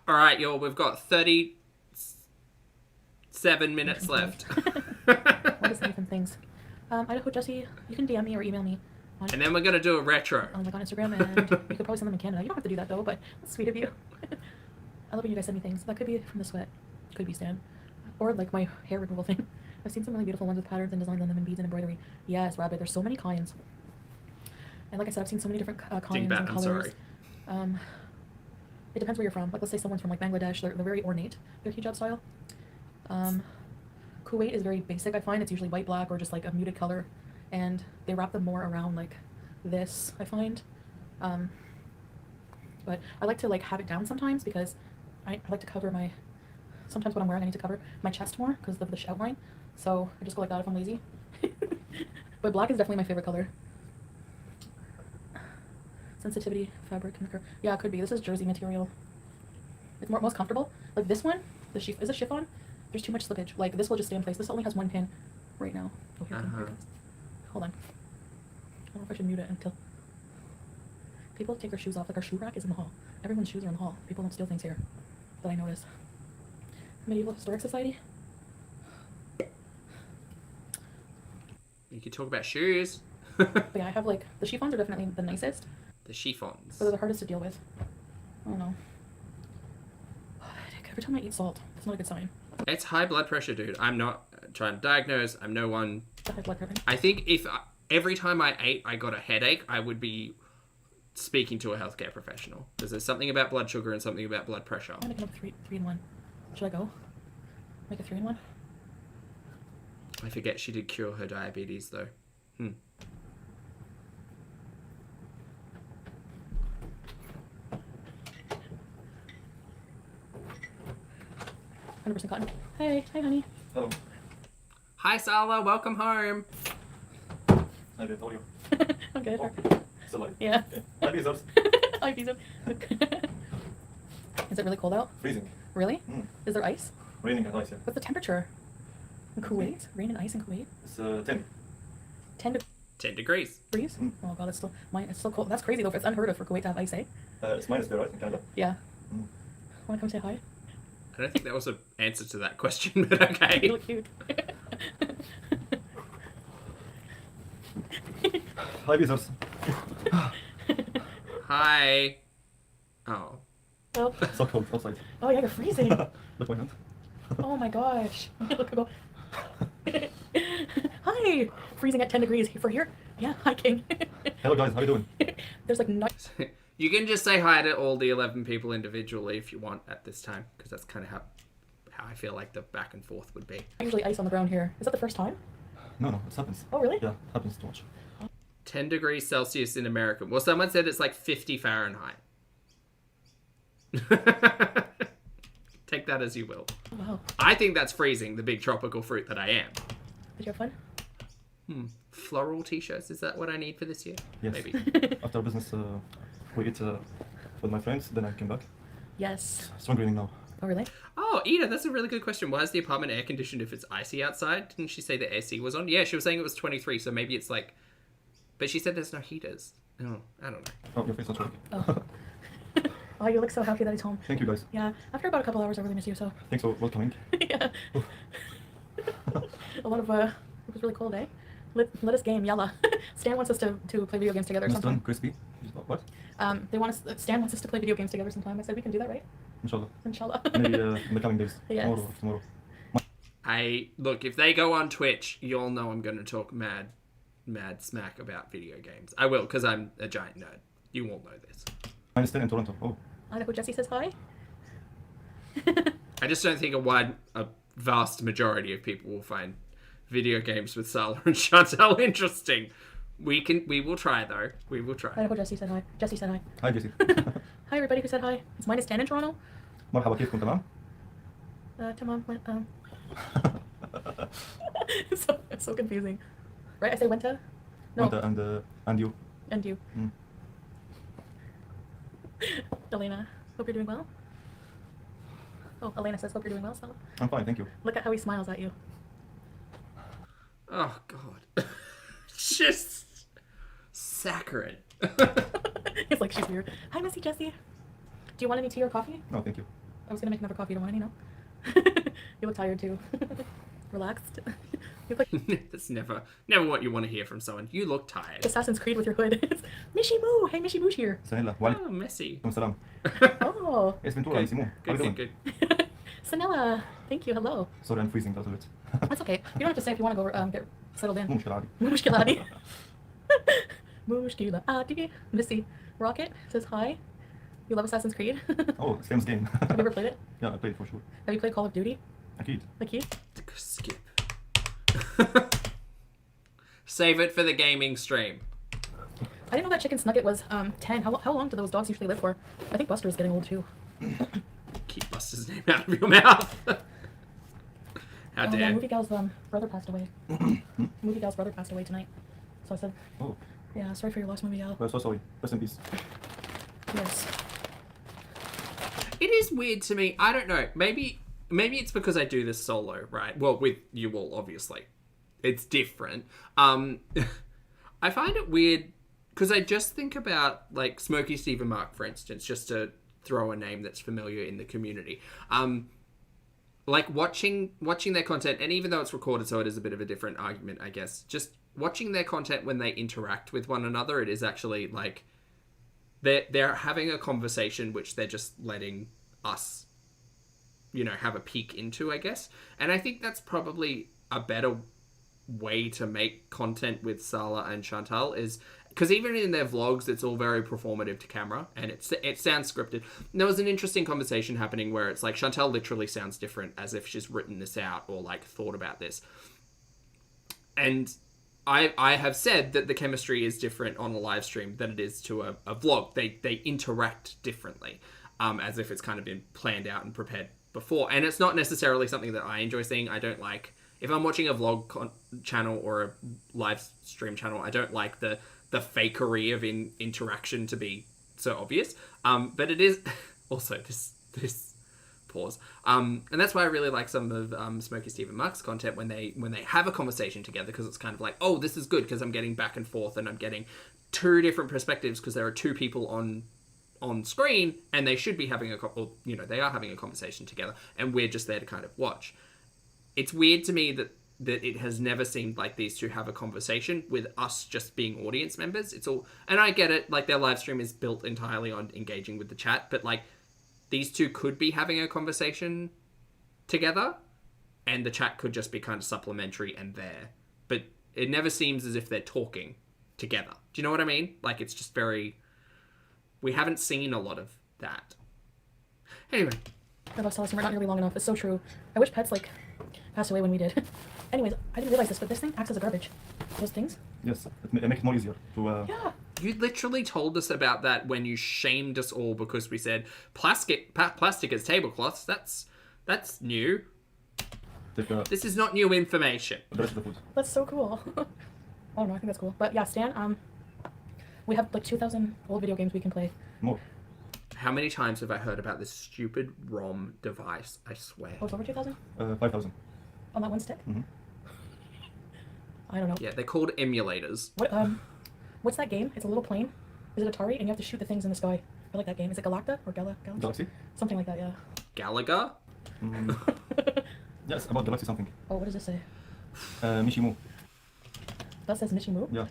Alright, y'all, we've got 37 minutes left. What is Nathan things? Idaho Jesse, you can DM me or email me. And then we're going to do a retro. On Instagram, and you could probably send them in Canada. You don't have to do that though, but that's sweet of you. I love when you guys send me things. That could be from the sweat. Could be Stan. Or like my hair removal thing. I've seen some really beautiful ones with patterns and designs on them and beads and embroidery. Yes, Rabbit, there's so many kinds. And like I said, I've seen so many different kinds and colors. It depends where you're from. Like let's say someone's from like Bangladesh, they're very ornate, their hijab style. Kuwait is very basic, I find. It's usually white, black, or just like a muted color. And they wrap them more around like this, I find. But I like to like have it down sometimes because I like to cover my, sometimes what I'm wearing I need to cover my chest more because of the outline. So I just go like that if I'm lazy. But black is definitely my favorite color. Sensitivity, fabric, yeah, it could be. This is jersey material. It's most comfortable. Like this one, is a chiffon. There's too much slippage. Like this will just stay in place. This only has one pin right now. Oh, here it comes. Hold on. I don't know if I should mute it until people take their shoes off. Like our shoe rack is in the hall. Everyone's shoes are in the hall. People don't steal things here. That I noticed. Medieval Historic Society. You could talk about shoes. But yeah, I have like the chiffons are definitely the nicest. The chiffons. But they're the hardest to deal with. I don't know. Every time I eat salt, it's not a good sign. It's high blood pressure, dude. I'm not trying to diagnose. I'm no one. High blood pressure. I think if every time I ate I got a headache, I would be speaking to a healthcare professional. Because there's something about blood sugar and something about blood pressure. I'm making up three in one. Should I go? Make a 3 in 1? I forget she did cure her diabetes though. 100% cotton. Hey, hi honey. Hello. Hi Sala, welcome home. Hi, babe. How are you? I'm good. Oh, still alive? Yeah. Hi, Bezos. Hi, Pizza. Is it really cold out? Freezing. Really? Mm. Is there ice? Raining and ice, yeah. What's the temperature? In Kuwait? Rain and ice in Kuwait? It's 10. 10 degrees. degrees? Mm. Oh god, it's still cold. That's crazy though. It's unheard of for Kuwait to have ice, eh? It's minus there, right? In Canada. Yeah. Mm. Wanna come say hi? I don't think that was an answer to that question, but okay. You look cute. Hi, Bezos. Hi. Oh. Oh. So cold outside. Oh yeah, you're freezing. Look my hand. Oh my gosh. Look, go. Hi. Freezing at 10 degrees for here. Yeah, hiking. Hello, guys. How you doing? There's like no. You can just say hi to all the 11 people individually if you want at this time, because that's kind of how I feel like the back and forth would be. Usually ice on the ground here. Is that the first time? No, it happens. Oh really? Yeah, happens too much. 10 degrees Celsius in America. Well, someone said it's like 50 Fahrenheit. Take that as you will. Oh, wow. I think that's freezing, the big tropical fruit that I am. Did you have fun? Floral t-shirts, is that what I need for this year? Yes. Maybe. After business, we eat with my friends, then I came back. Yes. Strong raining now. Oh really? Oh, Ida, that's a really good question. Why is the apartment air conditioned if it's icy outside? Didn't she say the AC was on? Yeah, she was saying it was 23, so maybe it's like... But she said there's no heaters. Oh, I don't know. Oh, your face not working. Oh. Oh, you look so happy that he's home. Thank you, guys. Yeah. After about a couple hours, I really miss you. So. Thanks for welcoming. Yeah. A lot of it was really cold, eh? Let us game, yalla. Stan wants us to play video games together sometime. Mr. Crispy. What? Stan wants us to play video games together sometime. I said we can do that, right? Inshallah. Inshallah. Maybe in the coming days. Yes. Tomorrow. Look, if they go on Twitch, you'll know I'm going to talk mad smack about video games. I will, because I'm a giant nerd. You all know this. Minus 10 in Toronto. Oh. Idaho Jesse says hi. I just don't think a vast majority of people will find video games with Sala and Chantal interesting. We will try though. We will try. Idaho Jesse said hi. Jesse said hi. Hi, Jesse. Hi everybody who said hi. It's minus 10 in Toronto. مرحبا كيفكم تمام؟ Tamam. It's so confusing. Right? I say wenta? No. And you. And you. Mm. Elena, hope you're doing well. Oh, Elena says, hope you're doing well, Stella. I'm fine, thank you. Look at how he smiles at you. Oh, God. Just saccharine. It's like she's weird. Hi, Missy Jessie. Do you want any tea or coffee? No, thank you. I was gonna make another coffee. Don't want any, no? You look tired too. Relaxed. You look like That's never what you want to hear from someone. You look tired. Assassin's Creed with your hood. It's Mishi Moo. Hey, Mishi Moo's here. Sanela, Oh, messy. salam. Oh. Es Ventura, Simon. How you Good, doing? good. Sanella. Thank you. Hello. Sorry, I'm freezing a little bit. That's okay. You don't have to say if you want to go get settled in. مو مشكلة عادي. مو مشكلة عادي. مو مشكلة عادي. Missy Rocket says hi. You love Assassin's Creed? Oh, it's famous game. Have you ever played it? Yeah, I played for sure. Have you played Call of Duty? أكيد. Like you? Skip. Save it for the gaming stream. I didn't know that Chicken Snugget was 10. How long do those dogs usually live for? I think Buster's getting old too. Keep Buster's name out of your mouth. How Oh dare. yeah, Movie Gal's brother passed away. Movie Gal's brother passed away tonight. So I said, Oh, yeah, sorry for your loss, Movie Gal. well, so sorry. Rest in peace. Yes. It is weird to me. I don't know. Maybe it's because I do this solo, right? Well, with you all, obviously. It's different. I find it weird because I just think about like Smokey Steve and Mark, for instance, just to throw a name that's familiar in the community. Like watching their content, and even though it's recorded, so it is a bit of a different argument, I guess. Just watching their content when they interact with one another, it is actually like they're having a conversation which they're just letting us, have a peek into, I guess. And I think that's probably a better way to make content with Sala and Chantal, is because even in their vlogs it's all very performative to camera and it sounds scripted. And there was an interesting conversation happening where it's like Chantal literally sounds different, as if she's written this out or like thought about this. And I have said that the chemistry is different on a live stream than it is to a vlog. They interact differently, as if it's kind of been planned out and prepared before. And it's not necessarily something that I enjoy seeing. I don't like, if I'm watching a vlog channel or a live stream channel, I don't like the fakery of interaction to be so obvious. But it is also this pause. And that's why I really like some of Smokey Steve and Mark's content when they have a conversation together, because it's kind of like, oh, this is good because I'm getting back and forth and I'm getting two different perspectives because there are two people on screen and they should be having they are having a conversation together and we're just there to kind of watch. It's weird to me that it has never seemed like these two have a conversation with us just being audience members. It's all, and I get it, like their live stream is built entirely on engaging with the chat, but like these two could be having a conversation together and the chat could just be kind of supplementary and there. But it never seems as if they're talking together. Do you know what I mean? Like it's just we haven't seen a lot of that. Anyway. I love Celeste, we're not nearly long enough. It's so true. I wish pets passed away when we did. Anyways, I didn't realize this, but this thing acts as a garbage. Those things? Yes, it makes it more easier to... Yeah. You literally told us about that when you shamed us all because we said plastic as tablecloths. That's new. This is not new information. The rest of the food. That's so cool. I don't know, I think that's cool. But yeah, Stan, we have like 2,000 old video games we can play. More. How many times have I heard about this stupid ROM device? I swear. Oh, it's over 2,000? 5,000. On that one stick? Mm-hmm. I don't know. Yeah, they're called emulators. What's that game? It's a little plane. Is it Atari? And you have to shoot the things in the sky. I like that game. Is it Galacta or Galaxy? Galaxy? Something like that, yeah. Gallagher? Yes, about Galaxy something. Oh, what does it say? Mishimu. That says Mishimu? Yeah.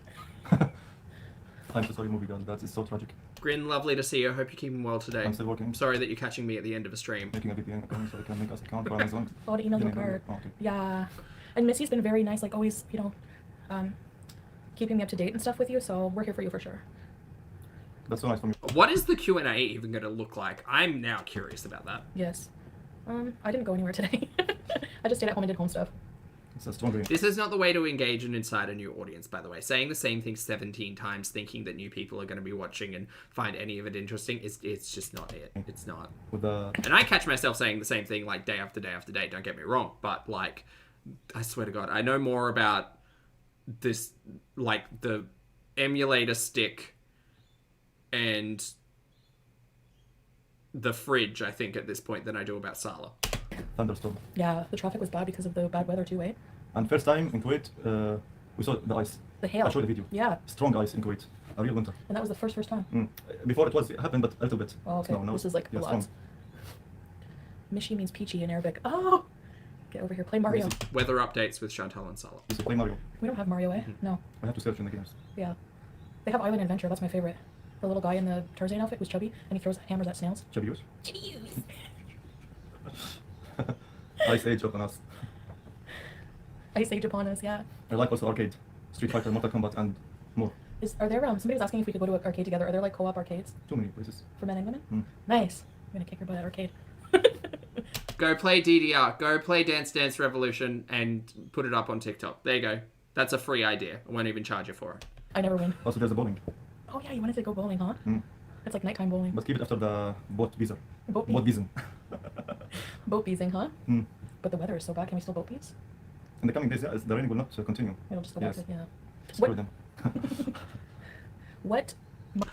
I'm so sorry, movie girl. That is so tragic. Grin, lovely to see you. I hope you're keeping well today. I'm still working. I'm sorry that you're catching me at the end of a stream. Making a VPN account so I can make us account for Amazon. Oh, the email's card. Oh, okay. Yeah. And Missy's been very nice, like always, keeping me up to date and stuff with you, so we're here for you for sure. That's so nice from you. What is the Q&A even going to look like? I'm now curious about that. Yes. I didn't go anywhere today. I just stayed at home and did home stuff. It's a strong green. This is not the way to engage and incite a new audience, by the way. Saying the same thing 17 times, thinking that new people are going to be watching and find any of it interesting, it's just not it. It's not. With the... And I catch myself saying the same thing like day after day after day, don't get me wrong. But like, I swear to God, I know more about this, like, the emulator stick and the fridge, I think, at this point than I do about Sala. Thunderstorm. Yeah, the traffic was bad because of the bad weather too, eh? And first time in Kuwait, we saw the ice. The hail. I showed the video. Yeah. Strong ice in Kuwait. A real winter. And that was the first time. Before it happened, but a little bit. Oh, okay. No, This is like a yeah, lot. strong. Mishi means peachy in Arabic. Oh! Get over here. Play Mario. Easy. Weather updates with Chantal and Sala. You should play Mario. We don't have Mario, eh? No. I have to search in the games. Yeah. They have Island Adventure. That's my favorite. The little guy in the Tarzan outfit was chubby, and he throws hammers at snails. Chubby yours? Chubby Ice Age upon us. Ice Age upon us, yeah. I like also arcade. Street Fighter, Mortal Kombat, and more. Are there, somebody was asking if we could go to an arcade together. Are there like co-op arcades Too many places. for men and women? Mm. Nice. I'm gonna kick her butt at arcade. Go play DDR. Go play Dance Dance Revolution and put it up on TikTok. There you go. That's a free idea. I won't even charge you for it. I never win. Also, there's a bowling. Oh yeah, you wanted to go bowling, huh? Mm. It's like nighttime bowling. But keep it after the boat visa. Boat Boat bees. visa. Boat beesing, huh? Mm. But the weather is so bad. Can we still boat bees? In the coming days, yeah, the rain will not continue. It'll just go Yes. back to, yeah. Screw What- them. What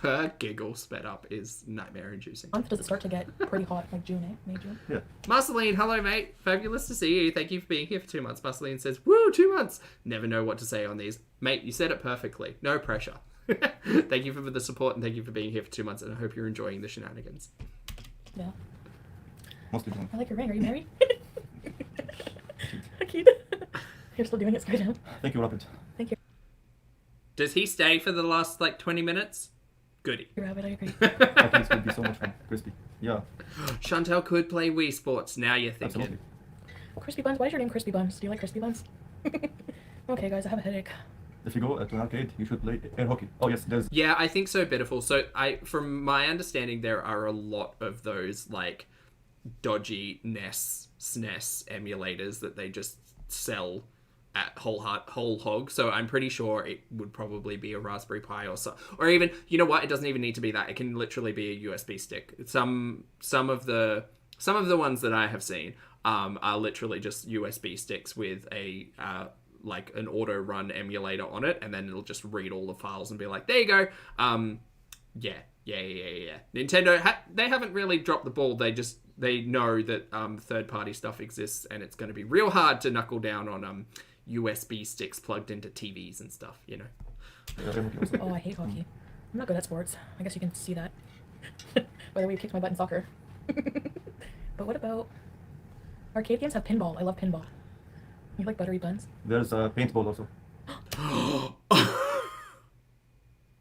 Her giggle sped up is nightmare inducing. month does it start to get pretty hot? Like June, eh? May, June? Yeah. Marceline, hello mate. Fabulous to see you. Thank you for being here for 2 months. Marceline says, woo, 2 months. Never know what to say on these. Mate, you said it perfectly. No pressure. Thank you for the support and thank you for being here for 2 months and I hope you're enjoying the shenanigans. Yeah. Mostly done. I like your ring. Are you married? Cute. You're still doing it, Skyjam. Thank you, Rapid. Thank you. Does he stay for the last like 20 minutes? Goody. Rabbit, I agree. Cookies would be so much fun. Crispy. Yeah, Chantal could play Wii Sports. Now you're thinking. absolutely. Crispy Buns. Why is your name Crispy Buns? Do you like Crispy Buns? Okay, guys, I have a headache. If you go to an arcade, you should play air hockey. Oh yes, there's. Yeah, I think so, Beautiful. So from my understanding, there are a lot of those like dodgy NES, SNES emulators that they just sell at whole hog. So I'm pretty sure it would probably be a Raspberry Pi or so, or even, you know what? It doesn't even need to be that. It can literally be a USB stick. Some of the ones that I have seen are literally just USB sticks with a like an auto run emulator on it, and then it'll just read all the files and be like, there you go. Yeah. Nintendo, they haven't really dropped the ball. They know that third party stuff exists, and it's going to be real hard to knuckle down on USB sticks plugged into TVs and stuff, you know. Air hockey also. Oh, I hate hockey. I'm not good at sports. I guess you can see that. Whether we kicked my butt in soccer. But what about arcade games? Have pinball. I love pinball. You like buttery buns? There's paintball also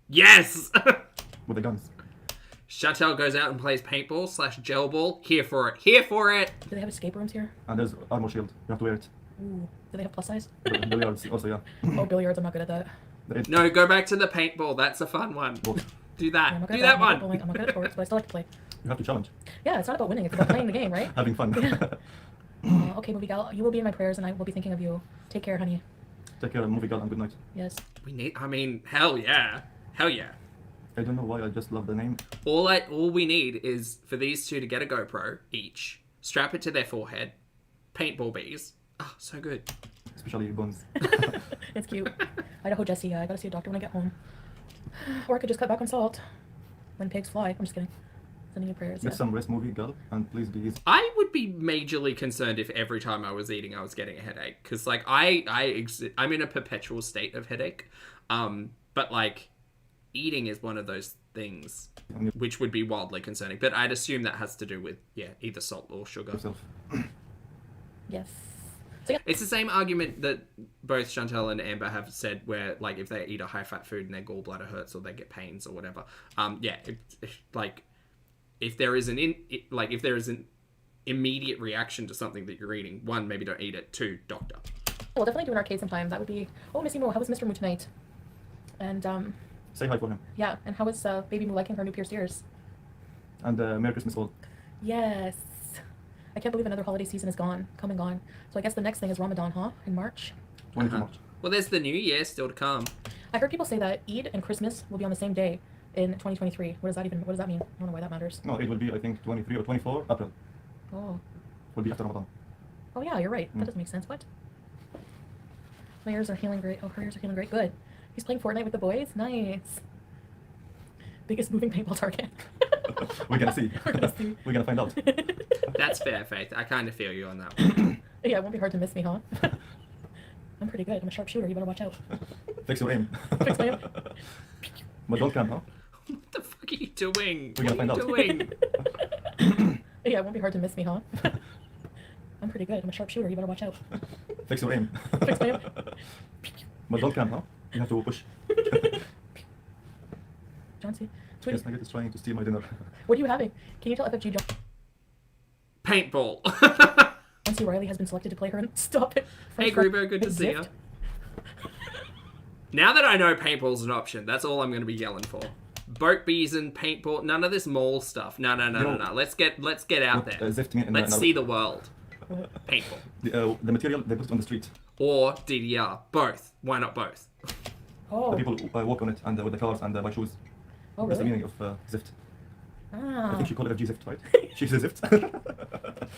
Yes! with the guns. Chantal goes out and plays paintball / gel ball. Here for it. Here for it. Do they have escape rooms here? And there's armor shield. You have to wear it. Ooh. Do they have plus size? Billiards also, yeah. Oh, billiards. I'm not good at that. No, go back to the paintball. That's a fun one. Both. Do I'm that. not good Do at that I'm not good at one. bowling. I'm not good at sports, but I still like to play. You have to challenge. Yeah, it's not about winning. It's about playing the game, right? Having fun. Okay, movie gal. You will be in my prayers, and I will be thinking of you. Take care, honey. Take care, movie girl, and good night. Yes. Hell yeah. Hell yeah. I don't know why I just love the name. All we need is for these two to get a GoPro each, strap it to their forehead, paintball bees. Oh, so good. Especially Bones. It's cute. Idaho Jessie. I gotta see a doctor when I get home. Or I could just cut back on salt. When pigs fly. I'm just kidding. Sending you prayers. Get Yeah. some rest, movie girl, and please be easy. I would be majorly concerned if every time I was eating I was getting a headache, because like I'm in a perpetual state of headache, but like eating is one of those things which would be wildly concerning. But I'd assume that has to do with either salt or sugar. Yourself. Yes. So yeah. It's the same argument that both Chantal and Amber have said, where like if they eat a high fat food and their gallbladder hurts or they get pains or whatever. If there is an immediate reaction to something that you're eating, 1, maybe don't eat it. 2, doctor. We'll definitely do an arcade sometime. That would be. Oh, Missy Mo, how was Mr. Moo tonight? And Say hi for him. yeah. And how was Baby Moo liking her new pierced ears? And Merry Christmas all. Yes. I can't believe another holiday season is gone, come and gone. So I guess the next thing is Ramadan, huh? In March. 22 March. Well, there's the new year still to come. I heard people say that Eid and Christmas will be on the same day in 2023. What does that mean? I don't know why that matters. No, it will be, I think, 23 or 24 April. Oh. Will be after Ramadan. Oh yeah, you're right. That doesn't make sense. What? My ears are healing great. Oh, her ears are healing great. Good. He's playing Fortnite with the boys. Nice. Biggest moving paintball target. We're gonna see. We're gonna see. We're gonna find out. That's fair, Faith. I kind of feel you on that one. Yeah, it won't be hard to miss me, huh? I'm pretty good. I'm a sharpshooter. You better watch out. Fix your aim. Fix my aim. But don't cam, huh? What the fuck are you doing? We're gonna What are you find doing? Yeah, it won't be hard to miss me, huh? I'm pretty good. I'm a sharpshooter. You better watch out. Fix your aim. Fix my aim. But don't cam, huh? You have to push. John C. Sweetie, Yes, Nugget is trying to steal my dinner. what are you having? Can you tell FFG John Paintball. C. Riley has been selected to play her in Stop It. Hey, Grubo, good to see you. Now that I know paintball's an option, that's all I'm going to be yelling for. Boat bees and paintball. None of this mall stuff. No. Let's get out there. Let's see the world. Paintball. The material they put on the street. Or DDR. Both. Why not both? Oh. The people walk on it and with the cars and buy shoes. Oh, That's the really? meaning of Zift. I Ah. think she called it FG Zift, right? She's a Zift.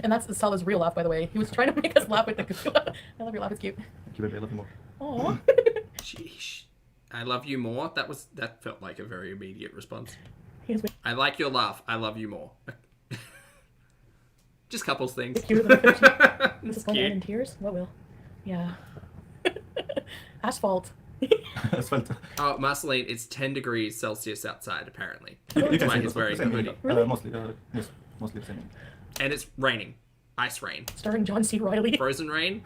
And that's Salah's real laugh, by the way. He was trying to make us laugh with the goo. I love your laugh. It's cute. Thank you, baby. I love you more. Aw. Sheesh. I love you more. That felt like a very immediate response. He's I like your laugh. I love you more. Just couples things. cuter than a fish. This It's is going on in cute. tears? What will? Yeah. Asphalt. Asphalt. Oh, Marceline, it's 10 degrees Celsius outside, apparently. You That's can why see he's the wearing a same hoodie. thing. Really? Mostly, yes, mostly the same. And it's raining. Ice rain. Starring John C. Riley. Frozen rain?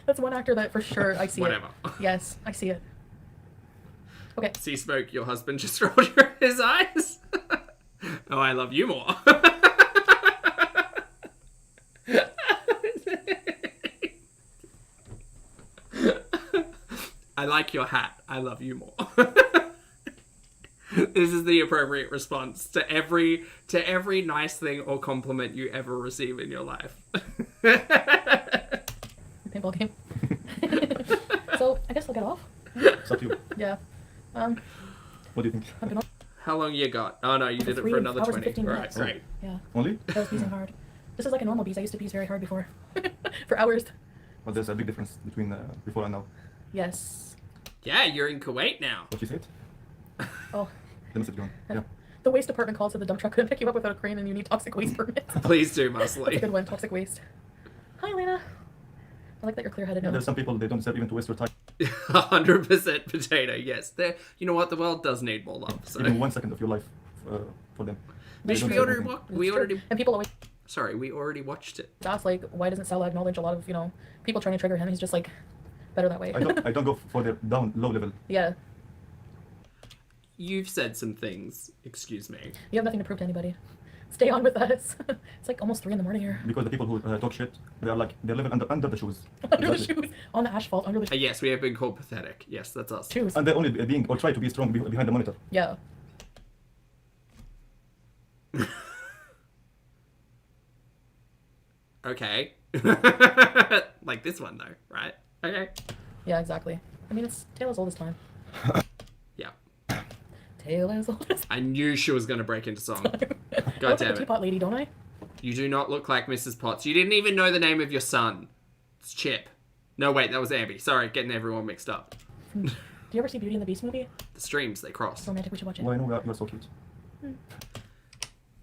That's one actor that for sure I see Whatever. it. Yes, I see it. Okay. See, Smoke, your husband just rolled his eyes. Oh, I love you more. I like your hat. I love you more. This is the appropriate response to every nice thing or compliment you ever receive in your life. Paintball game. So, I guess I'll get off. It's up to you. Yeah. What do you think? I've been on How long you got? Oh no, you did it 3 for another hours and 20. 15 Right, minutes. great. Yeah. Only? That was beezing hard. This is like a normal bees. I used to bees very hard before. For hours. But there's a big difference between before and now. Yes. Yeah, you're in Kuwait now. What she said? Oh. The message going. Yeah. The waste department calls, so the dump truck couldn't pick you up without a crane and you need toxic waste permits. Please do, That's a good Muscly. one, toxic waste. Hi, Lena. I like that you're clear-headed now. There's some people they don't deserve even to waste their time. 100% potato, yes. You know what? The world does need more love. So. Even 1 second of your life for them. They Which don't we deserve already, anything. wa- It's we true. already, And people always sorry, we already watched it. ask, like, why doesn't Salah acknowledge a lot of, people trying to trigger him? He's just, like, better that way. I don't go for the low level. Yeah. You've said some things, excuse me. You have nothing to prove to anybody. Stay on with us. It's like almost 3 a.m. here. Because the people who talk shit, they're living under the shoes. Under the Exactly. shoes. On the asphalt. Under the Yes, we have been called pathetic. Yes, that's us. shoes. And they're only being or try to be strong behind the monitor. Yeah. Okay. Like this one, though, right? Okay. Yeah, exactly. I mean, it's tale as old as time. Yeah. Tale as old as I knew she was going to break into song. time. I God look like damn a it. teapot lady, don't I? You do not look like Mrs. Potts. You didn't even know the name of your son. It's Chip. No, wait, that was Ambi. Sorry, getting everyone mixed up. Do you ever see Beauty and the Beast movie? The streams, they cross. It's romantic. We should watch it. Well, I know you're so cute.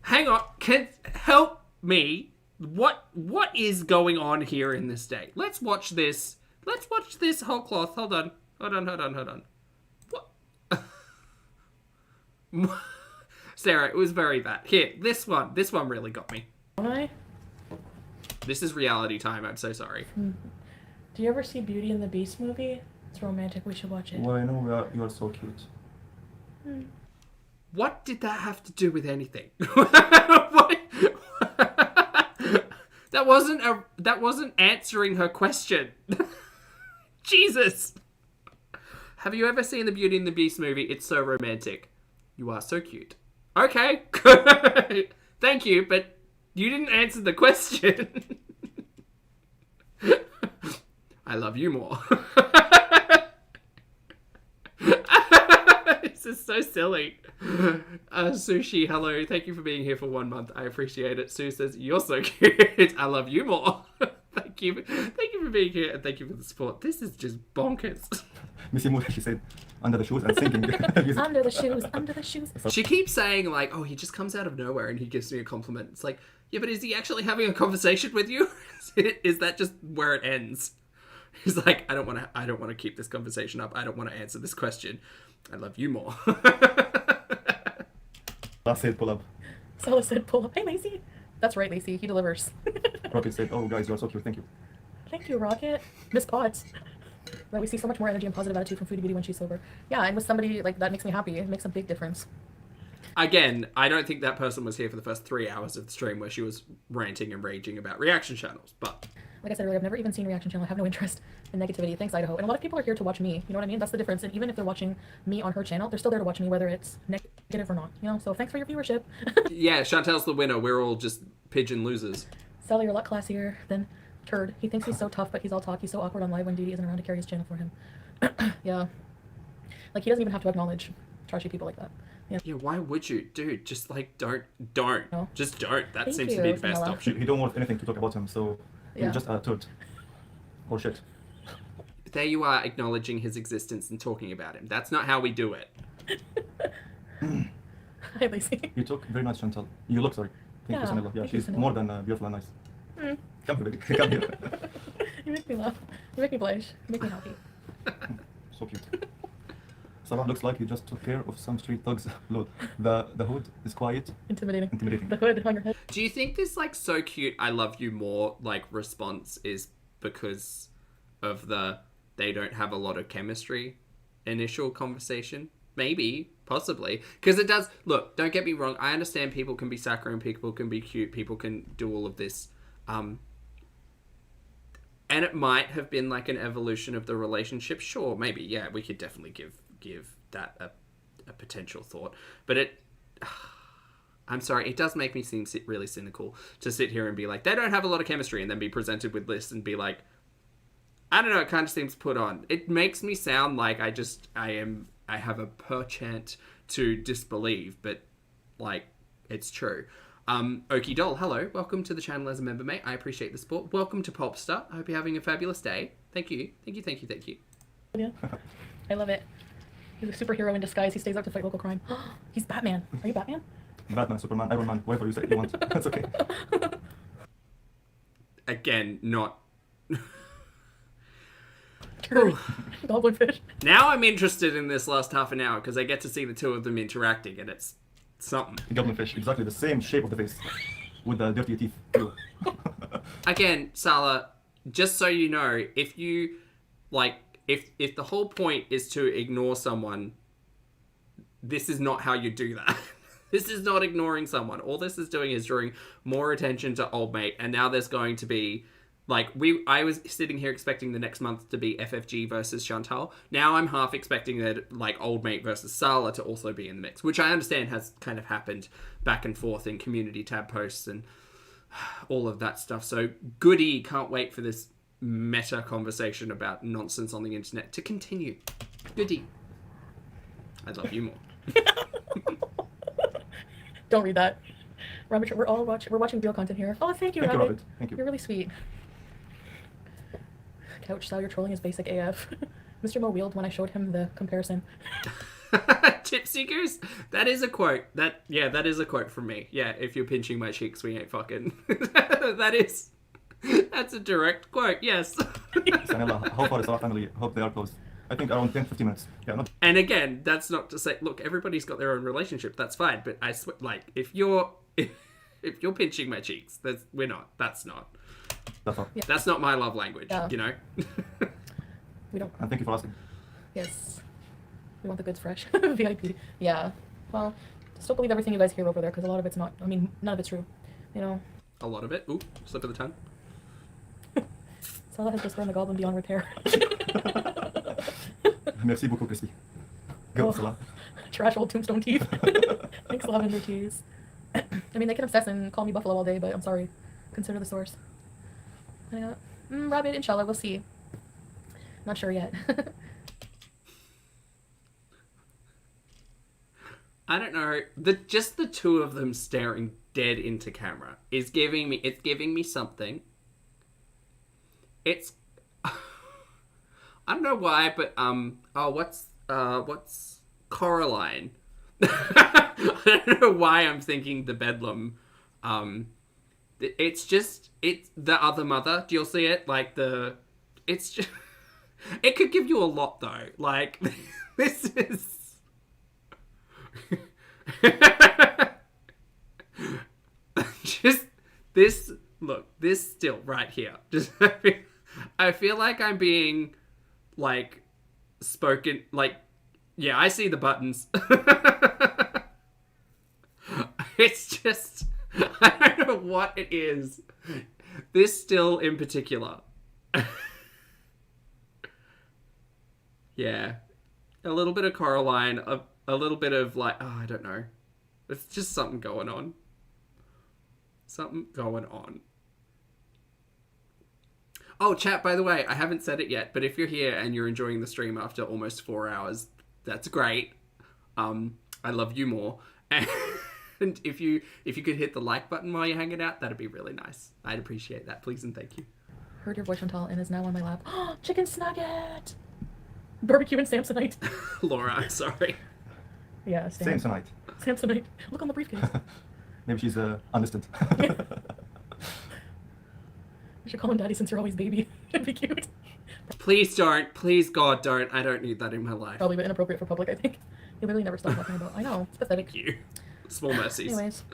Hang on, can help me. What is going on here in this day? Let's watch this. Let's watch this whole cloth. Hold on. What? Sarah, it was very bad. Here, this one really got me. Don't I? This is reality time. I'm so sorry. Do you ever see Beauty and the Beast movie? It's romantic. We should watch it. Well, I know you're so cute. What did that have to do with anything? What? That wasn't answering her question. Jesus. Have you ever seen the Beauty and the Beast movie? It's so romantic. You are so cute. Okay. Thank you, but you didn't answer the question. I love you more. This is so silly. Sushi, hello. Thank you for being here for 1 month. I appreciate it. Sue says, you're so cute. I love you more. Thank Thank you for being here, and thank you for the support. This is just bonkers. Missy Moore, she said, under the shoes and singing. Under the shoes, under the shoes. She keeps saying, like, oh, he just comes out of nowhere and he gives me a compliment. It's like, yeah, but is he actually having a conversation with you? Is that just where it ends? He's like, I don't want to keep this conversation up. I don't want to answer this question. I love you more. I said, pull up. Sala said, pull up. Hey, Lacey. That's right, Lacey. He delivers. Rocket said, oh, guys, you're so cute. Thank you. Thank you, Rocket. Miss Potts. But we see so much more energy and positive attitude from Foodie Beauty when she's sober. Yeah, and with somebody like that makes me happy. It makes a big difference. Again, I don't think that person was here for the first 3 hours of the stream where she was ranting and raging about reaction channels, but... Like I said earlier, I've never even seen a reaction channel. I have no interest in negativity. Thanks, Idaho. And a lot of people are here to watch me. You know what I mean? That's the difference. And even if they're watching me on her channel, they're still there to watch me, whether it's negative or not. You know? So thanks for your viewership. Yeah, Chantel's the winner. We're all just pigeon losers. Sally, you're a lot classier than Turd. He thinks he's so tough, but he's all talk. He's so awkward on live when Dee Dee isn't around to carry his channel for him. Yeah. Like, he doesn't even have to acknowledge trashy people like that. Yeah, why would you? Dude, just, like, don't. No. Just don't. That Thank seems you, to be the best Vanilla. option. He don't want anything to talk about him, so Yeah. he's just a turd. Or shit. There you are, acknowledging his existence and talking about him. That's not how we do it. Hi, Lacey. You talk very nice, Chantal. You look, sorry. Thank you, Yeah, Sanella. Yeah, thank you, she's Sanella. more than beautiful and nice. Mm. Come here, baby. Come here. You make me laugh. You make me blush. You make me happy. So cute. Salah looks like he just took care of some street thugs. Lord, the hood is quiet. Intimidating. Intimidating. The hood on your head. Do you think this, like, so cute, I love you more, like, response is because of the they don't have a lot of chemistry initial conversation? Maybe. Possibly. Because it does... Look, don't get me wrong. I understand people can be saccharine, people can be cute, people can do all of this. And it might have been, like, an evolution of the relationship. Sure, maybe. Yeah, we could definitely give that a potential thought. But it... I'm sorry, it does make me seem really cynical to sit here and be like, they don't have a lot of chemistry, and then be presented with this and be like, I don't know, it kind of seems put on. It makes me sound like I have a perchant to disbelieve, but, like, it's true. Okie Doll, hello. Welcome to the channel as a member, mate. I appreciate the support. Welcome to Popstar. I hope you're having a fabulous day. Thank you. Thank you, thank you, thank you. Yeah. I love it. He's a superhero in disguise. He stays up to fight local crime. He's Batman. Are you Batman? Batman, Superman, Iron Man, whatever you say you want. That's okay. Again, not... Turd. Goblin fish. Now I'm interested in this last half an hour because I get to see the two of them interacting, and it's something. Goblin fish, exactly the same shape of the face. With the dirty teeth. Again, Sala, just so you know, if you, like, if the whole point is to ignore someone, this is not how you do that. This is not ignoring someone. All this is doing is drawing more attention to old mate, and now there's going to be, like, I was sitting here expecting the next month to be FFG versus Chantal. Now I'm half expecting that, like, old mate versus Sala to also be in the mix, which I understand has kind of happened back and forth in community tab posts and all of that stuff. So goody, can't wait for this meta conversation about nonsense on the internet to continue. Goody. I love you more. Don't read that. Robert, we're watching real content here. Oh, thank you, Thank you, Robert. Robert. Thank you. You're really sweet. Couch style, your trolling is basic AF. Mr. Mo wheeled when I showed him the comparison. Tip seekers? That is a quote. That is a quote from me. Yeah, if you're pinching my cheeks, we ain't fucking. That's a direct quote, yes. Sanella, how far is our family? Hope they are close. I think around 10-15 minutes. Yeah, not... And again, that's not to say, look, everybody's got their own relationship. That's fine. But I swear, like, if you're pinching my cheeks, that's not. That's all. Yeah. That's not my love language, Yeah. you know? We don't. And thank you for asking. Yes. We want the goods fresh. VIP. Yeah. Well, just don't believe everything you guys hear over there, because a lot of it's not. I mean, none of it's true. You know. A lot of it. Ooh, slip of the tongue. Salah has just burned the goblin beyond repair. Merci beaucoup, Crispy. Go, Oh. Salah. Trash old tombstone teeth. Thanks, lavender cheese. I mean, they can obsess and call me Buffalo all day, but I'm sorry. Consider the source. Rabbit, inshallah, we'll see. Not sure yet. I don't know. Just the two of them staring dead into camera is giving me something. it's I don't know why, but what's Coraline? I don't know why I'm thinking the Bedlam. It's the other mother. Do you see it? Like it's just, it could give you a lot though. Like this is just this. Look, this still right here. Just I feel like I'm being like spoken like. Yeah, I see the buttons. It's just, I don't know what it is. This still in particular. Yeah. A little bit of Coraline, a little bit of like, I don't know. It's just something going on. Something going on. Oh, chat, by the way, I haven't said it yet, but if you're here and you're enjoying the stream after almost 4 hours, that's great. I love you more. And if you could hit the like button while you're hanging out, that'd be really nice. I'd appreciate that. Please and thank you. Heard your voice, Chantal, and is now on my lap. Oh, chicken snugget! Barbecue and Samsonite. Laura, I'm sorry. Yeah, Samsonite. Samsonite. Look on the briefcase. Maybe she's understood. You should call him daddy since you're always baby. It'd be cute. Please don't. Please, God, don't. I don't need that in my life. Probably, but inappropriate for public, I think. You literally never stop talking about. I know, it's pathetic. You. Small mercies. Anyways,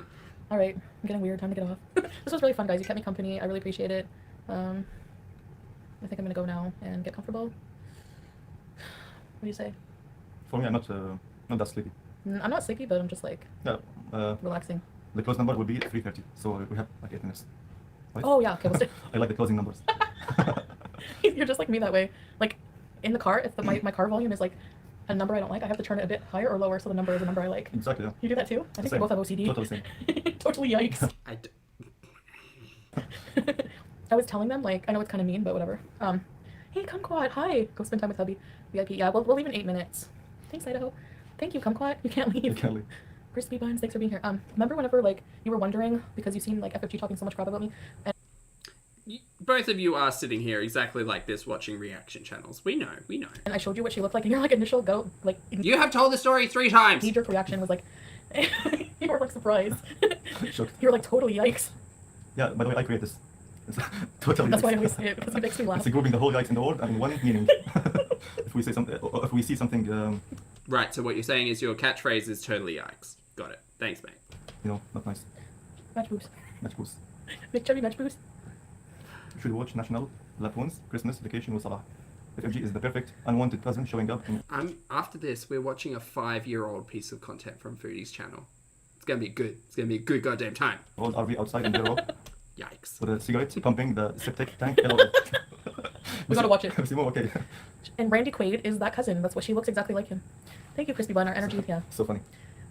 all right, I'm getting weird. Time to get off. This was really fun, guys. You kept me company. I really appreciate it. I think I'm gonna go now and get comfortable. What do you say? For me, I'm not that sleepy. I'm not sleepy, but I'm just like relaxing. The close number will be 3:30, so we have like 8 minutes. Right? Oh yeah, okay. We'll I like the closing numbers. You're just like me that way. Like in the car, if my car volume is like a number I don't like, I have to turn it a bit higher or lower so the number is a number I like. Exactly. Yeah. You do that too? I think we both have OCD. Totally same. Totally yikes. I d- I was telling them, like, I know it's kind of mean, but whatever. Hey, Kumquat, hi. Go spend time with hubby. VIP. Yeah, we'll leave in 8 minutes. Thanks, Idaho. Thank you, Kumquat. You can't leave. You can't leave. Crispy Buns, thanks for being here. Remember whenever, like, you were wondering, because you've seen, like, FFG talking so much crap about me, and both of you are sitting here exactly like this watching reaction channels. We know. and I showed you what she looked like, and your, like, initial go, like, You have told the story 3 times. knee-jerk reaction was, like, you were, like, surprised. Shocked. You were, like, totally yikes. Yeah, by the way, I create this. It's totally. That's why I always say it, because it makes me laugh. It's grouping the whole yikes in the world and in one meaning. If we say something, if we see something, Right, so what you're saying is your catchphrase is totally yikes. Got it. Thanks, mate. not nice. Match boobs. Match boost. Big chubby match boobs. You should watch National Lampoon's Christmas Vacation with Salah. FFG is the perfect unwanted cousin showing up in... After this, we're watching a 5-year-old piece of content from Foodie's channel. It's gonna be good. It's gonna be a good goddamn time. old RV outside in the row Yikes. with a cigarette pumping the septic tank. We gotta watch it. Okay. And Randy Quaid is that cousin. That's what she looks exactly like him. Thank you, Crispy Bun. Our energy, yeah. So funny.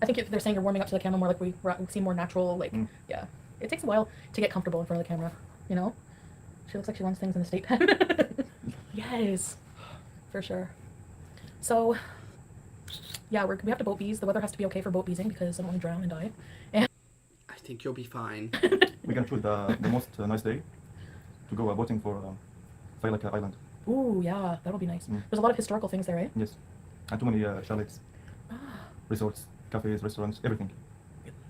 I think they're saying you're warming up to the camera more, like we seem more natural. Like, yeah. It takes a while to get comfortable in front of the camera, you know? She looks like she runs things in the state pen. Yes. For sure. So, yeah, we have to boat bees. The weather has to be okay for boat beesing because I don't want to drown and die. And I think you'll be fine. We're gonna choose the most nice day to go boating for Failaka Island. ooh, yeah, that'll be nice. There's a lot of historical things there, right? Yes. And too many chalets, resorts, cafes, restaurants, everything.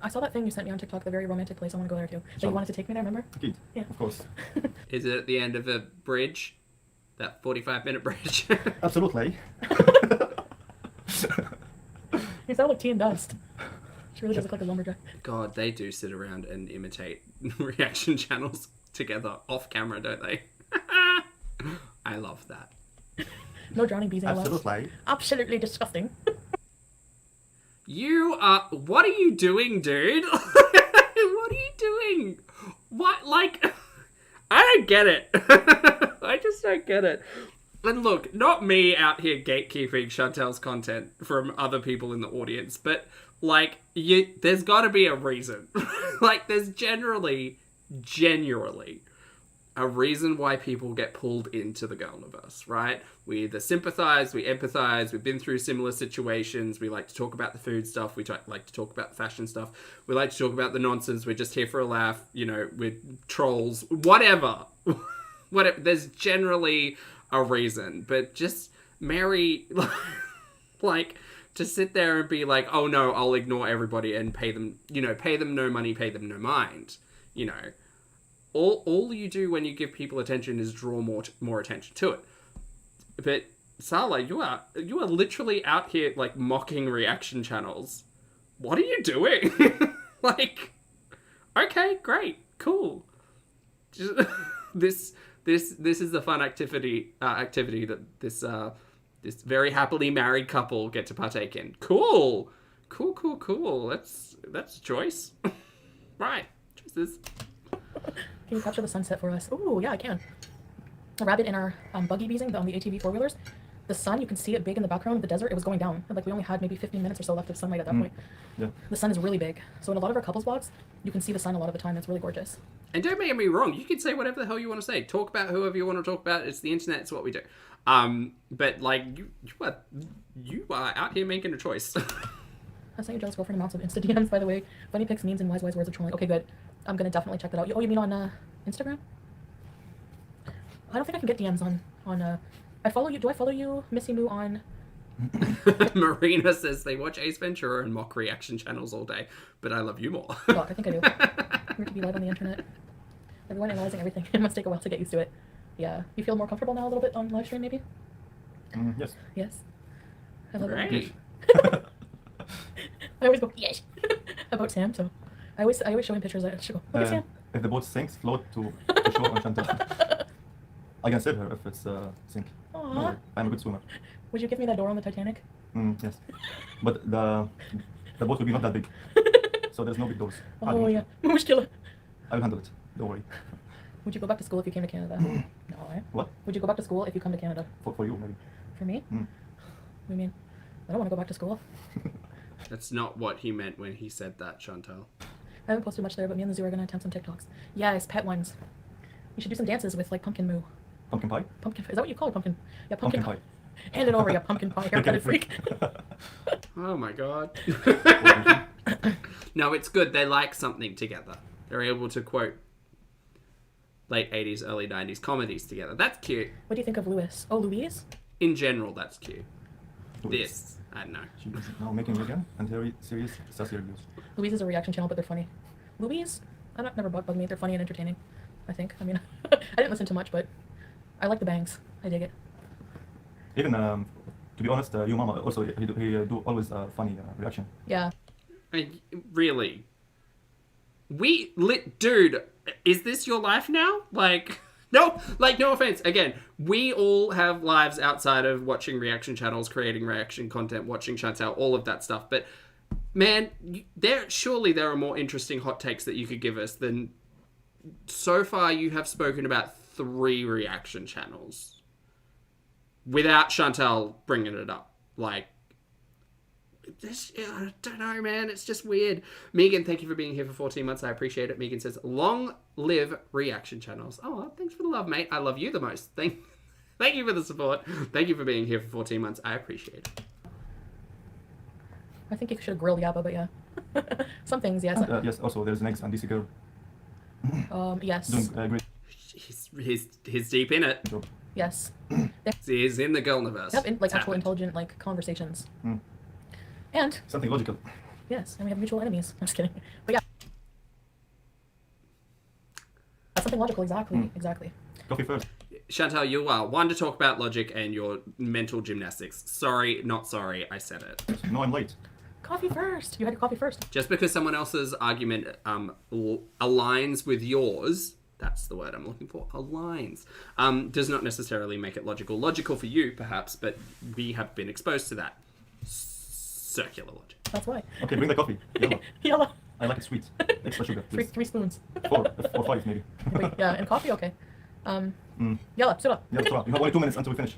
I saw that thing you sent me on TikTok, the very romantic place. I want to go there too. So Sure. you wanted to take me there, remember? Okay. Yeah. Of course. Is it at the end of a bridge? That 45-minute bridge? Absolutely. You sound like tea and dust. She really does look like a lumberjack. God, they do sit around and imitate reaction channels together off camera, don't they? I love that. No drowning bees allowed. Absolutely. Absolutely disgusting. You are... What are you doing, dude? What are you doing? What, like... I don't get it. I just don't get it. And look, not me out here gatekeeping Chantel's content from other people in the audience, but, like, there's gotta be a reason. Like, there's genuinely a reason why people get pulled into the Girlniverse, right? We either sympathize, we empathize, we've been through similar situations, we like to talk about the food stuff, we like to talk about the fashion stuff, we like to talk about the nonsense, we're just here for a laugh, you know, we're trolls, whatever. there's generally a reason, but just Mary, like, to sit there and be like, oh no, I'll ignore everybody and pay them no money, pay them no mind. You know, all you do when you give people attention is draw more attention to it. But Sala, you are literally out here like mocking reaction channels. What are you doing? Like, okay, great, cool. Just, this is the fun activity that this very happily married couple get to partake in. Cool. That's a choice. Right. Choices. Can you capture the sunset for us? Oh, yeah, I can. A rabbit in our buggy beezing on the ATV four-wheelers. The sun, you can see it big in the background of the desert. It was going down. Like, we only had maybe 15 minutes or so left of sunlight at that point. Yeah. The sun is really big. So in a lot of our couples vlogs, you can see the sun a lot of the time. It's really gorgeous. And don't get me wrong, you can say whatever the hell you want to say. Talk about whoever you want to talk about. It's the internet. It's what we do. But like you are out here making a choice. I sent your jealous girlfriend amounts of Insta DMs, by the way. Funny pics, memes, and wise words of trolling. Okay, good. I'm gonna definitely check that out. Oh, you mean on Instagram? I don't think I can get DMs on. I follow you. Do I follow you, Missy Moo, on? Marina says they watch Ace Ventura and mock reaction channels all day, but I love you more. Well, I think I do. We're to be live on the internet. Everyone analyzing everything. It must take a while to get used to it. Yeah. You feel more comfortable now a little bit on live stream, maybe? Yes. Yes. I love Great. it. I always go, yes. About Sam, so I always show him pictures. I should go, look at Sam. If the boat sinks, float to shore on Chantal. I can save her if it's sink. Aww. No, I'm a good swimmer. Would you give me that door on the Titanic? Yes. But the boat will be not that big. So there's no big doors. Oh, yeah. Mushkila. I will handle it. Don't worry. Would you go back to school if you came to Canada? No, eh? What? Would you go back to school if you come to Canada? For you, maybe. For me? Mm. What do you mean? I don't want to go back to school. That's not what he meant when he said that, Chantal. I haven't posted much there, but me and the zoo are going to attempt some TikToks. Yes, pet ones. We should do some dances with, like, pumpkin moo. Pumpkin pie? Pumpkin, is that what you call it? Pumpkin? Yeah, Pumpkin pie. Hand it over, you pumpkin pie haircut freak. Oh my god. No, it's good. They like something together. They're able to quote late 80s, early 90s comedies together. That's cute. What do you think of Louis? Oh, Louise? In general, that's cute. Louise. This, I don't know. She is now making again and very serious sassy reviews. Louise is a reaction channel, but they're funny. Louise? Never bugged me. They're funny and entertaining, I think. I mean, I didn't listen to much, but I like the bangs. I dig it. Even, to be honest, you mama also, he do always funny reaction. Yeah. Really? Dude, is this your life now? Like, no offense. Again, we all have lives outside of watching reaction channels, creating reaction content, watching Chantal, all of that stuff. But man, surely there are more interesting hot takes that you could give us than so far you have spoken about 3 reaction channels without Chantal bringing it up. Like, I don't know, man. It's just weird. Megan, thank you for being here for 14 months. I appreciate it. Megan says, long live reaction channels. Oh, thanks for the love, mate. I love you the most. Thank you for the support. Thank you for being here for 14 months. I appreciate it. I think you should have grilled Yabba, but yeah. Some things, yes. Yes, also there's an eggs and DC girl. Yes. Doing great. He's deep in it. Job. Yes. He's in the girlniverse. They have, like, It's actual happened. intelligent, like, conversations. Mm. And, Something logical. yes, and we have mutual enemies. I'm just kidding. But yeah. That's something logical, exactly. Exactly. Coffee first. Chantal, you are one to talk about logic and your mental gymnastics. Sorry, not sorry. I said it. No, I'm late. Coffee first. You had your coffee first. Just because someone else's argument aligns with yours, that's the word I'm looking for, aligns, does not necessarily make it logical. Logical for you, perhaps, but we have been exposed to that. Circular logic. That's why. Okay, bring the coffee. Yellow. Yellow. I like it sweet. Extra sugar, please. 3 spoons. 4 or 5 maybe. Wait, yeah, and coffee, okay. Yellow, sit up. Yeah, that's right. You have only 2 minutes until we finish.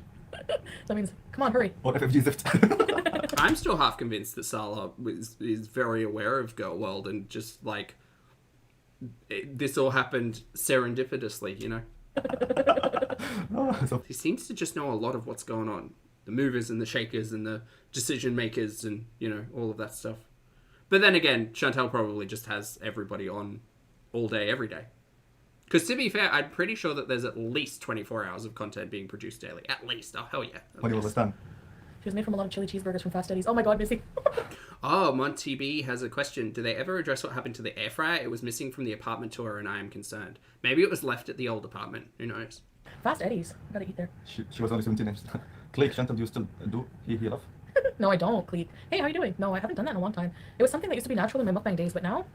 That means, come on, hurry. Or FFG zift. I'm still half convinced that Salah is very aware of Girl World and just like this all happened serendipitously, you know. So, He seems to just know a lot of what's going on. The movers and the shakers and the decision makers and, you know, all of that stuff. But then again, Chantal probably just has everybody on all day, every day. Because to be fair, I'm pretty sure that there's at least 24 hours of content being produced daily. At least. Oh, hell yeah. What do you understand? She was made from a lot of chili cheeseburgers from Fast Eddie's. Oh my god, Missy. Oh, Monty B has a question. Do they ever address what happened to the air fryer? It was missing from the apartment tour and I am concerned. Maybe it was left at the old apartment. Who knows? Fast Eddie's. Gotta eat there. She was only 17 inches. Clay, Chantal, do you still do he love? No, I don't, Cleek. Hey, how you doing? No, I haven't done that in a long time. It was something that used to be natural in my mukbang days, but now?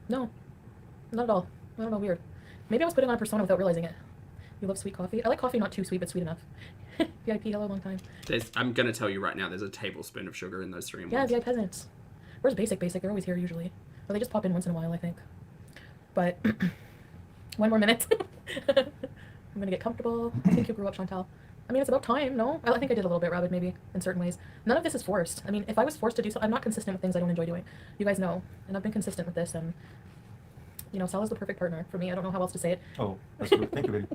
No. Not at all. I don't know, weird. Maybe I was putting on a persona without realizing it. You love sweet coffee? I like coffee not too sweet, but sweet enough. VIP, hello, long time. I'm going to tell you right now, there's a tablespoon of sugar in those 3 in 1s. Yeah, VIP peasants. Where's Basic? They're always here usually. Or they just pop in once in a while, I think. But, 1 more minute. I'm gonna get comfortable. I think you grew up, Chantal. I mean, it's about time, no? I think I did a little bit, Rabid, maybe, in certain ways. None of this is forced. I mean, if I was forced to do so, I'm not consistent with things I don't enjoy doing. You guys know. And I've been consistent with this, and, you know, Salah's the perfect partner for me. I don't know how else to say it. Oh, that's good. Thank you, baby.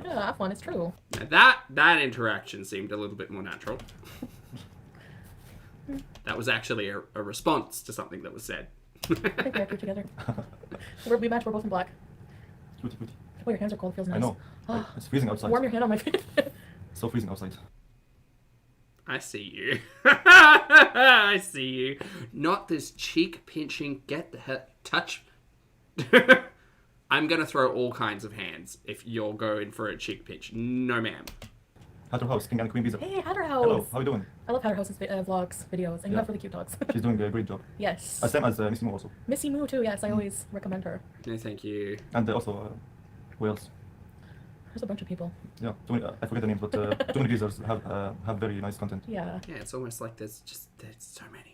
Yeah, have fun. It's true. Now that interaction seemed a little bit more natural. That was actually a response to something that was said. I think we're good together. We match. We're both in black. Cutie, cutie. Oh, your hands are cold. It feels nice. I know. Oh, It's freezing outside. warm your hand on my face. So freezing outside. I see you. I see you. Not this cheek pinching, get the touch. I'm going to throw all kinds of hands if you're going for a cheek pinch. No, ma'am. Hatter House, King and Queen Visa. Hey, Hatter House. Hello, how are you doing? I love Hatter House's vlogs, videos, and you Yeah. have really cute dogs. She's doing a great job. Yes. Same as Missy Mo also. Missy Moo too, yes. I always recommend her. No, thank you. And also, who else? There's a bunch of people. Yeah, I forget the names, but too many users have very nice content. Yeah. Yeah, it's almost like there's so many.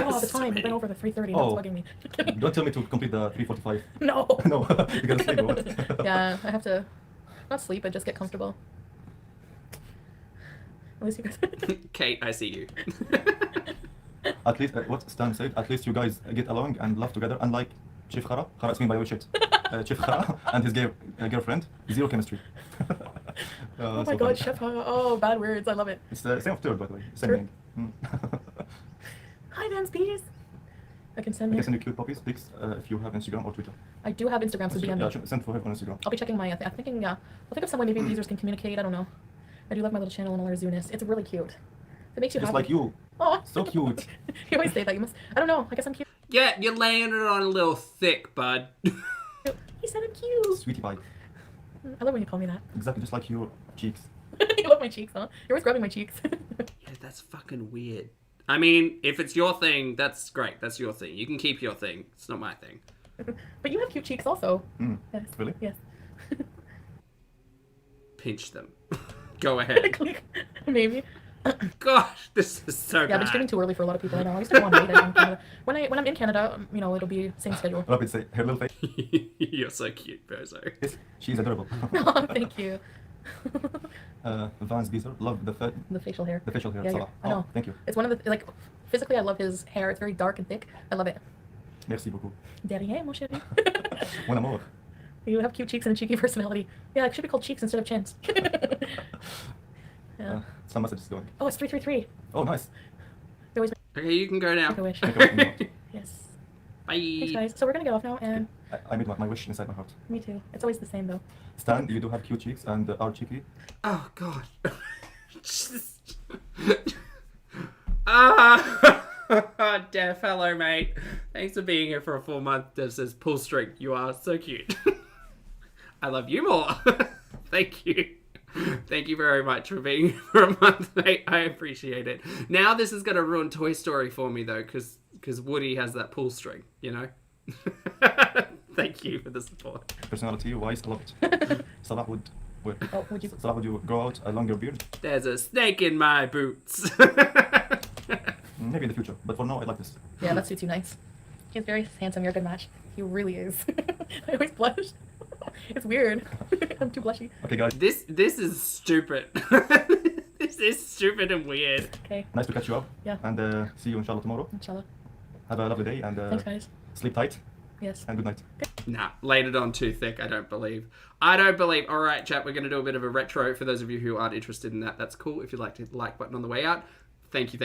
Oh, the So time. many. We've been over the 3:30. Oh. That's bugging me. Don't tell me to complete the 3:45. No. No, you gotta sleep or what? Yeah, I have to not sleep, but just get comfortable. At least you guys. Kate, I see you. At least, what Stan said, at least you guys get along and laugh together, unlike Chief Khara. Khara is mean by the way shit. Chief Khara and his girlfriend, zero chemistry. Oh so my god, funny. Chef. Oh, bad words. I love it. It's the same of third, by the way. Same True. name. Hi, Vans Bees. I can send I you. can send you cute puppies, pics, if you have Instagram or Twitter. I do have Instagram, so DM me. Yeah, send for her on Instagram. I'll be checking my. I'm thinking, yeah. I'll think of some way maybe users can communicate. I don't know. I do love my little channel and all our zoo-ness. It's really cute. It makes you Just happy. like you. Oh, So cute. You always say that. You must. I don't know. I guess I'm cute. Yeah, you're laying it on a little thick, bud. He said I'm cute. Sweetie pie. I love when you call me that. Exactly just like your cheeks. You love my cheeks, huh? You're always grabbing my cheeks. Yeah, that's fucking weird. I mean, if it's your thing, that's great. That's your thing. You can keep your thing. It's not my thing. But you have cute cheeks also. Mm. Yes. Really? Yes. Pinch them. Go ahead. Maybe. Gosh, this is so Yeah, I've been bad. streaming too early for a lot of people. I know. I used to go on late in Canada. When I'm in Canada, you know, it'll be same schedule. Rapid say, her little face. You're so cute, Bozo. Yes, she's adorable. Oh, thank you. Vance Beezer, love the The facial hair. facial hair. Yeah, Salah. I know. Oh, thank you. It's one of the, like, physically I love his hair. It's very dark and thick. I love it. Merci beaucoup. Derrière, mon chéri. Mon amour. You have cute cheeks and a cheeky personality. Yeah, it should be called cheeks instead of chins. Yeah. Some message is going. Oh, it's 333. Oh, nice. They always Okay, you can go now. make a wish. Thank you very much. Yes. Bye. Thanks, guys. So we're gonna get off now, and I made my wish inside my heart. me too. It's always the same, though. Stan, you do have cute cheeks and are cheeky. Oh, God. Just... Ah, dear fellow mate. Thanks for being here for a full month. This is pull string. You are so cute. I love you more. Thank you. Thank you very much for being here for a month, mate. I appreciate it. Now this is going to ruin Toy Story for me, though, because Woody has that pull string, you know? Thank you for the support. Personality wise, I love it. Salah would Oh, would you? Salah, would you grow out a longer beard? There's a snake in my boots. Maybe in the future, but for now, I like this. Yeah, that suits you nice. He's very handsome. You're a good match. He really is. I always blush. It's weird. I'm too blushy. Okay, guys. This is stupid. This is stupid and weird. Okay. Nice to catch you up. Yeah. And see you inshallah tomorrow. Inshallah. Have a lovely day and Thanks, guys. sleep tight Yes. and good night. Nah, laid it on too thick, I don't believe. All right, chat, we're going to do a bit of a retro. For those of you who aren't interested in that, that's cool. If you like to like button on the way out. Thank you.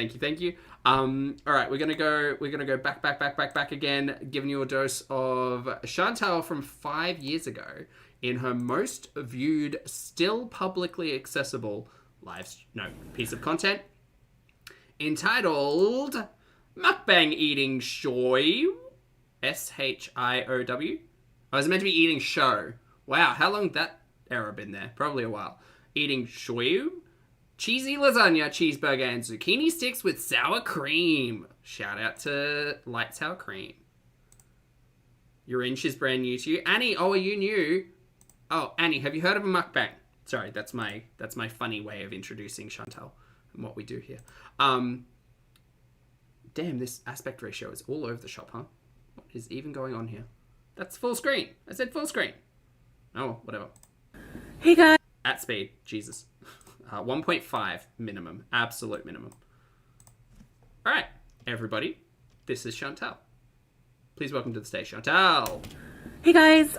All right, we're gonna go back again, giving you a dose of Chantal from 5 years ago in her most viewed, still publicly accessible piece of content entitled Mukbang Eating Show. SHIOW. I was meant to be eating show. Wow, how long that error been there? Probably a while. Eating shoyu, cheesy lasagna, cheeseburger, and zucchini sticks with sour cream. Shout out to Light Sour Cream. You're in, she's brand new to you. Annie, are you new? Oh, Annie, have you heard of a mukbang? Sorry, that's my funny way of introducing Chantal and what we do here. Damn, this aspect ratio is all over the shop, huh? What is even going on here? That's full screen. I said full screen. Oh, whatever. Hey guys. At speed. Jesus. 1.5 minimum. Absolute minimum. All right, everybody. This is Chantal. Please welcome to the stage, Chantal. Hey guys.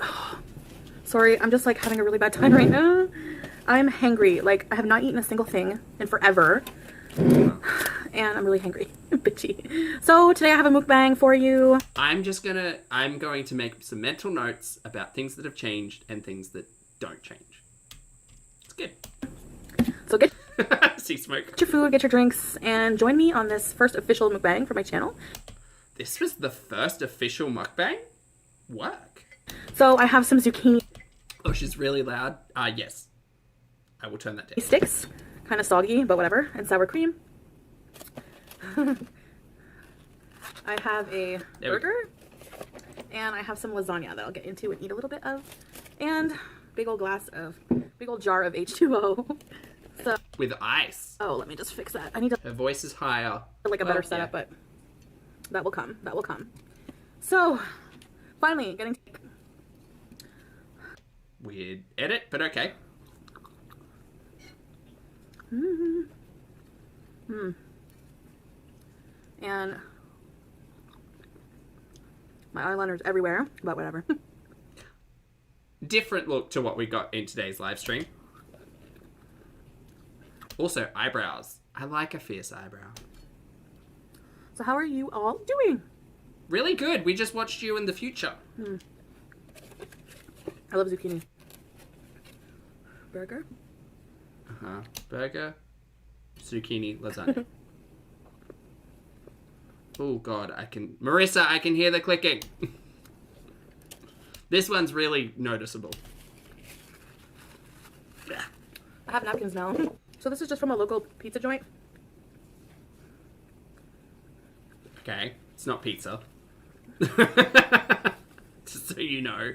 Sorry, I'm just like having a really bad time right now. I'm hangry. Like, I have not eaten a single thing in forever. And I'm really hangry. Bitchy. So today I have a mukbang for you. I'm going to make some mental notes about things that have changed and things that don't change. It's good. So get See smoke. Get your food, get your drinks, and join me on this first official mukbang for my channel. This was the first official mukbang? Work. So I have some zucchini. Oh, she's really loud. Yes. I will turn that down. Sticks. Kind of soggy, but whatever. And sour cream. I have a burger. And I have some lasagna that I'll get into and eat a little bit of. And big old jar of H2O. So, with ice. Oh, let me just fix that. I need to... Her voice is higher. Like a better setup, but that will come. That will come. So, finally, getting... Weird edit, but okay. And my eyeliner's everywhere, but whatever. Different look to what we got in today's live stream. Also, eyebrows. I like a fierce eyebrow. So how are you all doing? Really good. We just watched you in the future. I love zucchini. Burger? Uh-huh. Burger, zucchini, lasagna. Oh, God. Marissa, I can hear the clicking. This one's really noticeable. I have napkins now. So this is just from a local pizza joint. Okay. It's not pizza. Just so you know.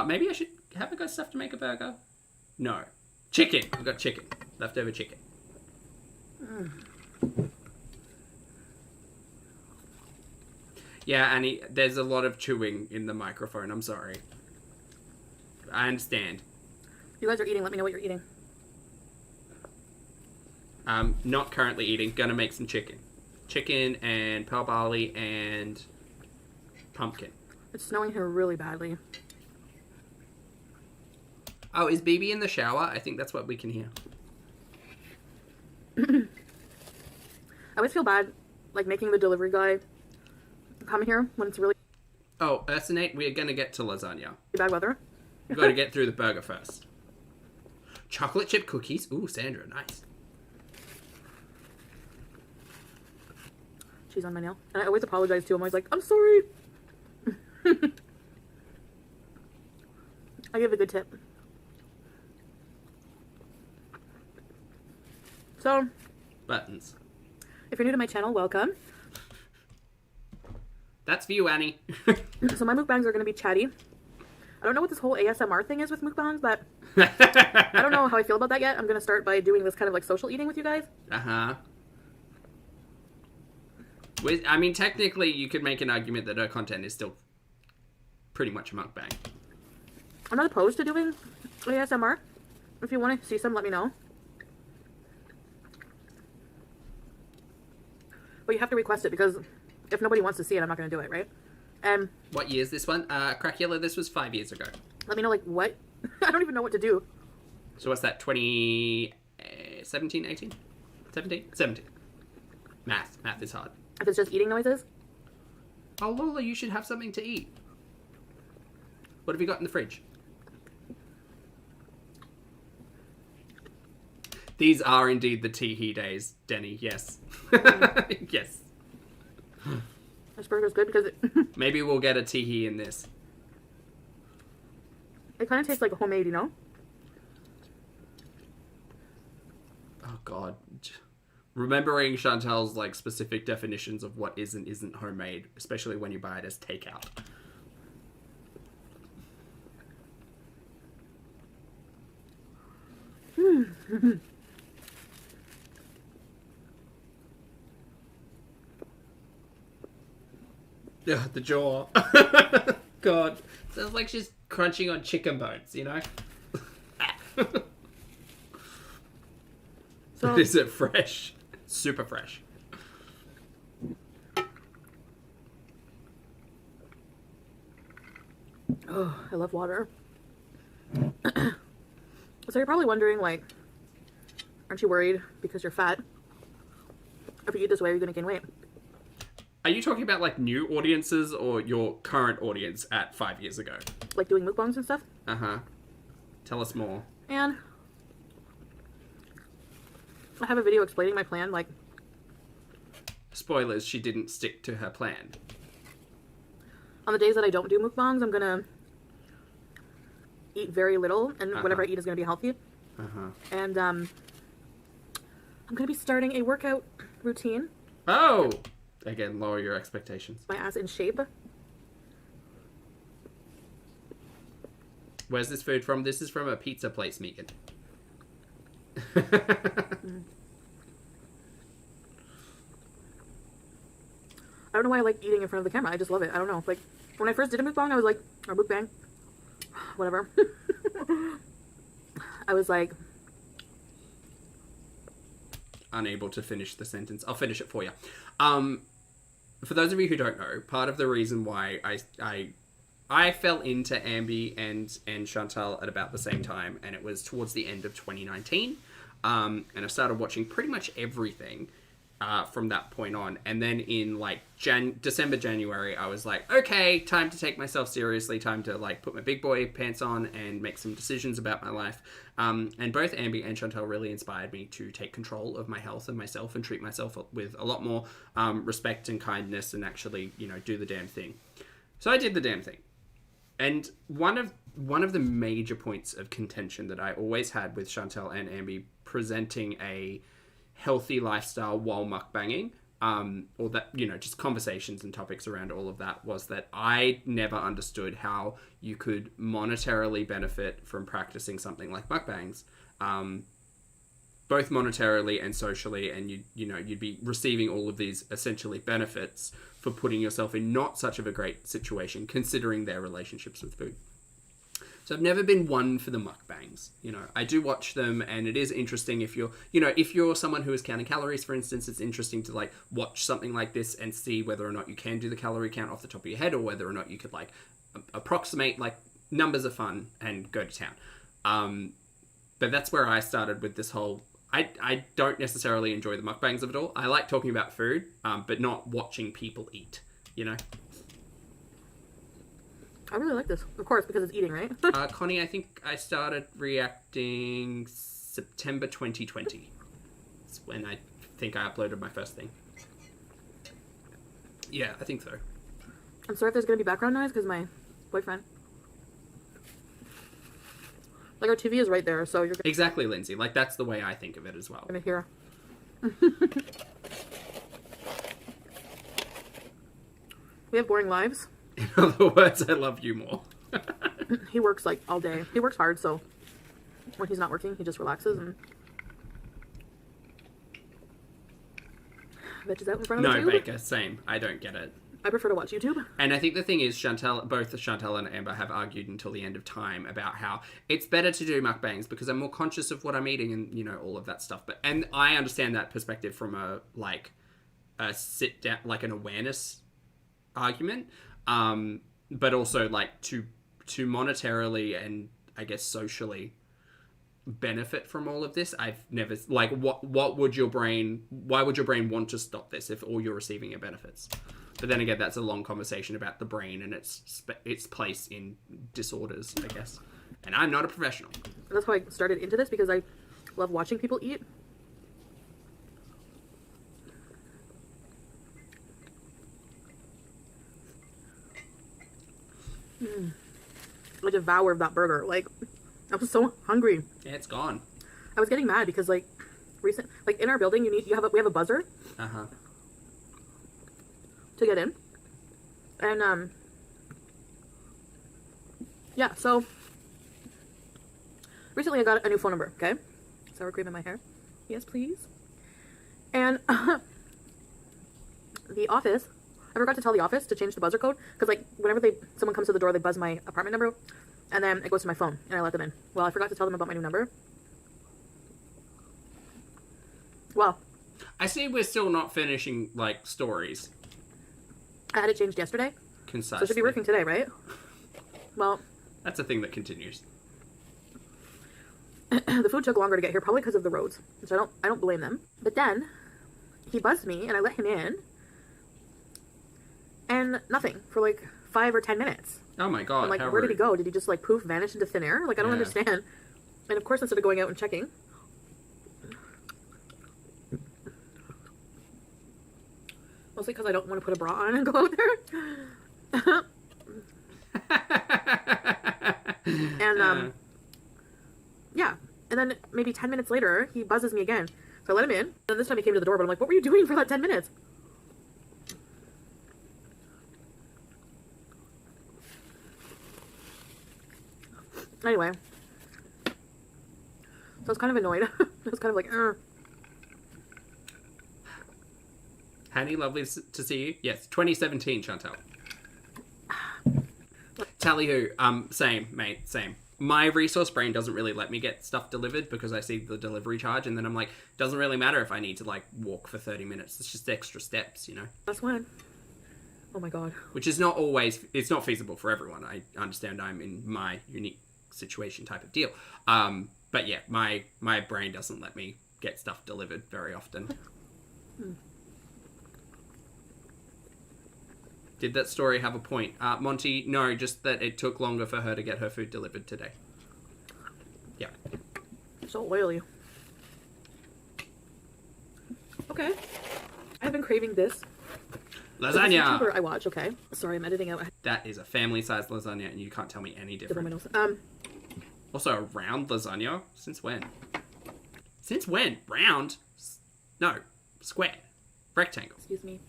Maybe I should... Have I got stuff to make a burger? No. Chicken. I've got chicken. Leftover chicken. Yeah, Annie, there's a lot of chewing in the microphone. I'm sorry. I understand. You guys are eating. Let me know what you're eating. Not currently eating. Gonna make some chicken. Chicken and pearl barley and pumpkin. It's snowing here really badly. Oh, is BB in the shower? I think that's what we can hear. I always feel bad, like, making the delivery guy come here when it's really... Oh, Ursinate, we're gonna get to lasagna. bad weather. We've got to get through the burger first. Chocolate chip cookies. Ooh, Sandra, nice. Cheese on my nail. And I always apologize too. I'm always like, I'm sorry. I give a good tip. So, Buttons. if you're new to my channel, welcome. That's for you, Annie. So my mukbangs are going to be chatty. I don't know what this whole ASMR thing is with mukbangs, but I don't know how I feel about that yet. I'm going to start by doing this kind of like social eating with you guys. Uh-huh. I mean, technically, you could make an argument that her content is still pretty much a mukbang. I'm not opposed to doing ASMR. If you want to see some, let me know. But you have to request it, because if nobody wants to see it, I'm not going to do it, right? And what year is this one? Crackula, this was 5 years ago. let me know, like, what? I don't even know what to do. So what's that, 2017, 18? 17? 17. Math is hard. If it's just eating noises? Oh, Lola, you should have something to eat. What have you got in the fridge? These are indeed the tee-hee days, Denny. Yes. Yes. This burger's good because Maybe we'll get a tee-hee in this. it kind of tastes like homemade, you know? Oh, God. Remembering Chantel's, like, specific definitions of what is and isn't homemade, especially when you buy it as takeout. Yeah, the jaw. God. Sounds like she's crunching on chicken bones, you know? So, Is it fresh? Super fresh. oh, I love water. So you're probably wondering, like, aren't you worried because you're fat? If you eat this way, you're going to gain weight. Are you talking about, like, new audiences or your current audience at 5 years ago? Like doing mukbangs and stuff. Uh-huh. Tell us more. And I have a video explaining my plan, like, Spoilers, she didn't stick to her plan. on the days that I don't do mukbangs, I'm gonna eat very little, and whatever I eat is gonna be healthy. Uh-huh. And I'm gonna be starting a workout routine. Oh! Again, lower your expectations. My ass in shape. Where's this food from? This is from a pizza place, Megan. I don't know why I like eating in front of the camera. I just love it. I don't know. Like, when I first did a mukbang, I was like, or mukbang, whatever. I was like, Unable to finish the sentence. I'll finish it for you. For those of you who don't know, part of the reason why I fell into Ambi and Chantal at about the same time, and it was towards the end of 2019. And I started watching pretty much everything from that point on. And then in like December, January, I was like, okay, time to take myself seriously, time to like put my big boy pants on and make some decisions about my life. And both Ambi and Chantal really inspired me to take control of my health and myself and treat myself with a lot more respect and kindness and actually, you know, do the damn thing. So I did the damn thing. And one of the major points of contention that I always had with Chantal and Ambi presenting a healthy lifestyle while mukbanging, or that, you know, just conversations and topics around all of that, was that I never understood how you could monetarily benefit from practicing something like mukbangs, both monetarily and socially, and you'd be receiving all of these essentially benefits for putting yourself in not such of a great situation considering their relationships with food. So I've never been one for the mukbangs. You know, I do watch them, and it is interesting if you're someone who is counting calories, for instance. It's interesting to like watch something like this and see whether or not you can do the calorie count off the top of your head, or whether or not you could like approximate. Like, numbers are fun and go to town. But that's where I started with this whole. I don't necessarily enjoy the mukbangs of it all. I like talking about food, but not watching people eat. You know. I really like this. Of course, because it's eating, right? Connie, I think I started reacting September 2020. It's when I think I uploaded my first thing. Yeah, I think so. I'm sorry if there's going to be background noise, because my boyfriend... Like, our TV is right there, so you're Exactly, Lindsay. Like, that's the way I think of it as well. going to hear. We have boring lives. In other words, I love you more. He works, like, all day. He works hard, so when he's not working, he just relaxes and veggies out in front of the No, tube. Baker, same. I don't get it. I prefer to watch YouTube. And I think the thing is, both Chantal and Amber have argued until the end of time about how it's better to do mukbangs because I'm more conscious of what I'm eating and, you know, all of that stuff. And I understand that perspective from a sit down, like an awareness argument. But also like to monetarily and I guess socially benefit from all of this. I've never, like, what would your brain, why would your brain want to stop this if all you're receiving are benefits? But then again, that's a long conversation about the brain and its place in disorders, I guess. And I'm not a professional. That's how I started into this, because I love watching people eat. I devoured that burger. Like, I was so hungry. Yeah, it's gone. I was getting mad because, like, in our building, we have a buzzer. Uh-huh. To get in. And, yeah, so recently I got a new phone number, okay? Sour cream in my hair. Yes, please. And the office, I forgot to tell the office to change the buzzer code, because, like, whenever someone comes to the door, they buzz my apartment number, and then it goes to my phone, and I let them in. Well, I forgot to tell them about my new number. Well, I see we're still not finishing, like, stories. I had it changed yesterday. Concisely. So it should be working today, right? Well, that's a thing that continues. The food took longer to get here, probably because of the roads, which I don't blame them. But then he buzzed me, and I let him in, and nothing for like 5 or 10 minutes. Oh my god! I'm like, how where rude. did he go? Did he just like poof, vanish into thin air? Like, I don't understand. And of course, instead of going out and checking, mostly because I don't want to put a bra on and go out there. And yeah, and then maybe 10 minutes later, he buzzes me again. So I let him in. And this time he came to the door, but I'm like, what were you doing for that 10 minutes? Anyway, so I was kind of annoyed. I was kind of like, Hanny, lovely to see you. Yes, 2017, Chantal. Tally who, same, mate, same. My resource brain doesn't really let me get stuff delivered because I see the delivery charge, and then I'm like, doesn't really matter if I need to, like, walk for 30 minutes. It's just extra steps, you know? that's when. Oh my god. Which is not always, it's not feasible for everyone. I understand I'm in my unique situation type of deal. But yeah, my brain doesn't let me get stuff delivered very often. Did that story have a point? Monty, no, just that it took longer for her to get her food delivered today. Yeah. So oily. Okay. I've been craving this. Lasagna! This YouTuber I watch, okay. Sorry, I'm editing out. That is a family-sized lasagna, and you can't tell me any different. My nose. Also, a round lasagna? Since when? Since when? Round? No. Square. Rectangle. Excuse me.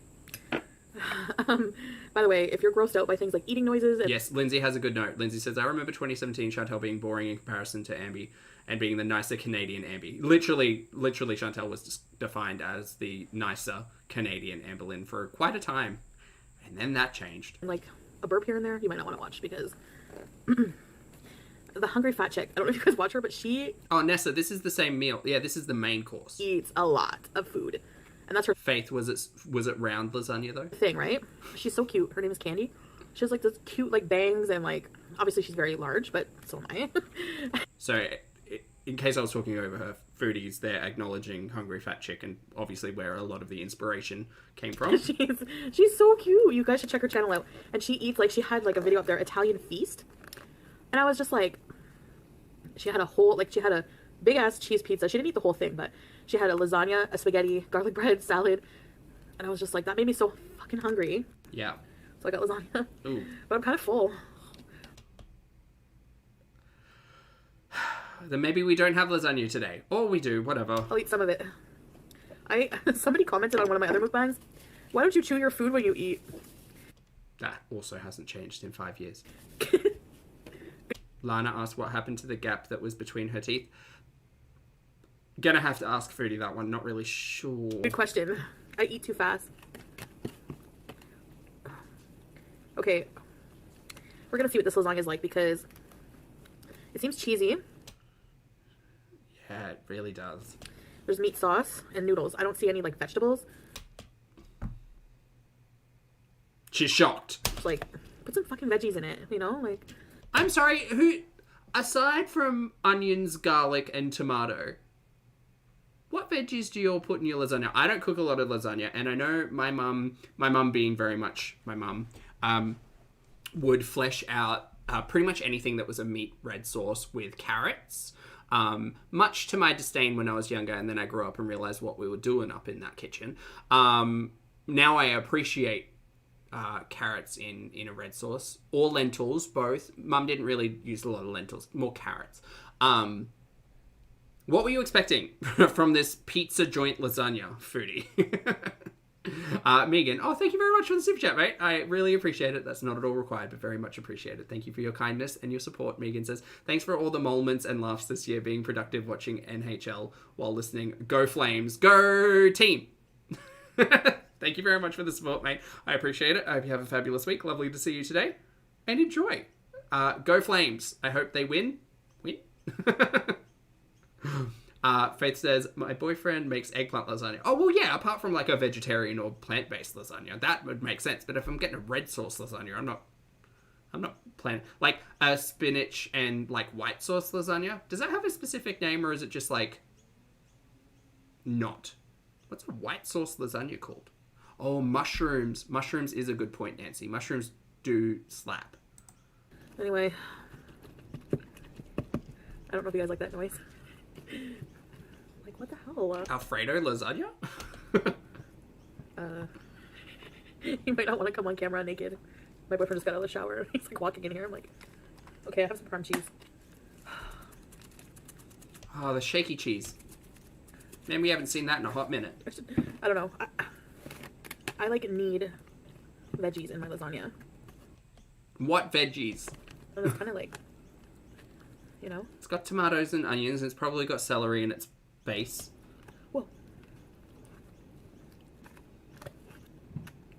By the way, if you're grossed out by things like eating noises... Yes, Lindsay has a good note. Lindsay says, I remember 2017 Chantal being boring in comparison to Ambi and being the nicer Canadian Ambi. Literally, Chantal was defined as the nicer Canadian Amber Lynn for quite a time. And then that changed. Like, a burp here and there, you might not want to watch because... The Hungry Fat Chick. I don't know if you guys watch her, but she... Oh, Nessa, this is the same meal. Yeah, this is the main course. Eats a lot of food. And that's her Faith, was it round lasagna, though? thing, right? She's so cute. Her name is Candy. She has, like, this cute, like, bangs and, like... Obviously, she's very large, but so am I. So, in case I was talking over her, foodies, they're acknowledging Hungry Fat Chick and obviously where a lot of the inspiration came from. She's so cute. You guys should check her channel out. And she eats, like, she had, like, a video up there, Italian Feast. And I was just like... She had a big-ass cheese pizza. She didn't eat the whole thing, but she had a lasagna, a spaghetti, garlic bread, salad. And I was just like, that made me so fucking hungry. Yeah. So I got lasagna. Ooh. But I'm kind of full. Then maybe we don't have lasagna today. Or we do, whatever. I'll eat some of it. Somebody commented on one of my other mukbangs, why don't you chew your food when you eat? That also hasn't changed in 5 years. Lana asked what happened to the gap that was between her teeth. Gonna have to ask Foodie that one, not really sure. Good question. I eat too fast. Okay. We're gonna see what this lasagna is like because it seems cheesy. Yeah, it really does. There's meat sauce and noodles. I don't see any, like, vegetables. She's shocked. It's like, put some fucking veggies in it, you know? Like... I'm sorry, who... aside from onions, garlic, and tomato, what veggies do you all put in your lasagna? I don't cook a lot of lasagna, and I know my mum being very much my mum, would flesh out pretty much anything that was a meat red sauce with carrots, much to my disdain when I was younger, and then I grew up and realised what we were doing up in that kitchen. Now I appreciate carrots in a red sauce, or lentils, both. Mum didn't really use a lot of lentils, more carrots. What were you expecting from this pizza joint lasagna, Foodie? Megan, thank you very much for the super chat, mate. I really appreciate it. That's not at all required, but very much appreciated. Thank you for your kindness and your support. Megan says, thanks for all the moments and laughs this year, being productive watching NHL while listening. Go Flames. Go team. Thank you very much for the support, mate. I appreciate it. I hope you have a fabulous week. Lovely to see you today. And enjoy. Go Flames. I hope they win. Win? Faith says, my boyfriend makes eggplant lasagna. Oh, well, yeah, apart from like a vegetarian or plant-based lasagna, that would make sense. But if I'm getting a red sauce lasagna, I'm not planning. Like a spinach and like white sauce lasagna. Does that have a specific name, or is it just like not? What's a white sauce lasagna called? Oh, mushrooms. Mushrooms is a good point, Nancy. Mushrooms do slap. Anyway, I don't know if you guys like that noise. Like, what the hell? Alfredo lasagna? You might not want to come on camera naked. My boyfriend just got out of the shower. He's like walking in here. I'm like, okay, I have some parm cheese. Oh, the shaky cheese. Man, we haven't seen that in a hot minute. I don't know. I like need veggies in my lasagna. What veggies? And it's kind of like, you know? It's got tomatoes and onions, and it's probably got celery in its base. Whoa.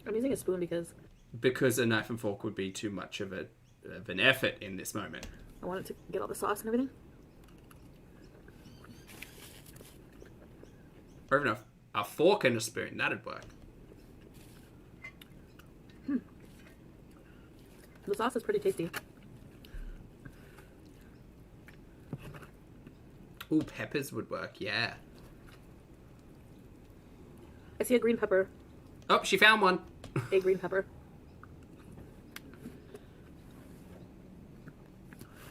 I'm using a spoon because a knife and fork would be too much of an effort in this moment. I wanted to get all the sauce and everything. Or even a fork and a spoon, that'd work. The sauce is pretty tasty. Ooh, peppers would work, yeah. I see a green pepper. Oh, she found one. A green pepper.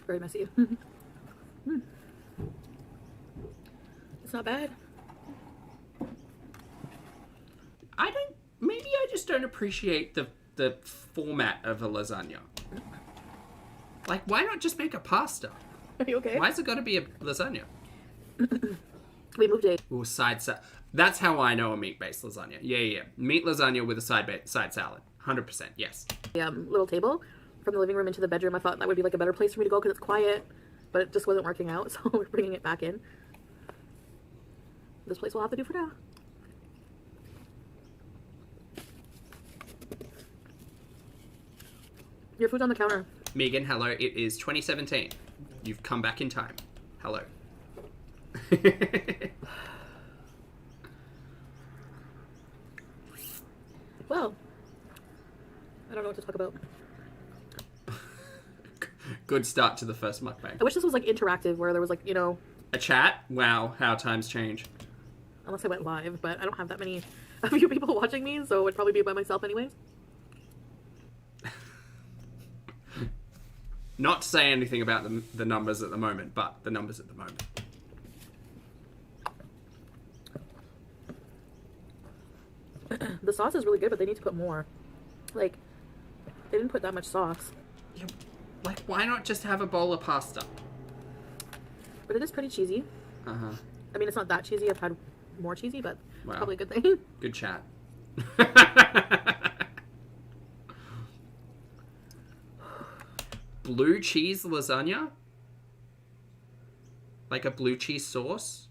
Very messy. It's not bad. Maybe I just don't appreciate the format of a lasagna. Like, why not just make a pasta? Are you okay? Why's it got to be a lasagna? We moved it. Ooh, side salad. That's how I know a meat-based lasagna. Yeah. Meat lasagna with a side salad. 100%, yes. Little table from the living room into the bedroom. I thought that would be like a better place for me to go because it's quiet, but it just wasn't working out, so we're bringing it back in. This place will have to do for now. Your food's on the counter. Megan, hello. It is 2017. You've come back in time. Hello. Well, I don't know what to talk about. Good start to the first mukbang. I wish this was like interactive where there was like, you know... A chat? Wow, how times change. Unless I went live, but I don't have that many a few people watching me, so it would probably be by myself anyways. Not to say anything about the numbers at the moment, but the numbers at the moment. The sauce is really good, but they need to put more. Like, they didn't put that much sauce. Yeah, like, why not just have a bowl of pasta? But it is pretty cheesy. Uh-huh. I mean, it's not that cheesy. I've had more cheesy, but Wow. it's probably a good thing. Good chat. Blue cheese lasagna? Like a blue cheese sauce?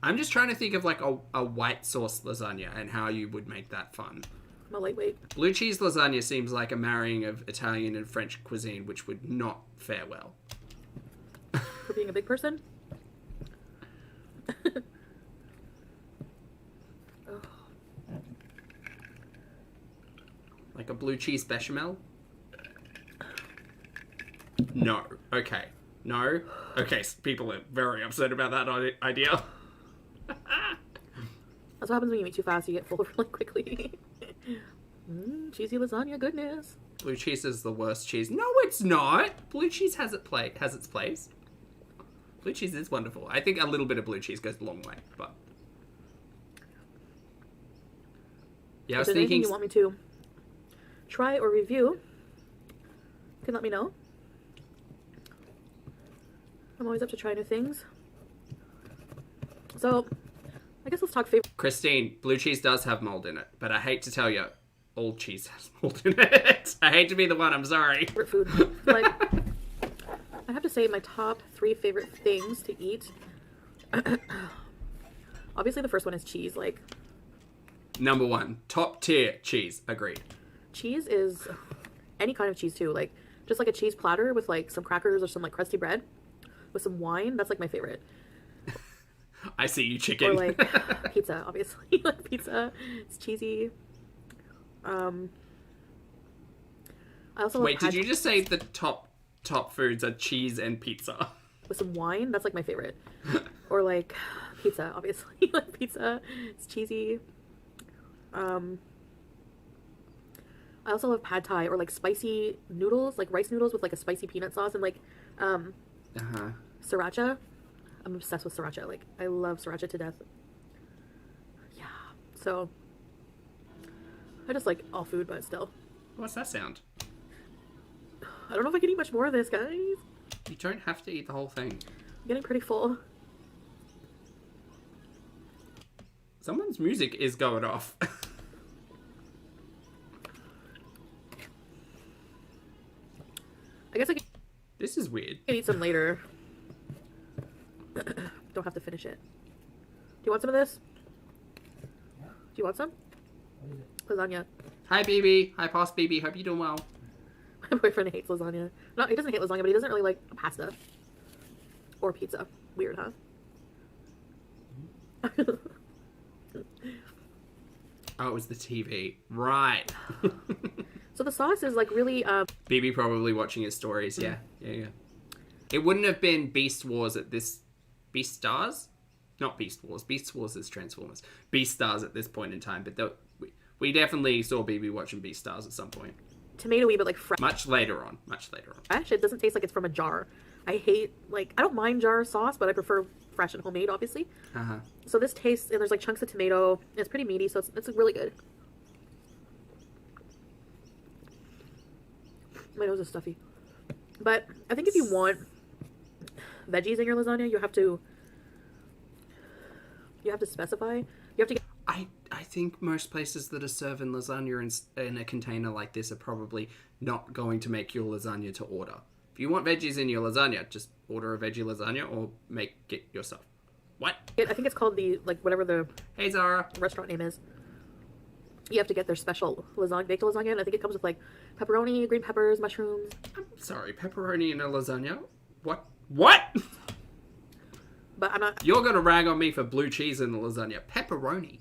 I'm just trying to think of like a white sauce lasagna and how you would make that fun. I'm a lightweight. Blue cheese lasagna seems like a marrying of Italian and French cuisine, which would not fare well. For being a big person? Oh. Like a blue cheese bechamel? No. Okay. No? Okay, so people are very upset about that idea. That's what happens when you eat too fast. You get full really quickly. Cheesy lasagna goodness. Blue cheese is the worst cheese. No, it's not. Blue cheese has its place. Blue cheese is wonderful. I think a little bit of blue cheese goes a long way, but... Yeah, I was if there's thinking... anything you want me to try or review, you can let me know. I'm always up to try new things. So, I guess let's talk favorite. Christine, blue cheese does have mold in it, but I hate to tell you, all cheese has mold in it. I hate to be the one, I'm sorry. Favorite food. Like, I have to say my top 3 favorite things to eat. Obviously, the first one is cheese. Like, Number 1, top tier cheese. Agreed. cheese is any kind of cheese too. Like, just like a cheese platter with like some crackers or some like crusty bread with some wine. That's like my favorite. I see you, chicken. Or like pizza, obviously. Like pizza, it's cheesy. I also Wait, did you just say the top foods are cheese and pizza? with some wine? That's like my favorite. Or like pizza, obviously. Like pizza, it's cheesy. I also love pad thai or like spicy noodles, like rice noodles with like a spicy peanut sauce and like sriracha. I'm obsessed with sriracha. Like, I love sriracha to death. Yeah. So, I just like all food, but still. What's that sound? I don't know if I can eat much more of this, guys. You don't have to eat the whole thing. I'm getting pretty full. Someone's music is going off. I guess I can This is weird. eat some later. Don't have to finish it. Do you want some of this? Do you want some? Lasagna. Hi, BB. Hi, Boss BB. Hope you're doing well. My boyfriend hates lasagna. No, he doesn't hate lasagna, but he doesn't really like pasta. Or pizza. Weird, huh? Oh, it was the TV. Right. So the sauce is like really, BB probably watching his stories. Yeah. Yeah. It wouldn't have been Beast Wars at this... Beast Stars? Not Beast Wars. Beast Wars is Transformers. Beast Stars at this point in time. But we definitely saw BB watching Beast Stars at some point. tomatoey, but like fresh. Much later on. It doesn't taste like it's from a jar. I hate, like, I don't mind jar sauce, but I prefer fresh and homemade, obviously. Uh-huh. So this tastes, and there's like chunks of tomato. And it's pretty meaty, so it's really good. My nose is stuffy. But I think if you want veggies in your lasagna, you have to specify. You have to get... I think most places that are serving lasagna in a container like this are probably not going to make your lasagna to order. If you want veggies in your lasagna, just order a veggie lasagna or make it yourself. What? I think it's called the, like, whatever the Hey, Zara. restaurant name is. You have to get their special lasagna, baked lasagna, and I think it comes with, like, pepperoni, green peppers, mushrooms. I'm sorry, pepperoni in a lasagna? What? What? But I'm not... You're going to rag on me for blue cheese in the lasagna. Pepperoni.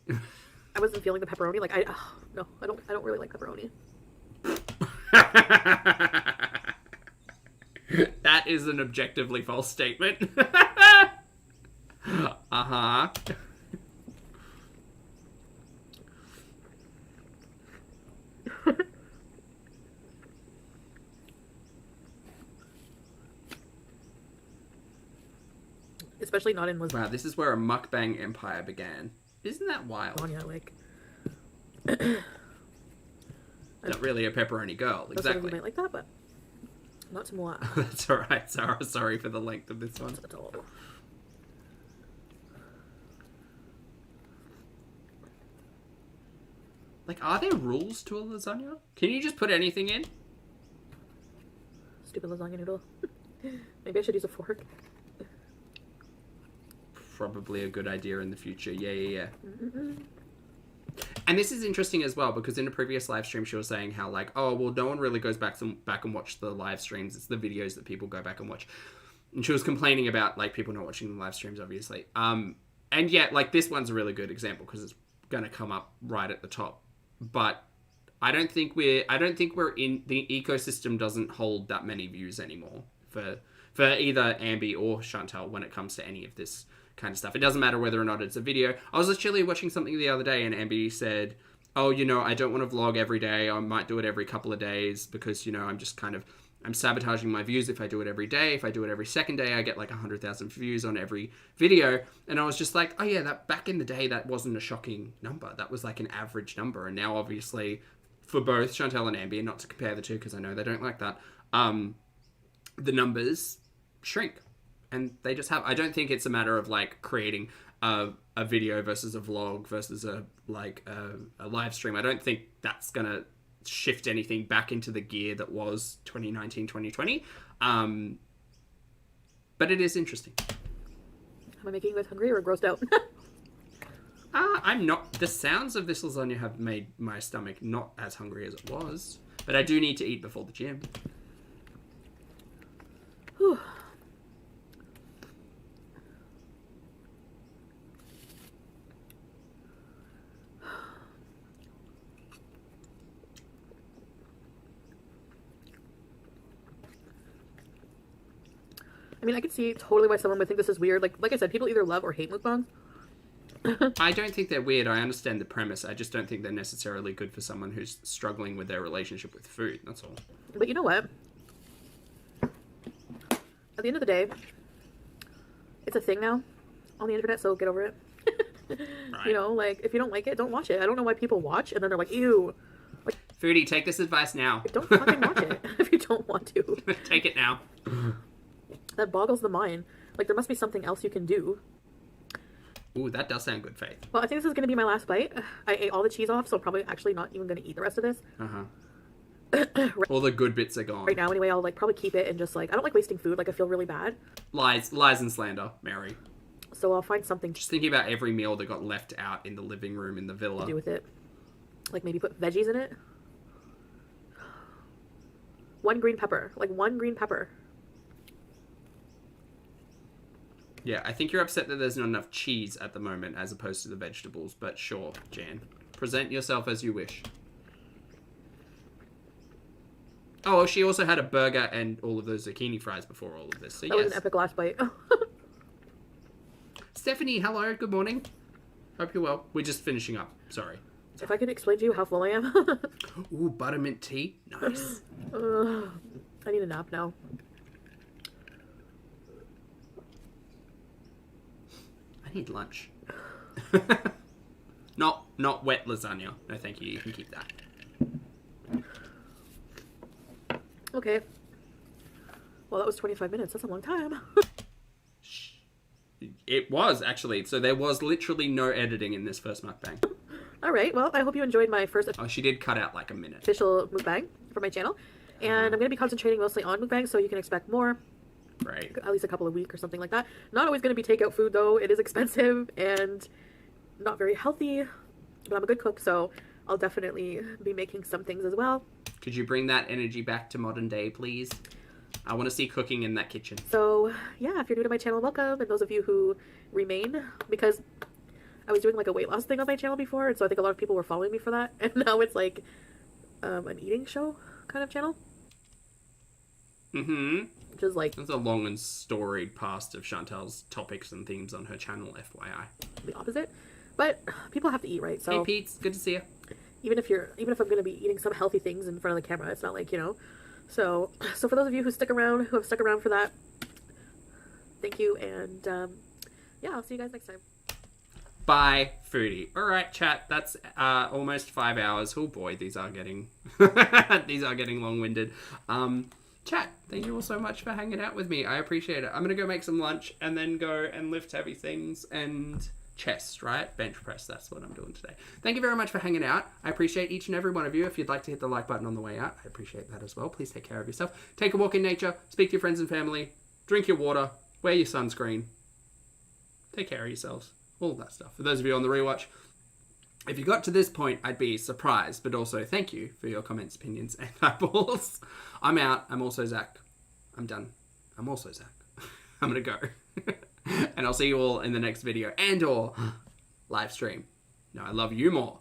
I wasn't feeling the pepperoni. Like, no, I don't really like pepperoni. That is an objectively false statement. Uh-huh. Especially not in lasagna. Wow, this is where a mukbang empire began. Isn't that wild? Like, Not really a pepperoni girl, exactly. exactly. You might like that, but not to moi. That's alright, Sarah. Sorry for the length of this one. At all. Like, are there rules to a lasagna? Can you just put anything in? Stupid lasagna noodle. Maybe I should use a fork. Probably a good idea in the future. Yeah. And this is interesting as well, because in a previous live stream she was saying how, like, oh, well, no one really goes back and watch the live streams. It's the videos that people go back and watch. And she was complaining about, like, people not watching the live streams, obviously. And yet, like, this one's a really good example because it's going to come up right at the top. But I don't think we're in, the ecosystem doesn't hold that many views anymore. for either Ambi or Chantal when it comes to any of this kind of stuff. It doesn't matter whether or not it's a video. I was literally watching something the other day and Ambi said, oh, I don't want to vlog every day. I might do it every couple of days because, I'm just I'm sabotaging my views if I do it every day. If I do it every second day, I get like 100,000 views on every video. And I was just like, oh yeah, that back in the day, that wasn't a shocking number. That was like an average number. And now obviously for both Chantal and Ambi, and not to compare the two because I know they don't like that, the numbers shrink. And they just have. I don't think it's a matter of like creating a video versus a vlog versus a live stream. I don't think that's gonna shift anything back into the gear that was 2019, 2020. But it is interesting. Am I making you guys hungry or grossed out? I'm not. The sounds of this lasagna have made my stomach not as hungry as it was. But I do need to eat before the gym. Whew. I mean, I can see totally why someone would think this is weird. Like I said, people either love or hate mukbangs. I don't think they're weird. I understand the premise. I just don't think they're necessarily good for someone who's struggling with their relationship with food. That's all. But you know what? At the end of the day, it's a thing now on the internet, so get over it. Right. If you don't like it, don't watch it. I don't know why people watch and then they're like, ew. Foodie, take this advice now. Don't fucking watch it if you don't want to. Take it now. That boggles the mind. There must be something else you can do. Ooh, that does sound good, Faith. Well, I think this is going to be my last bite. I ate all the cheese off, so I'm probably actually not even going to eat the rest of this. All the good bits are gone. Right now, anyway, I'll probably keep it and just I don't like wasting food. I feel really bad. Lies and slander, Mary. So I'll find something Just thinking about every meal that got left out in the living room in the villa. to do with it. Maybe put veggies in it. One green pepper. One green pepper. Yeah, I think you're upset that there's not enough cheese at the moment as opposed to the vegetables, but sure, Jan. Present yourself as you wish. Oh, well, she also had a burger and all of those zucchini fries before all of this, so That was an epic last bite. Stephanie, hello, good morning. Hope you're well. We're just finishing up, sorry. If I could explain to you how full I am. Ooh, buttermint tea, nice. I need a nap now. I need lunch. Not wet lasagna. No, thank you. You can keep that. Okay. Well, that was 25 minutes. That's a long time. It was, actually. So there was literally no editing in this first mukbang. All right. Well, I hope you enjoyed my first Oh, she did cut out like a minute. official mukbang for my channel. And I'm going to be concentrating mostly on mukbang, so you can expect more. Right. At least a couple a week or something like that. Not always going to be takeout food, though. It is expensive and not very healthy. But I'm a good cook, so I'll definitely be making some things as well. Could you bring that energy back to modern day, please? I want to see cooking in that kitchen. So, yeah, if you're new to my channel, welcome. And those of you who remain, because I was doing a weight loss thing on my channel before, and so I think a lot of people were following me for that. And now it's an eating show kind of channel. Mm-hmm. Which is There's a long and storied past of Chantal's topics and themes on her channel, FYI. the opposite. But people have to eat, right? So Hey, Pete, good to see you. even if I'm going to be eating some healthy things in front of the camera, it's not So for those of you who have stuck around for that, thank you. And yeah, I'll see you guys next time. Bye, Foodie. All right, chat. That's almost 5 hours. Oh boy, these are getting long-winded. Chat, thank you all so much for hanging out with me. I appreciate it. I'm gonna go make some lunch and then go and lift heavy things and chest, right? Bench press. That's what I'm doing today. Thank you very much for hanging out. I appreciate each and every one of you. If you'd like to hit the like button on the way out, I appreciate that as well. Please take care of yourself. Take a walk in nature. Speak to your friends and family. Drink your water. Wear your sunscreen. Take care of yourselves. All that stuff. For those of you on the rewatch, if you got to this point, I'd be surprised, but also thank you for your comments, opinions, and eyeballs. I'm out. I'm also Zach. I'm done. I'm also Zach. I'm gonna go. And I'll see you all in the next video and or live stream. No, I love you more.